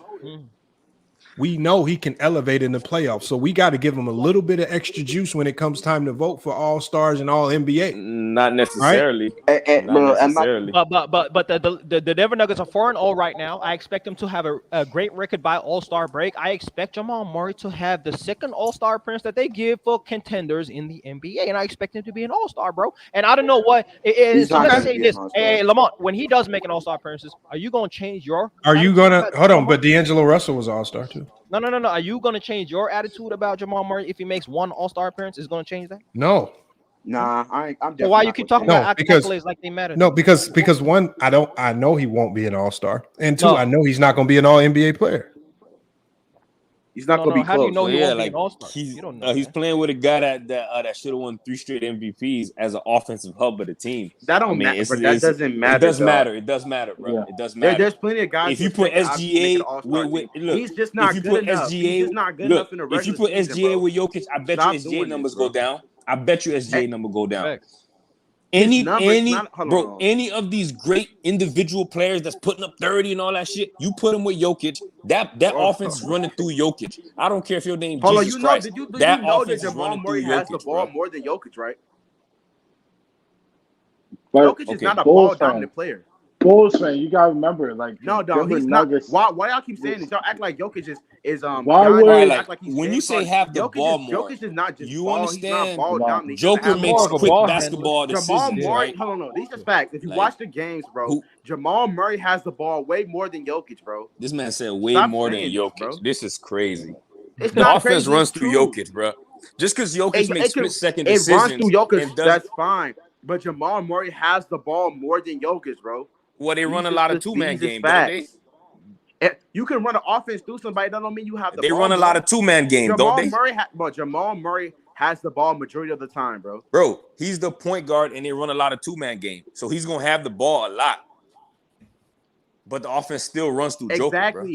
we know he can elevate in the playoffs, so we got to give him a little bit of extra juice when it comes time to vote for all stars and all NBA. Not necessarily. Right? But the Denver Nuggets are 4-0 right now. I expect them to have a great record by All-Star break. I expect Jamal Murray to have the second All-Star appearance that they give for contenders in the NBA, and I expect him to be an All-Star, bro. And I don't know what it is. So let's say this: hey, Lamont, when he does make an All-Star appearances, are you going to change your? Are you gonna hold on? But D'Angelo Russell was All-Star too. No. Are you going to change your attitude about Jamal Murray if he makes one All-Star appearance? Is going to change that? No. Nah, I'm definitely. So why you keep talking about accolades like they matter? No, because one, I know he won't be an All-Star, and two, I know he's not going to be an All NBA player. He's not going to be close. How do you know he won't be an All-Star? You don't know. He's playing with a guy that should have won 3 straight MVPs as an offensive hub of the team. That don't matter. That doesn't matter. It does matter, bro. Yeah. It does matter. There's plenty of guys. If you put SGA look, he's just not good enough. He's just not good enough in the regular season. If you put SGA with Jokic, I bet you SGA numbers go down. I bet you SGA number go down. Any of these great individual players that's putting up 30 and all that shit, you put them with Jokic, that offense is running through Jokic. I don't care if your name Jesus Christ. Did you know that Jamal Murray has the ball more than Jokic, right? Jokic is not a ball dominant player. Bulls fan, you gotta remember, like no, he's Nuggets. not. Why y'all keep saying this? Y'all act like Jokic is act like he's when you say have the ball more, Jokic is not just you ball, understand. Ball dominant. Joker makes quick basketball decisions. Jamal Murray, hold on, these are facts. If you watch the games, bro, Jamal Murray has the ball way more than Jokic, bro. This man said way more than Jokic. Bro. This is crazy. It's the offense runs through Jokic, bro. Just because Jokic makes split-second decisions, it runs through Jokic. That's fine, but Jamal Murray has the ball more than Jokic, bro. Well, they run a lot of two-man games, don't they? You can run an offense through somebody. That don't mean you have the ball. They run a lot of two-man games, don't they? Jamal Murray has the ball majority of the time, bro. Bro, he's the point guard, and they run a lot of two-man game, so he's gonna have the ball a lot. But the offense still runs through Joker, bro.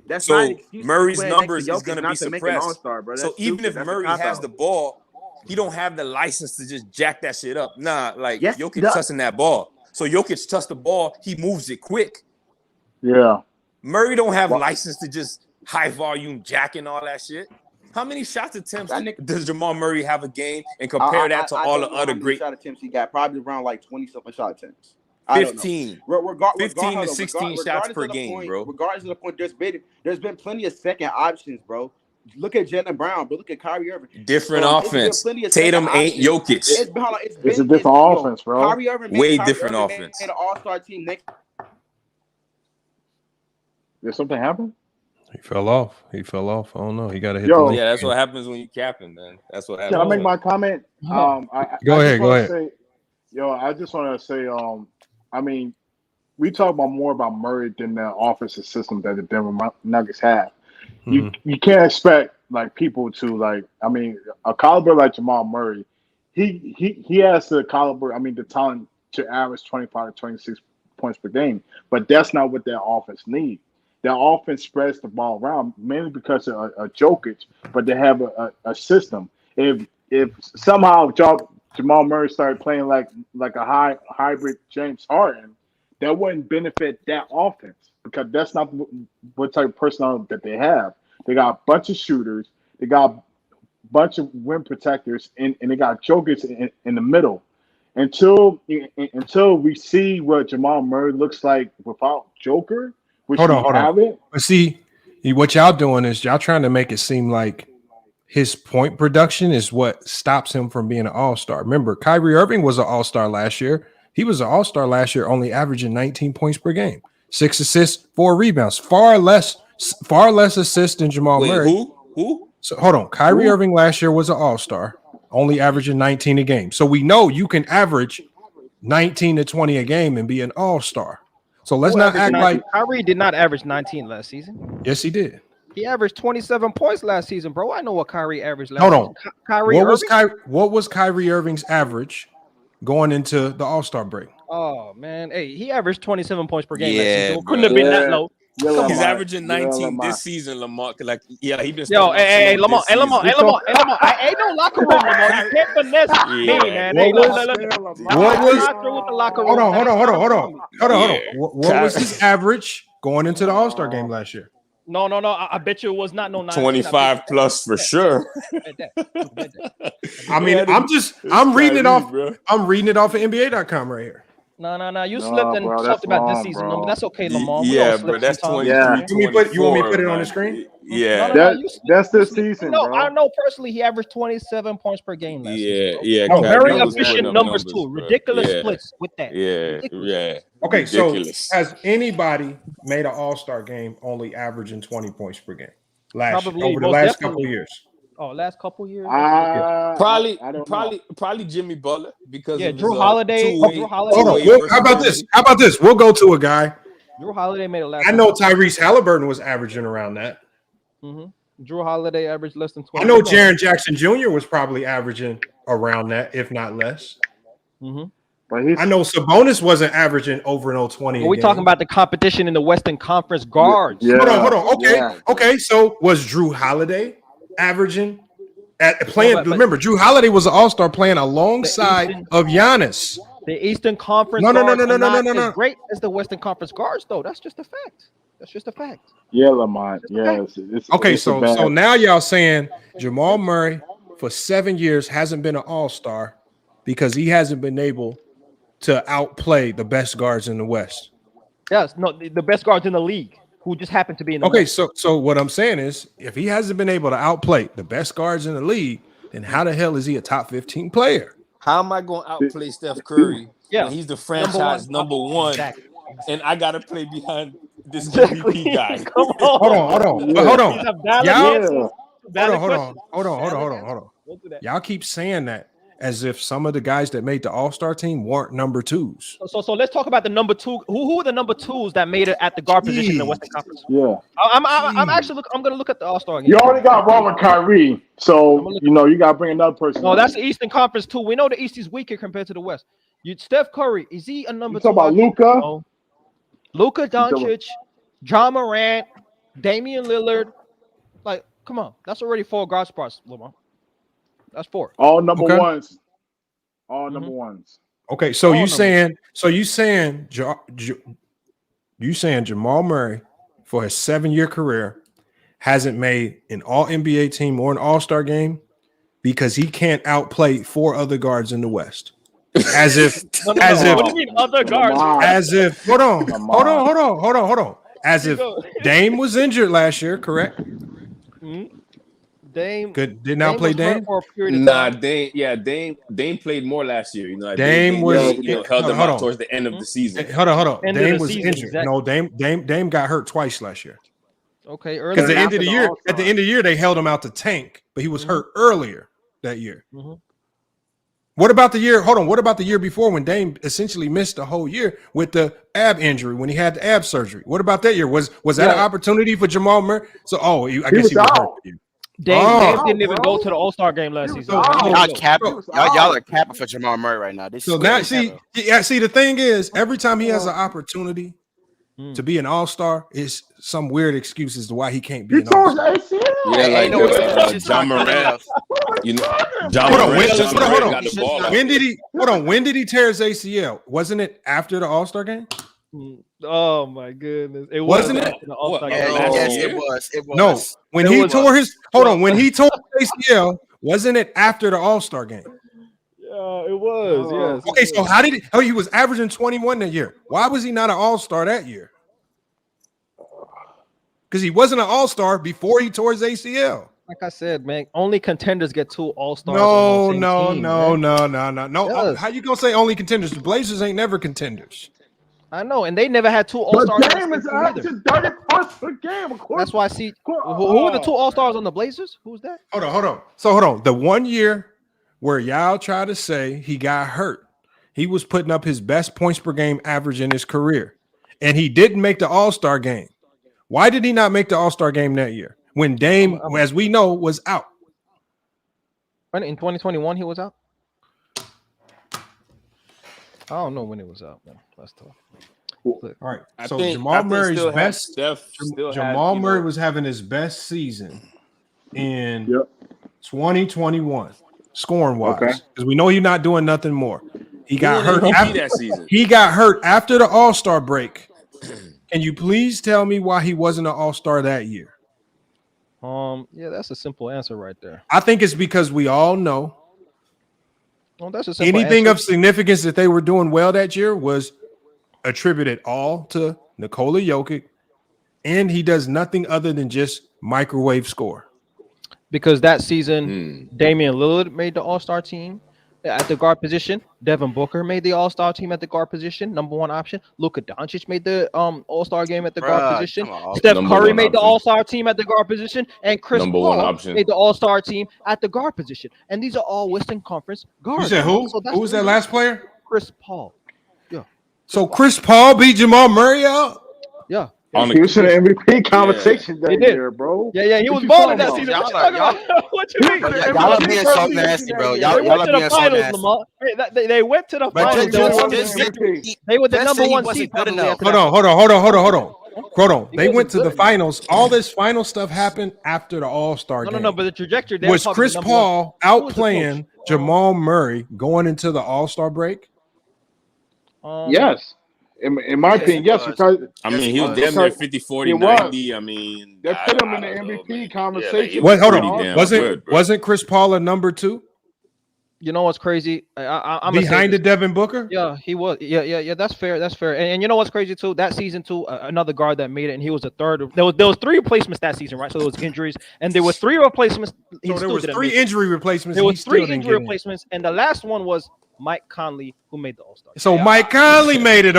That's so not an excuse Murray's for numbers Jokic is gonna be not to make an suppressed. all-star, bro. So even if Murray has the ball, he don't have the license to just jack that shit up. Nah, like Jokic touching that ball. So Jokic touch the ball, he moves it quick. Yeah. Murray don't have license to just high volume jacking all that shit. How many shots attempts does Jamal Murray have a game, and compare that to all the other great shot attempts he got? Probably around like 20-something shot attempts. 15. 15 to 16 shots per game, bro. Regardless of the point, there's been plenty of second options, bro. Look at Jaylen Brown, but look at Kyrie Irving. Different offense. Tatum ain't Jokic. It's a different offense, bro. Kyrie Irving way different offense. Made an all-star team next. Did something happen? He fell off. I don't know. He got to hit. Yeah, that's what happens when you capping, man. That's what happens. Can I make my comment? Go ahead. I just want to say, I mean, we talk about more about Murray than the offensive system that the Denver Nuggets have. You can't expect like people to like. I mean, a caliber like Jamal Murray, he has the caliber. I mean, the talent to average 25 to 26 points per game, but that's not what their offense needs. Their offense spreads the ball around mainly because of a Jokic, but they have a system. If somehow Jamal Murray started playing like a hybrid James Harden, that wouldn't benefit that offense because that's not what type of personnel that they have. They got a bunch of shooters, they got a bunch of rim protectors, and they got Jokic in the middle. Until we see what Jamal Murray looks like without Joker. Hold on. But see, what y'all doing is y'all trying to make it seem like his point production is what stops him from being an all-star. Remember, Kyrie Irving was an all-star last year. He was an all-star last year, only averaging 19 points per game, 6 assists, 4 rebounds, far less assists than Jamal Murray. Who? So hold on. Kyrie Irving last year was an all-star, only averaging 19 a game. So we know you can average 19 to 20 a game and be an all-star. So let's not act like Kyrie did not average 19 last season. Yes, he did. He averaged 27 points last season, bro. I know what Kyrie averaged last season. Kyrie what was Kyrie Irving's average going into the All-Star break? Oh man, hey, he averaged 27 points per game last season. So couldn't have been that low. He's averaging 19 this season, Lamar. Like, he been. Hey, Lamar. I ain't no locker room, Lamar. You can't finesse me, man. Hey, what was his average going into the All-Star game last year? No. I bet you it was not no 25 plus for sure. I mean, I'm reading it off. I'm reading it off of NBA.com right here. No. You slipped and talked about this season, but that's okay, Lamar. Yeah, bro, that's 23. Yeah. You want me to put it on the screen? Yeah. That's this season. No, I know personally he averaged 27 points per game last season. Yeah. Very efficient numbers too. Ridiculous splits with that. Yeah. Okay, ridiculous. So has anybody made an All-Star game only averaging 20 points per game over the last couple of years? Oh, last couple years. Probably Jimmy Butler because Drew Holiday. How about this? We'll go to a guy. Drew Holiday made a last. I know Tyrese Halliburton was averaging around that. Drew Holiday averaged less than 20. I know Jaren Jackson Jr. was probably averaging around that, if not less. But I know Sabonis wasn't averaging over 20. We talking about the competition in the Western Conference guards. Hold on. Okay. So was Drew Holiday averaging remember, Drew Holiday was an all-star playing alongside of Giannis. The Eastern Conference No. as great as the Western Conference guards, though. That's just a fact. Yeah, Lamont. Yes. So now y'all saying Jamal Murray for 7 years hasn't been an all-star because he hasn't been able to outplay the best guards in the West. Yes, no, the best guards in the league who just happen to be in the West. So what I'm saying is if he hasn't been able to outplay the best guards in the league, then how the hell is he a top 15 player? How am I going to outplay Steph Curry? Yeah, he's the franchise number one, and I got to play behind this MVP guy. Come on. Hold on. Hold on. Y'all keep saying that, as if some of the guys that made the All-Star team weren't number twos. So let's talk about the number two. Who are the number twos that made it at the guard position in the Western Conference? Yeah. I'm going to look at the All-Star game. You already got Robert Kyrie, so you got to bring another person. No, that's the Eastern Conference too. We know the East is weaker compared to the West. Steph Curry, is he a number two? Talk about Luka. No. Luka Doncic, John Morant, Damian Lillard. Like, come on, that's already 4 guard spots, Lamar. That's 4. All number ones. All number ones. Okay, so you saying Jamal Murray for his 7-year career hasn't made an All NBA team or an All-Star game because he can't outplay 4 other guards in the West. As if What do you mean other guards? As if hold on. As if Dame was injured last year, correct? Mm-hmm. Dame did not play Dame. Nah, Dame played more last year. Dame was held them up towards the end of the season. Hold on. Dame was injured. Exactly. No, Dame got hurt twice last year. Okay, earlier. Because at the end of the year, they held him out to tank, but he was hurt earlier that year. Mm-hmm. What about the year? Hold on. What about the year before when Dame essentially missed the whole year with the ab injury when he had the ab surgery? What about that year? Was that an opportunity for Jamal Murray? So, I guess he was hurt. Dame didn't even go to the All-Star game last season. Y'all are capping for Jamal Murray right now. So now, see, the thing is, every time he has an opportunity to be an All-Star, is some weird excuse as to why he can't be an All-Star. Yeah, like John Morant. John Morant. When did he tear his ACL? Wasn't it after the All-Star game? Oh my goodness! It wasn't it? The All-Star game. Yes, it was. No, when he tore his ACL, wasn't it after the All-Star game? Yeah, it was. Yes. Okay, so how did he was averaging 21 that year? Why was he not an All-Star that year? Because he wasn't an All-Star before he tore his ACL. Like I said, man, only contenders get 2 All-Stars. No. Yes. How you gonna say only contenders? The Blazers ain't never contenders. I know, and they never had 2 All-Stars. But Dame is averaging 30 points per game. That's why I see. Who are the 2 All-Stars on the Blazers? Who's that? Hold on. So hold on. The 1 year where y'all try to say he got hurt, he was putting up his best points per game average in his career, and he didn't make the All-Star game. Why did he not make the All-Star game that year when Dame, as we know, was out? In 2021, he was out. I don't know when it was out, man. That's tough. All right. So Jamal Murray's best. Jamal Murray was having his best season in 2021, scoring wise, because we know he's not doing nothing more. He got hurt after that season. He got hurt after the All-Star break. Can you please tell me why he wasn't an All-Star that year? Yeah, that's a simple answer right there. I think it's because we all know that's a simple anything answer. of significance that they were doing well that year was attributed all to Nikola Jokic, and he does nothing other than just microwave score. Because that season, Damian Lillard made the All-Star team at the guard position. Devin Booker made the All-Star team at the guard position, number 1 option. Luka Doncic made the All-Star game at the guard position. Steph Curry made the All-Star team at the guard position, and Chris Paul made the All-Star team at the guard position. And these are all Western Conference guards. You said who? Who was that last player? Chris Paul. Yeah. So Chris Paul beat Jamal Murray out? Yeah. He was in the MVP conversation that year, bro. Yeah, he was balling that season. What you mean? Y'all are being so nasty, bro. Y'all are being so nasty. They went to the finals. They were the number 1 seed. Hold on. They went to the finals. All this final stuff happened after the All-Star game. No, but the trajectory was Chris Paul outplaying Jamal Murray going into the All-Star break? Yes. In my opinion, yes. Because he was damn near 50, 40, 90. I mean, they put him in the MVP conversation. Hold on. Wasn't Chris Paul a number 2? You know what's crazy? I'm behind the Devin Booker. Yeah, he was. Yeah. That's fair. And you know what's crazy too? That season too, another guard that made it, and he was the third. There was 3 replacements that season, right? So there was injuries, and there was 3 replacements. So there was 3 injury replacements. There was 3 injury replacements, and the last one was Mike Conley, who made the All-Star. So Mike Conley made it.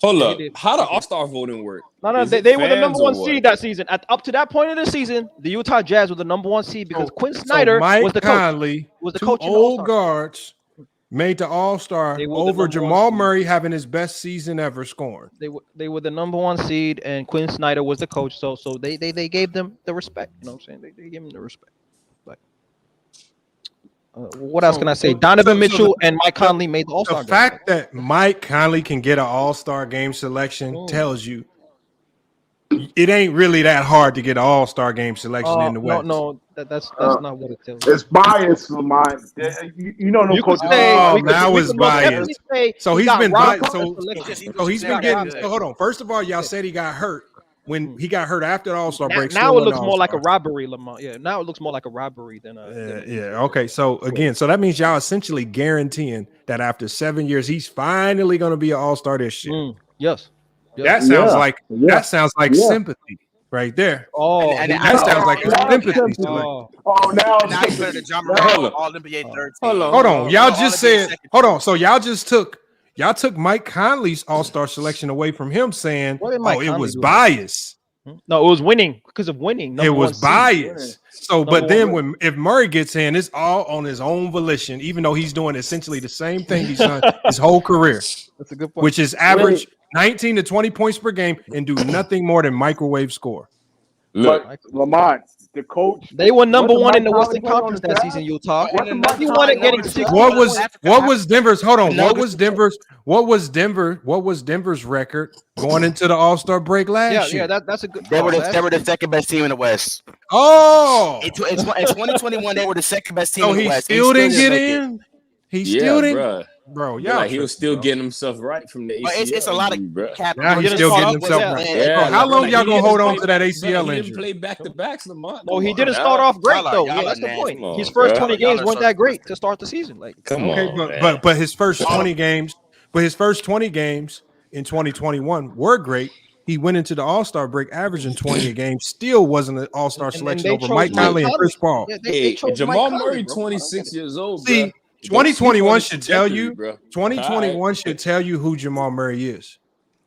Hold up. How the All-Star voting work? No, they were the number one seed that season. Up to that point of the season, the Utah Jazz were the number one seed because Quinn Snyder was the Conley, coach. Two old guards made the All-Star over Jamal Murray having his best season ever scoring. They were the number one seed, and Quinn Snyder was the coach. So they gave them the respect. You know what I'm saying? They gave them the respect. But what else can I say? Donovan Mitchell and Mike Conley made the All-Star game. The fact that Mike Conley can get an All-Star game selection tells you it ain't really that hard to get an All-Star game selection in the West. No, that's not what it tells. It's biased for mine. You know, no coach. Now it's biased. So he's been biased. So he's been getting. So hold on. First of all, y'all said he got hurt. When he got hurt after the All-Star break. Now it looks more like a robbery, Lamont. Yeah, now it looks more like a robbery than a. Okay. So again, so that means y'all essentially guaranteeing that after 7 years, he's finally going to be an All-Star this year. Yes. That sounds like sympathy right there. That sounds like sympathy. Now he's better than John Morant, All-NBA third team. Hold on. Y'all just said. Hold on. So y'all took Mike Conley's All-Star selection away from him, saying, it was bias. No, it was winning because of winning. It was bias. So, but then if Murray gets in, it's all on his own volition, even though he's doing essentially the same thing he's done his whole career. That's a good point. Which is average 19 to 20 points per game and do nothing more than microwave score. Look, Lamont, the coach. They were number one in the Western Conference that season, Utah. He wanted getting 6. What was Denver's? Hold on. What was Denver's record going into the All-Star break last year? Yeah, that's a good. They were the second best team in the West. Oh, in 2021, they were the second best team in the West. He still didn't get in. He still didn't. Bro, yeah, he was still getting himself right from the ACL. It's a lot of cap. Now he's still getting himself right. Yeah, how long y'all gonna hold on to that ACL injury? He didn't play back-to-backs, Lamont. No, he didn't start off great though. Yeah, that's the point. His first 20 games weren't that great to start the season. But his first 20 games, in 2021 were great. He went into the All-Star break averaging 20 a game. Still wasn't an All-Star selection over Mike Conley and Chris Paul. Jamal Murray, 26 years old. See, 2021 should tell you. 2021 should tell you who Jamal Murray is.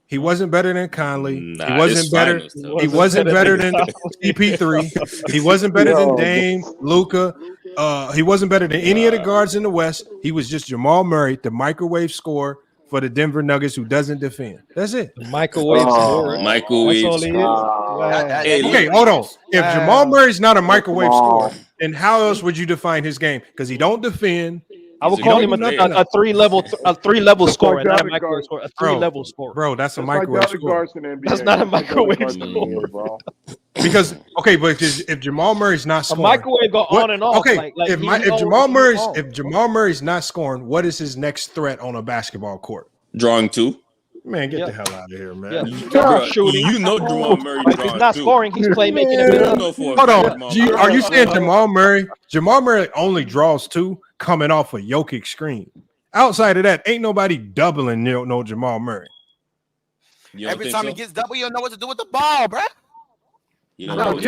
He wasn't better than Conley. He wasn't better. He wasn't better than CP3. He wasn't better than Dame, Luka. He wasn't better than any of the guards in the West. He was just Jamal Murray, the microwave scorer for the Denver Nuggets who doesn't defend. That's it. Microwave scorer. Microwave scorer. Okay, hold on. If Jamal Murray's not a microwave scorer, then how else would you define his game? Because he don't defend. I would call him a three-level scorer, not a microwave scorer. A 3-level scorer. Bro, that's a microwave scorer. That's not a microwave scorer, bro. Because if Jamal Murray's not scoring, a microwave go on and off. Okay, if Jamal Murray's not scoring, what is his next threat on a basketball court? Drawing 2. Man, get the hell out of here, man. Shooting. You know Jamal Murray. If he's not scoring, he's playmaking. Hold on. Are you saying Jamal Murray? Jamal Murray only draws 2 coming off a Jokic screen. Outside of that, ain't nobody doubling no Jamal Murray. Every time he gets double, you don't know what to do with the ball, bro. Y'all act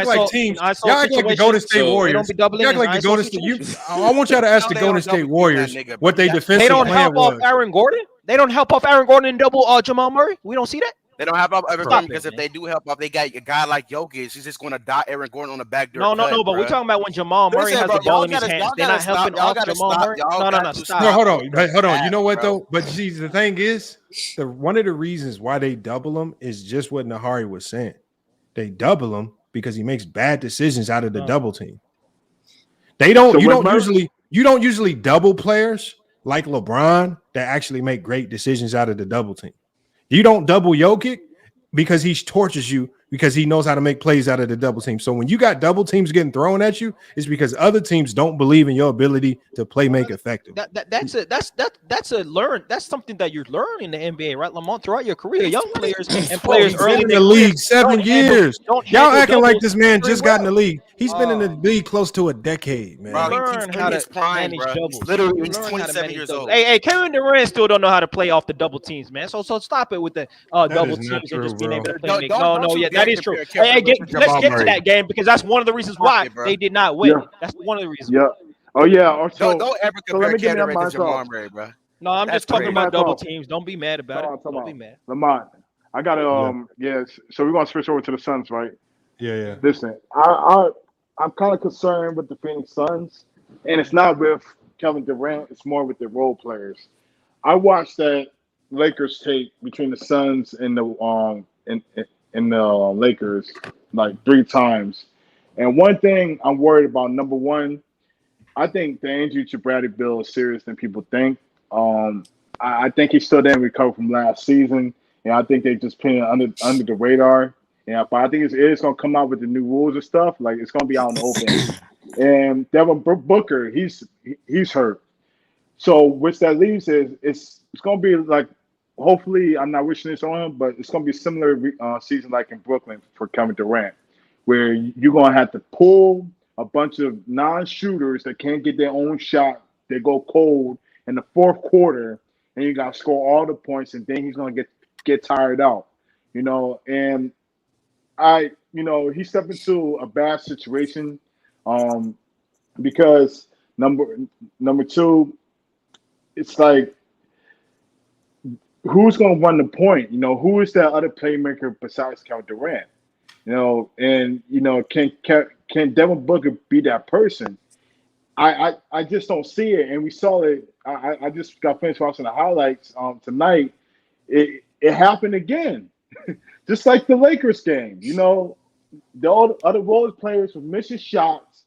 like teams. Y'all act like the Golden State Warriors. Y'all act like the Golden State. I want y'all to ask the Golden State Warriors what they defensive plan was. They don't help off Aaron Gordon. They don't help off Aaron Gordon and double Jamal Murray. We don't see that. They don't help off Aaron Gordon because if they do help off, they got a guy like Jokic. He's just going to dot Aaron Gordon on the back door. No. But we're talking about when Jamal Murray has the ball in his hands. They're not helping off Jamal Murray. No. Stop. No, hold on. You know what though? But see, the thing is, one of the reasons why they double him is just what Nahari was saying. They double him because he makes bad decisions out of the double team. You don't usually double players like LeBron that actually make great decisions out of the double team. You don't double Jokic because he tortures you because he knows how to make plays out of the double team. So when you got double teams getting thrown at you, it's because other teams don't believe in your ability to make effective. That's something that you learn in the NBA, right, Lamont? Throughout your career, young players and players early in the league 7 years. Y'all acting like this man just got in the league. He's been in the league close to a decade, man. Learn how to manage doubles. Literally, he's 27 years old. Hey, Kevin Durant still don't know how to play off the double teams, man. So stop it with the double teams and just being able to play. That is true. Hey, let's get to that game because that's one of the reasons why they did not win. That's one of the reasons. Yeah. Oh yeah. Don't ever compare Kevin Durant to Jamal Murray, bro. No, I'm That's just talking crazy. about double Talk. teams. Don't be mad about it. Don't be mad. Lamont, I got to so we're gonna switch over to the Suns, right? Yeah. Listen, I'm kind of concerned with the Phoenix Suns, and it's not with Kevin Durant. It's more with the role players. I watched that Lakers tape between the Suns and the Lakers like 3 times, and one thing I'm worried about. Number one, I think the injury to Bradley Beal is serious than people think. I think he still didn't recover from last season, and I think they just put it under the radar. Yeah, but I think it's going to come out with the new rules and stuff. Like it's going to be out in the open. And Devin Booker, he's hurt. So which that leaves is it's going to be like, hopefully, I'm not wishing this on him, but it's going to be a similar season like in Brooklyn for Kevin Durant, where you're going to have to pull a bunch of non-shooters that can't get their own shot. They go cold in the fourth quarter, and you got to score all the points, and then he's going to get tired out, and he stepped into a bad situation because number two, it's like, who's going to run the point? Who is that other playmaker besides Kevin Durant? Can Devin Booker be that person? I just don't see it, and we saw it. I just got finished watching the highlights tonight. It happened again. Just like the Lakers game, the other role players were missing shots,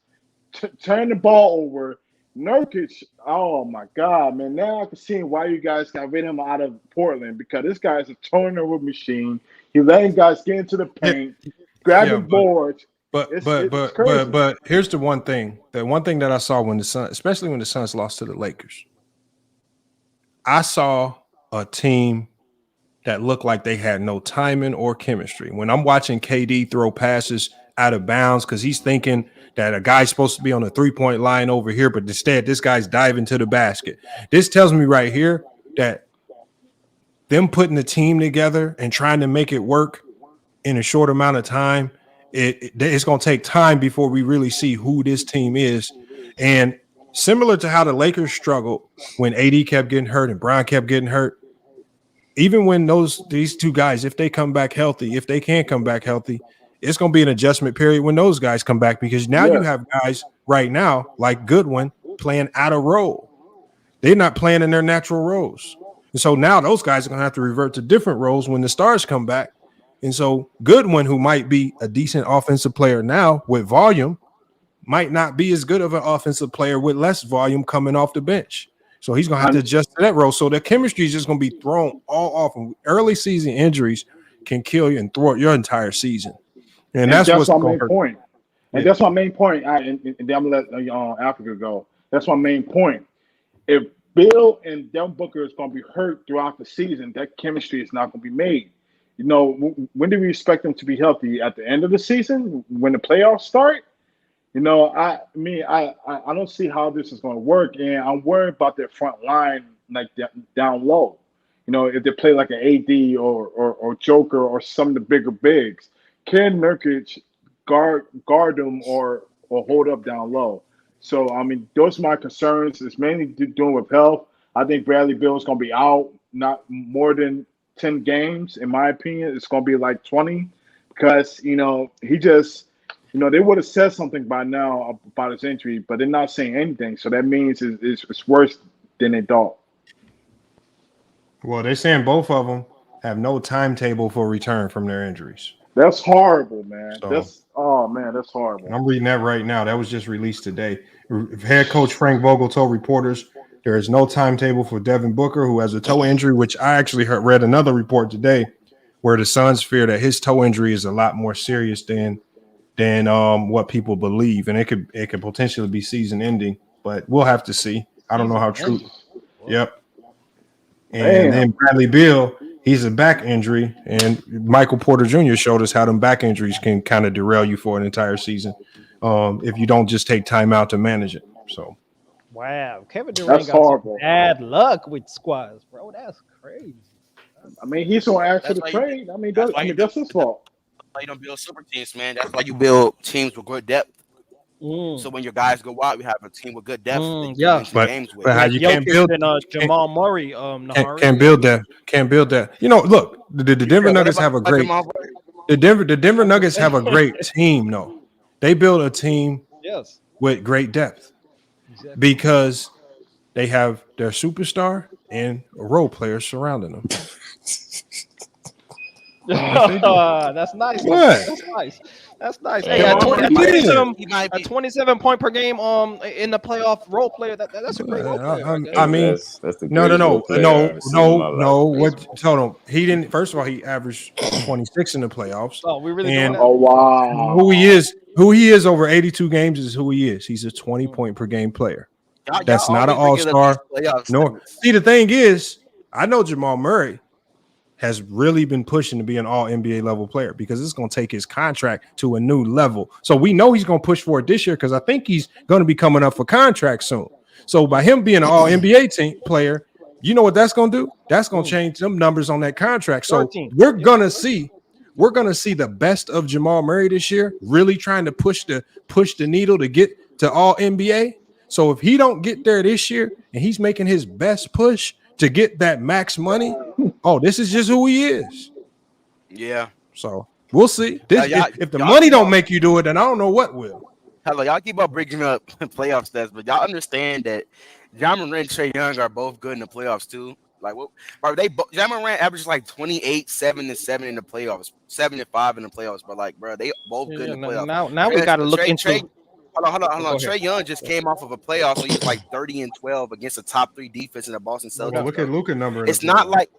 turn the ball over. Nurkic, oh my God, man! Now I can see why you guys got rid of him out of Portland, because this guy's a turnover machine. He letting guys get into the paint, grabbing boards. But here's the one thing. The one thing that I saw when the Suns, especially when the Suns lost to the Lakers, I saw a team that looked like they had no timing or chemistry. When I'm watching KD throw passes out of bounds because he's thinking that a guy's supposed to be on the 3-point line over here, but instead this guy's diving to the basket. This tells me right here that them putting the team together and trying to make it work in a short amount of time, it's going to take time before we really see who this team is. And similar to how the Lakers struggled when AD kept getting hurt and Brown kept getting hurt, even when these two guys, if they come back healthy, if they can't come back healthy, it's going to be an adjustment period when those guys come back, because now you have guys right now like Goodwin playing out of role. They're not playing in their natural roles. And so now those guys are going to have to revert to different roles when the stars come back. And so Goodwin, who might be a decent offensive player now with volume, might not be as good of an offensive player with less volume coming off the bench. So he's going to have to adjust to that role. So the chemistry is just going to be thrown all off. And early season injuries can kill you and throw your entire season. And that's my main point. And that's my main point. And then I'm going to let Africa go. That's my main point. If Bill and Devin Booker is going to be hurt throughout the season, that chemistry is not going to be made. When do we expect them to be healthy? At the end of the season, when the playoffs start? I don't see how this is going to work, and I'm worried about their front line, like down low. If they play like an AD or Joker or some of the bigger bigs, can Nurkic guard them or hold up down low? So those are my concerns. It's mainly doing with health. I think Bradley Beal is going to be out not more than 10 games, in my opinion. It's going to be like 20, because he just. They would have said something by now about his injury, but they're not saying anything. So that means it's worse than they thought. Well, they're saying both of them have no timetable for return from their injuries. That's horrible, man. So, that's horrible. I'm reading that right now. That was just released today. Head coach Frank Vogel told reporters there is no timetable for Devin Booker, who has a toe injury, which I actually read another report today where the Suns fear that his toe injury is a lot more serious than what people believe, and it could potentially be season ending, but we'll have to see. I don't know how true. Yep. And then Bradley Beal, he's a back injury, and Michael Porter Jr. showed us how them back injuries can kind of derail you for an entire season if you don't just take time out to manage it. So, wow, Kevin Durant got some bad luck with squads, bro. That's crazy. He's going to ask for the trade. That's his fault. You don't build super teams, man. That's why you build teams with good depth. So when your guys go out, we have a team with good depth. Yeah, but games with. but how you can't build and, Jamal Murray, Nahari. can't build that. Can't build that. You know, look, the Denver Nuggets have a great. The Denver Nuggets have a great team. No, they build a team with great depth because they have their superstar and role players surrounding them. That's nice. What? That's nice. That's nice. Hey, a 27 point per game in the playoff role player. That's a great role player. I mean, that's the no. What? Hold on. He didn't. First of all, he averaged 26 in the playoffs. Oh, we really and wow. Who he is over 82 games is who he is. He's a 20 point per game player. That's not an all-star. No. See, the thing is, I know Jamal Murray has really been pushing to be an all NBA level player because it's going to take his contract to a new level. So we know he's going to push for it this year because I think he's going to be coming up for contract soon. So by him being an all NBA team player, you know what that's going to do? That's going to change some numbers on that contract. So we're going to see the best of Jamal Murray this year, really trying to push the needle to get to all NBA. So if he don't get there this year and he's making his best push to get that max money, this is just who he is. Yeah. So we'll see. If the money don't make you do it, then I don't know what will. Hello, y'all keep on bringing up playoff stats, but y'all understand that Ja Morant and Trae Young are both good in the playoffs too. Like what? Ja Morant averages like 28, 7 and 7 in the playoffs, 7 and 5 in the playoffs. But like, bro, they both good in the playoffs. Now we got to look into. Hold on. Trae Young just came off of a playoff, so he's like 30 and 12 against a top 3 defense in the Boston Celtics. Look at Luka number. It's not like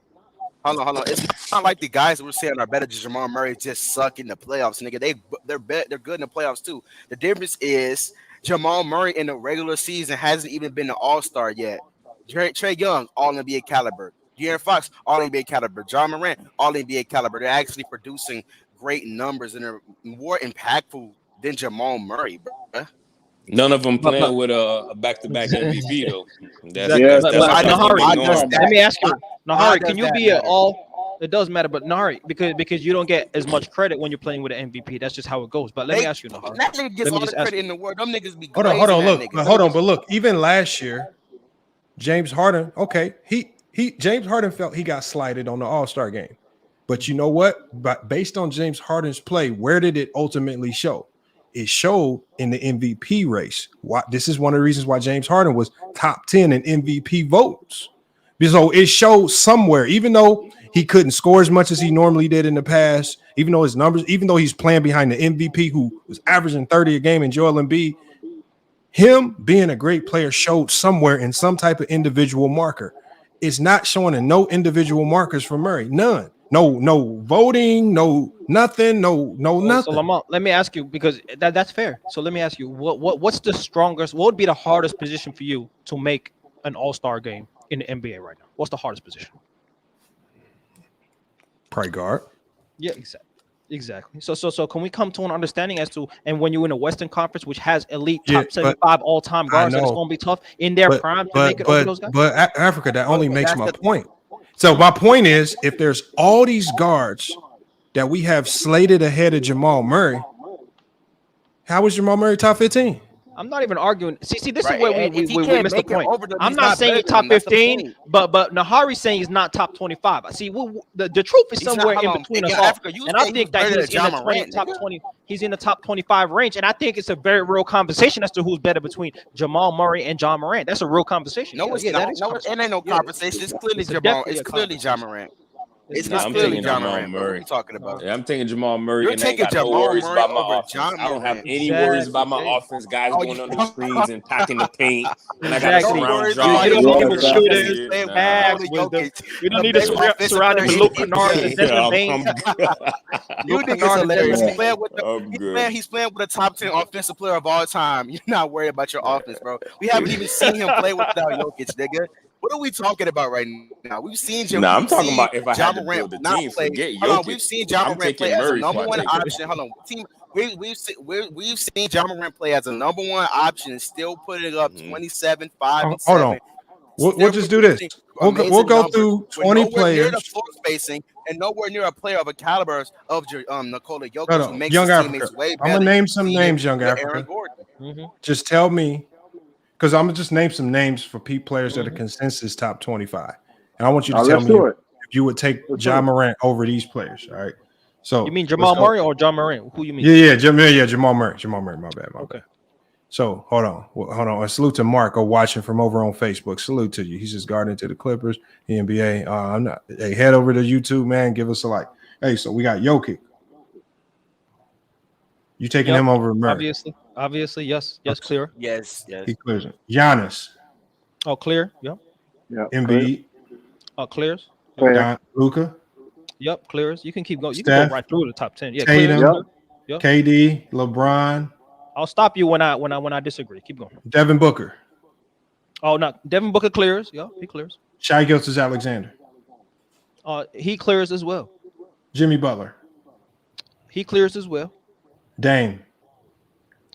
hold on. It's not like the guys that we're saying are better than Jamal Murray just suck in the playoffs, nigga. They're good in the playoffs too. The difference is Jamal Murray in the regular season hasn't even been an all-star yet. Trae Young, all NBA caliber. De'Aaron Fox, all NBA caliber. Ja Morant, all NBA caliber. They're actually producing great numbers and they're more impactful than Jamal Murray, bro. None of them playing with a back-to-back MVP though. Let me ask you, Nahari, can you be an all? It does matter, but Nahari, because you don't get as much credit when you're playing with an MVP. That's just how it goes. But let me ask you, Nahari. That nigga gets all the credit in the world. Them niggas be hold on. But look, even last year, James Harden. Okay, James Harden felt he got slighted on the All-Star game, but you know what? But based on James Harden's play, where did it ultimately show? It showed in the MVP race. This is one of the reasons why James Harden was top 10 in MVP votes. So it showed somewhere, even though he couldn't score as much as he normally did in the past, even though his numbers, even though he's playing behind the MVP who was averaging 30 a game in Joel Embiid, him being a great player showed somewhere in some type of individual marker. It's not showing in no individual markers for Murray. None. No voting, no nothing, no nothing. So Lamont, let me ask you, because that's fair. So let me ask you, what's the strongest? What would be the hardest position for you to make an all-star game in the NBA right now? What's the hardest position? Probably guard. Yeah, exactly. So can we come to an understanding as to, and when you're in the Western Conference, which has elite top 75 all-time guards, it's going to be tough in their prime to make it over those guys? But Africa, that only makes my point. So my point is, if there's all these guards that we have slated ahead of Jamal Murray, how is Jamal Murray top 15? I'm not even arguing. See, this is where we missed the point. I'm not saying he's top 15, but Nahari's saying he's not top 25. See, the truth is somewhere in between us all. And I think that he's in the top 20. He's in the top 25 range, and I think it's a very real conversation as to who's better between Jamal Murray and Ja Morant. That's a real conversation. No, it's not. It ain't no conversation. It's clearly Jamal. It's clearly Ja Morant. It's not clearly Jamal Murray. What are you talking about? Yeah, I'm taking Jamal Murray. You're taking Jamal Murray over John Morant. I don't have any worries about my offense. Guys going under the screens and packing the paint. And I got to surround John. You don't need to shoot it. We don't need to surround him with Luke Kennard and Desmond Bain. You think it's hilarious. He's playing with a top 10 offensive player of all time. You're not worried about your offense, bro. We haven't even seen him play without Jokic, nigga. What are we talking about right now? We've seen Jim. I'm talking about if I had to build a team, forget Jokic. We've seen Ja Morant play as a number one option. Hold on, team. We've seen Ja Morant play as a number one option and still put it up 27, 5, and 7. Hold on. We'll just do this. We'll go through 20 players. Near the floor spacing and nowhere near a player of a caliber of Nikola Jokic who makes Young his Africa. teammates way better. I'm gonna name some names, Young Africa. Just tell me, because I'm gonna just name some names for players that are consensus top 25, and I want you to tell me if you would take Ja Morant over these players. All right. So you mean Jamal Murray or John Morant? Who you mean? Jamal Murray. Jamal Murray. My bad. Okay. So hold on. A salute to Mark watching from over on Facebook. Salute to you. He's just guarding to the Clippers, the NBA. I'm not. Hey, head over to YouTube, man. Give us a like. Hey, so we got Jokic. You taking him over Murray? Obviously, yes, clear. Yes. He clears it. Giannis. Oh, clear. Yep. Embiid. Clears. Luka. Yep, clears. You can keep going. You Steph, can go right through the top 10. Yeah, Tatum. Yep. KD. LeBron. I'll stop you when I disagree. Keep going. Devin Booker. Oh, no. Devin Booker clears. Yep, he clears. Shai Gilgeous-Alexander. He clears as well. Jimmy Butler. He clears as well. Dame.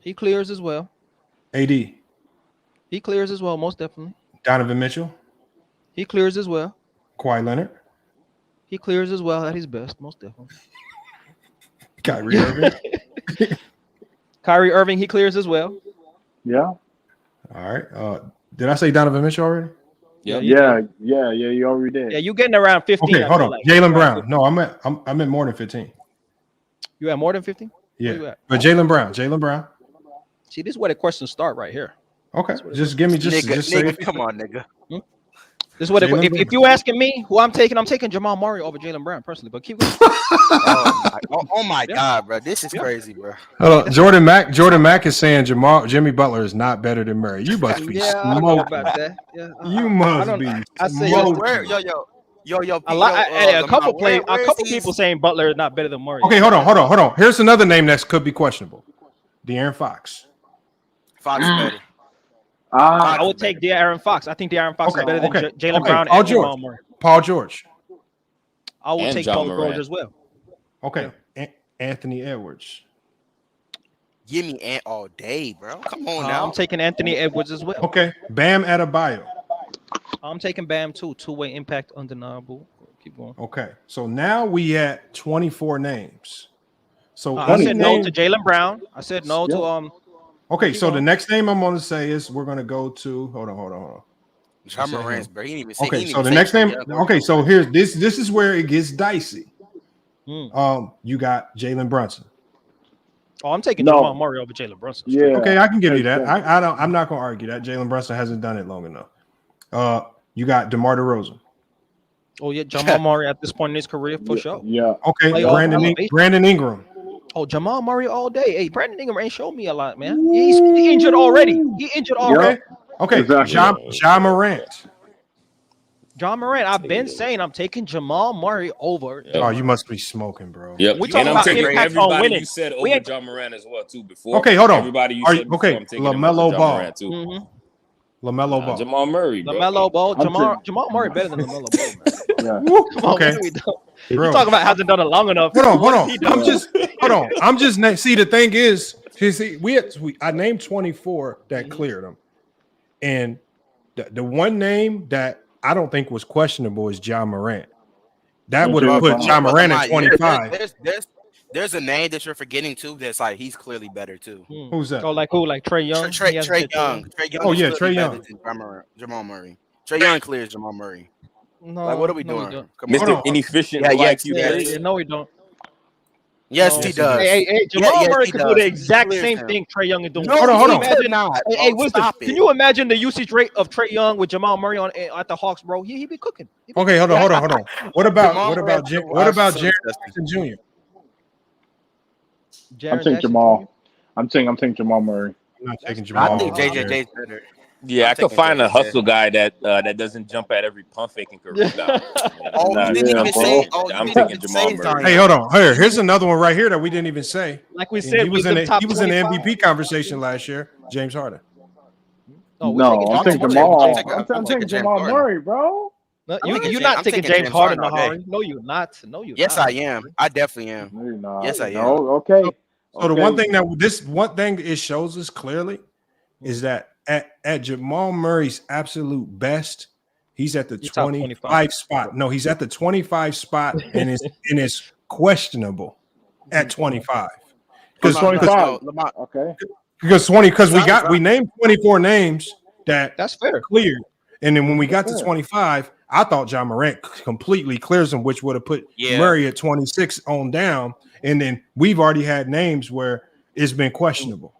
He clears as well. AD. He clears as well, most definitely. Donovan Mitchell. He clears as well. Kawhi Leonard. He clears as well at his best, most definitely. Kyrie Irving. Kyrie Irving, he clears as well. Yeah. All right. Did I say Donovan Mitchell already? Yeah. You already did. Yeah, you getting around 15. Okay, hold on. Like, Jaylen Brown. No, I'm at more than 15. You at more than 15? Yeah. But Jaylen Brown. See, this is where the questions start right here. Okay. Just give me nigga, say come on, nigga. This is what if you asking me who I'm taking Jamal Murray over Jaylen Brown personally. But keep going. oh my God, bro, this is crazy, bro. Hold on. Jordan Mack is saying Jimmy Butler is not better than Murray. You must be I know about that. Yeah, you must be. I say yo. A couple people saying Butler is not better than Murray. Okay, hold on. Here's another name that could be questionable. De'Aaron Fox. Fox is better. I would take De'Aaron Fox. I think De'Aaron Fox is better than Jaylen Brown and Jamal Murray. Paul George. I would take Paul George as well. Okay. Anthony Edwards. Give me Ant all day, bro. Come on now. I'm taking Anthony Edwards as well. Okay. Bam Adebayo. I'm taking Bam too. Two-way impact, undeniable. Keep going. Okay. So now we at 24 names. So I said no to Jaylen Brown. I said no to Okay, so the next name I'm going to say is we're going to go to hold on. Ja Morant's, bro. He didn't even say. Okay, so the next name. Okay, so here's this. This is where it gets dicey. You got Jalen Brunson. Oh, I'm taking Jamal Murray over Jalen Brunson. Yeah. Okay, I can give you that. I'm not going to argue that Jalen Brunson hasn't done it long enough. You got DeMar DeRozan. Oh yeah, Jamal Murray at this point in his career for sure. Yeah. Okay, Brandon Ingram. Oh, Jamal Murray all day. Hey, Brandon Ingram ain't showed me a lot, man. He's injured already. Okay. Exactly. Ja Morant. John Morant. I've been saying I'm taking Jamal Murray over. Oh, you must be smoking, bro. Yep. We talking about impact on winning. You said over John Morant as well too before. Okay, hold on. Everybody you said before, I'm taking LaMelo Ball. Morant too. LaMelo Ball. Jamal Murray. Bro. LaMelo Ball. Jamal Murray better than LaMelo Ball, man. Yeah. Okay. You talking about hasn't done it long enough. Hold on. I'm just see the thing is, I named 24 that cleared them. And the one name that I don't think was questionable is Ja Morant. That would have put Ja Morant at 25. There's a name that you're forgetting too. That's like he's clearly better too. Who's that? Oh, like who? Like Trae Young. Trae Young. Oh yeah, Trae Young. Jamal Murray. Trae Young clears Jamal Murray. No, like what are we doing? Mr. Inefficient. No, we don't. Yes, he does. Hey, Jamal Murray could do the exact same thing Trae Young is doing. No, hold on. Hey, Winston, can you imagine the usage rate of Trae Young with Jamal Murray at the Hawks, bro? He'd be cooking. Okay, hold on. What about Jaren Jackson Jr.? I'm taking Jamal. I'm taking Jamal Murray. I'm not taking Jamal. I think JJ's better. Yeah, I could find a hustle guy that doesn't jump at every pump fake and career. I'm taking Jamal Murray. Hey, hold on. Here's another one right here that we didn't even say. Like we said, he was in the MVP conversation last year. James Harden. I'm taking Jamal. I'm taking Jamal Murray, bro. You're not taking James Harden, Nahari. No, you're not. Yes, I am. I definitely am. No, you're not. Yes, I am. No, okay. So the one thing it shows us clearly is that at Jamal Murray's absolute best, he's at the 25 spot. No, he's at the 25 spot and it's questionable at 25. Because 25. Okay. Because we named 24 names that's fair. Cleared. And then when we got to 25, I thought John Morant completely clears him, which would have put Murray at 26 on down. And then we've already had names where it's been questionable.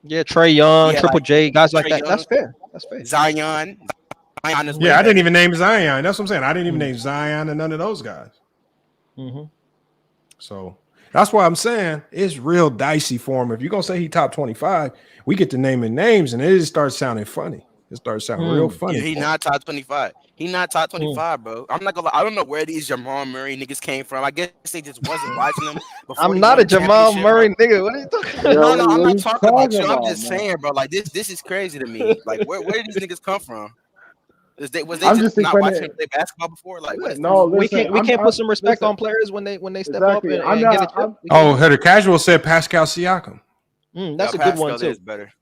Yeah, Trae Young, Triple J, guys like that. Young, that's fair. That's fair. Zion is I didn't even name Zion. That's what I'm saying. I didn't even name Zion and none of those guys. Mm-hmm. So that's why I'm saying it's real dicey for him. If you're gonna say he top 25, we get to naming names and it just starts sounding funny. It starts sounding real funny. Yeah, he not top 25. He not top 25, bro. I'm not gonna lie. I don't know where these Jamal Murray niggas came from. I guess they just wasn't watching them. I'm not a Jamal Murray nigga. What are you talking about? No, I'm not talking about you. I'm just saying, bro. Like this is crazy to me. Like where did these niggas come from? Was they just not watching them play basketball before? Like we can't put some respect on players when they step up and get a chip. The casual said Pascal Siakam. That's a good one too.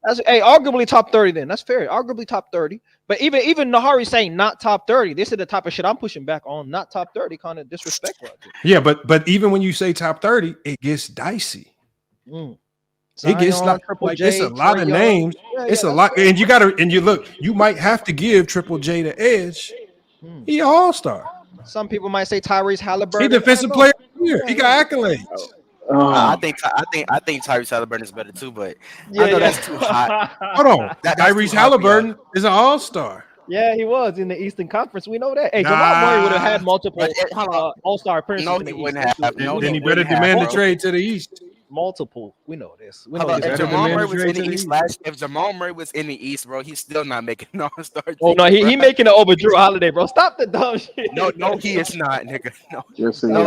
That's arguably top 30. Then that's fair. Arguably top 30. But even Nahari saying not top 30. This is the type of shit I'm pushing back on. Not top 30, kind of disrespectful. Yeah, but even when you say top 30, it gets dicey. It gets like it's a lot of names. It's a lot, and you look. You might have to give Triple J the edge. He an all-star. Some people might say Tyrese Halliburton. He defensive player of the year. He got accolades. I think Tyrese Halliburton is better too, but I know that's too hot. Hold on, Tyrese Halliburton is an all-star. Yeah, he was in the Eastern Conference. We know that. Hey, Jamal Murray would have had multiple all-star appearances. No, he wouldn't have. Then he better demand the trade to the East. Multiple. We know this. If Jamal Murray was in the East if Jamal Murray was in the East, bro, he's still not making an all-star. Oh no, he making it over Drew Holiday, bro. Stop the dumb shit. No, he is not, nigga. No,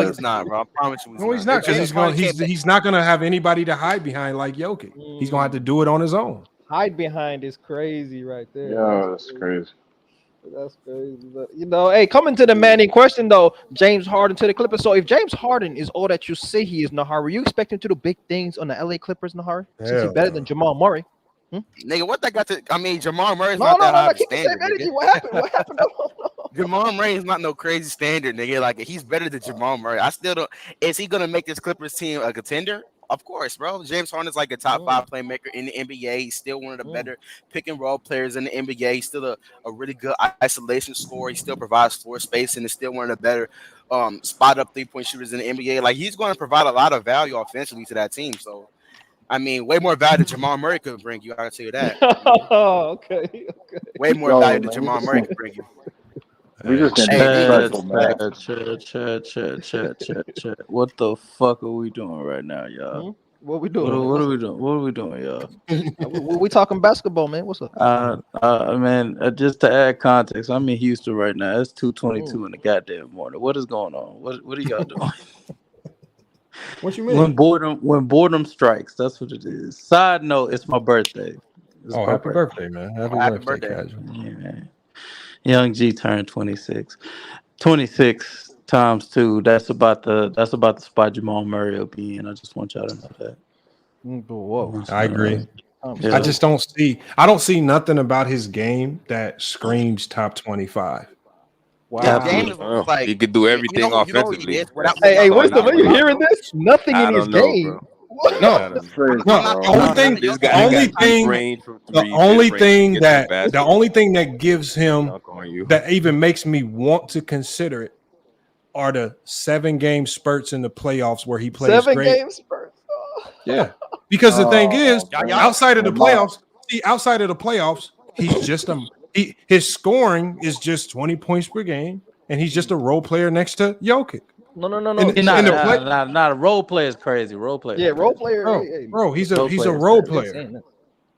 he's not, bro. I promise you. No, he's not, because he's not gonna have anybody to hide behind like Jokic. He's gonna have to do it on his own. Hide behind is crazy right there. Yeah, that's crazy. That's crazy. But, hey, coming to the Manning question, though, James Harden to the Clippers. So if James Harden is all that you say he is, Nahari, you expect him to do big things on the LA Clippers, Nahari? Since he's better than Jamal Murray. Nigga, what that got to... I mean, Jamal Murray's not that high of a standard. What happened? What happened? Jamal Murray is not no crazy standard, nigga. Like, he's better than Jamal Murray. I still don't... Is he going to make this Clippers team a contender? Of course, bro. James Harden is like a top 5 playmaker in the NBA. He's still one of the better pick and roll players in the NBA. He's still a really good isolation scorer. He still provides floor space and is still one of the better spot up 3-point shooters in the NBA. Like, he's going to provide a lot of value offensively to that team. So, I mean, way more value than Jamal Murray could bring you. I can tell you that. Okay. Way more value than Jamal Murray could bring you. We just Chat. What the fuck are we doing right now, y'all? What we doing? What are we doing? What are we doing, y'all? we talking basketball, man. What's up? Man, just to add context, I'm in Houston right now. It's 2:22 in the goddamn morning. What is going on? What are y'all doing? What you mean? When boredom strikes, that's what it is. Side note, it's my birthday. Happy birthday, man. Happy birthday, casual. Yeah, man. Young G turned 26. 26 times 2. That's about the spot Jamal Murray will be in. I just want y'all to know that. Whoa. I agree. I just don't see nothing about his game that screams top 25. Wow. He could do everything offensively. Hey, Wisdom, are you hearing this? Nothing in his game. The only thing that gives him that even makes me want to consider it are the 7-game spurts in the playoffs where he plays 7 game spurts. Yeah, because the thing is, outside of the playoffs, he's just his scoring is just 20 points per game, and he's just a role player next to Jokic. No. Not a role player is crazy. Role player. Yeah, role player. Bro, he's a role player.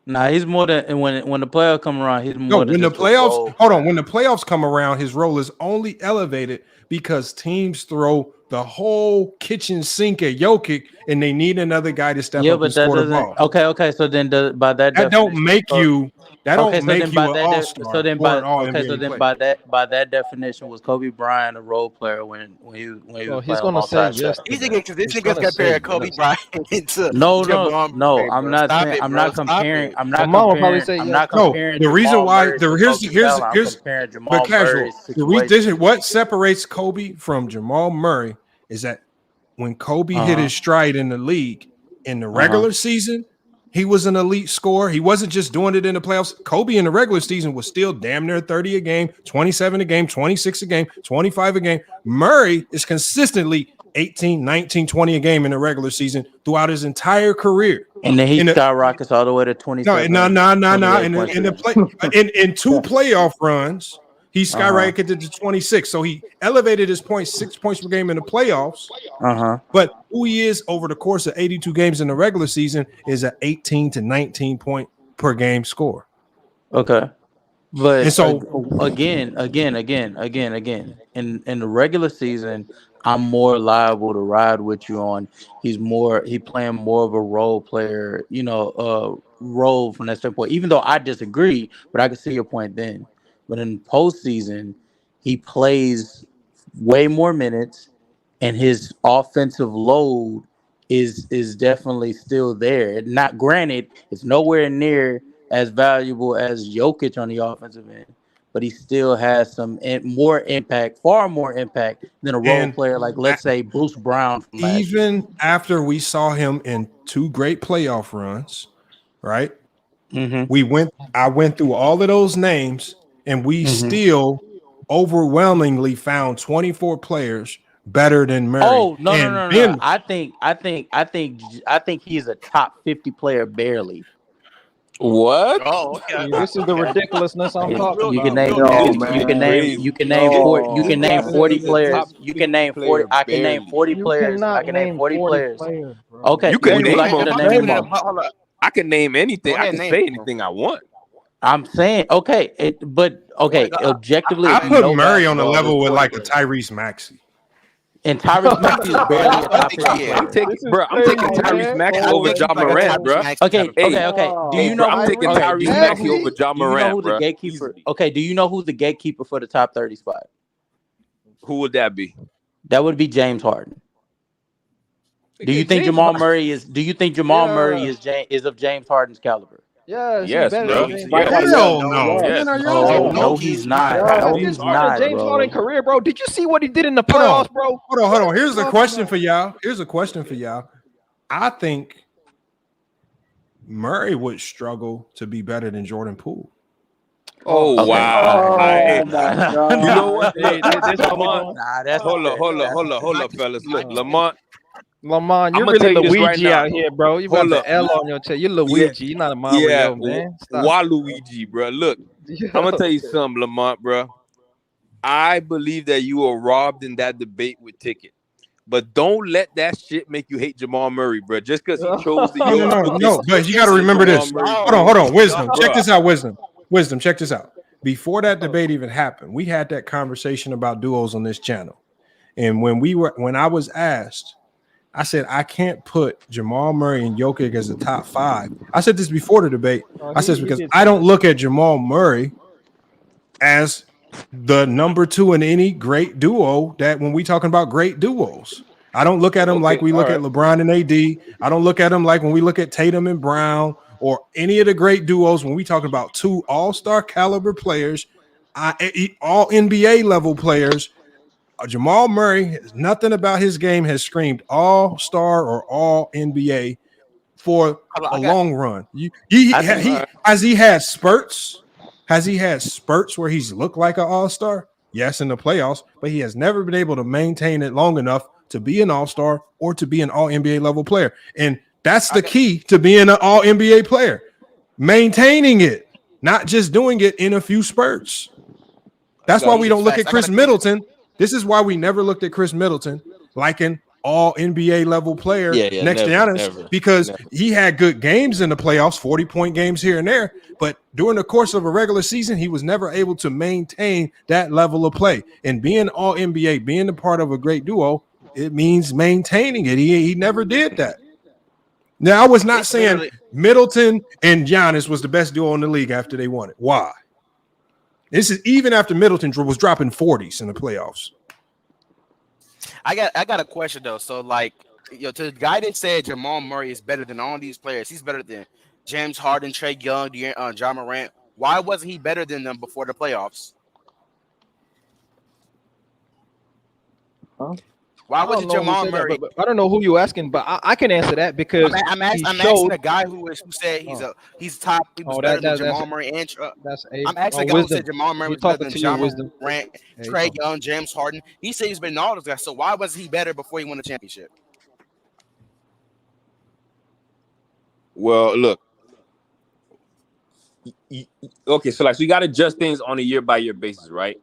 Nah, he's more than when the playoffs come around. He's more than when the playoffs. Hold on, when the playoffs come around, his role is only elevated because teams throw the whole kitchen sink at Jokic, and they need another guy to step up and score the ball. Okay. So then, by that don't make you. That don't make you an all-star. So then, by that definition, was Kobe Bryant a role player when he was he's gonna say yes. He's because this nigga's comparing Kobe Bryant to no. I'm not saying. I'm not comparing. I'm not comparing. The reason why here's Jamal Murray. The reason what separates Kobe from Jamal Murray is that when Kobe hit his stride in the league in the regular season, He was an elite scorer. He wasn't just doing it in the playoffs. Kobe in the regular season was still damn near 30 a game, 27 a game, 26 a game, 25 a game. Murray is consistently 18, 19, 20 a game in the regular season throughout his entire career. And then he skyrockets all the way to 27. No. In two playoff runs, he skyrocketed to 26. So he elevated his points 6 points per game in the playoffs. But who he is over the course of 82 games in the regular season is an 18 to 19 point per game score. Okay. But and so again, in the regular season, I'm more liable to ride with you on. He playing more of a role player, role from that standpoint. Even though I disagree, but I can see your point then. But in postseason, he plays way more minutes, and his offensive load is definitely still there. Not granted, it's nowhere near as valuable as Jokic on the offensive end, but he still has some more impact, far more impact than a role player like, let's say, Bruce Brown. From even after we saw him in two great playoff runs, right? I went through all of those names, and we still overwhelmingly found 24 players better than Murray. Oh no! I think he's a top 50 player barely. What? Oh, okay. This is the ridiculousness I'm talking about. You can name 40 players. You can name 40. I can name 40 players. I can name 40 players. Okay, you can name them. I can name anything. I can say anything I want. I'm saying objectively, I put Murray on the level with like a Tyrese Maxey. And Tyrese Maxey is barely a top 50 player. I'm taking Tyrese Maxey over Ja Morant, bro. Okay. Do you know I'm taking Tyrese Maxey over Ja Morant, bro? Okay, do you know who's the gatekeeper for the top 30 spot? Who would that be? That would be James Harden. Do you think Jamal Murray is of James Harden's caliber? Yes, bro. Hell no. No, he's not. James Harden career, bro. Did you see what he did in the playoffs, bro? Hold on. Here's a question for y'all. I think Murray would struggle to be better than Jordan Poole. Oh, okay. Wow. Oh, my God. You know what? Hold up, fellas. Look, Lamont, you're really Luigi out here, bro. You got the L on your chest. You're Luigi. You're not a Mario, man. Waluigi, bro. Look, I'm gonna tell you something, Lamont, bro. I believe that you were robbed in that debate with Ticket, but don't let that shit make you hate Jamal Murray, bro. Just because he chose the no. But you got to remember this. Hold on. Wisdom, check this out. Wisdom, check this out. Before that debate even happened, we had that conversation about duos on this channel, and when I was asked, I said, I can't put Jamal Murray and Jokic as the top 5. I said this before the debate. I said because I don't look at Jamal Murray as the number 2 in any great duo that when we talking about great duos. I don't look at him like we look at LeBron and AD. I don't look at him like when we look at Tatum and Brown or any of the great duos when we talk about 2 all-star caliber players, all NBA level players. Jamal Murray, nothing about his game has screamed all-star or all NBA for a long run. Has he had spurts? Has he had spurts where he's looked like an all-star? Yes, in the playoffs, but he has never been able to maintain it long enough to be an all-star or to be an all-NBA level player. And that's the key to being an all-NBA player. Maintaining it, not just doing it in a few spurts. That's why we don't look at Chris Middleton. This is why we never looked at Chris Middleton like an all NBA level player next to Giannis, because he had good games in the playoffs, 40-point games here and there. But during the course of a regular season, he was never able to maintain that level of play. And being all NBA, being a part of a great duo, it means maintaining it. He never did that. Now, I was not saying Middleton and Giannis was the best duo in the league after they won it. Why? This is even after Middleton was dropping 40s in the playoffs. I got a question though. So to the guy that said Jamal Murray is better than all these players, he's better than James Harden, Trae Young, Ja Morant. Why wasn't he better than them before the playoffs? Huh? Why would Jamal Murray? But I don't know who you're asking, but I can answer that because I'm asking a guy who said he's top. He was better than Jamal Murray and I'm asking a guy who said Jamal Murray was better than John Morant, Trae Young, James Harden. He said he's been all those guys. So why was he better before he won the championship? Well, look. Okay, so you got to adjust things on a year-by-year basis, right?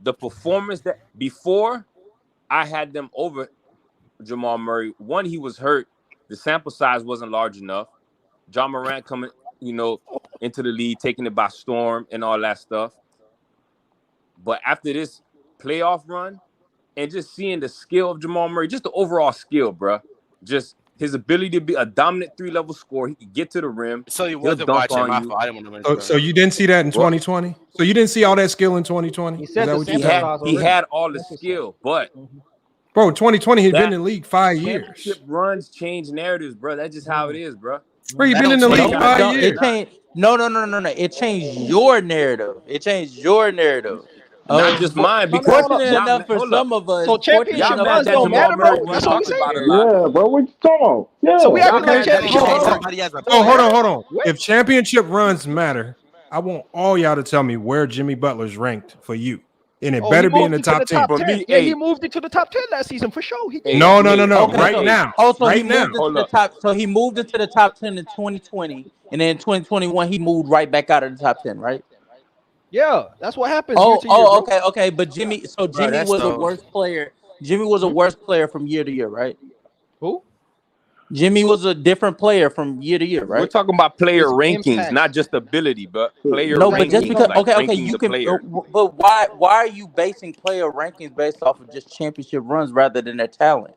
The performance that before I had them over Jamal Murray, one, he was hurt. The sample size wasn't large enough. John Morant coming, into the league, taking it by storm and all that stuff. But after this playoff run and just seeing the skill of Jamal Murray, just the overall skill, bro, just his ability to be a dominant 3-level scorer, he could get to the rim. So you wasn't watching my fault. I didn't want to So you didn't see that in 2020? So you didn't see all that skill in 2020? He said he had all the skill, but bro, 2020 he'd been in the league 5 years. Championship runs change narratives, bro. That's just how it is, bro. Bro, you've been in the league 5 years. No. It changed your narrative. Not just mine, because fortunate enough for some of us. So championship runs don't matter, bro. That's what we saying. Yeah, bro. What you talking? Yeah. So we acting like championship. Hold on. If championship runs matter, I want all y'all to tell me where Jimmy Butler's ranked for you. And it better be in the top 10. For me, he moved into the top 10 last season for sure. He did. No. Okay, right now. Also, right he moved now. into the top. So he moved into the top 10 in 2020, and then in 2021 he moved right back out of the top 10, right? Yeah, that's what happens. Okay. But Jimmy was a worse player. Jimmy was a worse player from year to year, right? Who? Jimmy was a different player from year to year, right? We're talking about player rankings, not just ability, but player rankings. No, but just because you can. Player. But why are you basing player rankings based off of just championship runs rather than their talent?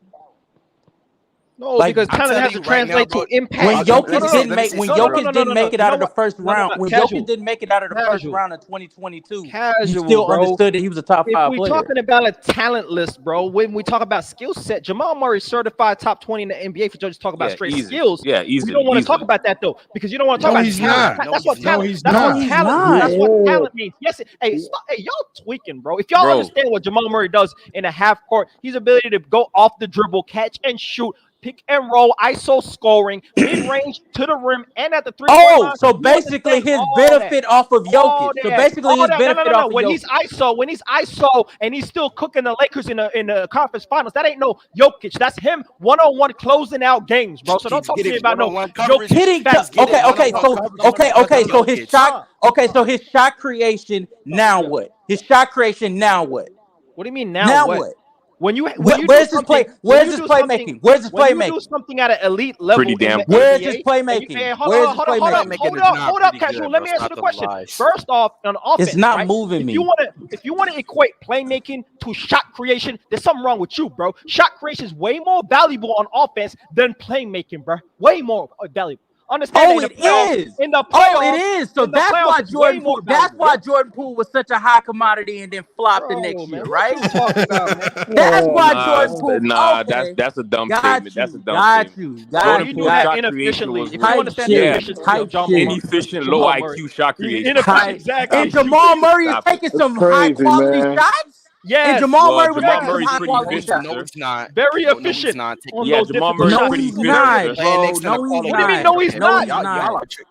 No, because talent has to translate to impact. When Jokic didn't make it out of the first round, when Jokic didn't make it out of the first round in 2022, you still understood that he was a top 5 player. If we're talking about a talent list, bro, when we talk about skill set, Jamal Murray certified top 20 in the NBA for just talk about straight skills. Yeah, easily. We don't want to talk about that though, because you don't want to talk about talent. That's what talent. That's what talent means. Yes. Hey, y'all tweaking, bro. If y'all understand what Jamal Murray does in a half court, his ability to go off the dribble, catch and shoot, pick and roll, ISO scoring, mid-range to the rim, and at the 3-point line. So basically his benefit off of Jokic. So basically his benefit off of Jokic. When he's ISO and he's still cooking the Lakers in the conference finals, that ain't no Jokic. That's him one-on-one closing out games, bro. So don't talk to me about no Jokic. So his shot. Okay, so his shot creation. Now what? His shot creation. Now what? What do you mean now what? Where's this playmaking? Where's this playmaking? When you do something at an elite level, pretty damn good. Where's this playmaking? Hold up, Casual. Let me answer the question. First off, on offense, it's not moving me. If you want to equate playmaking to shot creation, there's something wrong with you, bro. Shot creation is way more valuable on offense than playmaking, bro. Way more valuable. Understand it is. In the playoffs, it is. So that's why Jordan Poole was such a high commodity and then flopped the next year, right? That's why Jordan Poole. Nah, that's a dumb statement. That's a dumb statement. Jordan Poole shot creation was inefficient, low IQ shot creation. Exactly. And Jamal Murray is taking some high quality shots. Yeah, and Jamal Murray was making some high quality shots. No, it's not. Very efficient. Yeah, Jamal Murray's pretty good. No, he's not. What do you mean? No, he's not.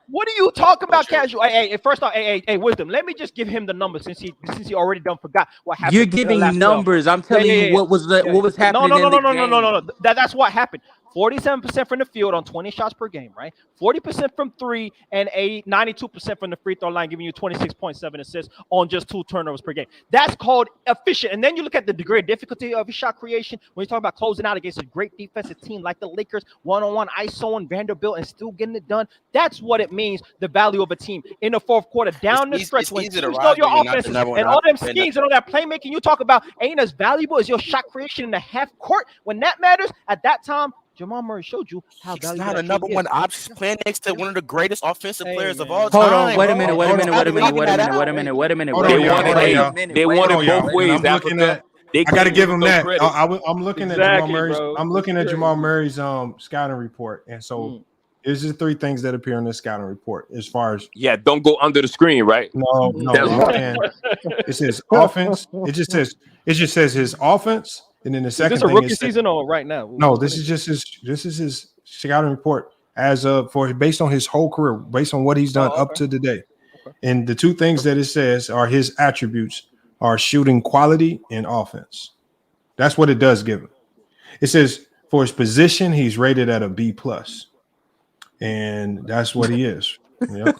What are you talking about, Casual? Hey, first off, hey, Wisdom. Let me just give him the number since he already done forgot what happened. You're giving numbers. I'm telling you what was happening. No. That's what happened. 47% from the field on 20 shots per game, right? 40% from 3 and 92% from the free throw line, giving you 26.7 assists on just 2 turnovers per game. That's called efficient. And then you look at the degree of difficulty of his shot creation. When you talk about closing out against a great defensive team like the Lakers, one-on-one ISO and Vanderbilt and still getting it done, that's what it means, the value of a team. In the fourth quarter, down the stretch, when you know your offense and all them schemes and all that playmaking you talk about ain't as valuable as your shot creation in the half court. When that matters, at that time, Jamal Murray showed you how valuable. He's not a number one option playing next to one of the greatest offensive players of all time. Hold on, wait a minute. They want it both ways. I got to give him that. I'm looking at Jamal Murray's. I'm looking at Jamal Murray's scouting report, and so here's the 3 things that appear in this scouting report. As far as don't go under the screen, right? No. And it says offense. It just says his offense. And then the Is second this a thing rookie is season or right now? no, this is just his scouting report as of based on his whole career, based on what he's done up to today. Okay. And the two things that it says are his attributes are shooting quality and offense. That's what it does give him. It says for his position, he's rated at a B+. And that's what he is. Yep.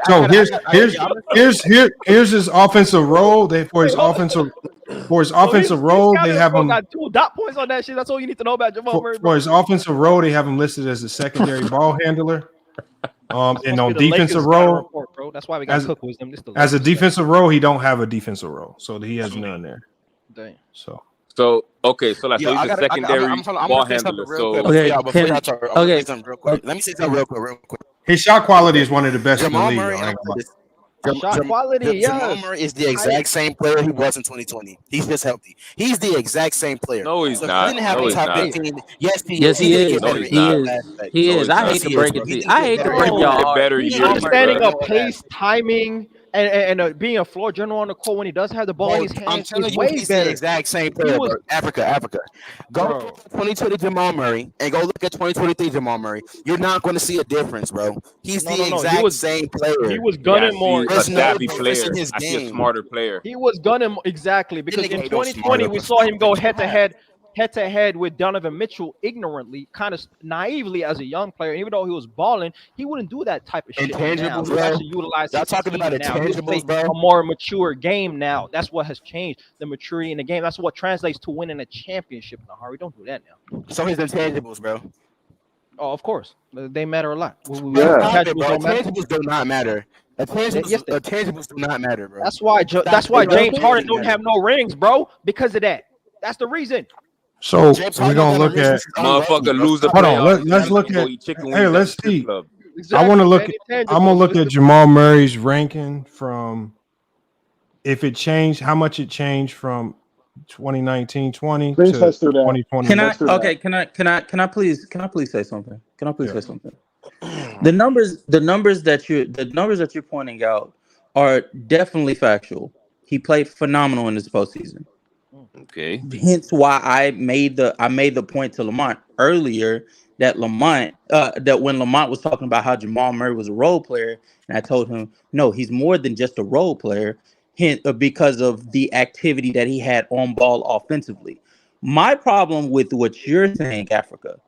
So here's his offensive role. For his offensive role, they have him got 2 dot points on that shit. That's all you need to know about Jamal Murray. For his offensive role, they have him listed as a secondary ball handler. And on defensive role, bro. That's why we got Cook with him. As a defensive role, he don't have a defensive role, so he has none there. Dang. So okay, so like he's a secondary ball handler. So Let me say something real quick. His shot quality is one of the best Jamal in the Murray, league. Shot quality, Jamal Murray is the exact same player he was in 2020. He's just healthy. He's the exact same player. No, he's not. He didn't have a top 15. Yes, he is. He is. I hate to break it to you. I hate to break y'all. He's understanding of pace, timing, and being a floor general on the court when he does have the ball in his hands. I'm telling you, way he's better. the exact same player. Africa. Go look at 2020 Jamal Murray and go look at 2023 Jamal Murray. You're not going to see a difference, bro. He's the exact same player. He was gunning more. A savvy player. I see a smarter player. He was gunning exactly because in 2020 we saw him go head to head with Donovan Mitchell ignorantly, kind of naively as a young player. Even though he was balling, he wouldn't do that type of shit. Intangibles, bro. Actually utilize. Y'all talking about intangibles, bro? A more mature game now. That's what has changed. The maturity in the game. That's what translates to winning a championship. No, Harry, don't do that now. So his intangibles, bro. Oh, of course, they matter a lot. Intangibles do not matter. Intangibles do not matter, bro. That's why James Harden don't have no rings, bro. Because of that. That's the reason. So we're gonna look at motherfucker lose the. Hold on, let's look at. Hey, let's see. Exactly, I want to look. I'm gonna look at Jamal Murray's ranking from. If it changed, how much it changed from 2019-20 to 2020. Can I please say something? Can I please say something? The numbers that you're pointing out are definitely factual. He played phenomenal in this postseason. Okay. Hence why I made the point to Lamont earlier that when Lamont was talking about how Jamal Murray was a role player, and I told him no, he's more than just a role player, because of the activity that he had on ball offensively. My problem with what you're saying, Africa,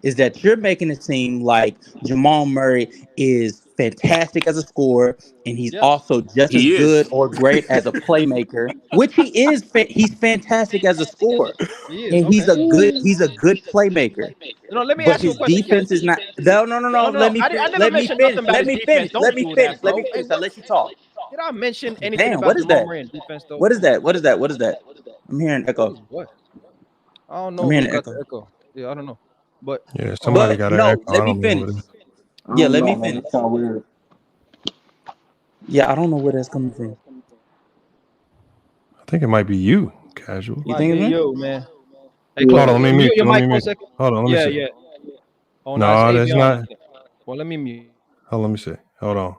is that you're making it seem like Jamal Murray is fantastic as a scorer, and he's also just as good or great as a playmaker, which he is. He's fantastic as a scorer, and he's a good playmaker. No, let me but ask you his a question. defense is not. No. Let me finish. I let you talk. Did I mention anything Damn, about Jamal Murray in defense, though? What is that? I'm hearing echo. What? I don't know. I'm hearing echo. Yeah, I don't know. But yeah, somebody got an echo. Let me finish. Yeah, let me finish. That's weird. Yeah, I don't know where that's coming from. I think it might be you, Casual. You think it's you, man? Hey, hold on, let me mute. Hold on, let me see. Yeah. Oh, no, that's not. Well, let me mute. Oh, let me see. Hold on.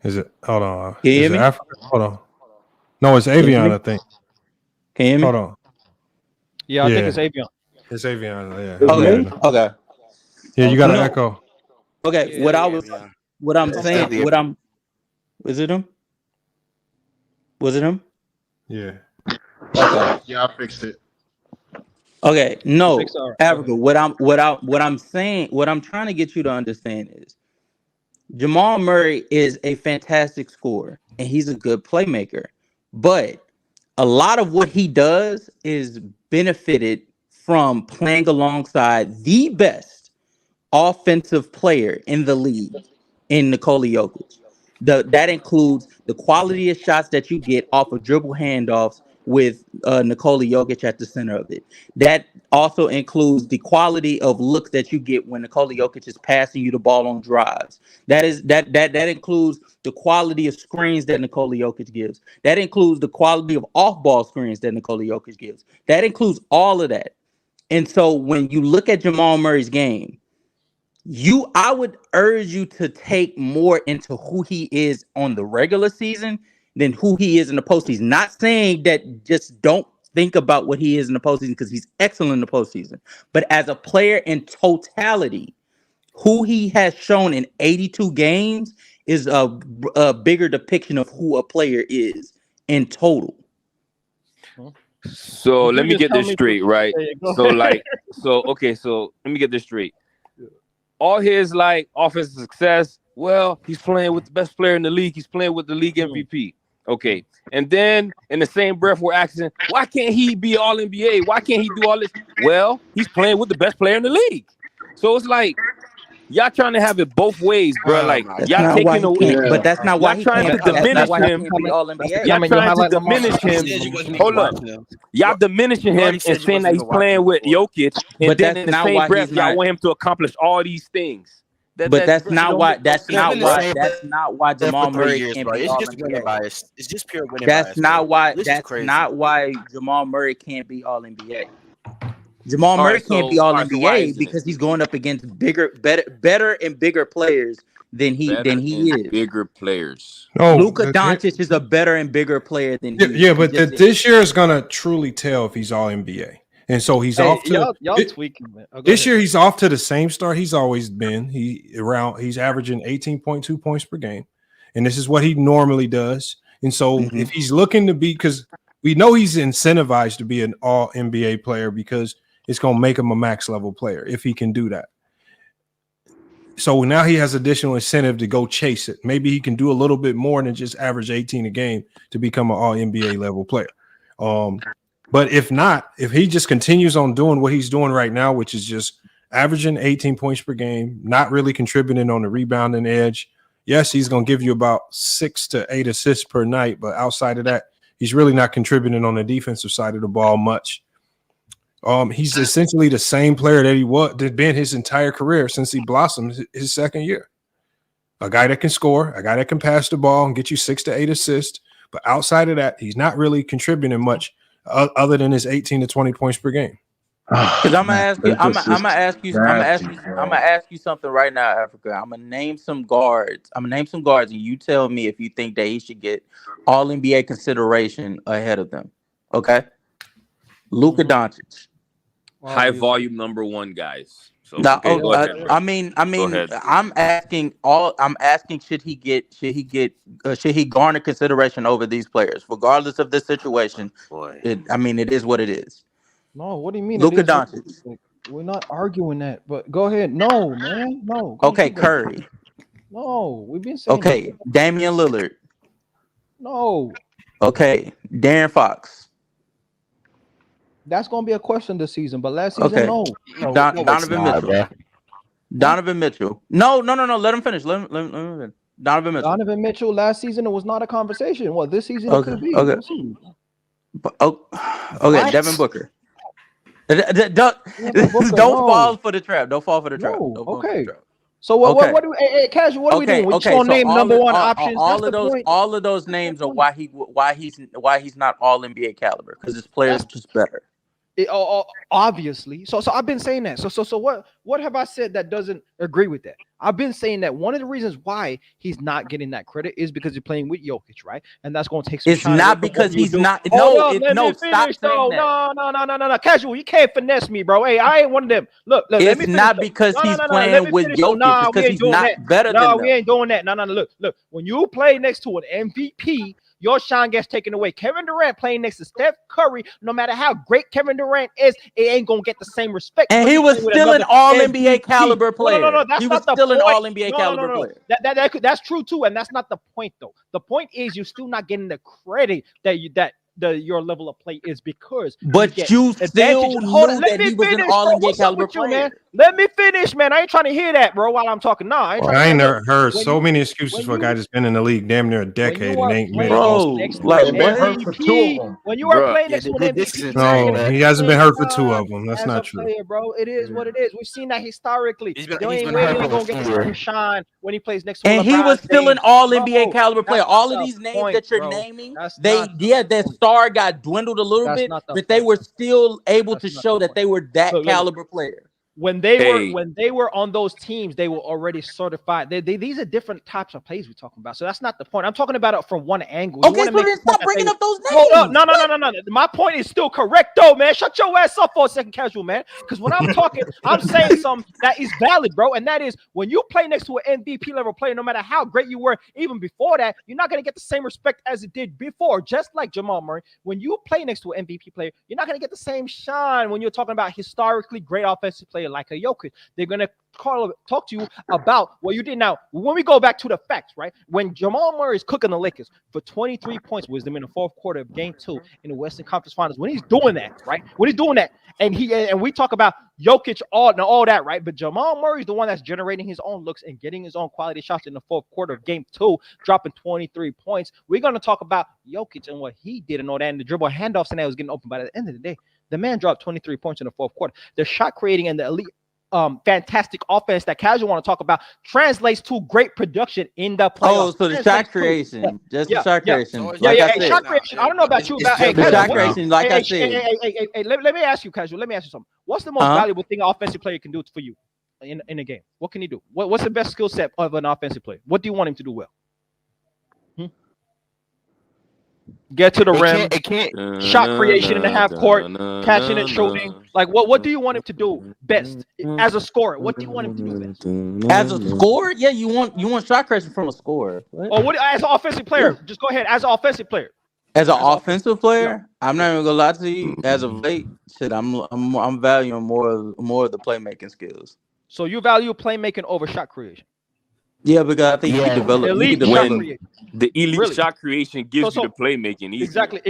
Is it? Hold on. Can you hear is me? it Africa? Hold on. No, it's Avion, I think. Can you hear me? Hold on. Yeah, I think it's Avion. It's Avion. Yeah. Okay. Yeah, you got an echo. Okay. Yeah, what I'm saying. Is it him? Was it him? Yeah. Okay. Yeah, I fixed it. Okay. No, Africa. What I'm saying. What I'm trying to get you to understand is, Jamal Murray is a fantastic scorer and he's a good playmaker, but a lot of what he does is benefited from playing alongside the best offensive player in the league in Nikola Jokic. That includes the quality of shots that you get off of dribble handoffs with Nikola Jokic at the center of it. That also includes the quality of looks that you get when Nikola Jokic is passing you the ball on drives. That includes the quality of screens that Nikola Jokic gives. That includes the quality of off-ball screens that Nikola Jokic gives. That includes all of that. And so when you look at Jamal Murray's game, I would urge you to take more into who he is on the regular season than who he is in the postseason. Not saying that just don't think about what he is in the postseason because he's excellent in the postseason. But as a player in totality, who he has shown in 82 games is a bigger depiction of who a player is in total. So let me get this straight, right? So let me get this straight. All his like offensive success, well, he's playing with the best player in the league. He's playing with the league MVP. Okay. And then in the same breath, we're asking, why can't he be all NBA? Why can't he do all this? Well, he's playing with the best player in the league. So it's like, y'all trying to have it both ways, bro. Like y'all taking away, but that's not why he trying can't. to diminish That's not why he him. can't be all NBA. Y'all trying to diminish him. Hold up, y'all diminishing him and saying that he's playing with Jokic, and But then that's in the not same why breath, he's y'all not. want him to accomplish all these things. But that's not why. That's not why. That's That's not why Jamal Murray can't be all It's just winning NBA. bias. It's just pure winning That's bias. not why. This is That's crazy. not why Jamal Murray can't be all NBA. Jamal All Murray right, can't so- be all all right, so why NBA isn't it? because he's going up against better and bigger players than he is. Bigger players. No, Luka Doncic is a better and bigger player than he. Yeah, but he just is. this year is gonna truly tell if he's all NBA, and so he's off to y'all tweaking, man. Oh, go this ahead. year. He's off to the same start he's always been. He's averaging 18.2 points per game, and this is what he normally does. And so if he's looking to be, because we know he's incentivized to be an all NBA player because it's gonna make him a max level player if he can do that. So now he has additional incentive to go chase it. Maybe he can do a little bit more than just average 18 a game to become an all NBA level player. But if not, if he just continues on doing what he's doing right now, which is just averaging 18 points per game, not really contributing on the rebounding edge. Yes, he's going to give you about 6 to 8 assists per night, but outside of that, he's really not contributing on the defensive side of the ball much. He's essentially the same player that been his entire career since he blossomed his second year. A guy that can score, a guy that can pass the ball and get you 6 to 8 assists. But outside of that, he's not really contributing much other than his 18 to 20 points per game. Because I'm gonna ask you something right now, Africa. I'm gonna name some guards. And you tell me if you think that he should get all NBA consideration ahead of them. Okay. Luka Doncic. High volume number one guys. So Now, okay, go ahead, bro. Go ahead. I'm asking, should he garner consideration over these players, regardless of this situation? It is what it is. No, what do you mean? Luka Doncic. We're not arguing that, but go ahead. No, man, no. Okay, Curry. No, we've been saying. Okay, Damian Lillard. No. Okay, Darren Fox. That's gonna be a question this season, but last season, Okay. no. Donovan Mitchell. Donovan Mitchell. No. Let him finish. Let him finish. Donovan Mitchell. Donovan Mitchell last season it was not a conversation. Well, this season Okay, it could be. okay. We'll see. Okay, Devin Booker. Don't fall for the trap. Don't fall for the trap. No, Don't fall for okay. the trap. So what? Okay. What do we? Hey, Casual. What are we doing? We just Okay, gonna so name all number of- one all- options. All That's of the those, point. all of those names are why he's not all NBA caliber because his players just better. Obviously. So I've been saying that. So what have I said that doesn't agree with that? I've been saying that one of the reasons why he's not getting that credit is because he's playing with Jokic, right? And that's going to take some It's shine not away from because what you he's do. not. Hold No, up, it, let no. me Stop finish, saying though. that. No. Casual, you can't finesse me, bro. Hey, I ain't one of them. Look, let It's me finish, not though. because No, he's let playing me with finish, though. Jokic. Nah, It's we because ain't he's doing not that. better No, than we them. ain't doing that. No. Look. When you play next to an MVP, your shine gets taken away. Kevin Durant playing next to Steph Curry, no matter how great Kevin Durant is, it ain't gonna get the same respect. And when he you was play with still an another all MVP. NBA caliber player. No. That's He not was the still point. an all NBA caliber No. player. That's true too, and that's not the point though. The point is you're still not getting the credit that your level of play is because But get you advantage. still Hold on, knew let that me he was an finish, all bro. NBA What's up caliber with you, man? player. Let me finish, man. I ain't trying to hear that, bro. While I'm talking, I ain't Well, trying I to ain't hear never heard when so you- many excuses when for a you- guy that's been in the league damn near a when decade you and are ain't made playing it. next to like an what? hurt for two of MVP, them. when you are Bruh. playing next to an MVP, No, he hasn't been hurt for two of them. That's as not a true. player, bro, it is what it is. We've seen that historically. He's been Dwayne hurt Wade for ain't gonna get the four. same shine when he plays next to And he LeBron was still an James. all NBA Bro, caliber player. that's All not of the these names point, that you're bro. naming, That's they not the their point. star got dwindled a little That's bit, not the but they point. were still able to That's not show the that they were that Look. caliber player. when they were on those teams, they were already certified. These are different types of plays we're talking about. So that's not the point. I'm talking about it from one angle. Okay, so then stop bringing up those names. Hold up. No. My point is still correct, though, man. Shut your ass up for a second, casual, man. Because when I'm talking, I'm saying something that is valid, bro. And that is when you play next to an MVP level player, no matter how great you were even before that, you're not going to get the same respect as it did before. Just like Jamal Murray, when you play next to an MVP player, you're not going to get the same shine when you're talking about historically great offensive player like a Jokic. They're going to talk to you about what you did. Now, when we go back to the facts, right? When Jamal Murray is cooking the Lakers for 23 points with them in the fourth quarter of Game 2 in the Western Conference Finals, when he's doing that, right? When he's doing that, and we talk about Jokic all that, right? But Jamal Murray is the one that's generating his own looks and getting his own quality shots in the fourth quarter of Game 2, dropping 23 points. We're going to talk about Jokic and what he did and all that, and the dribble handoffs and that was getting open. But at the end of the day, the man dropped 23 points in the fourth quarter. The shot creating and the elite fantastic offense that casual want to talk about translates to great production in the playoffs. Oh, so the shot creation, just the shot creation. Shot creation. I don't know about you. Shot creation, like I said. Let me ask you, casual. Let me ask you something. What's the most valuable thing an offensive player can do for you in a game? What can he do? What's the best skill set of an offensive player? What do you want him to do well? Get to the rim, shot creation in the half court, catching and shooting. Like what do you want him to do best as a scorer? What do you want him to do best? As a scorer? Yeah, you want shot creation from a scorer. Or what as an offensive player? Just go ahead. As an offensive player. As an offensive player, I'm not even gonna lie to you. As of late, I'm valuing more of the playmaking skills. So you value playmaking over shot creation. Yeah, because I think you can develop the elite shot creation gives you the playmaking. Easy. Exactly.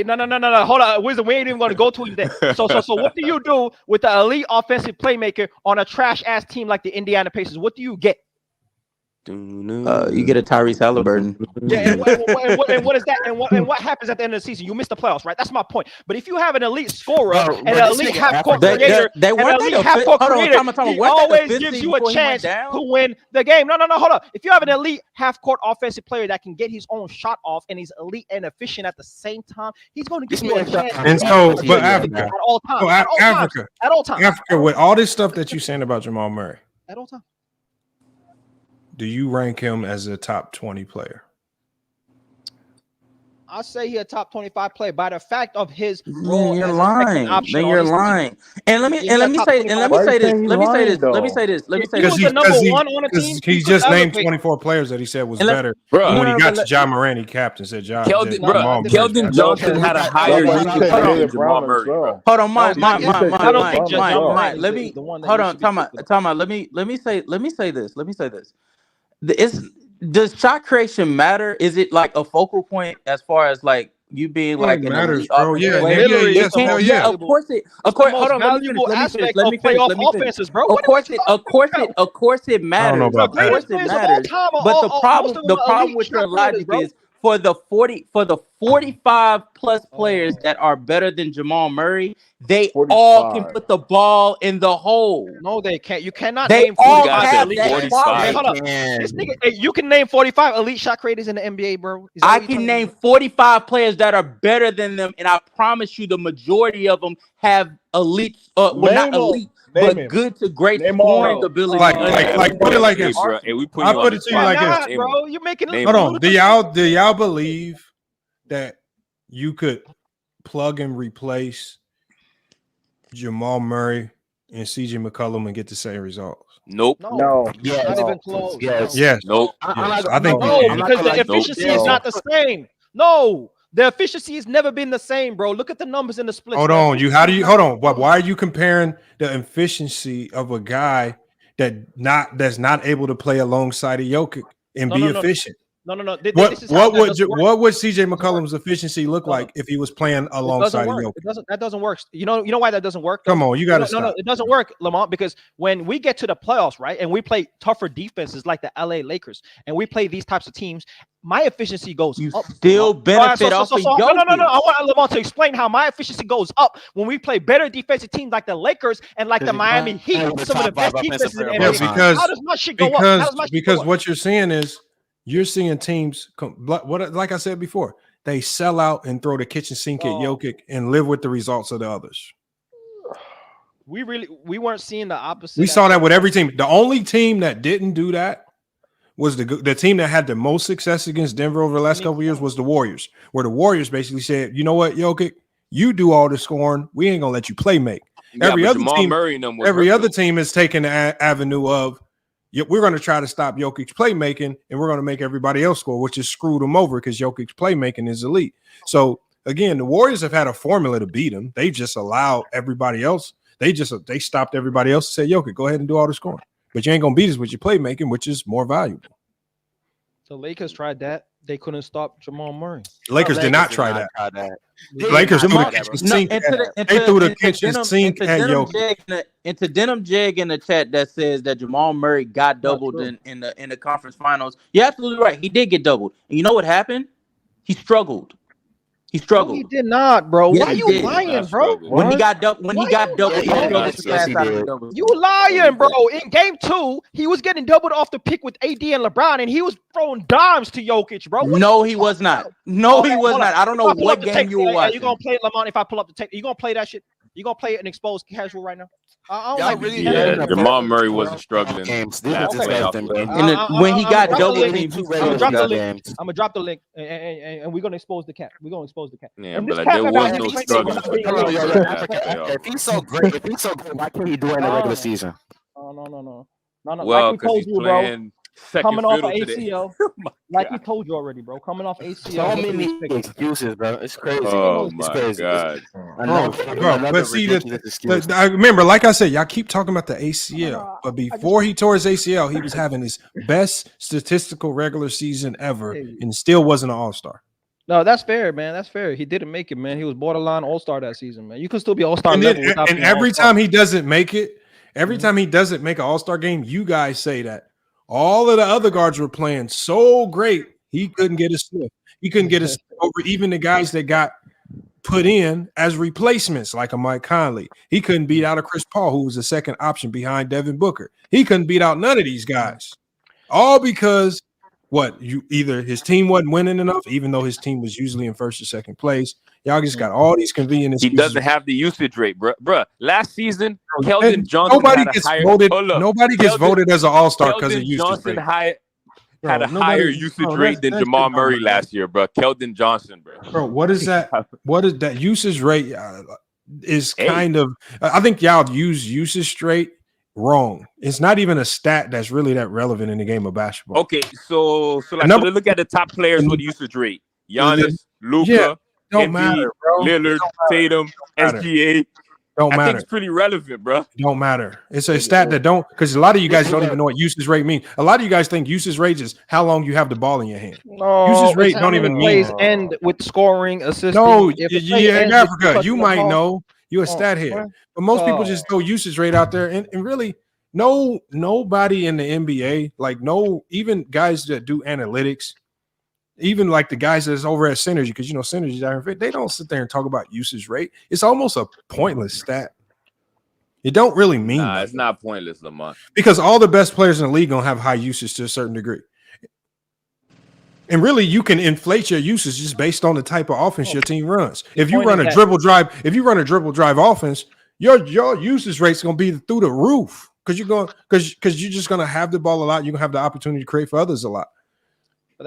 No. Hold on, Wizard. We ain't even going to go to it there. So what do you do with the elite offensive playmaker on a trash ass team like the Indiana Pacers? What do you get? You get a Tyrese Halliburton. Yeah, and what is that? And what happens at the end of the season? You miss the playoffs, right? That's my point. But if you have an elite scorer and an elite half-court creator, he always gives you a chance to win the game. No, hold up. If you have an elite half-court offensive player that can get his own shot off and he's elite and efficient at the same time, he's going to give you a chance. And so, but Africa, at all times, at all times, Africa, with all this stuff that you're saying about Jamal Murray, at all times. Do you rank him as a top 20 player? I'll say he's a top 25 player by the fact of his role. You're lying. Then you're lying. And let me say this. Because he just named 24 players that he said was better. And when he got to Ja Morant, he capped and said, Keldon Johnson had a higher usage than Jamal Murray. Hold on, Mike. Let me hold on. Time out. Let me say this. Does shot creation matter? Is it like a focal point as far as like you being like an matters, bro? Yeah. Of course. Hold on. Let me finish. Of course it matters. Of course it matters. But the problem with your logic is for the 45 plus players that are better than Jamal Murray, they 45. All can put the ball in the hole. No, they can't. You cannot name 45 elite. 45. Hold on. This nigga, you can name 45 elite shot creators in the NBA, bro. I can name 45 players that are better than them, and I promise you the majority of them have elite, not elite, but good to great scoring ability. Like put it like this. I put it to you like this, bro. You're making it. Hold on. Do y'all believe that you could plug and replace Jamal Murray and CJ McCollum and get the same results? Nope. No. Yes. Not even close. Yes. Nope. I think because the efficiency is not the same. No. The efficiency has never been the same, bro. Look at the numbers in the split. Hold on. Why are you comparing the efficiency of a guy that's not able to play alongside a Jokic and be efficient? No. What would CJ McCollum's efficiency look like if he was playing alongside Jokic? That doesn't work. You know why that doesn't work? Come on, you got to stop. No, it doesn't work, Lamont, because when we get to the playoffs, right, and we play tougher defenses like the LA Lakers, and we play these types of teams, my efficiency goes up. Still benefit off of Jokic. No. I want Lamont to explain how my efficiency goes up when we play better defensive teams like the Lakers and like the Miami Heat, some of the best defenses in the NBA. How does my shit go up? Because what you're seeing is you're seeing teams, like I said before, they sell out and throw the kitchen sink at Jokic and live with the results of the others. We weren't seeing the opposite. We saw that with every team. The only team that didn't do that was the team that had the most success against Denver over the last couple of years was the Warriors, where the Warriors basically said, you know what, Jokic, you do all the scoring. We ain't going to let you play make. Yeah, every other team is taking the avenue of, we're going to try to stop Jokic's playmaking, and we're going to make everybody else score, which has screwed them over because Jokic's playmaking is elite. So, again, the Warriors have had a formula to beat them. They just allowed everybody else. They stopped everybody else and said, Jokic, go ahead and do all the scoring. But you ain't going to beat us with your playmaking, which is more valuable. The Lakers tried that. They couldn't stop Jamal Murray. Lakers did not try that. Lakers threw the kitchen sink. They threw the kitchen sink at Jokic. Into Denim Jag in the chat that says that Jamal Murray got doubled in the conference finals. You're absolutely right. He did get doubled. And you know what happened? He struggled. No, he did not, bro. Yeah, why you lying, bro? When he got doubled, you lying, bro. In game 2, he was getting doubled off the pick with AD and LeBron, and he was throwing dimes to Jokic, bro. No, he was not. No, he was not. I don't know what game you were watching. You gonna play it, Lamont? If I pull up the tape, you gonna play that shit? You gonna play it and expose casual right now? Jamal Murray wasn't struggling. When he got double teamed, I'm gonna drop the link, and we're gonna expose the cat. We're gonna expose the cat. Yeah, but there was no struggling. If he's so great, why can't he do it in the regular season? No. Well, like we told you, bro. Coming off of ACL, like God. he told you already, bro. Coming off ACL. So many excuses, bro. It's crazy. Oh it's my crazy. God. But see, I remember, like I said, y'all keep talking about the ACL, but before he tore his ACL, he was having his best statistical regular season ever and still wasn't an all-star. No, that's fair, man. That's fair. He didn't make it, man. He was borderline all-star that season, man. You could still be all-star. And every time he doesn't make it, every time he doesn't make an all-star game, you guys say that. All of the other guards were playing so great, he couldn't get a sniff. He couldn't get a sniff over even the guys that got put in as replacements, like a Mike Conley. He couldn't beat out a Chris Paul, who was the second option behind Devin Booker. He couldn't beat out none of these guys. All because either his team wasn't winning enough, even though his team was usually in first or second place. Y'all just got all these convenient excuses. He doesn't have the usage rate, bro. Last season, Keldon Johnson nobody gets voted as an all-star because of usage rate. Had a higher usage rate than Jamal Murray last year, bro. Keldon Johnson, bro. Bro, what is that? What is that usage rate? Is kind of. I think y'all use usage rate wrong. It's not even a stat that's really that relevant in the game of basketball. Okay, so look at the top players with usage rate: Giannis, Luka. Don't matter, bro. Lillard, Tatum, SGA. Don't I matter. think it's pretty relevant, bro. Don't matter. It's a stat that don't, because a lot of you guys don't even know what usage rate means. A lot of you guys think usage rate is how long you have the ball in your hand. No, usage rate don't even mean. End with scoring, assisting. No, in Africa, you might know. You're a stat head, but most people just throw usage rate out there, and really, nobody in the NBA, even guys that do analytics. Even like the guys that's over at Synergy, because Synergy, they don't sit there and talk about usage rate. It's almost a pointless stat. It don't really mean nothing. It's not pointless, Lamont. Because all the best players in the league gonna have high usage to a certain degree. And really, you can inflate your usage just based on the type of offense your team runs. If you run a dribble drive offense, your usage rate's gonna be through the roof because you're just gonna have the ball a lot. You're gonna have the opportunity to create for others a lot.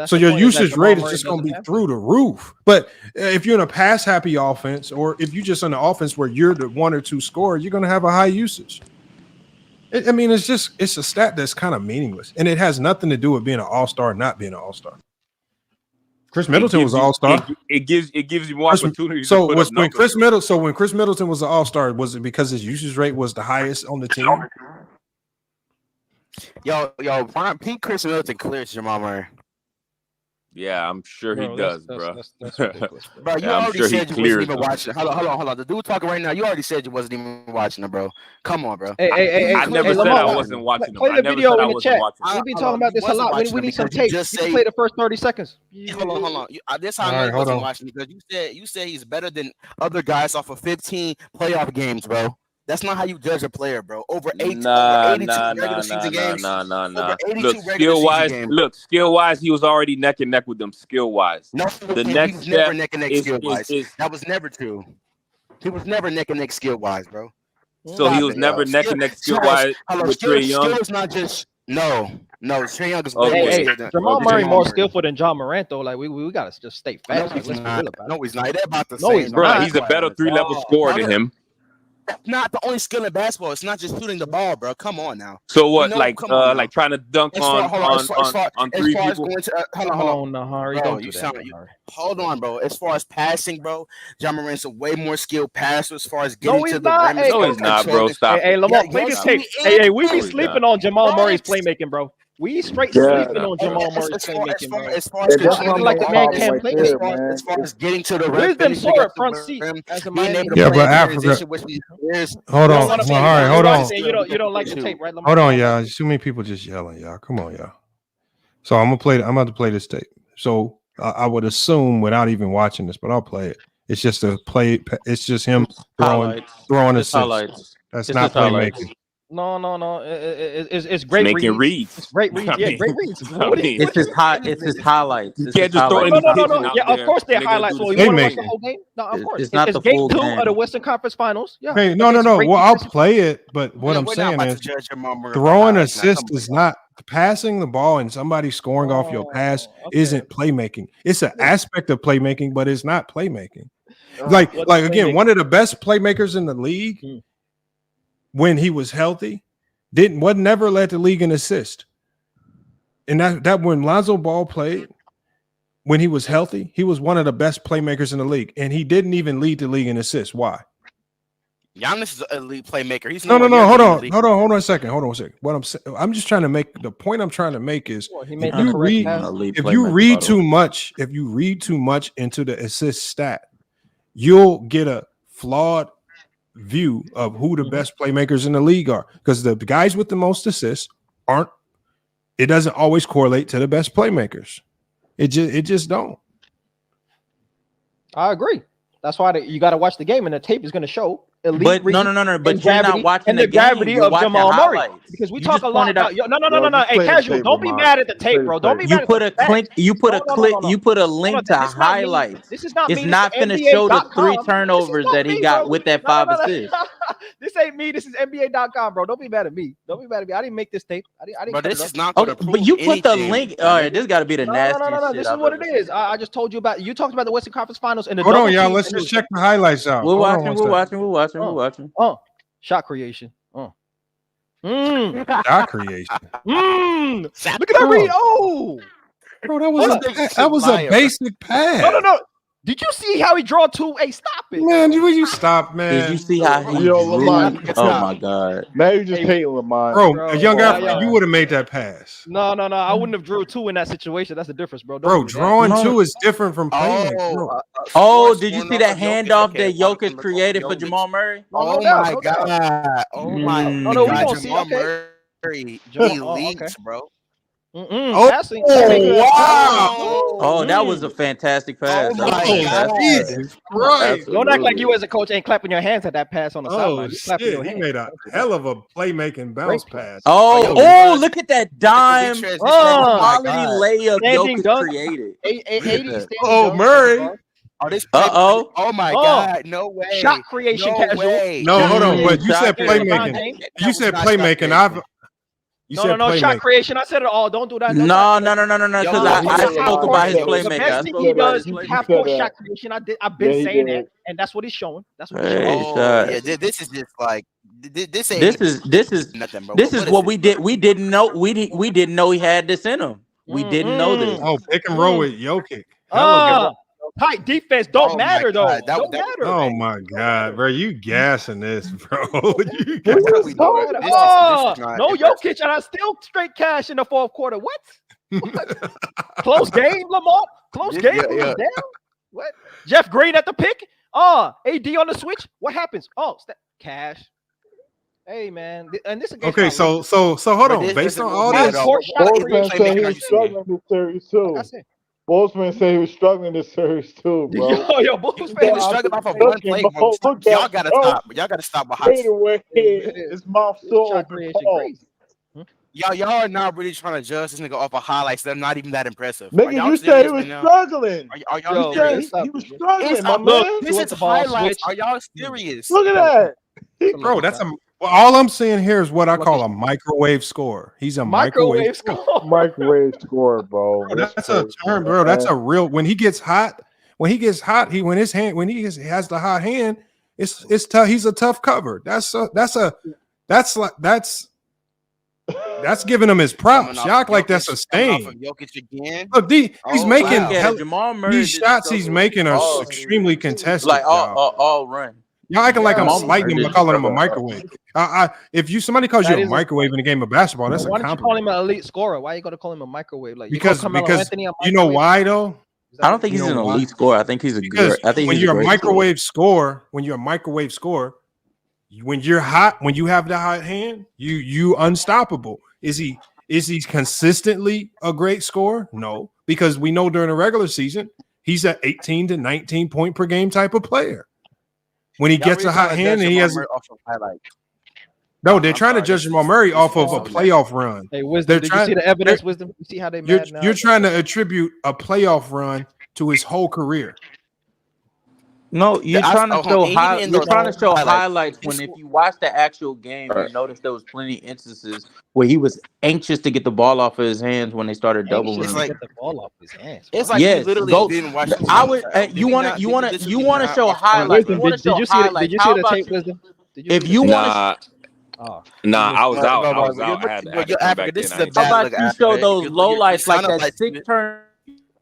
So your usage rate is just going to be through the roof. But if you're in a pass-happy offense, or if you're just in an offense where you're the one or two scorer, you're going to have a high usage. It's a stat that's kind of meaningless, and it has nothing to do with being an all-star or not being an all-star. Chris Middleton was an all-star. It gives you more opportunity. So when Chris Middleton was an all-star, was it because his usage rate was the highest on the team? Yo, Pete Chris Middleton clears Jamal Murray. Yeah, I'm sure he does, bro. That's ridiculous, bro. You already said you wasn't even watching. Hold on. The dude talking right now, you already said you wasn't even watching it, bro. Come on, bro. I never said I wasn't watching him. Play the video in the chat. We've been talking about this a lot. We need some tape. Just play the first 30 seconds. Hold on. This how I wasn't watching because you said he's better than other guys off of 15 playoff games, bro. That's not how you judge a player, bro. Over 82 regular season games. Look, skill-wise, he was already neck and neck with them skill-wise. No, the next step never neck and neck skill-wise. That was never true. He was never neck and neck skill-wise, bro. So he was never neck and neck skill wise with Trae Young. Skill is not just no. Trae Young is Okay. way more Hey, skilled than Jamal Murray more skillful than John Morant though. Like we gotta just stay fast. Like, let's be real about it. No, he's not. They're about the No, same. he's Bro, not. he's a better 3-level scorer than him. That's not the only skill in basketball. It's not just shooting the ball, bro. Come on now. So what? You know, Like come on like trying to dunk on three people. Hold on, Nahari, bro, don't do you that. sound like hold on, bro. As far as passing, bro, John Morant's a way more skilled passer as far as getting to the rim. Hey, no, he's not, bro. Stop. Hey, Lamar, play this tape. Hey, we be sleeping on Jamal Murray's playmaking, bro. We straight sleeping on Jamal Murray's playmaking, bro. As far as like the man can't play this. as far as getting to the rim, Where's them sore front seat? As a man, Yeah, but Africa. Hold on, Nahari, hold on. You don't like the tape, right? Hold on, y'all. Too many people just yelling, y'all. Come on, y'all. So I'm about to play this tape. So I would assume without even watching this, but I'll play it. It's just a play. It's just him throwing assists. That's not playmaking. No. It's great. Making reads. It's great reads. Yeah, great reads. It's his highlights. You can't just throw any No. Yeah, of course they're highlights. So you want to watch the whole game? No, of course. It's not the game full 2 game. of the Western Conference Finals. Yeah. Hey, no. Well, I'll play it, but what I'm saying is throwing assist is not passing the ball and somebody scoring off your pass isn't playmaking. It's an aspect of playmaking, but it's not playmaking. Like again, one of the best playmakers in the league when he was healthy never led the league in assist. And that when Lonzo Ball played, when he was healthy, he was one of the best playmakers in the league, and he didn't even lead the league in assists. Why? Giannis is an elite playmaker. He's no. Hold on a second. What I'm just trying to make the point. I'm trying to make is if you read too much into the assist stat, you'll get a flawed view of who the best playmakers in the league are, because the guys with the most assists it doesn't always correlate to the best playmakers. It just don't. I agree. That's why you got to watch the game, and the tape is going to show. But no. But you're not watching the gravity of Jamal Murray, because we talk a lot about. No. Hey, casual, don't be mad at the tape, bro. Don't be mad. You put a link to highlights. This is not. It's not going to show the 3 turnovers that he got with that 5 assists. This ain't me. This is NBA.com, bro. Don't be mad at me. I didn't make this tape. I didn't. But this is not. But you put the link. All right, this got to be the nastiest shit. No. This is what it is. I just told you about. You talked about the Western Conference Finals and the. Hold on, y'all. Let's just check the highlights out. We're watching. Shot creation. Shot creation. Look at that read. Oh, bro, that was a basic pass. No. Did you see how he draw 2? Hey, stop it, man. Will you stop, man? Did you see how he drew? Oh my god. Now you just hating Lamont, bro. A young guy, you would have made that pass. No. I wouldn't have drew 2 in that situation. That's the difference, bro. Drawing 2 is different from playmaking. Did you see that handoff that Jokic created for Jamal Murray? Oh my god. No, we don't see. Jamal Murray, elite, bro. Wow! Oh, that was a fantastic pass. Jesus Christ! Don't act like you as a coach ain't clapping your hands at that pass on the sideline. Shit, he made a hell of a playmaking bounce pass. Look at that dime quality layup Jokic created. Murray. Oh my god! No way! Shot creation, casual. No, hold on. But you said playmaking. You said playmaking. No, shot creation. I said it all. Don't do that. No. Because I spoke about his playmaking. The best thing he does, half-court shot creation. I've been saying that, and that's what he's showing. That's what he's showing. Yeah, this is just like this is what we did. We didn't know. We didn't know he had this in him. We didn't know this. Oh, pick and roll with Jokic. Tight defense don't matter though. Don't matter. Oh my god, bro, you gassing this, bro? No Jokic, and I still straight cash in the fourth quarter. What? Close game, Lamar. Close game. Down. What? Jeff Green at the pick. AD on the switch. What happens? Cash. Hey man, and this is okay. So hold on. Based on all this, Bozeman said he was struggling this series too. Bozeman said he was struggling this series too, bro. Yo, Bozeman was struggling off of one play. Y'all gotta stop. Y'all gotta stop behind. His mouth still open. Y'all are not really trying to judge this nigga off of highlights. They're not even that impressive. Nigga, you said he was struggling. Are y'all serious? He was struggling, my man. This is highlights. Are y'all serious? Look at that. Bro, that's a. Well, all I'm saying here is what I call a microwave scorer. He's a microwave scorer. Microwave score, bro. That's a term, bro. That's a real. When he gets hot, when he has the hot hand, it's tough. He's a tough cover. That's giving him his props. Y'all act like that's a stain. Look, he's making these shots. He's making are extremely contested. Like all run. Y'all acting like I'm slighting him by calling him a microwave. If somebody calls you a microwave in a game of basketball, that's a compliment. Why don't you call him an elite scorer? Why are you going to call him a microwave? Like because you know why though? I don't think he's an elite scorer. I think he's a good. I think when you're a microwave scorer, when you're hot, when you have the hot hand, you unstoppable. Is he consistently a great scorer? No, because we know during the regular season he's an 18 to 19 point per game type of player. When he gets a hot hand, and he has no, they're trying to judge Jamal Murray off of a playoff run. Hey, Wisdom, did you see the evidence? Wisdom, you see how they mad now? You're trying to attribute a playoff run to his whole career. No, you're trying to show highlights when if you watch the actual game, you notice there was plenty of instances where he was anxious to get the ball off of his hands when they started doubling. It's like get the ball off his hands. It's like you literally didn't watch. You want to show highlights. Did you see the tape, Wisdom? If you want to. I was out. I had to come back in. How about you show those low lights like that 6 turn?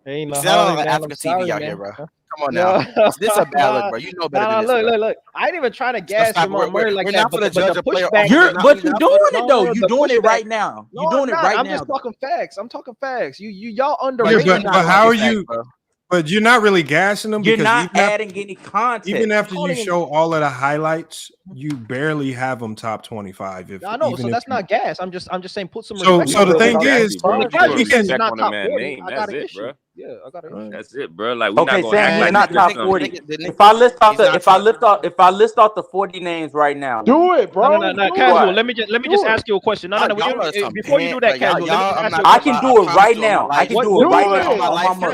Ain't no Africa TV out here, bro. Come on now. This is a bad look, bro. You know better than this. Look. I ain't even trying to gas Jamal Murray like that. But the pushback. You're doing it though. You're doing it right now. You're doing it right now. I'm just talking facts. I'm talking facts. Y'all underrated. But how are you? But you're not really gassing them. You're not adding any content. Even after you show all of the highlights, you barely have them top 25. I know, so that's not gas. I'm just saying put some. So the thing is, you can not top 40. That's it, bro. Yeah, I got it. That's it, bro. Like we're not gonna act like not top 40. If I list off the 40 names right now, do it, bro. No, Casual. Let me just ask you a question. No, before you do that, Casual, I can do it right now. I can do it right now.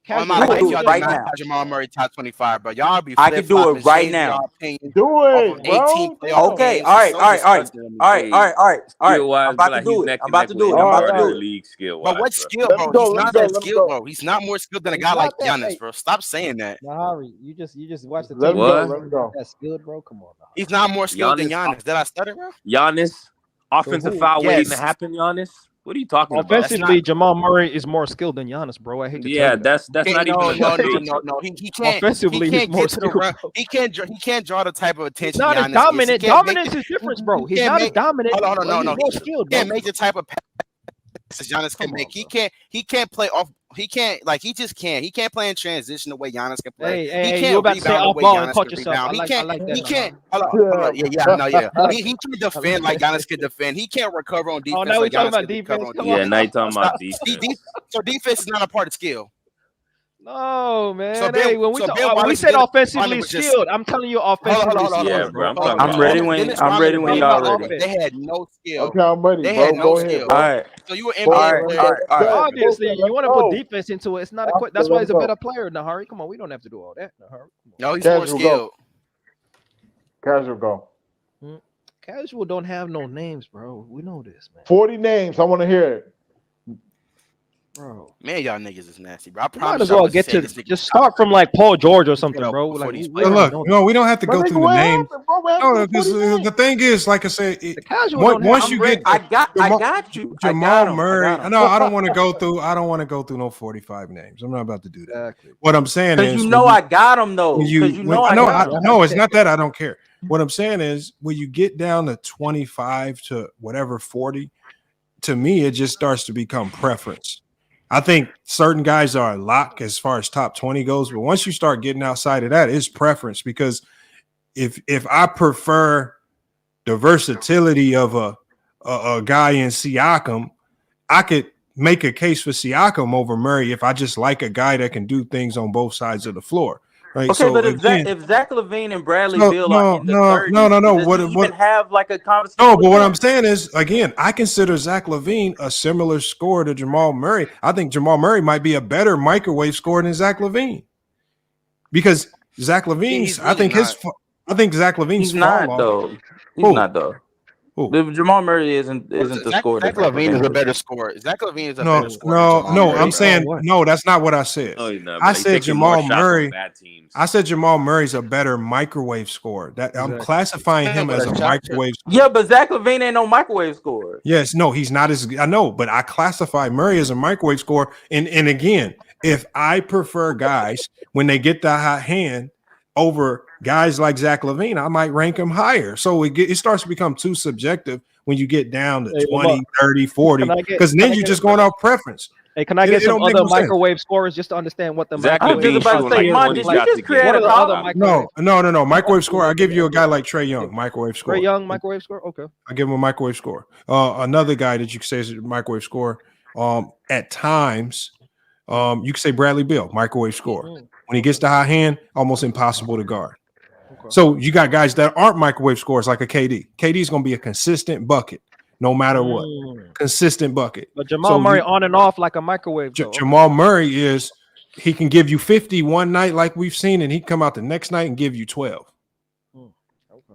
Right now, Jamal Murray top 25, bro. Y'all be. I can do it right now. Do it, bro. Okay, all right. I'm about to do it. But what skill, bro? He's not that skilled, bro. He's not more skilled than a guy like Giannis, bro. Stop saying that. Nahari, you just watch the tape. Let him go. That's good, bro. Come on. He's not more skilled than Giannis. Did I stutter, bro? Giannis, offensive foul waiting to happen, Giannis. What are you talking about? Offensively, Jamal Murray is more skilled than Giannis, bro. I hate to tell you that's not even. No. He can't. Offensively, he's more skilled. He can't draw the type of attention. Not as dominant. Dominance is different, bro. He's not as dominant. Hold on, no. He can't make the type of passes Giannis can make. He can't play off. He can't he just can't. He can't play in transition the way Giannis can play. He can't rebound the way Giannis can rebound. He can't. Hold on. Yeah. He can't defend like Giannis can defend. He can't recover on defense. Now like talking Giannis about defense. Recover on defense. Now you talking about defense. So defense is not a part of skill. No, man. So when we said offensively skilled, I'm telling you offensively skilled. Yeah, bro. I'm ready when y'all ready. They had no skill. Okay, I'm ready. They had no skill. All right. So you were NBA player. Obviously, you want to put defense into it. It's not a. That's why he's a better player, Nahari. Come on, we don't have to do all that, Nahari. No, he's more skilled. Casual go. Casual don't have no names, bro. We know this, man. 40 names. I want to hear it. Bro, man, y'all niggas is nasty, bro. I promise. Might as well get to just start from like Paul George or something, bro. Like, we don't have to go through the name. No, the thing is, like I said, once you get, I got you, Jamal Murray. No, I don't want to go through. I don't want to go through no 45 names. I'm not about to do that. Exactly. What I'm saying is, I got him though. No, it's not that I don't care. What I'm saying is, when you get down to 25 to whatever 40, to me, it just starts to become preference. I think certain guys are a lock as far as top 20 goes, but once you start getting outside of that, it's preference. Because if I prefer the versatility of a guy in Siakam, I could make a case for Siakam over Murray if I just like a guy that can do things on both sides of the floor. Right? Okay, so but if Zach LaVine and Bradley Beal are in the 30s, what even have like a conversation? No, but what I'm saying is, again, I consider Zach LaVine a similar scorer to Jamal Murray. I think Jamal Murray might be a better microwave scorer than Zach LaVine, because Zach LaVine's, I think I think Zach LaVine's He's not fall though. off. He's not though. Who? Jamal Murray isn't the scorer. Zach LaVine is a better scorer. Zach LaVine is a better scorer. No. I'm saying no. That's not what I said. No, he's not. I He's said taking more Jamal shots on Murray. bad teams. I said Jamal Murray's a better microwave scorer. That I'm classifying him as a microwave. Yeah, but Zach LaVine ain't no microwave scorer. Yes, no, he's not as I know, but I classify Murray as a microwave scorer. And again, if I prefer guys when they get the hot hand over guys like Zach LaVine, I might rank him higher. So it starts to become too subjective when you get down to 20, 30, 40, because then you're just going off preference. Hey, can I get some other microwave scorers just to understand what the microwave? I was just about to say, Mon, did you just create a column? No. Microwave score. I'll give you a guy like Trae Young, microwave score. Trae Young, microwave score. Okay. I give him a microwave score. Another guy that you could say is a microwave score. At times, you could say Bradley Beal, microwave score. When he gets the high hand, almost impossible to guard. Okay. So you got guys that aren't microwave scores like a KD. KD is going to be a consistent bucket. No matter what, consistent bucket. But Jamal Murray on and off like a microwave. Jamal Murray he can give you 50 one night like we've seen, and he come out the next night and give you 12. Okay.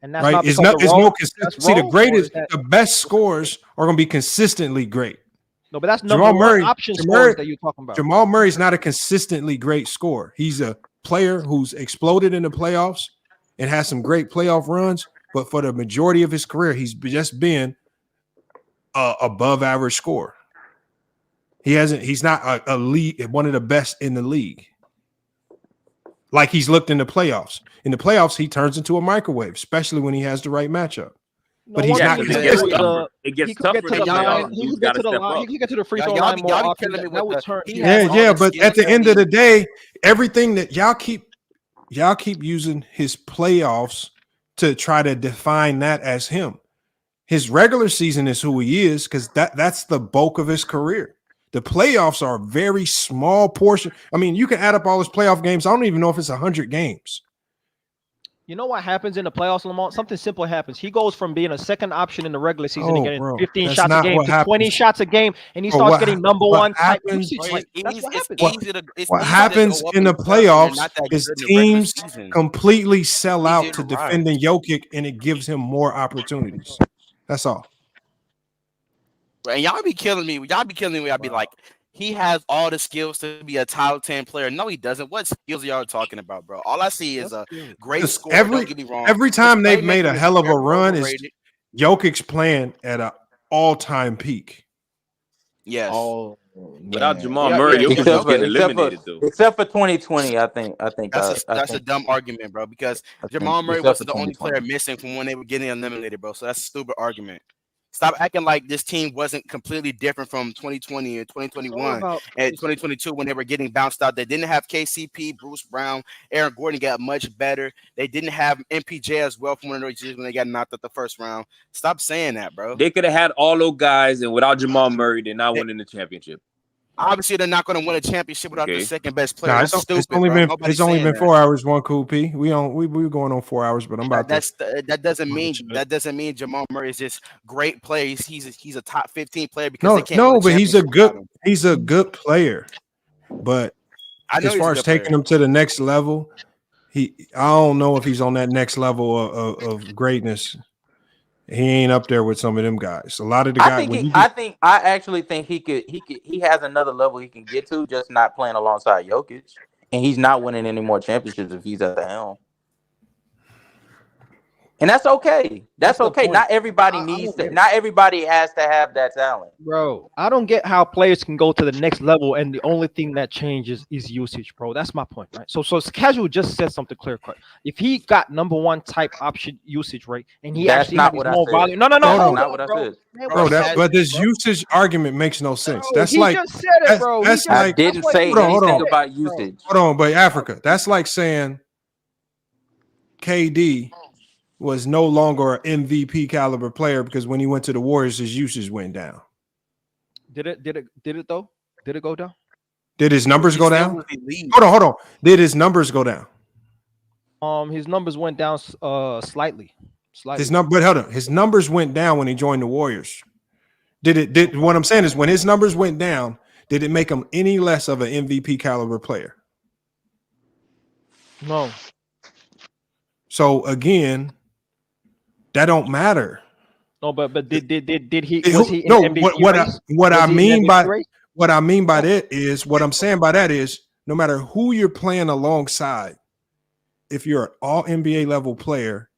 And that's right. not It's no consistency. See, the best scores are going to be consistently great. No, but that's number one option scores that you're talking about. Jamal Murray's not a consistently great scorer. He's a player who's exploded in the playoffs and has some great playoff runs. But for the majority of his career, he's just been above average scorer. He's not a league, one of the best in the league. Like he's looked in the playoffs. In the playoffs, he turns into a microwave, especially when he has the right matchup. But he's not. It gets tougher. He can get to the line. He can get to the free throw line more often. That would turn. Yeah. But at the end of the day, everything that y'all keep using his playoffs to try to define that as him. His regular season is who he is because that's the bulk of his career. The playoffs are a very small portion. I mean, you can add up all his playoff games. I don't even know if it's 100 games. You know what happens in the playoffs, Lamont? Something simple happens. He goes from being a second option in the regular season and getting 15 shots a game to 20 shots a game, and he starts getting number one type usage. That's what happens. What happens in the playoffs is teams completely sell out to defending Jokic, and it gives him more opportunities. That's all. And y'all be killing me. I'll be like, he has all the skills to be a top 10 player. No, he doesn't. What skills are y'all talking about, bro? All I see is a great score. Don't get me wrong. Every time they've made a hell of a run, is Jokic's playing at an all-time peak. Yes. Without Jamal Murray, Jokic was getting eliminated though. Except for 2020, I think that's a dumb argument, bro. Because Jamal Murray was the only player missing from when they were getting eliminated, bro. So that's a stupid argument. Stop acting like this team wasn't completely different from 2020 and 2021 and 2022 when they were getting bounced out. They didn't have KCP, Bruce Brown, Aaron Gordon got much better. They didn't have MPJ as well from one of those years when they got knocked out the first round. Stop saying that, bro. They could have had all those guys, and without Jamal Murray, they're not winning the championship. Obviously, they're not going to win a championship without the second best player. Nah, it's only been 4 hours, one cool P. We were going on 4 hours, but I'm about that doesn't mean Jamal Murray is just great player. He's a top 15 player because they can't but he's a good player. But as far as taking him to the next level, I don't know if he's on that next level of greatness. He ain't up there with some of them guys. A lot of the guys. I actually think he has another level he can get to, just not playing alongside Jokic, and he's not winning any more championships if he's at the helm. And that's okay. That's okay. Not everybody not everybody has to have that talent. Bro, I don't get how players can go to the next level and the only thing that changes is usage, bro. That's my point, right? So Casual just said something clear cut. If he got number one type option usage rate and he that's actually not has what more I said. volume. No. That's not what I said. Bro, but this usage argument makes no sense. That's he like just said it, bro. That's I like didn't say anything about usage. Hold on, but Africa, that's like saying KD was no longer an MVP caliber player because when he went to the Warriors, his usage went down. Did it though? Did it go down? Did his numbers go down? Hold on. Did his numbers go down? His numbers went down slightly. But hold on. His numbers went down when he joined the Warriors. What I'm saying is when his numbers went down, did it make him any less of an MVP caliber player? No. So again, that don't matter. No, but did he was he in the MVP race? What I mean by that is what I'm saying by that is no matter who you're playing alongside, if you're an all NBA level player,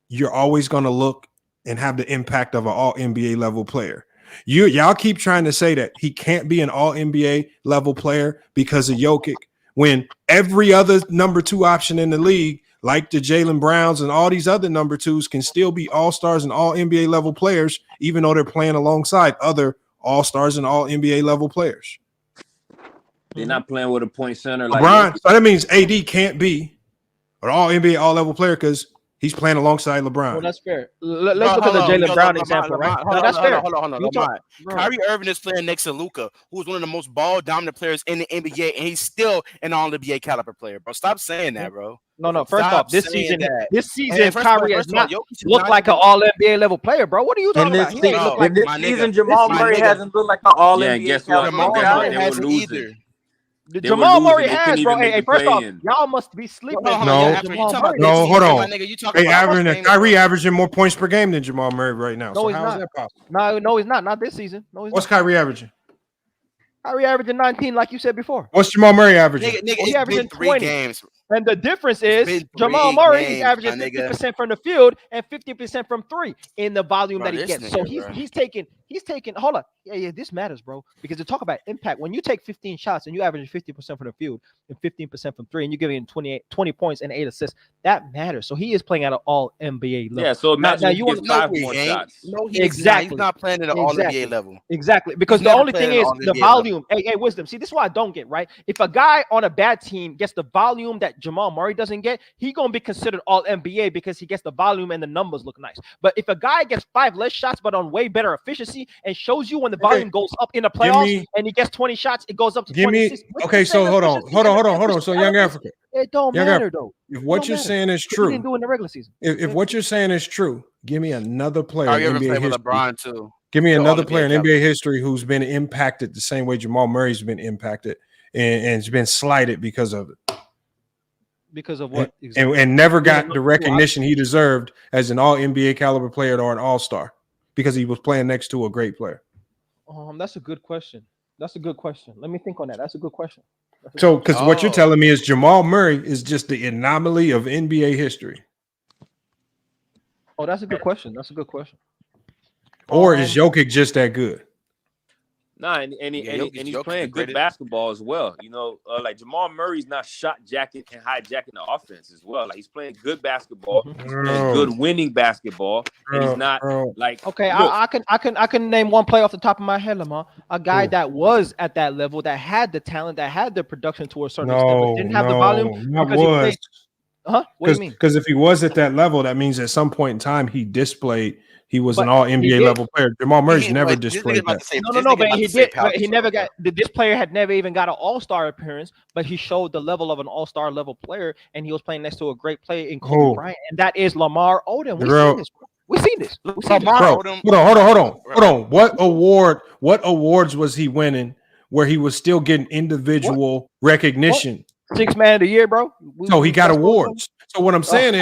you're always going to look and have the impact of an all NBA level player. Y'all keep trying to say that he can't be an all NBA level player because of Jokic when every other number 2 option in the league, like the Jaylen Browns and all these other number 2s, can still be all-stars and all NBA level players, even though they're playing alongside other all-stars and all NBA level players. They're not playing with a point center like LeBron. So that means AD can't be an all NBA all level player because he's playing alongside LeBron. Well, that's fair. Let's look at the Jaylen Brown example, right? That's fair. Hold on. Kyrie Irving is playing next to Luka, who's one of the most ball-dominant players in the NBA, and he's still an all-NBA caliber player, bro. Stop saying that, bro. No. First off, this season, Kyrie has not looked like an all NBA level player, bro. What are you talking about? He ain't look like this season. Jamal Murray hasn't looked like an all NBA caliber player. Jamal Murray hasn't either. Jamal Murray has, bro. Hey, first off, y'all must be sleeping. No, hold on. Hey, Kyrie averaging more points per game than Jamal Murray right now. No, so he's how not. is that possible? No, he's not. Not this season. No, he's What's not. Kyrie averaging? Kyrie averaging 19, like you said before. What's Jamal Murray averaging? He averaging 3 20. games. And the difference is Jamal Murray is averaging 50% from the field and 50% from 3 in the volume that he gets. So he's taking. Hold on, yeah. This matters, bro, because to talk about impact, when you take 15 shots and you average 50% from the field and 15% from 3, and you're giving 20 points and 8 assists, that matters. So he is playing at an all NBA level. Yeah. So now you want 5 more shots. No, exactly. He's not playing at an all NBA level. Exactly, because the only thing is the volume. Hey, Wisdom. See, this is what I don't get, right? If a guy on a bad team gets the volume that Jamal Murray doesn't get, he gonna be considered all NBA because he gets the volume and the numbers look nice. But if a guy gets 5 less shots but on way better efficiency and shows you when the volume goes up in the playoffs and he gets 20 shots, it goes up to 26. Okay, so hold on. So Young Africa. It don't matter though. If what you're saying is true, he didn't do in the regular season. If what you're saying is true, give me another player in NBA history. LeBron too. Give me another player in NBA history who's been impacted the same way Jamal Murray's been impacted and has been slighted because of it. Because of what? And never got the recognition he deserved as an all NBA caliber player or an all-star because he was playing next to a great player. That's a good question. Let me think on that. That's a good question. So, because what you're telling me is Jamal Murray is just the anomaly of NBA history. Oh, that's a good question. Or is Jokic just that good? Nah, and he's playing good basketball as well. You know, like Jamal Murray's not shot jacking and hijacking the offense as well. Like he's playing good basketball, and good winning basketball, and he's not like okay. Look, I can name one player off the top of my head, Lamar. A guy that was at that level, that had the talent, that had the production to a certain extent, but didn't have the volume. What do you mean? Because if he was at that level, that means at some point in time he displayed. He was an all NBA level player. Jamal Murray's never displayed that. No, but he did. But he never got. This player had never even got an all-star appearance, but he showed the level of an all-star level player, and he was playing next to a great player in Kobe Bryant, and that is Lamar Odom. We've seen this. Hold on. What awards was he winning where he was still getting individual recognition? 6th man of the year, bro. So he got awards. So what I'm saying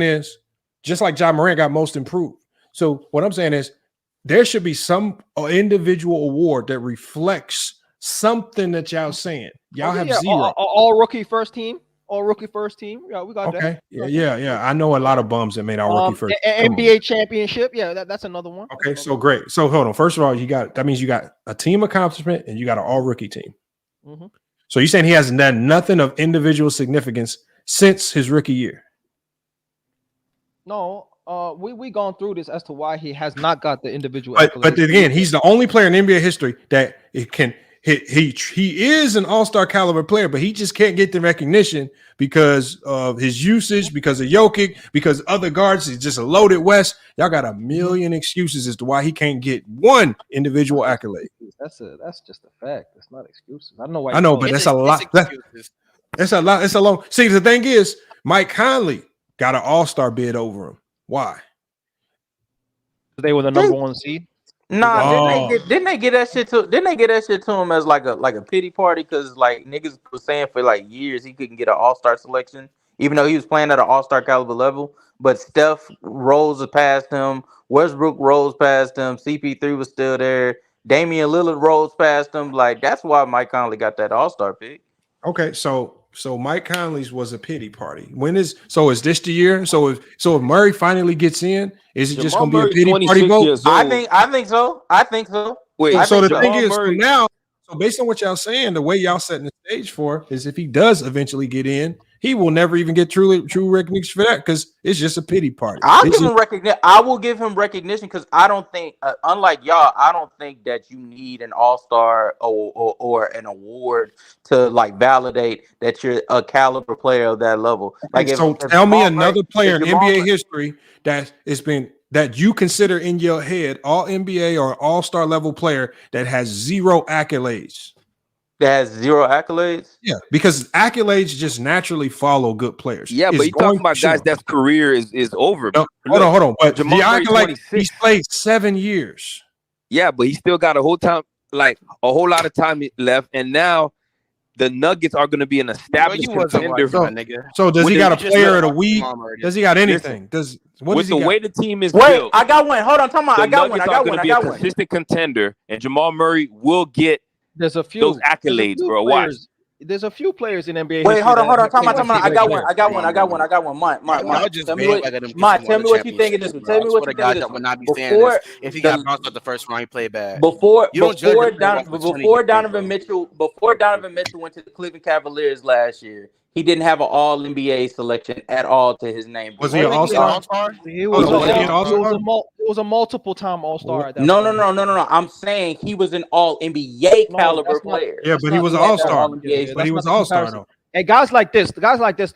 is, just like John Morant got most improved. So what I'm saying is there should be some individual award that reflects something that y'all saying. Y'all have zero. All rookie first team. Yeah, we got that. Yeah. I know a lot of bums that made our rookie first. NBA championship. Yeah, that's another one. Okay, so great. So hold on. First of all, that means you got a team accomplishment and you got an all rookie team. Mm-hmm. So you're saying he hasn't done nothing of individual significance since his rookie year? No, we gone through this as to why he has not got the individual. But again, he's the only player in NBA history that it can. He is an all-star caliber player, but he just can't get the recognition because of his usage, because of Jokic, because other guards. He's just a loaded West. Y'all got a million excuses as to why he can't get one individual accolade. That's just a fact. It's not excuses. I know why. I know, but that's a lot. That's a lot. It's a long. See, the thing is, Mike Conley got an all-star bid over him. Why? They were the number 1 seed. Nah, didn't they get that shit to him as like a pity party because like niggas was saying for like years he couldn't get an all-star selection even though he was playing at an all-star caliber level. But Steph rolls past him. Westbrook rolls past him. CP3 was still there. Damian Lillard rolls past him. Like, that's why Mike Conley got that all-star pick. Okay, so Mike Conley's was a pity party. Is this the year? So if Murray finally gets in, is it just going to be a pity party vote? I think so. Wait, so the thing is, from now, so based on what y'all saying, the way y'all setting the stage for is if he does eventually get in, he will never even get true recognition for that because it's just a pity party. I'll give him recognition. I will give him recognition because I don't think, unlike y'all, I don't think that you need an all-star or an award to like validate that you're a caliber player of that level. Like, tell me another player in NBA history that you consider in your head all NBA or all-star level player that has zero accolades. That has zero accolades? Yeah, because accolades just naturally follow good players. Yeah, but you're talking about guys that's career is over. No, hold on. But the accolade, he's played 7 years. Yeah, but he still got a whole lot of time left, and now the Nuggets are going to be an established contender. So does he got a player of the week? Does he got anything? With the way the team is built, I got one. Hold on, talk about. I got one. The Nuggets are going to be a consistent contender, and Jamal Murray will get those accolades, bro. Watch. There's a few players in NBA. Wait, hold on. Talk about. I got one. Mike, tell me what you think of this one. Tell me what you think of this one. If he got bounced out the first round, he played bad. Before Donovan Mitchell went to the Cleveland Cleavaliers last year, he didn't have an All-NBA selection at all to his name. Was he an All-Star? He was a multiple-time All-Star. No. I'm saying he was an All-NBA caliber player. Yeah, but he was an All-Star. But he was All-Star though. And guys like this,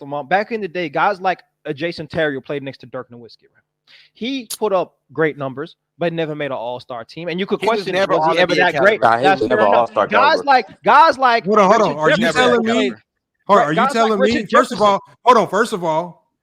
Lamont, back in the day, guys like Jason Terry who played next to Dirk Nowitzki. Right? He put up great numbers, but never made an All-Star team. And you could question, was he ever that great? He was never All-Star. Guys like. Hold on. Are you telling me? Are you telling me? First of all,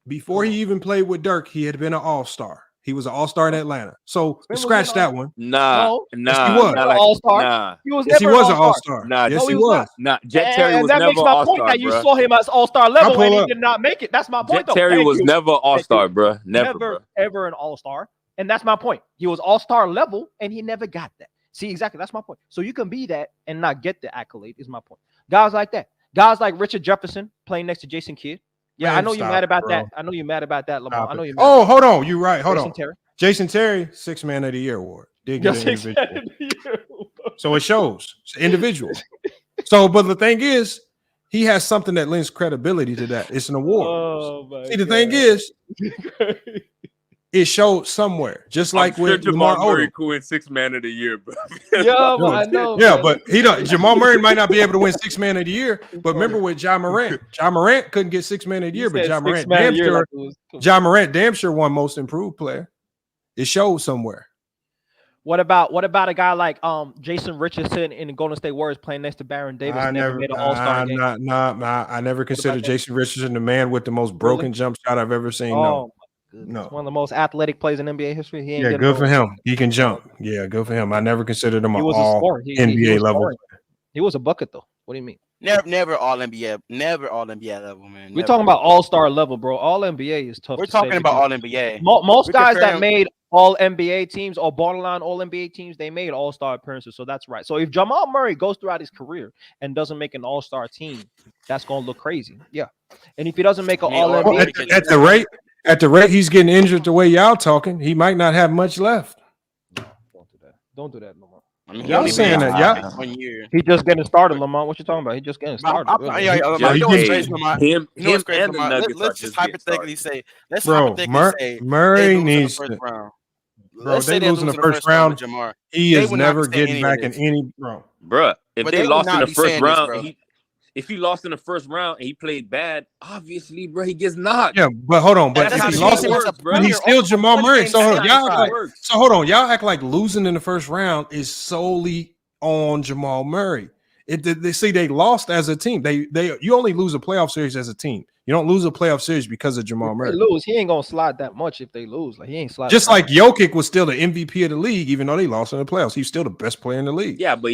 before he even played with Dirk, he had been an All-Star. He was an All-Star in Atlanta. So scratch that one. Nah. He was an All-Star. Nah. He was an All-Star. Yes, he was. Nah, Jet Terry was never never All-Star. That makes my point that you saw him as All-Star level and he did not make it. That's my point. Jet Terry was never All-Star, bro. Never, ever an All-Star. And that's my point. He was All-Star level and he never got that. See, exactly. That's my point. So you can be that and not get the accolade is my point. Guys like that. Guys like Richard Jefferson playing next to Jason Kidd. Yeah, Man, I know you're mad about that. I know you're mad about that, Lamar. I know you're mad. Oh, hold on. You're right. Hold Jason on. Terry. Jason Terry, 6th Man of the Year award. Did get an individual. So it shows. It's individual. So, but the thing is, he has something that lends credibility to that. It's an award. See, the thing is, it showed somewhere. Just like with Jamal Murray could win 6th Man of the Year, bro. I know. Yeah, but he don't. Jamal Murray might not be able to win 6th Man of the Year. But remember with Ja Morant, Ja Morant couldn't get 6th Man of the Year, but Ja Morant damn sure won Most Improved Player. It showed somewhere. What about a guy like Jason Richardson in the Golden State Warriors playing next to Baron Davis? I never made an All-Star game. I never considered Jason Richardson the man with the most broken jump shot I've ever seen. No. One of the most athletic players in NBA history. He ain't good for him. He can jump. Yeah, good for him. I never considered him all NBA level. He was a bucket though. What do you mean? Never all NBA. Never all NBA level, man. We're talking about All-Star level, bro. All NBA is tough. We're talking about all NBA. Most guys that made all NBA teams or borderline all NBA teams, they made All-Star appearances. So that's right. So if Jamal Murray goes throughout his career and doesn't make an All-Star team, that's gonna look crazy. Yeah. And if he doesn't make an All NBA, at the rate he's getting injured the way y'all talking, he might not have much left. Don't do that no more. I mean, y'all saying that, yeah. 1 year. He just getting started, Lamont. What you talking about? He just getting started. Let's just hypothetically say, Murray needs to. Bro, they losing the first round. He is never getting back in any. Bro, if they lost in the first round, if he lost in the first round and he played bad, obviously, bro, he gets knocked. Yeah, but hold on. But if he lost, he's still Jamal Murray. So hold on. Y'all act like losing in the first round is solely on Jamal Murray. They lost as a team. You only lose a playoff series as a team. You don't lose a playoff series because of Jamal Murray. He ain't gonna slide that much if they lose. Like he ain't sliding. Just like Jokic was still the MVP of the league, even though they lost in the playoffs. He's still the best player in the league. Yeah, but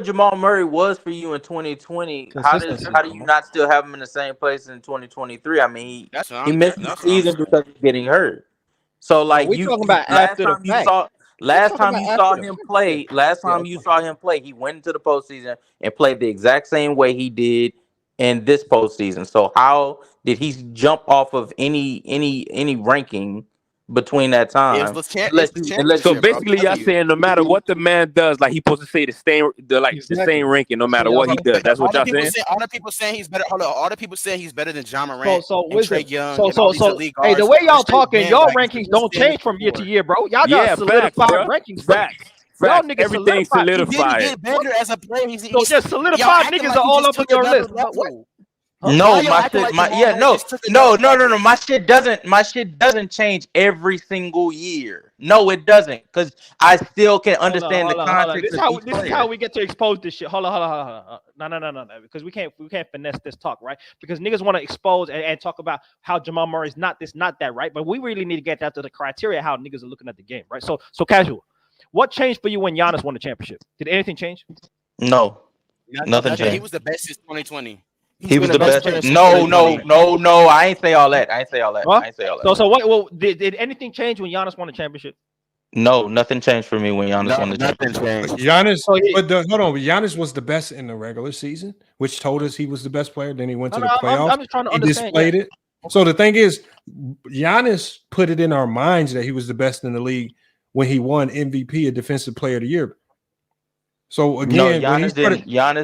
what Jamal Murray was for you in 2020, how do you not still have him in the same place in 2023? I mean, he missed the season because of getting hurt. So like we talking about after the fact. Last time you saw him play, he went into the postseason and played the exact same way he did in this postseason. So how did he jump off of any ranking between that time? So basically, y'all saying no matter what the man does, like he supposed to say the same ranking, no matter what he does. That's what y'all saying. All the people saying he's better. Hold on, all the people saying he's better than John Morant and wisdom. Trae Young. Hey, the way y'all talking, your rankings don't change from year to year, bro. Y'all got solidified rankings. Facts. Y'all niggas Everything solidified. He didn't get better as a player. So just solidified niggas are all up on your list. What? No, my shit doesn't change every single year. No, it doesn't, because I still can understand the context. This is how we get to expose this shit. Hold on. No. Because we can't finesse this talk, right? Because niggas want to expose and talk about how Jamal Murray's not this, not that, right? But we really need to get down to the criteria how niggas are looking at the game, right? So casual. What changed for you when Giannis won the championship? Did anything change? No, nothing changed. He was the best since 2020. He was the best. No. I ain't say all that. Huh? So what? Well, did anything change when Giannis won the championship? No, nothing changed for me when Giannis won the championship. Giannis was the best in the regular season, which told us he was the best player. Then he went to the playoffs. I'm just trying to understand. He displayed it. So the thing is, Giannis put it in our minds that he was the best in the league when he won MVP, a Defensive Player of the Year. So again, Giannis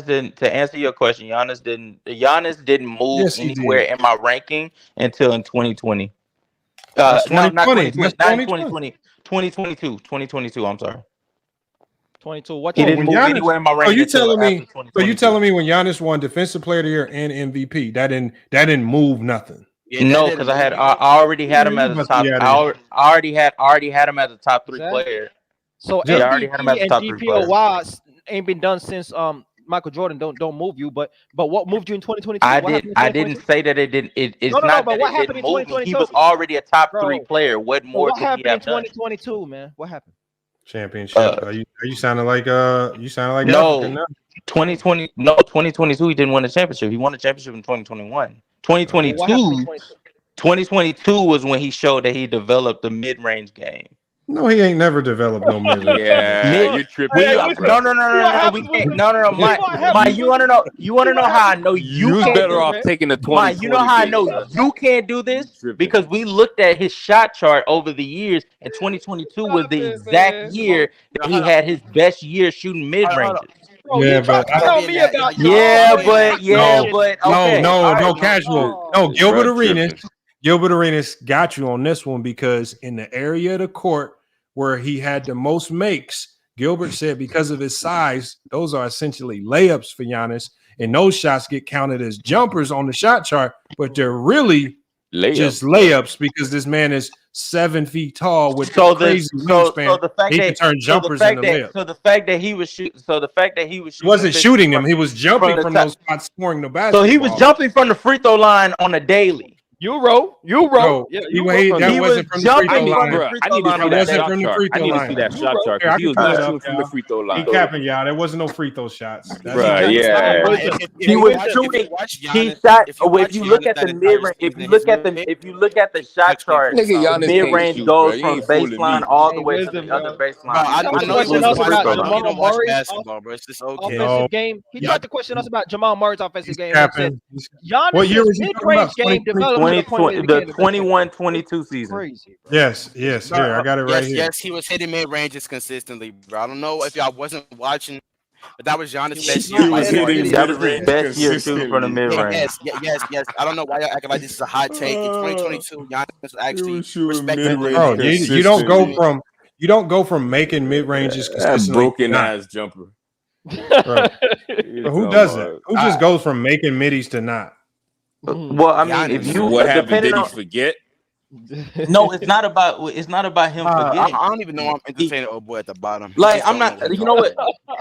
didn't. To answer your question, Giannis didn't move anywhere in my ranking until in 2020. Not 2020. 2022. I'm sorry. 22. What? He didn't move anywhere in my ranking. So you telling me when Giannis won Defensive Player of the Year and MVP, that didn't move nothing? No, because I already had him as a top. I already had him as a top 3 player. So MVP and DPOY ain't been done since Michael Jordan. Don't move you, but what moved you in 2022? I didn't say that it didn't. It's not that what it happened didn't in move me. 2022? He was already a top 3 player. What more What could happened he in have done? 2022, man? What happened? Championship. Are you sounding like no. African now? 2022 he didn't win the championship. He won the championship in 2021. 2022 was when he showed that he developed the mid-range game. No, he ain't never developed no mid-range. You're tripping. No. We can't. No. Mike, you want to know how I know you was can't better off taking the 2020. Mike, you know how I know you can't do this? Because we looked at his shot chart over the years, and 2022 was the exact year that he had his best year shooting mid-ranges. Yeah, but tell me about okay. No, casual. No, Gilbert Arenas got you on this one, because in the area of the court where he had the most makes, Gilbert said because of his size, those are essentially layups for Giannis, and those shots get counted as jumpers on the shot chart, but they're really just layups because this man is 7 feet tall with crazy wingspan. He can turn jumpers into layups. So the fact that he was shooting, he wasn't shooting them. He was jumping from those spots, scoring the basketball. So he was jumping from the free throw line on a daily. Euro. No, he wasn't from the free throw line. I need to see that shot chart. Because he was shooting from the free throw line. He capping, y'all. There wasn't no free throw shots. He was shooting. He shot. If you look at the mid range, if you look at the shot chart, mid range goes from baseline all the way to the other baseline. I know you don't watch basketball, bro. It's just okay. Offensive game. He tried to question us about Jamal Murray's offensive game. What year was he talking about? Mid-range game developed. The 21-22 season. Crazy, yes. Here, I got it right here. Yes, he was hitting mid ranges consistently, bro. I don't know if y'all wasn't watching, but that was Giannis' best year. That was his best year shooting from the mid range. Yes. I don't know why y'all acting like this is a hot take. In 2022, Giannis was actually respected. Bro, you don't go from making mid ranges consistently. Broken ass jumper. Bro, who does it? Who just goes from making middies to not? Well, I mean, if you what happened? Did he forget? No, it's not about him forgetting. I don't even know I'm entertaining old boy at the bottom. Like I'm not. You know what?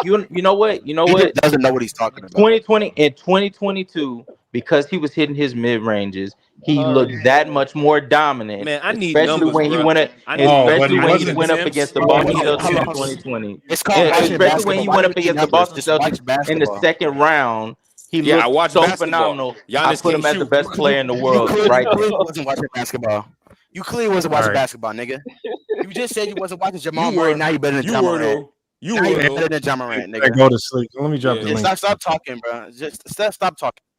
You know what? He doesn't know what he's talking about. 2020 and 2022, because he was hitting his mid ranges, he looked that much more dominant. Man, I need especially numbers, when bro. he went up against the Boston Celtics in 2020. Especially when he went up against the Boston Celtics in the second round. He looked so phenomenal. I put him as the best player in the world. Right? Wasn't watching basketball. You clearly wasn't watching basketball, nigga. You just said you wasn't watching Jamal Murray. Now you better than Jamal Morant. You better than Jamal Morant, nigga. Go to sleep. Let me drop the link. Stop talking, bro. Just stop talking.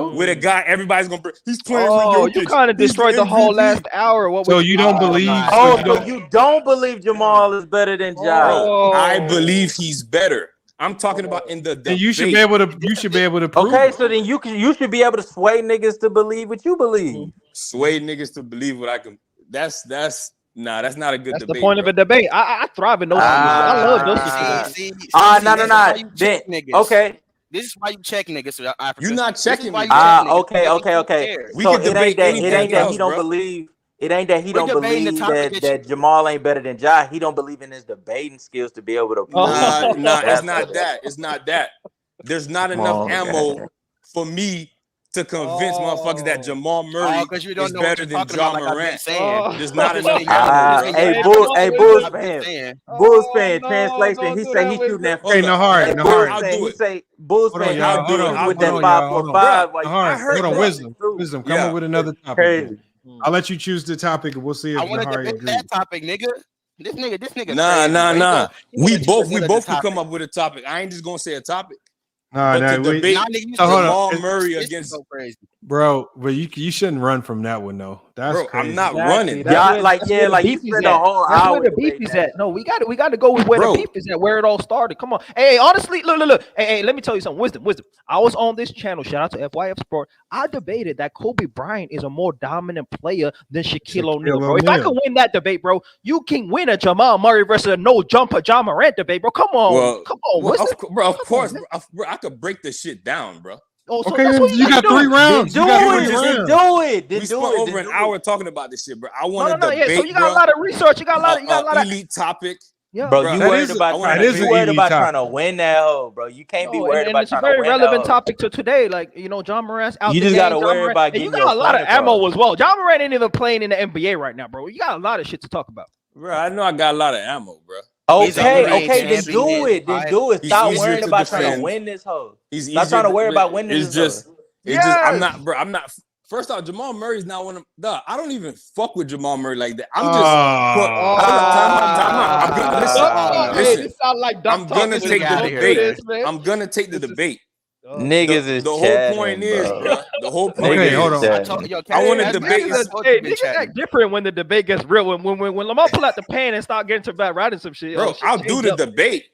So with a guy, everybody's gonna. He's playing for Jokic. You kind of destroyed the whole last hour. What? So you don't believe? So you don't believe Jamal is better than Ja? Bro, I believe he's better. I'm talking about in the debate. You should be able to. You should be able to prove. Okay, so then you should be able to sway niggas to believe what you believe. Sway niggas to believe what I can. That's that's not a good That's debate. the point of a debate. I thrive in those. I love those. Then niggas. Okay. This is why you check niggas. You're not checking me. Okay. We so can debate it ain't that else, he don't bro. believe. It ain't that he don't believe that Jamal ain't better than Ja. He don't believe in his debating skills to be able to. Nah, it's not that. It's not that. There's not enough ammo for me to convince motherfuckers that Jamal Murray because you don't is know what better you're than talking about, John like I've been Morant. saying. There's not This enough nigga- cameras, bro. Hey, Bulls fan. Bulls fan. Translation. He say he shooting that. Hey, Nahari, Bulls Nahari. fan. He say Bulls Hold on, fan. y'all. He Hold on. with Hold that on, 5 y'all. for Hold on. 5. Like Nahari, hold on. that. Wisdom. Come up with another topic. Crazy. I'll let you choose the topic, and we'll see if I want to Nahari debate agrees. that topic, nigga. This nigga. Nah. We We both could come up with a topic. I ain't just gonna say a topic. No, But to debate Jamal Murray It's against so crazy. Bro, but you shouldn't run from that one though. That's Bro, crazy. I'm not running. That's where the beef is spend a whole That's hour where the beef debating is that. at. No, we got to go with where Bro. the beef is at, where it all started. Come on. Hey, honestly, look. Hey, let me tell you something. Wisdom. I was on this channel. Shout out to FYF Sports. I debated that Kobe Bryant is a more dominant player than Shaquille O'Neal, bro. If I could win that debate, bro, you can win a Jamal Murray versus a no jumper John Morant debate, bro. Come on, Wisdom. Of course, bro, I could break this shit down, bro. Oh, so Okay, that's what you got 3 rounds. Then do it. We spent over an hour talking about this shit, bro. I want to No. debate, Yeah, so you got a lot of research. You got a lot of elite topic. Yeah. Bro, you worried about trying to win that hoe, bro. You can't be worried about it's a trying to very win relevant that hoe. topic to today. Like, John Morant's out. You the just game. gotta John worry Morant, about and getting you got a your lot of point ammo across. as well. John Morant ain't even playing in the NBA right now, bro. You got a lot of shit to talk about. Bro, I know I got a lot of ammo, bro. Okay, then do it. Stop He's worrying easier to about trying to defend. win this hoe. He's Stop trying to worry about winning It's this just, hoe. I'm not. First off, Jamal Murray's not one of them. I don't even fuck with Jamal Murray like that. I'm just. Time out. Listen. This sound like I'm gonna take the debate. I'm gonna take the debate. Niggas is the whole chatting, point bro. is, bro. The whole point Okay, is. hold on. I want to debate. Niggas act different when the debate gets real. When Lamar pull out the pen and start getting to bad writing some shit. Bro, I'll do the debate.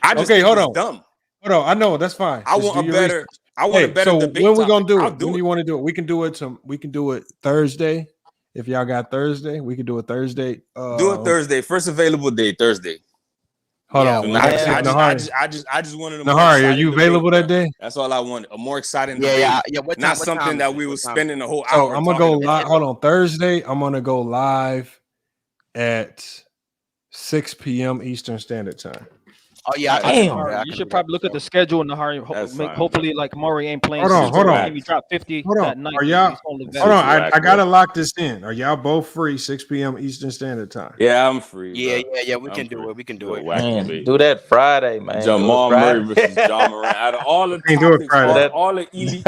I just hold on. dumb. Hold on. I know that's fine. I want a better. I want a better so debate. when we gonna do it? When do you want to do it? We can do it. We can do it Thursday. If y'all got Thursday, we can do it Thursday. Do it Thursday. First available day, Thursday. Hold on. I just wanted to. Nahari, are you available that day? That's all I wanted. A more exciting debate. Not something that we were spending the whole hour. So I'm gonna go live. Hold on. Thursday, I'm gonna go live at 6 p.m. Eastern Standard Time. Oh yeah, you should probably look at the schedule and hopefully like Murray ain't playing. Hold on. Maybe drop 50 Hold that on. night. Are y'all? Hold on. I gotta lock this in. Are y'all both free 6 p.m. Eastern Standard Time? Yeah, I'm free. Yeah. We can do it. We can do it. Man, do that Friday, man. Jamal Murray versus John Morant. Out of all the topics, all the elite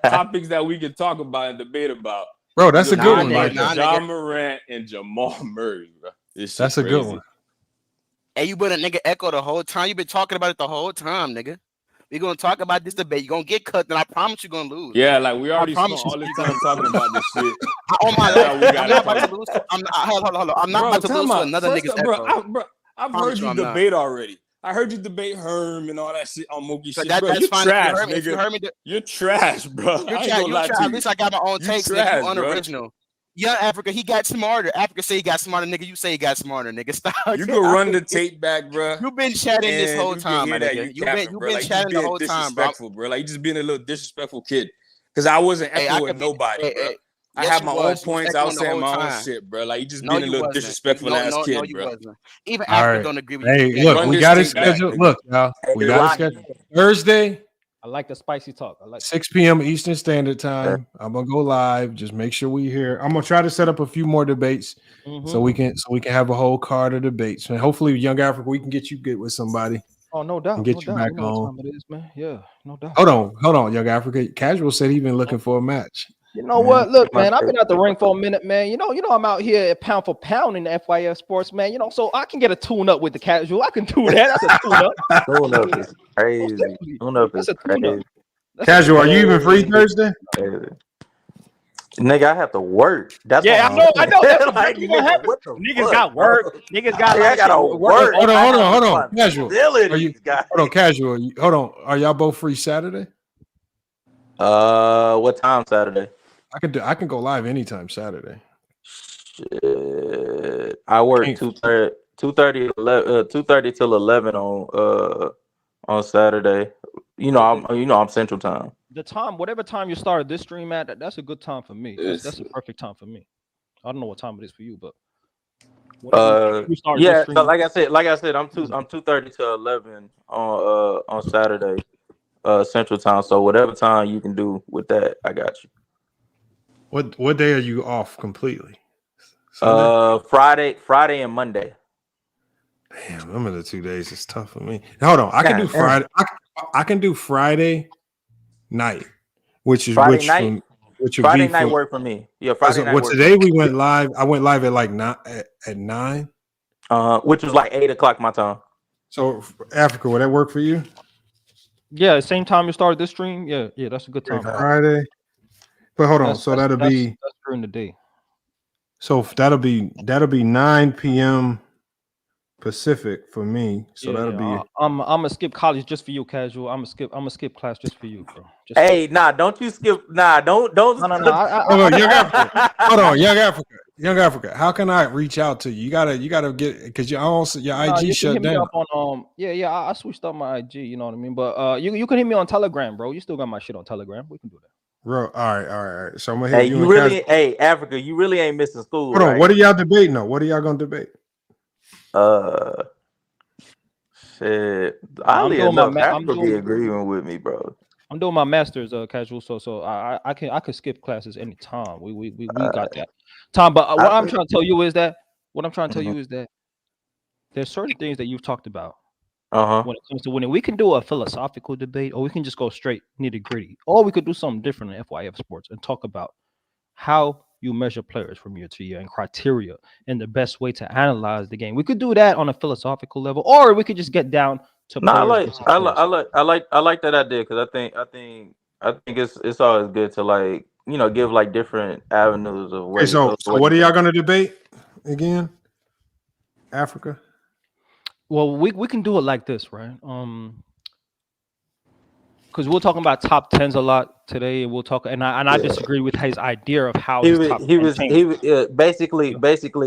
topics that we can talk about and debate about, bro, that's a good one. John Morant and Jamal Murray, bro. That's a good one. Hey, you been a nigga echo the whole time. You been talking about it the whole time, nigga. We gonna talk about this debate. You gonna get cut, and I promise you gonna lose. Yeah, like we already spent all this time talking about this shit. Oh my God, I'm not about to lose. Hold on. I'm not about to lose to another nigga's echo. I've heard you debate already. I heard you debate Herm and all that shit on Mookie shit. That's bro, you're fine. trash, If you heard me, you're trash, bro. You're trash. At least I got my own takes. Nigga, you unoriginal. Young Africa, he got smarter. Africa say he got smarter, nigga. You say he got smarter, nigga. Stop. You can run the tape back, bro. You've been chatting this whole time, my nigga. You've been chatting the whole time, bro. Like you just being a little disrespectful kid. Because I wasn't echoing nobody, bro. I had my own points. I was saying my own shit, bro. Like you just being a little disrespectful ass kid, bro. Even Africa don't agree with you. Hey, look, we got it scheduled. Look, y'all, we got it scheduled Thursday. I like the spicy talk. I like 6 p.m. Eastern Standard Time. I'm gonna go live. Just make sure we here. I'm gonna try to set up a few more debates so we can have a whole card of debates. And hopefully, Young Africa, we can get you good with somebody. Oh, no doubt. And get you back you know on. what time it is, man. Yeah, no doubt. Hold on, Young Africa. Casual said he been looking for a match. You know what? Look, man, I've been at the ring for a minute, man. You know, I'm out here at pound for pound in the FYF Sports, man. You know, so I can get a tune up with the casual. I can do that. That's a tune up. Tune up is crazy. Tune up is crazy. Casual, are you even free Thursday? Nigga, I have to work. That's I know. That's like, niggas got work. Niggas got. I gotta work. Hold on. Casual. Casual. Hold on. Are y'all both free Saturday? What time Saturday? I can go live anytime Saturday. Shit. I work 2:30 till 11 on Saturday. You know I'm Central Time. The time, whatever time you started this stream at, that's a good time for me. That's a perfect time for me. I don't know what time it is for you, but yeah. So like I said, I'm 2:30 to 11 on Saturday. Central Time. So whatever time you can do with that, I got you. What day are you off completely? Sunday? Friday and Monday. Damn, them are the 2 days. It's tough for me. Hold on, I can do Friday. I can do Friday night, which is Friday which night. from which would Friday be night from, work for me. Yeah, Friday night. Well, work today for me. we went live. I went live at like at 9. Which was like 8 o'clock my time. So Africa, would that work for you? Yeah, same time you started this stream. Yeah, that's a good time. Friday. But hold on, so that'll be that's during the day. So that'll be 9 p.m. Pacific for me. So that'll be. I'm gonna skip college just for you, casual. I'm gonna skip class just for you, bro. Hey, don't you skip? Don't. No. Hold on, Young Africa. Hold on, Young Africa. How can I reach out to you? You gotta get because your IG shut down. I switched up my IG. You know what I mean? But you can hit me on Telegram, bro. You still got my shit on Telegram. We can do that. Bro, all right. So I'm gonna hit you. Hey, Africa, you really ain't missing school. Hold on, right? what are y'all debating though? What are y'all gonna debate? Shit. Oddly enough, Africa be agreeing with me, bro. I'm doing my master's, casual. So I can skip classes anytime. We got that time. But what I'm trying to tell you is that there's certain things that you've talked about. When it comes to winning, we can do a philosophical debate, or we can just go straight nitty gritty, or we could do something different in FYF Sports and talk about how you measure players from year to year and criteria and the best way to analyze the game. We could do that on a philosophical level, or we could just get down to. No, I like that idea because I think it's always good to like give like different avenues of ways. So what are y'all gonna debate again? Africa. Well, we can do it like this, right? Because we're talking about top 10s a lot today, and we'll talk. And I disagree with his idea of how he was basically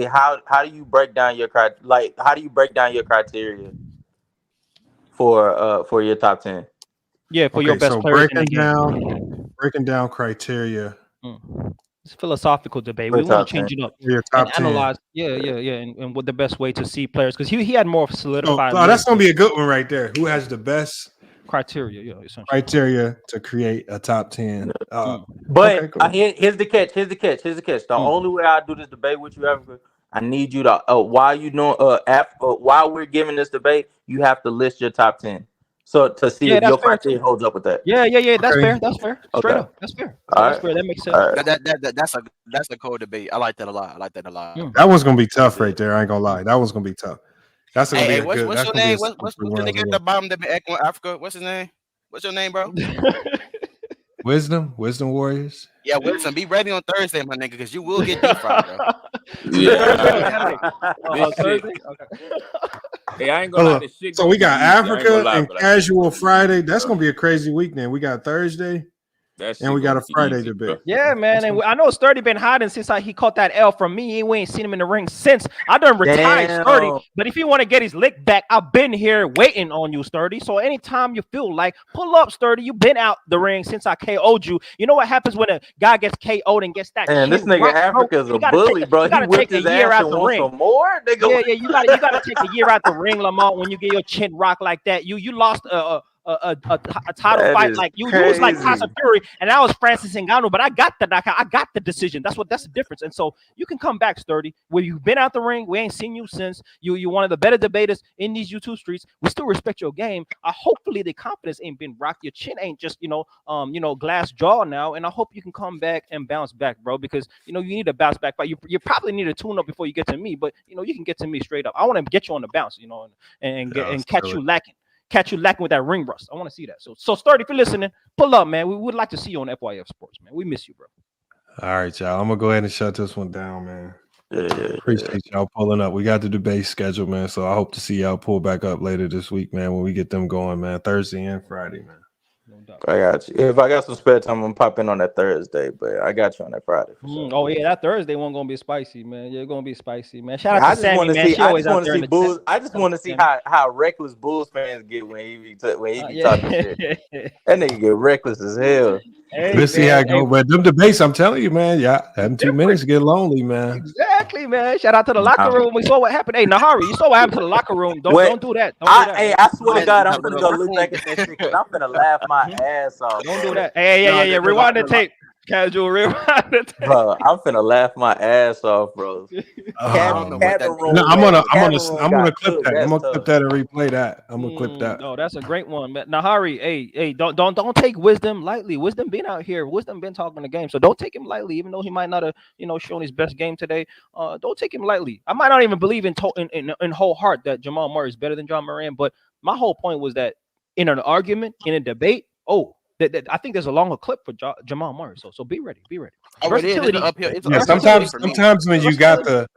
how do you break down your criteria for your top 10? Yeah, for your best players. Breaking down criteria. It's a philosophical debate. We want to change it up and analyze. And what the best way to see players, because he had more solidified. Oh, that's gonna be a good one right there. Who has the best criteria? Criteria to create a top 10. But here's the catch. The only way I do this debate with you, Africa, I need you to while we're giving this debate, you have to list your top 10. So to see if your criteria holds up with that. Yeah. That's fair. Straight up. That's fair. That's fair. That makes sense. That's a cool debate. I like that a lot. That one's gonna be tough right there. I ain't gonna lie. That one's gonna be tough. That's gonna be what's your name? What's the nigga at the bottom that be echoing Africa? What's his name? What's your name, bro? Wisdom Warriors. Yeah, Wisdom. Be ready on Thursday, my nigga, because you will get deep fried, bro. Thursday. Hey, I ain't gonna lie. So we got Africa and Casual Friday. That's gonna be a crazy week. Then we got Thursday. And we got a Friday debate. Yeah, man. And I know Sturdy been hiding since he caught that L from me. We ain't seen him in the ring since. I done retired Sturdy. But if you want to get his lick back, I've been here waiting on you, Sturdy. So anytime you feel like, pull up, Sturdy. You've been out the ring since I KO'd you. You know what happens when a guy gets KO'd and gets that? Man, this nigga Africa's a bully, bro. You gotta take a year out the ring. Some more, nigga. Yeah. You gotta take a year out the ring, Lamont. When you get your chin rocked like that, you lost a title fight like you was like Casa Fury, and I was Francis Ngannou, but I got the decision. That's the difference. And so you can come back, Sturdy, where you've been out the ring. We ain't seen you since. You're one of the better debaters in these YouTube streets. We still respect your game. Hopefully the confidence ain't been rocked. Your chin ain't just glass jaw now. And I hope you can come back and bounce back, bro, because you need a bounce back fight. You probably need a tune up before you get to me, but you can get to me straight up. I want to get you on the bounce, and catch you lacking. Catch you lacking with that ring rust. I want to see that. So Sturdy, if you're listening, pull up, man. We would like to see you on FYF Sports, man. We miss you, bro. All right, y'all. I'm gonna go ahead and shut this one down, man. Appreciate y'all pulling up. We got the debate scheduled, man. So I hope to see y'all pull back up later this week, man, when we get them going, man. Thursday and Friday, man. I got you. If I got some spare time, I'm gonna pop in on that Thursday, but I got you on that Friday. Sure. Oh yeah, that Thursday one gonna be spicy, man. Yeah, gonna be spicy, man. Shout out to Sammy, man. She always out there in the Bulls. I just want to see how reckless Bulls fans get when he be talking shit. That nigga get reckless as hell. We'll see how it goes. But them debates, I'm telling you, man, having 2 minutes get lonely, man. Exactly, man. Shout out to the locker room. We saw what happened. Hey, Nahari, you saw what happened to the locker room. Don't do that. Don't do that. Hey, I swear to God, I'm gonna go look back at that shit because I'm gonna laugh my ass off. Don't do that. Hey, rewind the tape. Casual rewind the tape. Bro, I'm finna laugh my ass off, bro. I'm gonna clip that. I'm gonna clip that and replay that. I'm gonna clip that. No, that's a great one, man. Nahari, hey, don't take Wisdom lightly. Wisdom been out here. Wisdom been talking the game, so don't take him lightly. Even though he might not have, shown his best game today, don't take him lightly. I might not even believe in whole heart that Jamal Murray is better than John Morant, but my whole point was that in an argument, in a debate, I think there's a longer clip for Jamal Murray. So be ready. Versatility. Sometimes when you got the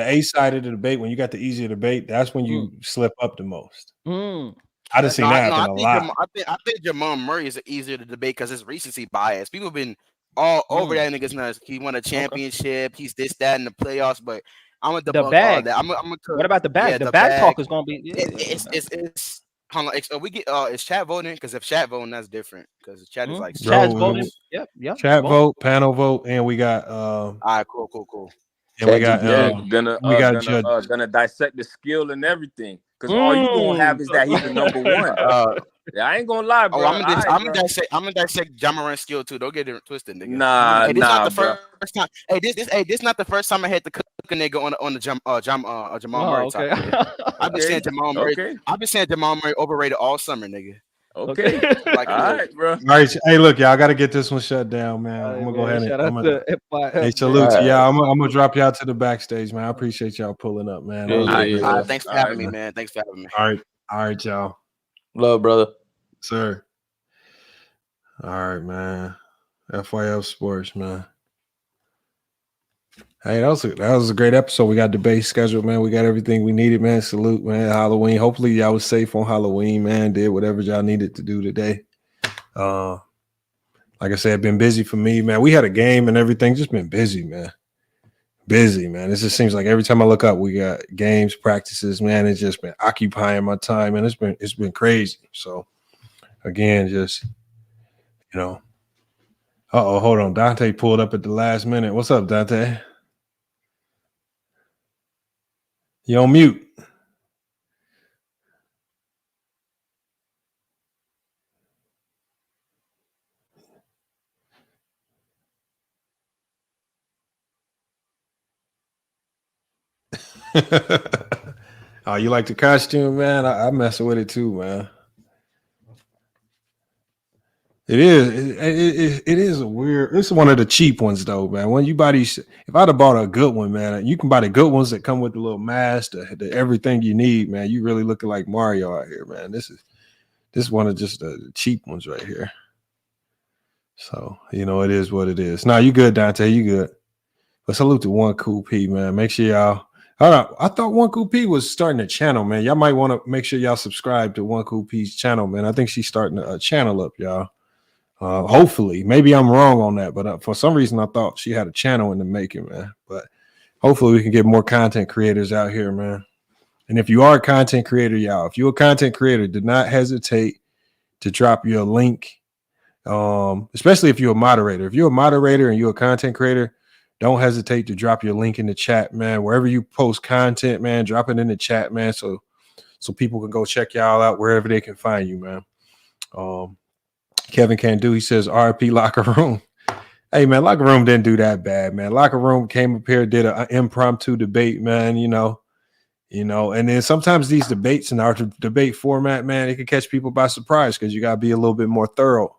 A side of the debate, when you got the easier debate, that's when you slip up the most. I just seen that happen a lot. I think Jamal Murray is easier to debate because it's recency bias. People have been all over that nigga's nuts. He won a championship. He's this, that, in the playoffs. But I'm gonna debunk all that. What about the bag? The bag talk is gonna be. It's hold on. We get is chat voting? Because if chat voting, that's different. Because chat is like chat's voting. Yep. Chat vote, panel vote, and we got all right, cool. And we got gonna dissect the skill and everything. Because all you gonna have is that he's the number one. I ain't gonna lie, bro. I'm gonna dissect John Morant's skill too. Don't get it twisted, nigga. Nah, not the first time. This not the first time I had to cook a nigga on the Jamal Murray side. I've been saying Jamal Murray. Okay. I've been saying Jamal Murray overrated all summer, nigga. Okay. All right, bro. All right. Hey, look, y'all got to get this one shut down, man. I'm gonna go ahead and salute to y'all. I'm gonna drop y'all to the backstage, man. I appreciate y'all pulling up, man. Thanks for having me, man. Thanks for having me. All right, y'all. Love, brother. Sir. All right, man. FYF Sports, man. Hey, that was a great episode. We got debate scheduled, man. We got everything we needed, man. Salute, man. Halloween. Hopefully, y'all was safe on Halloween, man. Did whatever y'all needed to do today. Like I said, been busy for me, man. We had a game and everything. Just been busy, man. Busy, man. It just seems like every time I look up, we got games, practices, man. It's just been occupying my time, and it's been crazy. So, again, just hold on. Dante pulled up at the last minute. What's up, Dante? You on mute. Oh, you like the costume, man? I mess with it too, man. It is a weird. It's one of the cheap ones though, man. When you buy these, if I'd have bought a good one, man, you can buy the good ones that come with the little mask, the everything you need, man. You really looking like Mario out here, man. This is one of just the cheap ones right here. So it is what it is. Now you good, Dante? You good? But salute to One Cool P, man. Make sure y'all. Hold on. I thought One Cool P was starting a channel, man. Y'all might want to make sure y'all subscribe to One Cool P's channel, man. I think she's starting a channel up, y'all. Hopefully, maybe I'm wrong on that, but for some reason I thought she had a channel in the making, man. But hopefully we can get more content creators out here, man. And if you are a content creator, y'all, if you're a content creator, do not hesitate to drop your link, especially if you're a moderator. If you're a moderator and you're a content creator, don't hesitate to drop your link in the chat, man. Wherever you post content, man, drop it in the chat, man, so people can go check y'all out wherever they can find you, man. Kevin Can Do, he says RP Locker Room. Hey, man, Locker Room didn't do that bad, man. Locker Room came up here, did an impromptu debate, man, and then sometimes these debates in our debate format, man, it can catch people by surprise because you got to be a little bit more thorough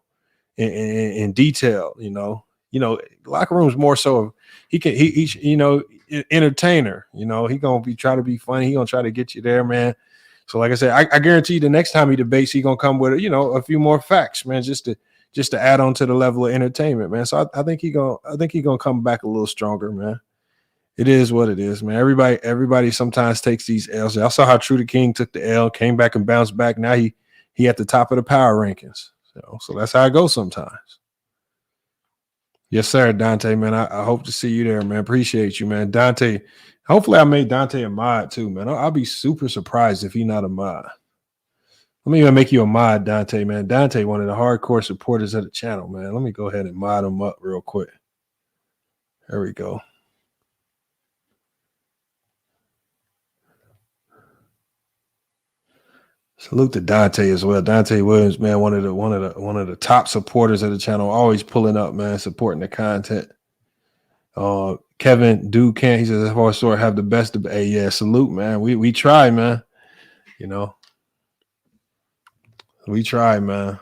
in detail, Locker Room's more so he's entertainer, he gonna be trying to be funny, he gonna try to get you there, man. So like I said, I guarantee you the next time he debates, he gonna come with a few more facts, man, just to add on to the level of entertainment, man. So I think he gonna come back a little stronger, man. It is what it is, man. Everybody sometimes takes these L's. I saw how True the King took the L, came back and bounced back. Now he at the top of the power rankings. So that's how it goes sometimes. Yes, sir, Dante, man. I hope to see you there, man. Appreciate you, man. Dante, hopefully I made Dante a mod too, man. I'll be super surprised if he's not a mod. Let me even make you a mod, Dante, man. Dante, one of the hardcore supporters of the channel, man. Let me go ahead and mod him up real quick. There we go. Salute to Dante as well. Dante Williams, man, one of the top supporters of the channel, always pulling up, man, supporting the content. Kevin Ducan, he says, "If sort have the best of." Hey, yeah, salute, man. We try, man. You know, we try, man.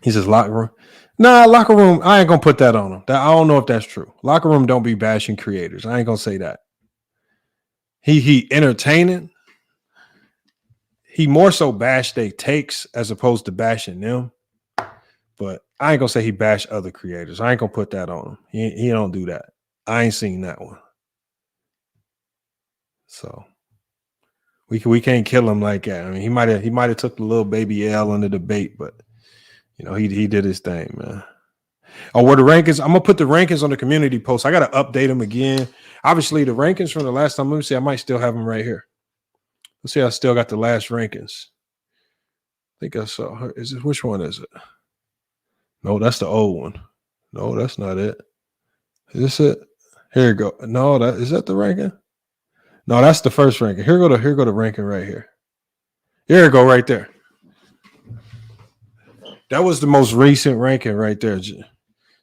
He says locker room. Nah, locker room. I ain't gonna put that on him. I don't know if that's true. Locker room don't be bashing creators. I ain't gonna say that. He entertaining. He more so bashed they takes as opposed to bashing them. But I ain't gonna say he bashed other creators. I ain't gonna put that on him. He don't do that. I ain't seen that one. So we can't kill him like that. I mean, he might have took the little baby L in the debate, but you know, he did his thing, man. Oh, where the rankings? I'm gonna put the rankings on the community post. I gotta update them again. Obviously, the rankings from the last time. Let me see. I might still have them right here. Let's see. I still got the last rankings. I think I saw her. Is it which one is it? No, that's the old one. No, that's not it. Is this it? Here you go. No, is that the ranking? No, that's the first ranking. Here go the ranking right here. Here you go, right there. That was the most recent ranking right there.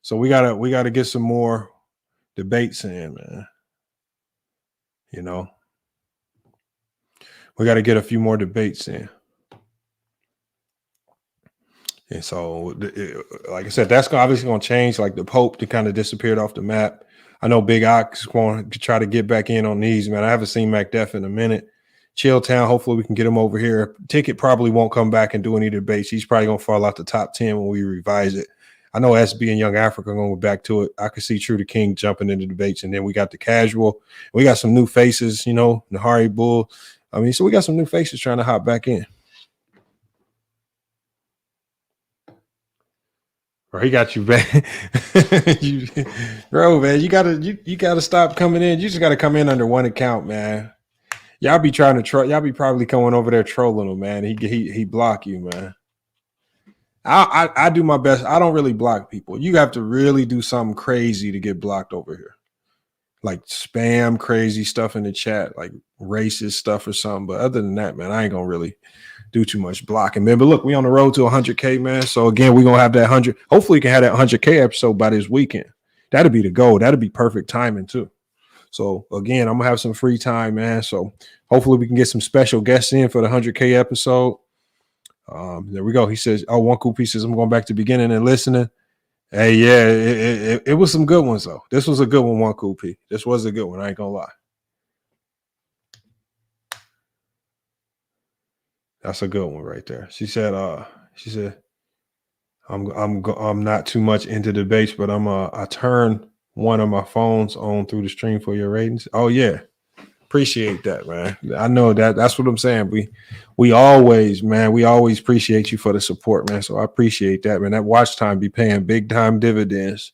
So we gotta get some more debates in, man. You know, we got to get a few more debates in. And so, like I said, that's obviously going to change. Like the Pope that kind of disappeared off the map. I know Big Ox going to try to get back in on these, man. I haven't seen MacDeff in a minute. Chilltown, hopefully we can get him over here. Ticket probably won't come back and do any debates. He's probably going to fall out the top 10 when we revise it. I know SB and Young Africa are going to go back to it. I could see True to King jumping into debates. And then we got the casual. We got some new faces, you know, Nahari Bull. I mean, so we got some new faces trying to hop back in. Bro, he got you, man. Bro, man, you gotta stop coming in. You just gotta come in under one account, man. Y'all be trying to troll. Y'all be probably coming over there trolling him, man. He block you, man. I do my best. I don't really block people. You have to really do something crazy to get blocked over here, like spam crazy stuff in the chat, like racist stuff or something. But other than that, man, I ain't gonna really do too much blocking, man. But look, we on the road to 100K, man. So again, we're gonna have that 100. Hopefully, we can have that 100K episode by this weekend. That'd be the goal. That'd be perfect timing too. So again, I'm gonna have some free time, man. So hopefully, we can get some special guests in for the 100K episode. There we go. He says, "Oh, one cool piece says I'm going back to beginning and listening." Hey, yeah, it was some good ones though. This was a good one, one cool P. This was a good one. I ain't gonna lie. That's a good one right there. She said, I'm not too much into debates, but I turn one of my phones on through the stream for your ratings. Oh yeah. Appreciate that, man. I know that's what I'm saying. We always appreciate you for the support, man. So I appreciate that, man. That watch time be paying big time dividends.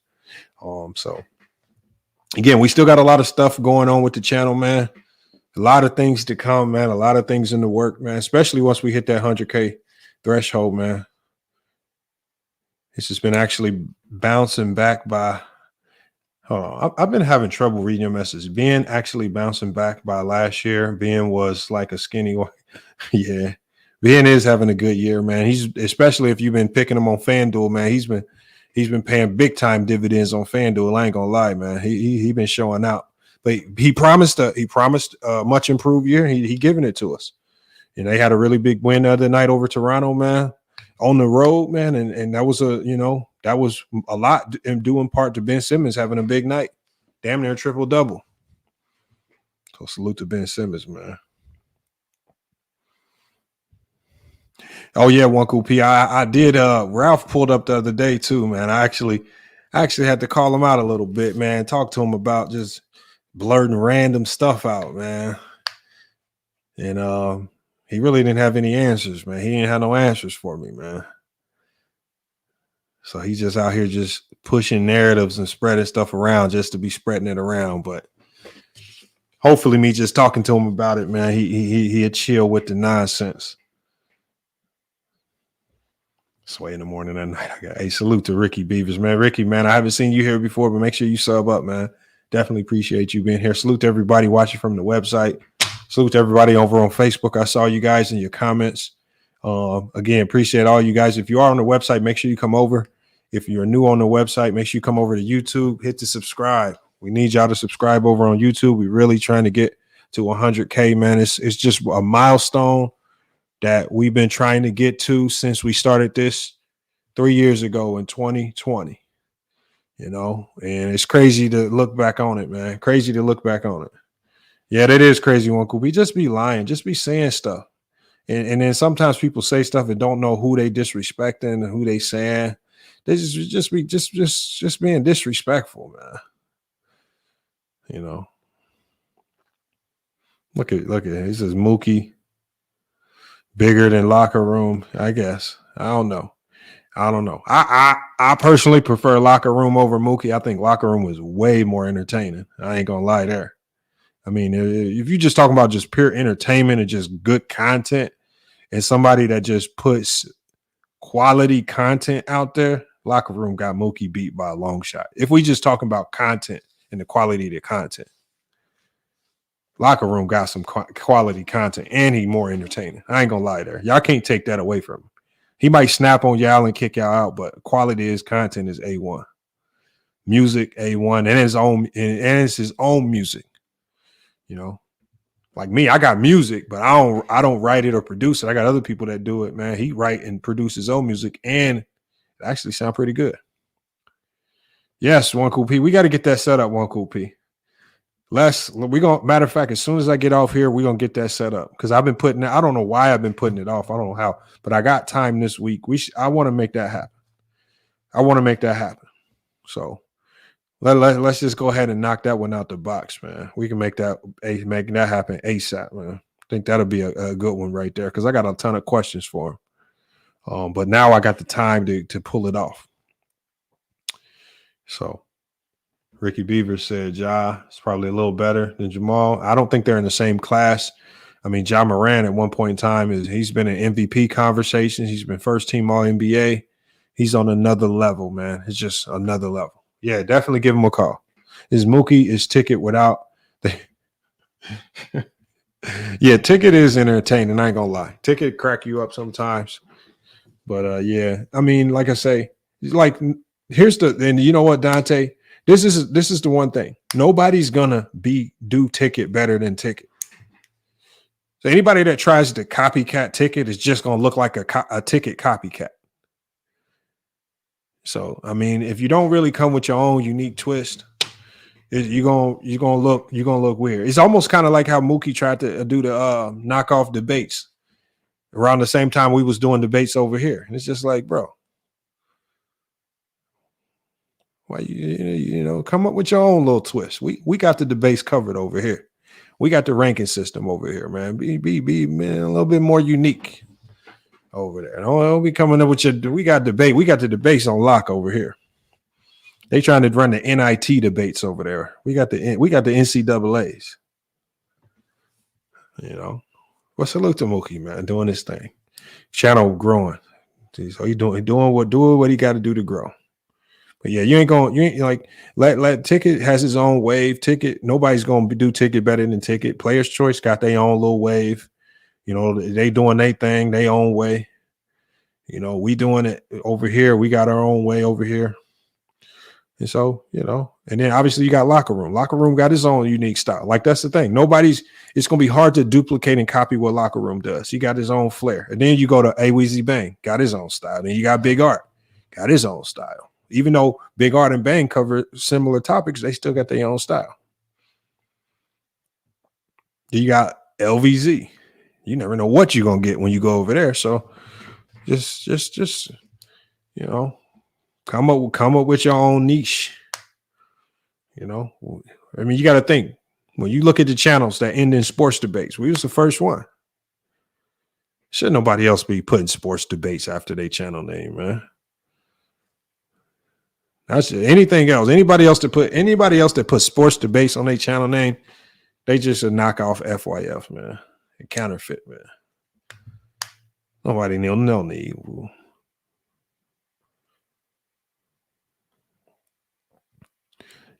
So again, we still got a lot of stuff going on with the channel, man. A lot of things to come, man. A lot of things in the work, man. Especially once we hit that 100K threshold, man. It's just been actually bouncing back by. Hold on. I've been having trouble reading your message. Ben actually bouncing back by last year. Ben was like a skinny one. Yeah. Ben is having a good year, man. He's especially if you've been picking him on FanDuel, man. He's been paying big time dividends on FanDuel. I ain't gonna lie, man. He been showing out. But he promised a much improved year. He giving it to us. And they had a really big win the other night over Toronto, man. On the road, man, and that was a lot in due in part to Ben Simmons having a big night, damn near triple-double. So salute to Ben Simmons, man. Oh yeah, one cool P. I did. Ralph pulled up the other day too, man. I actually had to call him out a little bit, man. Talk to him about just blurting random stuff out, man. And he really didn't have any answers, man. He didn't have no answers for me, man. So he's just out here just pushing narratives and spreading stuff around just to be spreading it around. But hopefully me just talking to him about it, man, he'll chill with the nonsense. Sway in the morning and night. Hey, salute to Ricky Beavers, man. Ricky, man, I haven't seen you here before, but make sure you sub up, man. Definitely appreciate you being here. Salute to everybody watching from the website. Salute to everybody over on Facebook. I saw you guys in your comments. Again, appreciate all you guys. If you are on the website, make sure you come over. If you're new on the website, make sure you come over to YouTube. Hit the subscribe. We need y'all to subscribe over on YouTube. We're really trying to get to 100K, man. It's just a milestone that we've been trying to get to since we started this 3 years ago in 2020, you know, and it's crazy to look back on it, man. Crazy to look back on it. Yeah, that is crazy, Uncle B. Just be lying, just be saying stuff. And then sometimes people say stuff and don't know who they disrespecting and who they saying. They just being disrespectful, man. You know. Look at it. He says Mookie. Bigger than locker room, I guess. I don't know. I personally prefer locker room over Mookie. I think locker room was way more entertaining. I ain't gonna lie there. I mean, if you're just talking about just pure entertainment and just good content and somebody that just puts quality content out there, locker room got Mookie beat by a long shot. If we just talking about content and the quality of the content. Locker room got some quality content, and he more entertaining. I ain't gonna lie there. Y'all can't take that away from him. He might snap on y'all and kick y'all out, but quality of his content is A1. Music A1, and it's his own music. You know, like me, I got music, but I don't write it or produce it. I got other people that do it, man. He write and produce his own music, and it actually sound pretty good. Yes, One Cool P. We got to get that set up, One Cool P. Matter of fact, as soon as I get off here, we're gonna get that set up because I don't know why I've been putting it off. I don't know how, but I got time this week. I want to make that happen. So let's just go ahead and knock that one out the box, man. We can make that happen ASAP, man. I think that'll be a good one right there because I got a ton of questions for him. But now I got the time to pull it off. So Ricky Beaver said Ja is probably a little better than Jamal. I don't think they're in the same class. I mean, Ja Morant at one point in time he's been in MVP conversations. He's been first team All NBA. He's on another level, man. It's just another level. Yeah, definitely give him a call. Is Ticket without the yeah, Ticket is entertaining. I ain't gonna lie. Ticket crack you up sometimes. But yeah, I mean, like I say, like and you know what, Dante? This is the one thing. Nobody's gonna do Ticket better than Ticket. So anybody that tries to copycat Ticket is just gonna look like a Ticket copycat. So I mean, if you don't really come with your own unique twist, you're gonna look weird. It's almost kind of like how Mookie tried to do the knockoff debates around the same time we was doing debates over here, and it's just like, bro. Why you know come up with your own little twist? We got the debates covered over here. We got the ranking system over here, man. Be man a little bit more unique over there. Don't be coming up with we got the debates on lock over here. They trying to run the NIT debates over there. We got the NCAAs. You know, well, salute to Mookie, man, doing this thing. Channel growing. So he doing what he got to do to grow. But yeah, you ain't like let Ticket has his own wave. Ticket, nobody's gonna do Ticket better than Ticket. Players' Choice got their own little wave. You know, they doing their thing, their own way. You know, we doing it over here. We got our own way over here. And so, you know, and then obviously you got Locker Room. Locker Room got his own unique style. Like that's the thing. It's gonna be hard to duplicate and copy what Locker Room does. He got his own flair. And then you go to Weezy Bang, got his own style. Then you got Big Art, got his own style. Even though Big Art and Bang cover similar topics, they still got their own style. You got LVZ. You never know what you're gonna get when you go over there. So just you know, come up with your own niche. You know, I mean, you got to think when you look at the channels that end in sports debates. We was the first one. Should nobody else be putting sports debates after their channel name, man? That's anything else. Anybody else that put sports debates on their channel name, they just a knockoff FYF, man. A counterfeit, man. Nobody no need.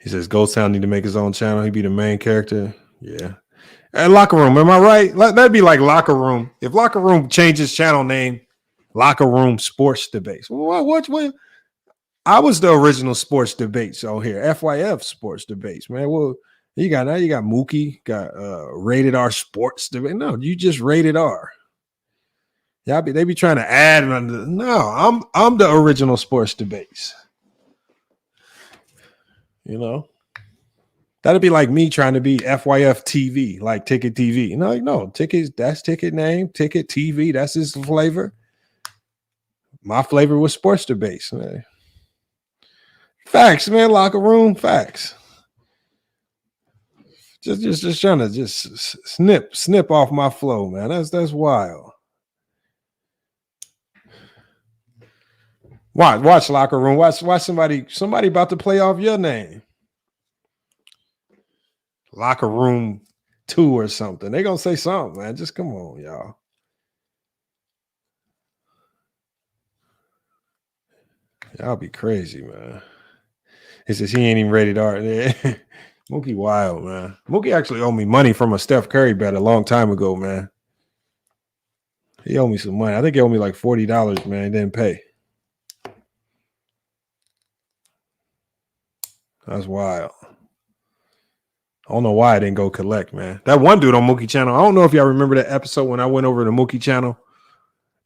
He says Ghost Town need to make his own channel. He be the main character. Yeah. And Locker Room, am I right? That'd be like Locker Room. If Locker Room changes channel name, Locker Room Sports Debates. What? I was the original sports debates on here. FYF Sports Debates, man. Well, you got Mookie, got Rated R Sports Debate. No, you just Rated R. Yeah, they be trying to add under. No, I'm the original sports debates. You know, that'd be like me trying to be FYF TV, like Ticket TV. No, Tickets, that's Ticket name, Ticket TV, that's his flavor. My flavor was sports debates, man. Facts, man. Locker Room, facts. Just trying to just snip off my flow, man. That's wild. Watch Locker Room. Watch somebody about to play off your name. Locker Room 2 or something. They're gonna say something, man. Just come on, y'all. Y'all be crazy, man. He says he ain't even rated R. Mookie wild, man. Mookie actually owed me money from a Steph Curry bet a long time ago, man. He owed me some money. I think he owed me like $40, man. He didn't pay. That's wild. I don't know why I didn't go collect, man. That one dude on Mookie channel. I don't know if y'all remember that episode when I went over to Mookie channel.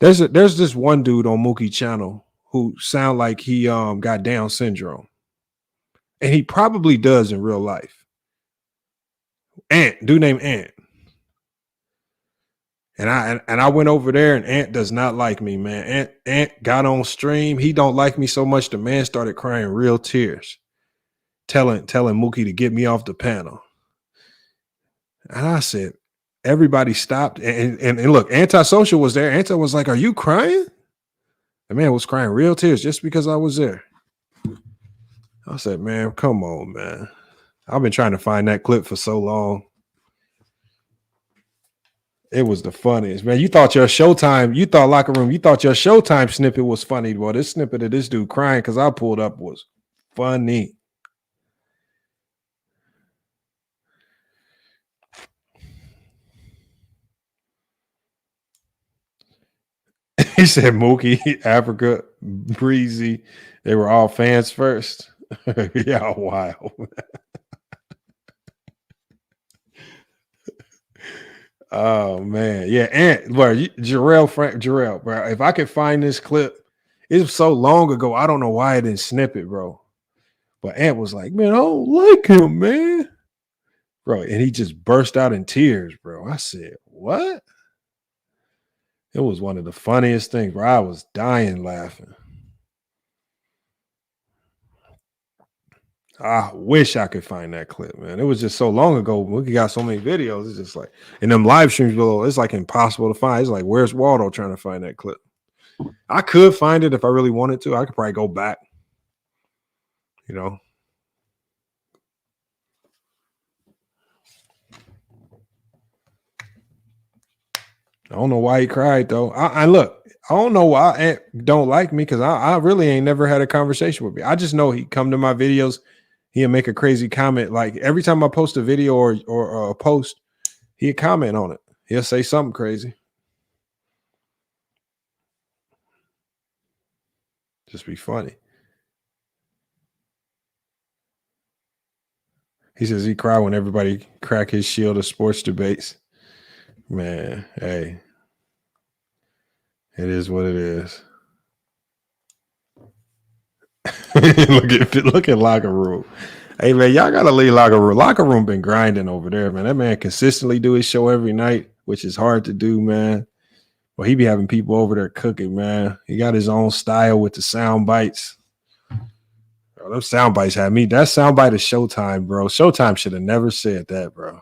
There's this one dude on Mookie channel who sound like he got Down syndrome. And he probably does in real life. Dude named Ant. And I went over there, and Ant does not like me, man. Ant got on stream. He don't like me so much. The man started crying real tears, telling Mookie to get me off the panel. And I said, everybody stopped. And look, Antisocial was there. Anti was like, "Are you crying?" The man was crying real tears just because I was there. I said, man, come on, man. I've been trying to find that clip for so long. It was the funniest, man. You thought your Showtime, Locker Room, you thought your Showtime snippet was funny. Well, this snippet of this dude crying because I pulled up was funny. He said Mookie, Africa, Breezy, they were all fans first. Yeah, wild. Oh man, yeah, and Jarrell, bro. If I could find this clip, it was so long ago. I don't know why I didn't snip it, bro. But Ant was like, "Man, I don't like him, man, bro," and he just burst out in tears, bro. I said, "What?" It was one of the funniest things, bro. I was dying laughing. I wish I could find that clip, man. It was just so long ago. We got so many videos. It's just like in them live streams below, it's like impossible to find. It's like, where's Waldo trying to find that clip? I could find it if I really wanted to. I could probably go back, you know. I don't know why he cried though. I look, I don't know why Ant don't like me because I really ain't never had a conversation with me. I just know he come to my videos. He'll make a crazy comment. Like every time I post a video or a post, he'll comment on it. He'll say something crazy. Just be funny. He says he cry when everybody crack his shield of sports debates. Man, hey. It is what it is. Look at Locker Room. Hey man, y'all gotta leave Locker Room. Locker Room been grinding over there, man. That man consistently do his show every night, which is hard to do, man. Well, he be having people over there cooking, man. He got his own style with the sound bites. Bro, those sound bites had me. That sound bite is Showtime, bro. Showtime should have never said that, bro.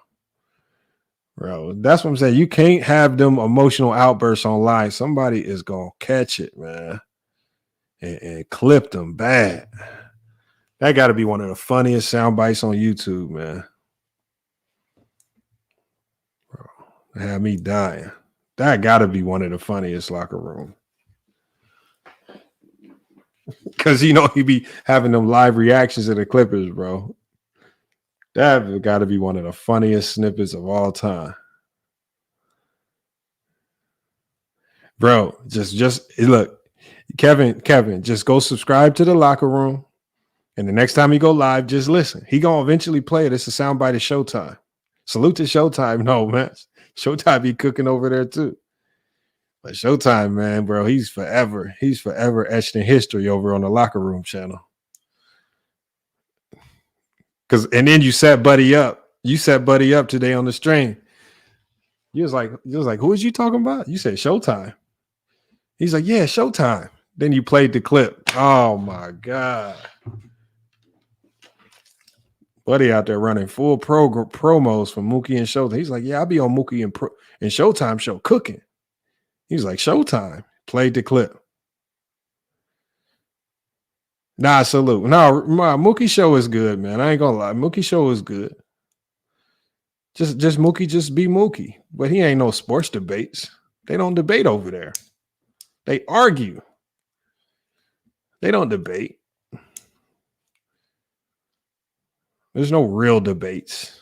Bro, that's what I'm saying. You can't have them emotional outbursts online. Somebody is gonna catch it, man. And clip them bad. That got to be one of the funniest sound bites on YouTube, man. Bro, that had me dying. That got to be one of the funniest Locker Room. Because, you know, he be having them live reactions to the Clippers, bro. That got to be one of the funniest snippets of all time. Bro, just look, Kevin, just go subscribe to the Locker Room. And the next time you go live, just listen. He going to eventually play it. It's a soundbite of Showtime. Salute to Showtime. No, man. Showtime be cooking over there too. But Showtime, man, bro, he's forever etched in history over on the Locker Room channel. And then you set Buddy up. You set Buddy up today on the stream. You was like, who is you talking about? You said Showtime. He's like, yeah, Showtime. Then you played the clip. Oh my God. Buddy out there running full promos for Mookie and Showtime. He's like, yeah, I'll be on Mookie and Showtime show cooking. He's like, Showtime. Played the clip. Nah, salute. No, my Mookie show is good, man. I ain't gonna lie. Mookie show is good. Just Mookie, just be Mookie. But he ain't no sports debates. They don't debate over there. They argue. They don't debate. There's no real debates.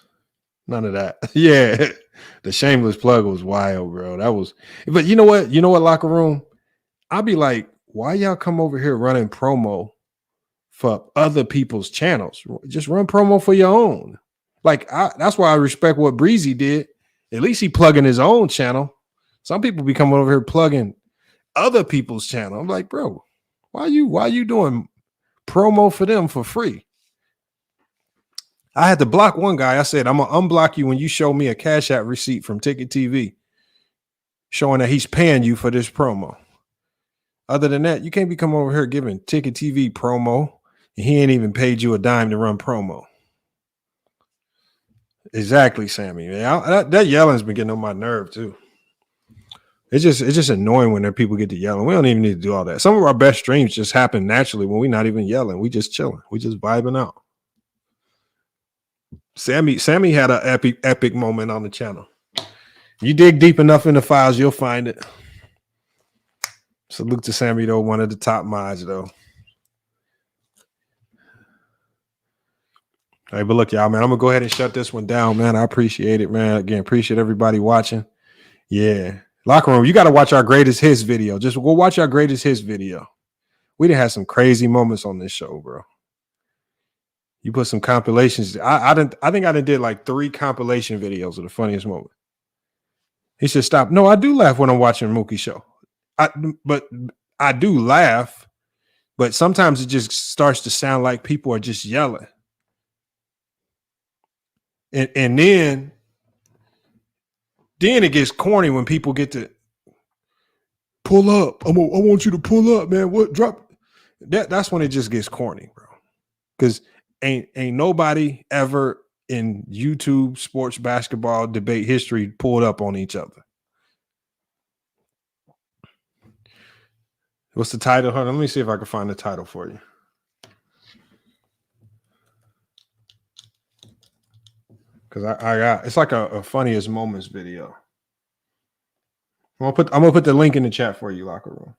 None of that. Yeah. The shameless plug was wild, bro. But you know what? You know what, Locker Room? I'll be like, why y'all come over here running promo for other people's channels? Just run promo for your own. Like, that's why I respect what Breezy did. At least he plugging his own channel. Some people be coming over here plugging other people's channel. I'm like, bro, why you doing promo for them for free? I had to block one guy. I said, I'm going to unblock you when you show me a Cash App receipt from Ticket TV showing that he's paying you for this promo. Other than that, you can't be coming over here giving Ticket TV promo and he ain't even paid you a dime to run promo. Exactly, Sammy. Man, that yelling's been getting on my nerve too. It's just annoying when there people get to yelling. We don't even need to do all that. Some of our best streams just happen naturally when we're not even yelling. We just chilling. We just vibing out. Sammy had an epic moment on the channel. You dig deep enough in the files, you'll find it. Salute to Sammy, though, one of the top mods, though. Hey, but look, y'all, man, I'm going to go ahead and shut this one down, man. I appreciate it, man. Again, appreciate everybody watching. Yeah. Locker Room, you got to watch our greatest hits video. Just go watch our greatest hits video. We done had some crazy moments on this show, bro. You put some compilations. I think I did like 3 compilation videos of the funniest moment. He said, stop. No, I do laugh when I'm watching Mookie show. But I do laugh, but sometimes it just starts to sound like people are just yelling. And then it gets corny when people get to pull up. I want you to pull up, man. What drop? That's when it just gets corny, bro. Because ain't nobody ever in YouTube sports basketball debate history pulled up on each other. What's the title? Hold on, let me see if I can find the title for you. Because I got it's like a funniest moments video. I'm gonna put the link in the chat for you, Locker Room.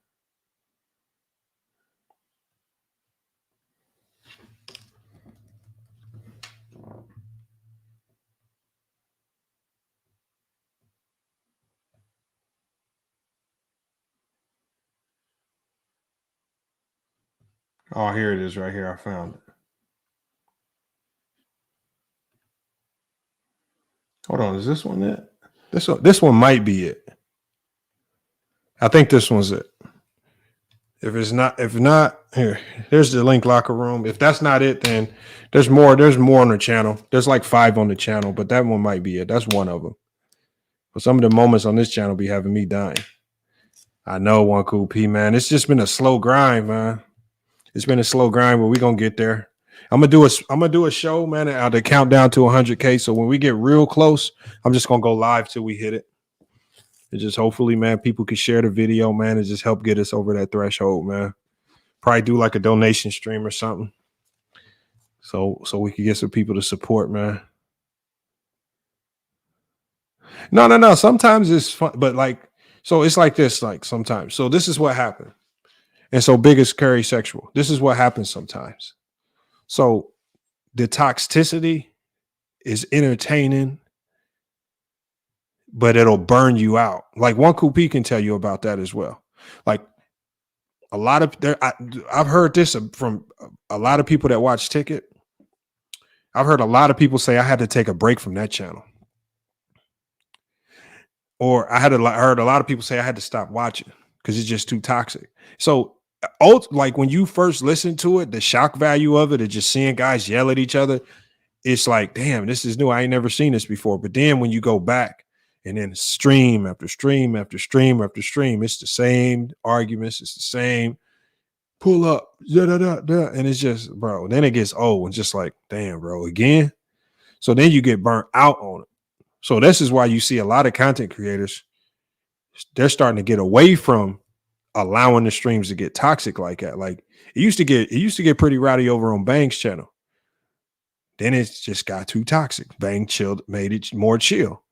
Oh, here it is right here. I found it. Hold on, is this one it? This one might be it. I think this one's it. If not, here's the link, Locker Room. If that's not it, then there's more on the channel. There's like 5 on the channel, but that one might be it. That's one of them. But some of the moments on this channel be having me dying. I know, One Cool P, man. It's just been a slow grind, man. It's been a slow grind, but we're gonna get there. I'm gonna do a show, man, to count down to 100K. So when we get real close, I'm just gonna go live till we hit it. And just hopefully, man, people can share the video, man, and just help get us over that threshold, man. Probably do like a donation stream or something. So we can get some people to support, man. No. Sometimes it's fun, but so it's like this, like sometimes. So this is what happened. And so big is Curry sexual. This is what happens sometimes. So the toxicity is entertaining, but it'll burn you out. Like One Cool P can tell you about that as well. Like a lot of I've heard this from a lot of people that watch Ticket. I've heard a lot of people say I had to take a break from that channel. Or I heard a lot of people say I had to stop watching because it's just too toxic. So like when you first listen to it, the shock value of it, of just seeing guys yell at each other, it's like, damn, this is new. I ain't never seen this before. But then when you go back and then stream after stream after stream after stream, it's the same arguments. It's the same pull up, and it's just, bro, then it gets old and just like, damn, bro, again. So then you get burnt out on it. So this is why you see a lot of content creators, they're starting to get away from allowing the streams to get toxic like that. Like it used to get pretty rowdy over on Bang's channel. Then it just got too toxic. Bang chilled, made it more chill.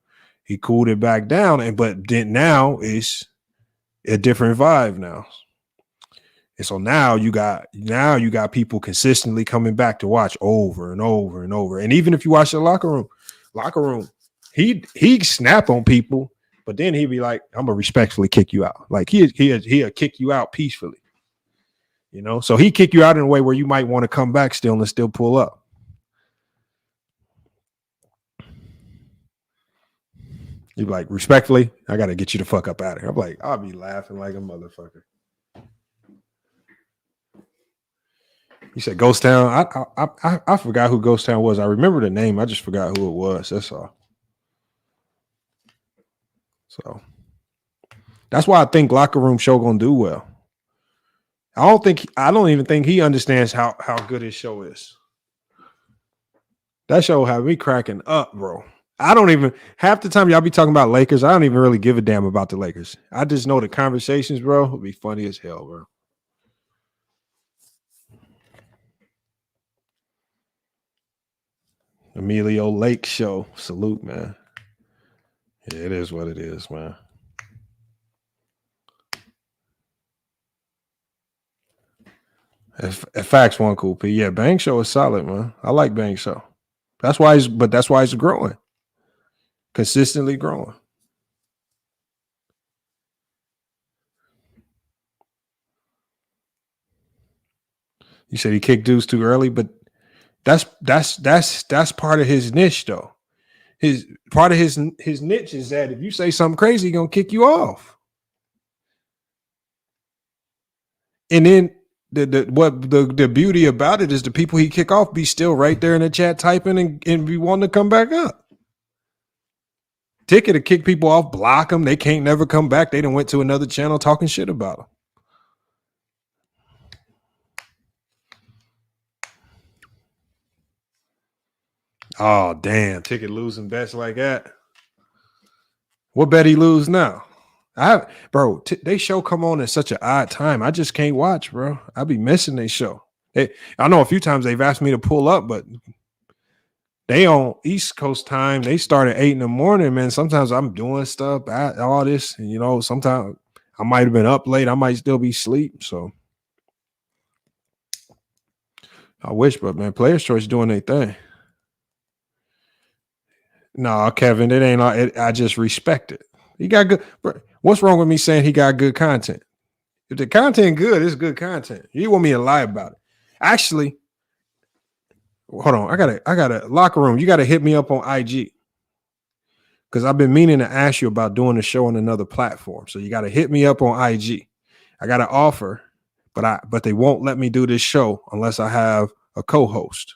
He cooled it back down, but then now it's a different vibe now. And so now you got people consistently coming back to watch over and over and over. And even if you watch the locker room, he'd snap on people, but then he'd be like, I'm gonna respectfully kick you out. Like he'll kick you out peacefully. You know, so he kick you out in a way where you might want to come back still and still pull up. You're like, respectfully, I gotta get you the fuck up out of here. I'm like, I'll be laughing like a motherfucker. You said Ghost Town. I forgot who Ghost Town was. I remember the name. I just forgot who it was. That's all. So that's why I think Locker Room Show gonna do well. I don't even think he understands how good his show is. That show have me cracking up, bro. I don't even half the time y'all be talking about Lakers. I don't even really give a damn about the Lakers. I just know the conversations, bro, will be funny as hell, bro. Emilio Lake Show. Salute, man. Yeah, it is what it is, man. Facts, One Cool P. Yeah, Bang Show is solid, man. I like Bang Show. That's why it's growing. Consistently growing. You said he kicked dudes too early, but that's part of his niche, though. His part of his niche is that if you say something crazy, he's gonna kick you off. And then the beauty about it is the people he kick off be still right there in the chat typing and be wanting to come back up. Ticket to kick people off, block them. They can't never come back. They done went to another channel talking shit about them. Oh, damn. Ticket losing bets like that. What bet he lose now? They show come on at such an odd time. I just can't watch, bro. I be missing they show. I know a few times they've asked me to pull up, but they on East Coast time. They start at 8 in the morning, man. Sometimes I'm doing stuff, all this, and you know, sometimes I might have been up late. I might still be asleep. So I wish, but man, Players Choice doing their thing. No, Kevin, it ain't. I just respect it. He got good. What's wrong with me saying he got good content? If the content good, it's good content. You want me to lie about it? Actually, hold on. I got a Locker Room. You got to hit me up on IG because I've been meaning to ask you about doing the show on another platform. So you got to hit me up on IG. I got an offer, but they won't let me do this show unless I have a co-host.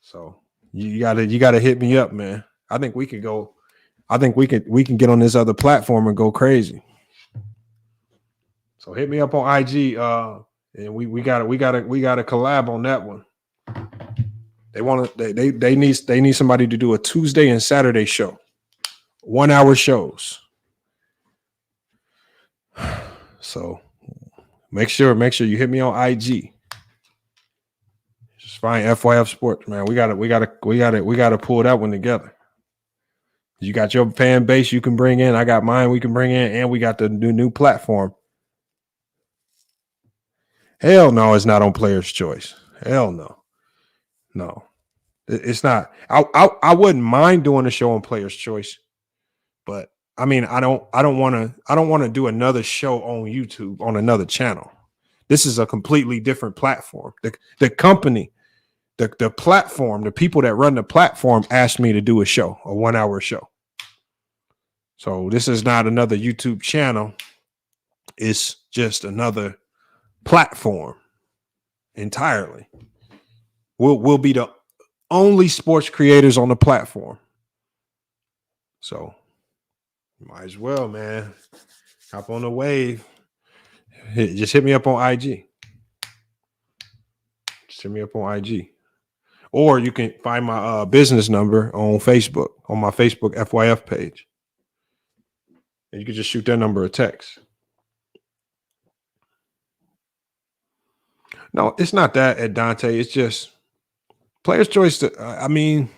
So you gotta hit me up, man. I think we can go. I think we can get on this other platform and go crazy. So hit me up on IG, and we got to collab on that one. They need somebody to do a Tuesday and Saturday show, 1 hour shows. So make sure you hit me on IG. Just find FYF Sports, man. We gotta pull that one together. You got your fan base you can bring in. I got mine we can bring in, and we got the new platform. Hell no, it's not on Players Choice. Hell no. No. It's not. I wouldn't mind doing a show on Player's Choice, but I mean, I don't want to do another show on YouTube on another channel. This is a completely different platform. The company, the platform, the people that run the platform asked me to do a show, a 1 hour show. So this is not another YouTube channel. It's just another platform entirely. We'll be the only sports creators on the platform. So might as well, man. Hop on the wave. Just hit me up on IG. Just hit me up on IG. Or you can find my business number on Facebook, on my Facebook FYF page. And you can just shoot that number a text. No, it's not that at Dante. It's just Player's Choice. I mean,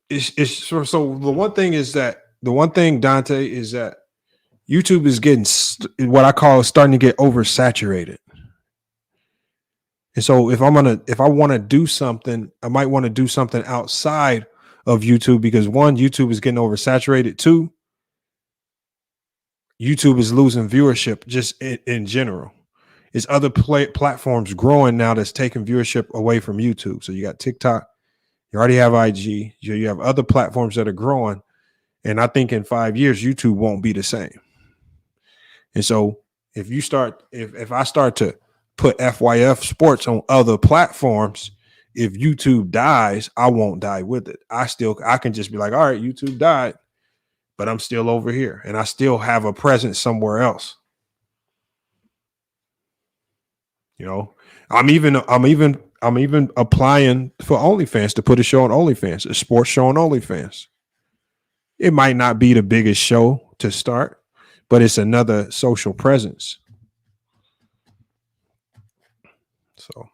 it's so the one thing is that Dante is that YouTube is getting what I call starting to get oversaturated. And so if I want to do something, I might want to do something outside of YouTube because one, YouTube is getting oversaturated. Two, YouTube is losing viewership just in general. It's other platforms growing now that's taking viewership away from YouTube. So you got TikTok, you already have IG, you have other platforms that are growing. And I think in 5 years, YouTube won't be the same. And so if I start to put FYF Sports on other platforms, if YouTube dies, I won't die with it. I can just be like, all right, YouTube died, but I'm still over here and I still have a presence somewhere else. You know, I'm even applying for OnlyFans to put a show on OnlyFans, a sports show on OnlyFans. It might not be the biggest show to start, but it's another social presence. So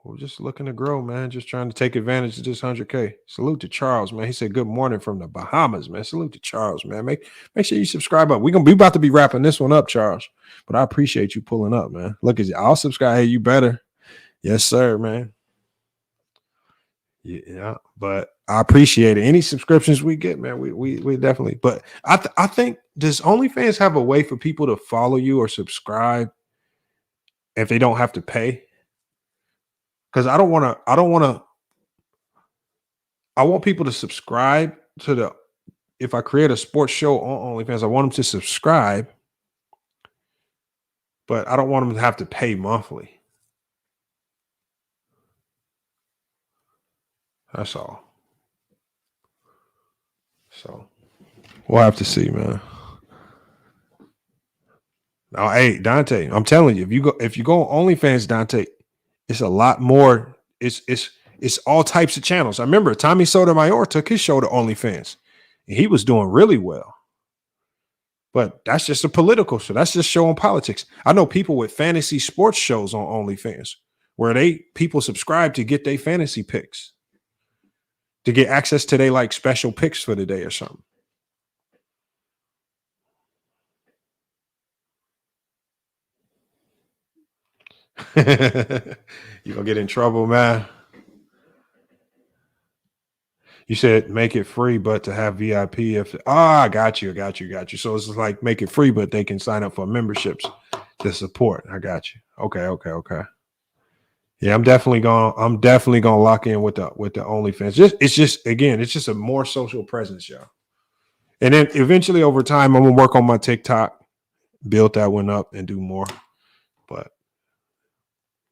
we're just looking to grow, man. Just trying to take advantage of this 100K. Salute to Charles, man. He said good morning from the Bahamas, man. Salute to Charles, man. Make sure you subscribe up. We about to be wrapping this one up, Charles. But I appreciate you pulling up, man. Look at you. I'll subscribe. Hey, you better. Yes, sir, man. Yeah, but I appreciate it. Any subscriptions we get, man, we definitely. But I think does OnlyFans have a way for people to follow you or subscribe if they don't have to pay? Because I want people to subscribe to if I create a sports show on OnlyFans, I want them to subscribe, but I don't want them to have to pay monthly. That's all. So we'll have to see, man. Now, hey, Dante, I'm telling you, if you go on OnlyFans, Dante, it's a lot more. It's all types of channels. I remember Tommy Sotomayor took his show to OnlyFans, and he was doing really well. But that's just a political show. That's just showing politics. I know people with fantasy sports shows on OnlyFans where people subscribe to get their fantasy picks, to get access to their like special picks for the day or something. You gonna get in trouble, man. You said make it free, but to have VIP. I got you. So it's just like make it free, but they can sign up for memberships to support. I got you. Okay. Yeah, I'm definitely gonna lock in with the OnlyFans. It's just a more social presence, y'all. And then eventually over time, I'm gonna work on my TikTok, build that one up, and do more. But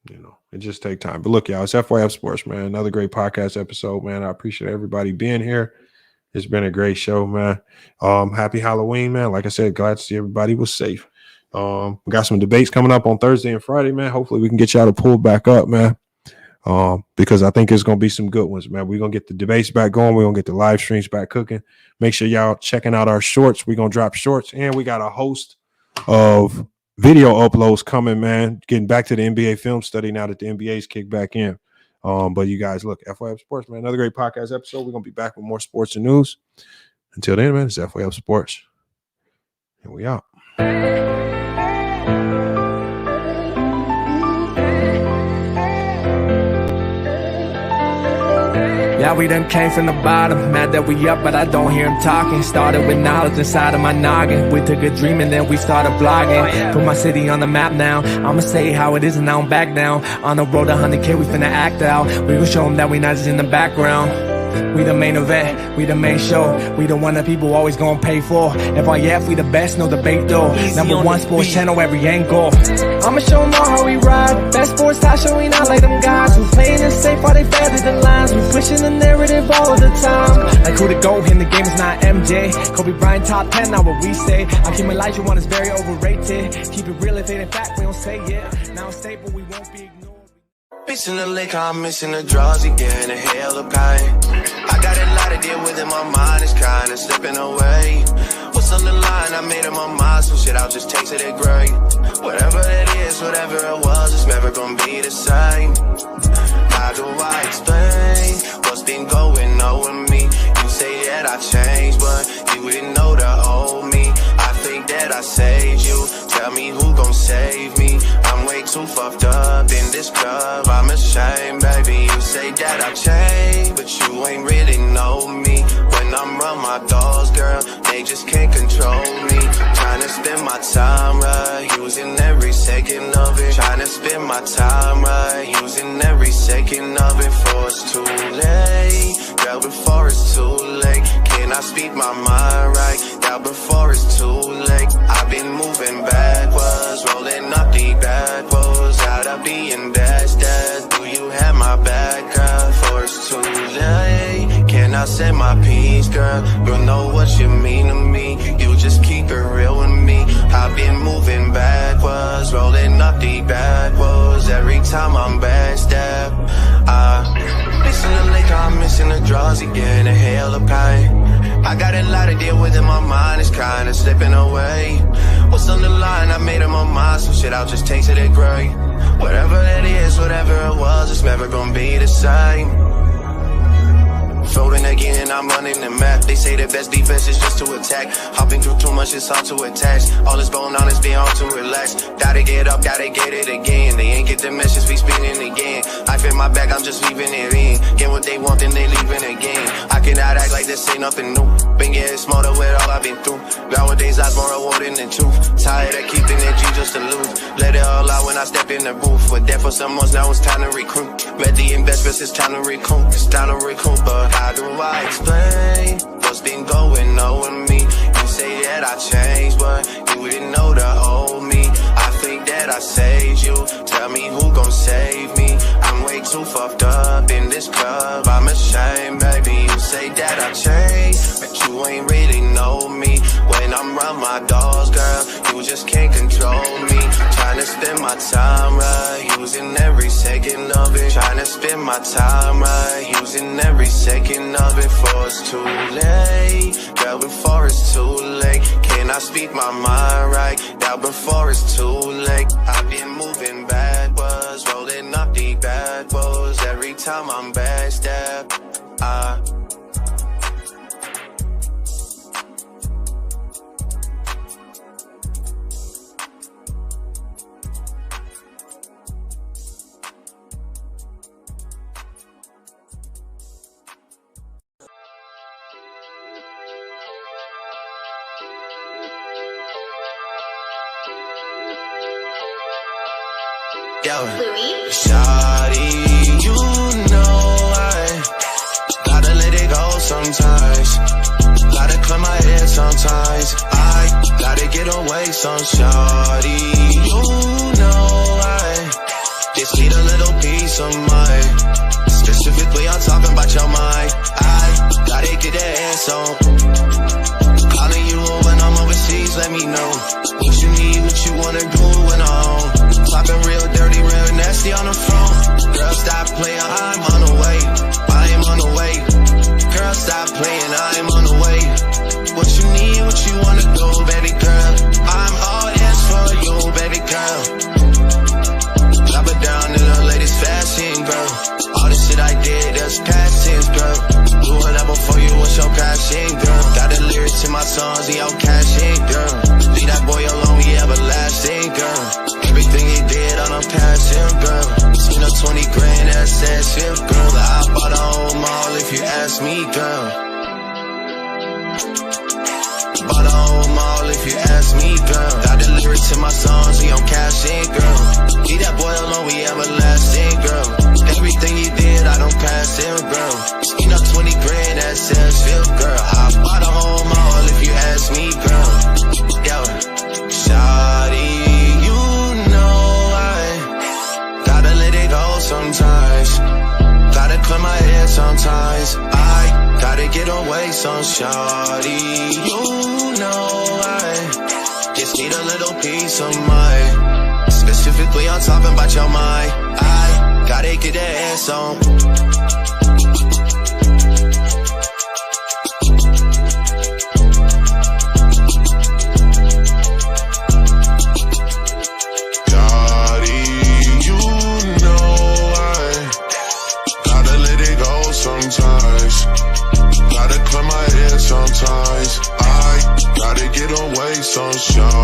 you know, it just take time. But look, y'all, it's FYF Sports, man. Another great podcast episode, man. I appreciate everybody being here. It's been a great show, man. Happy Halloween, man. Like I said, glad to see everybody was safe. We got some debates coming up on Thursday and Friday, man. Hopefully we can get y'all to pull back up, man. Because I think it's gonna be some good ones, man. We're gonna get the debates back going. We're gonna get the live streams back cooking. Make sure y'all checking out our shorts. We're gonna drop shorts, and we got a host of video uploads coming, man. Getting back to the NBA film study now that the NBA's kicked back in. But you guys, look, FYF Sports, man. Another great podcast episode. We're gonna be back with more sports and news. Until then, man, it's FYF Sports. And we out. Yeah, we done came from the bottom, mad that we up, but I don't hear him talking. Started with knowledge inside of my noggin. We took a dream and then we started blogging. Put my city on the map now. I'ma say how it is and I don't back down. On the road to 100K, we finna act out. We gon' show them that we not just in the background. We the main event, we the main show. We the one that people always gon' pay for. FYF, we the best, no debate though. Number one sports channel, every angle. I'ma show them all how we ride. Best sports talk show, we not like them guys who playing it safe while they feather the lines. We pushing the narrative all the time. Like who to go in the game is not MJ. Kobe Bryant top 10, not what we say. I keep my life, you want is very overrated. Keep it real if it ain't fact, we don't say it. Now it's stable, we won't be ignored. Missing the lake, I'm missing the draws again, a hell of pain. I got a lot to deal with and my mind is kinda slipping away. What's on the line? I made up my mind, so shit, I'll just take to the grave. Whatever it is, whatever it was, it's never gonna be the same. How do I explain what's been going on with me? You say that I changed, but you didn't know the old me. I think that I saved you, tell me who gon' save me. I'm way too fucked up in this club, I'm ashamed, baby. You say that I changed, but you ain't really know me. When I'm around my dogs, girl, they just can't control me. Trying to spend my time right, using every second of it. Trying to spend my time right, using every second of it. Before it's too late, girl, before it's too late. Can I speak my mind right, girl, before it's too late. I've been moving backwards, rolling up the backwards. Out of being dash. Do you have my back, girl, before it's too late? Can I say my piece, girl? You know what you mean to me. You just keep it real with me. I've been moving backwards, rolling up the backwards. Every time I'm backstab, missing the lake, I'm missing the draws again, a hell of pain. I got a lot to deal with and my mind is kinda slipping away. What's on the line? I made up my mind, so shit, I'll just take to the grave. Whatever it is, whatever it was, it's never gonna be the same. Folding again, I'm running the map. They say the best defense is just to attack. Hopping through too much, it's hard to attach. All this going on is being hard to relax. Gotta get up, gotta get it again. They ain't get the message, we spinning again. I feel my back, I'm just leaving it in. Get what they want, then they leaving again. I cannot act like this ain't nothing new. Been getting smarter with all I've been through. Nowadays, I'm more rewarding than truth. Tired of keeping it G just to lose. Let it all out when I step in the booth. We're there for some months, now it's time to recruit. Read the investments, it's time to recoup. It's time to recoup, but how do I explain what's been going on with me? You say that I changed, but you didn't know the old me. I think that I saved you, tell me who gon' save me. I'm way too fucked up in this club, I'm ashamed, baby. You say that I changed, but you ain't really know me. When I'm around my dogs, girl, you just can't control me. Trying to spend my time right, using every second of it. Trying to spend my time right, using every second of it. Before it's too late, girl, before it's too late. Can I speak my mind right, girl, before it's too late. I've been moving backwards, rolling up the backwards. Every time I'm backstab, shawty, you know I gotta let it go sometimes. Gotta clear my head sometimes. I gotta get away some shawty. You know I just need a little peace of mind. Specifically, I'm talking about your mind. I gotta get that ass on. Calling you when I'm overseas, let me know what you need, what you wanna do when I'm home. Talking real dirty, real nasty on the phone. Girl, stop playing, I'm on the way. I am on the way. Girl, stop playing, I am on the way. What you need, what you wanna do, baby girl. I'm all ears for you, baby girl. Drop it down in the latest fashion, girl. All the shit I did, that's past tense, girl. Doing that before you, what's your passion, girl? Got the lyrics to my songs and your cash in, girl. Leave that boy alone, he everlasting, girl. Everything he did on a passion, girl. Spend up 20 grand, that's that shit, girl. I bought a whole mall if you Bought a whole mall if you ask me, girl. Got the lyrics in my songs, we on cash in, girl. Leave that boy alone, we everlasting, girl. Everything he did, I don't pass him, girl. Seen up 20 grand at Selsfield, girl. I bought a whole mall if you ask me, girl. Yo, shawty, you know I gotta let it go sometimes. Gotta clear my head sometimes. I gotta get away some shawty. You know I just need a little peace of mind. Specifically, I'm talking about your mind. I gotta get that ass on. Sometimes, gotta clear my head sometimes. I gotta get away some shine.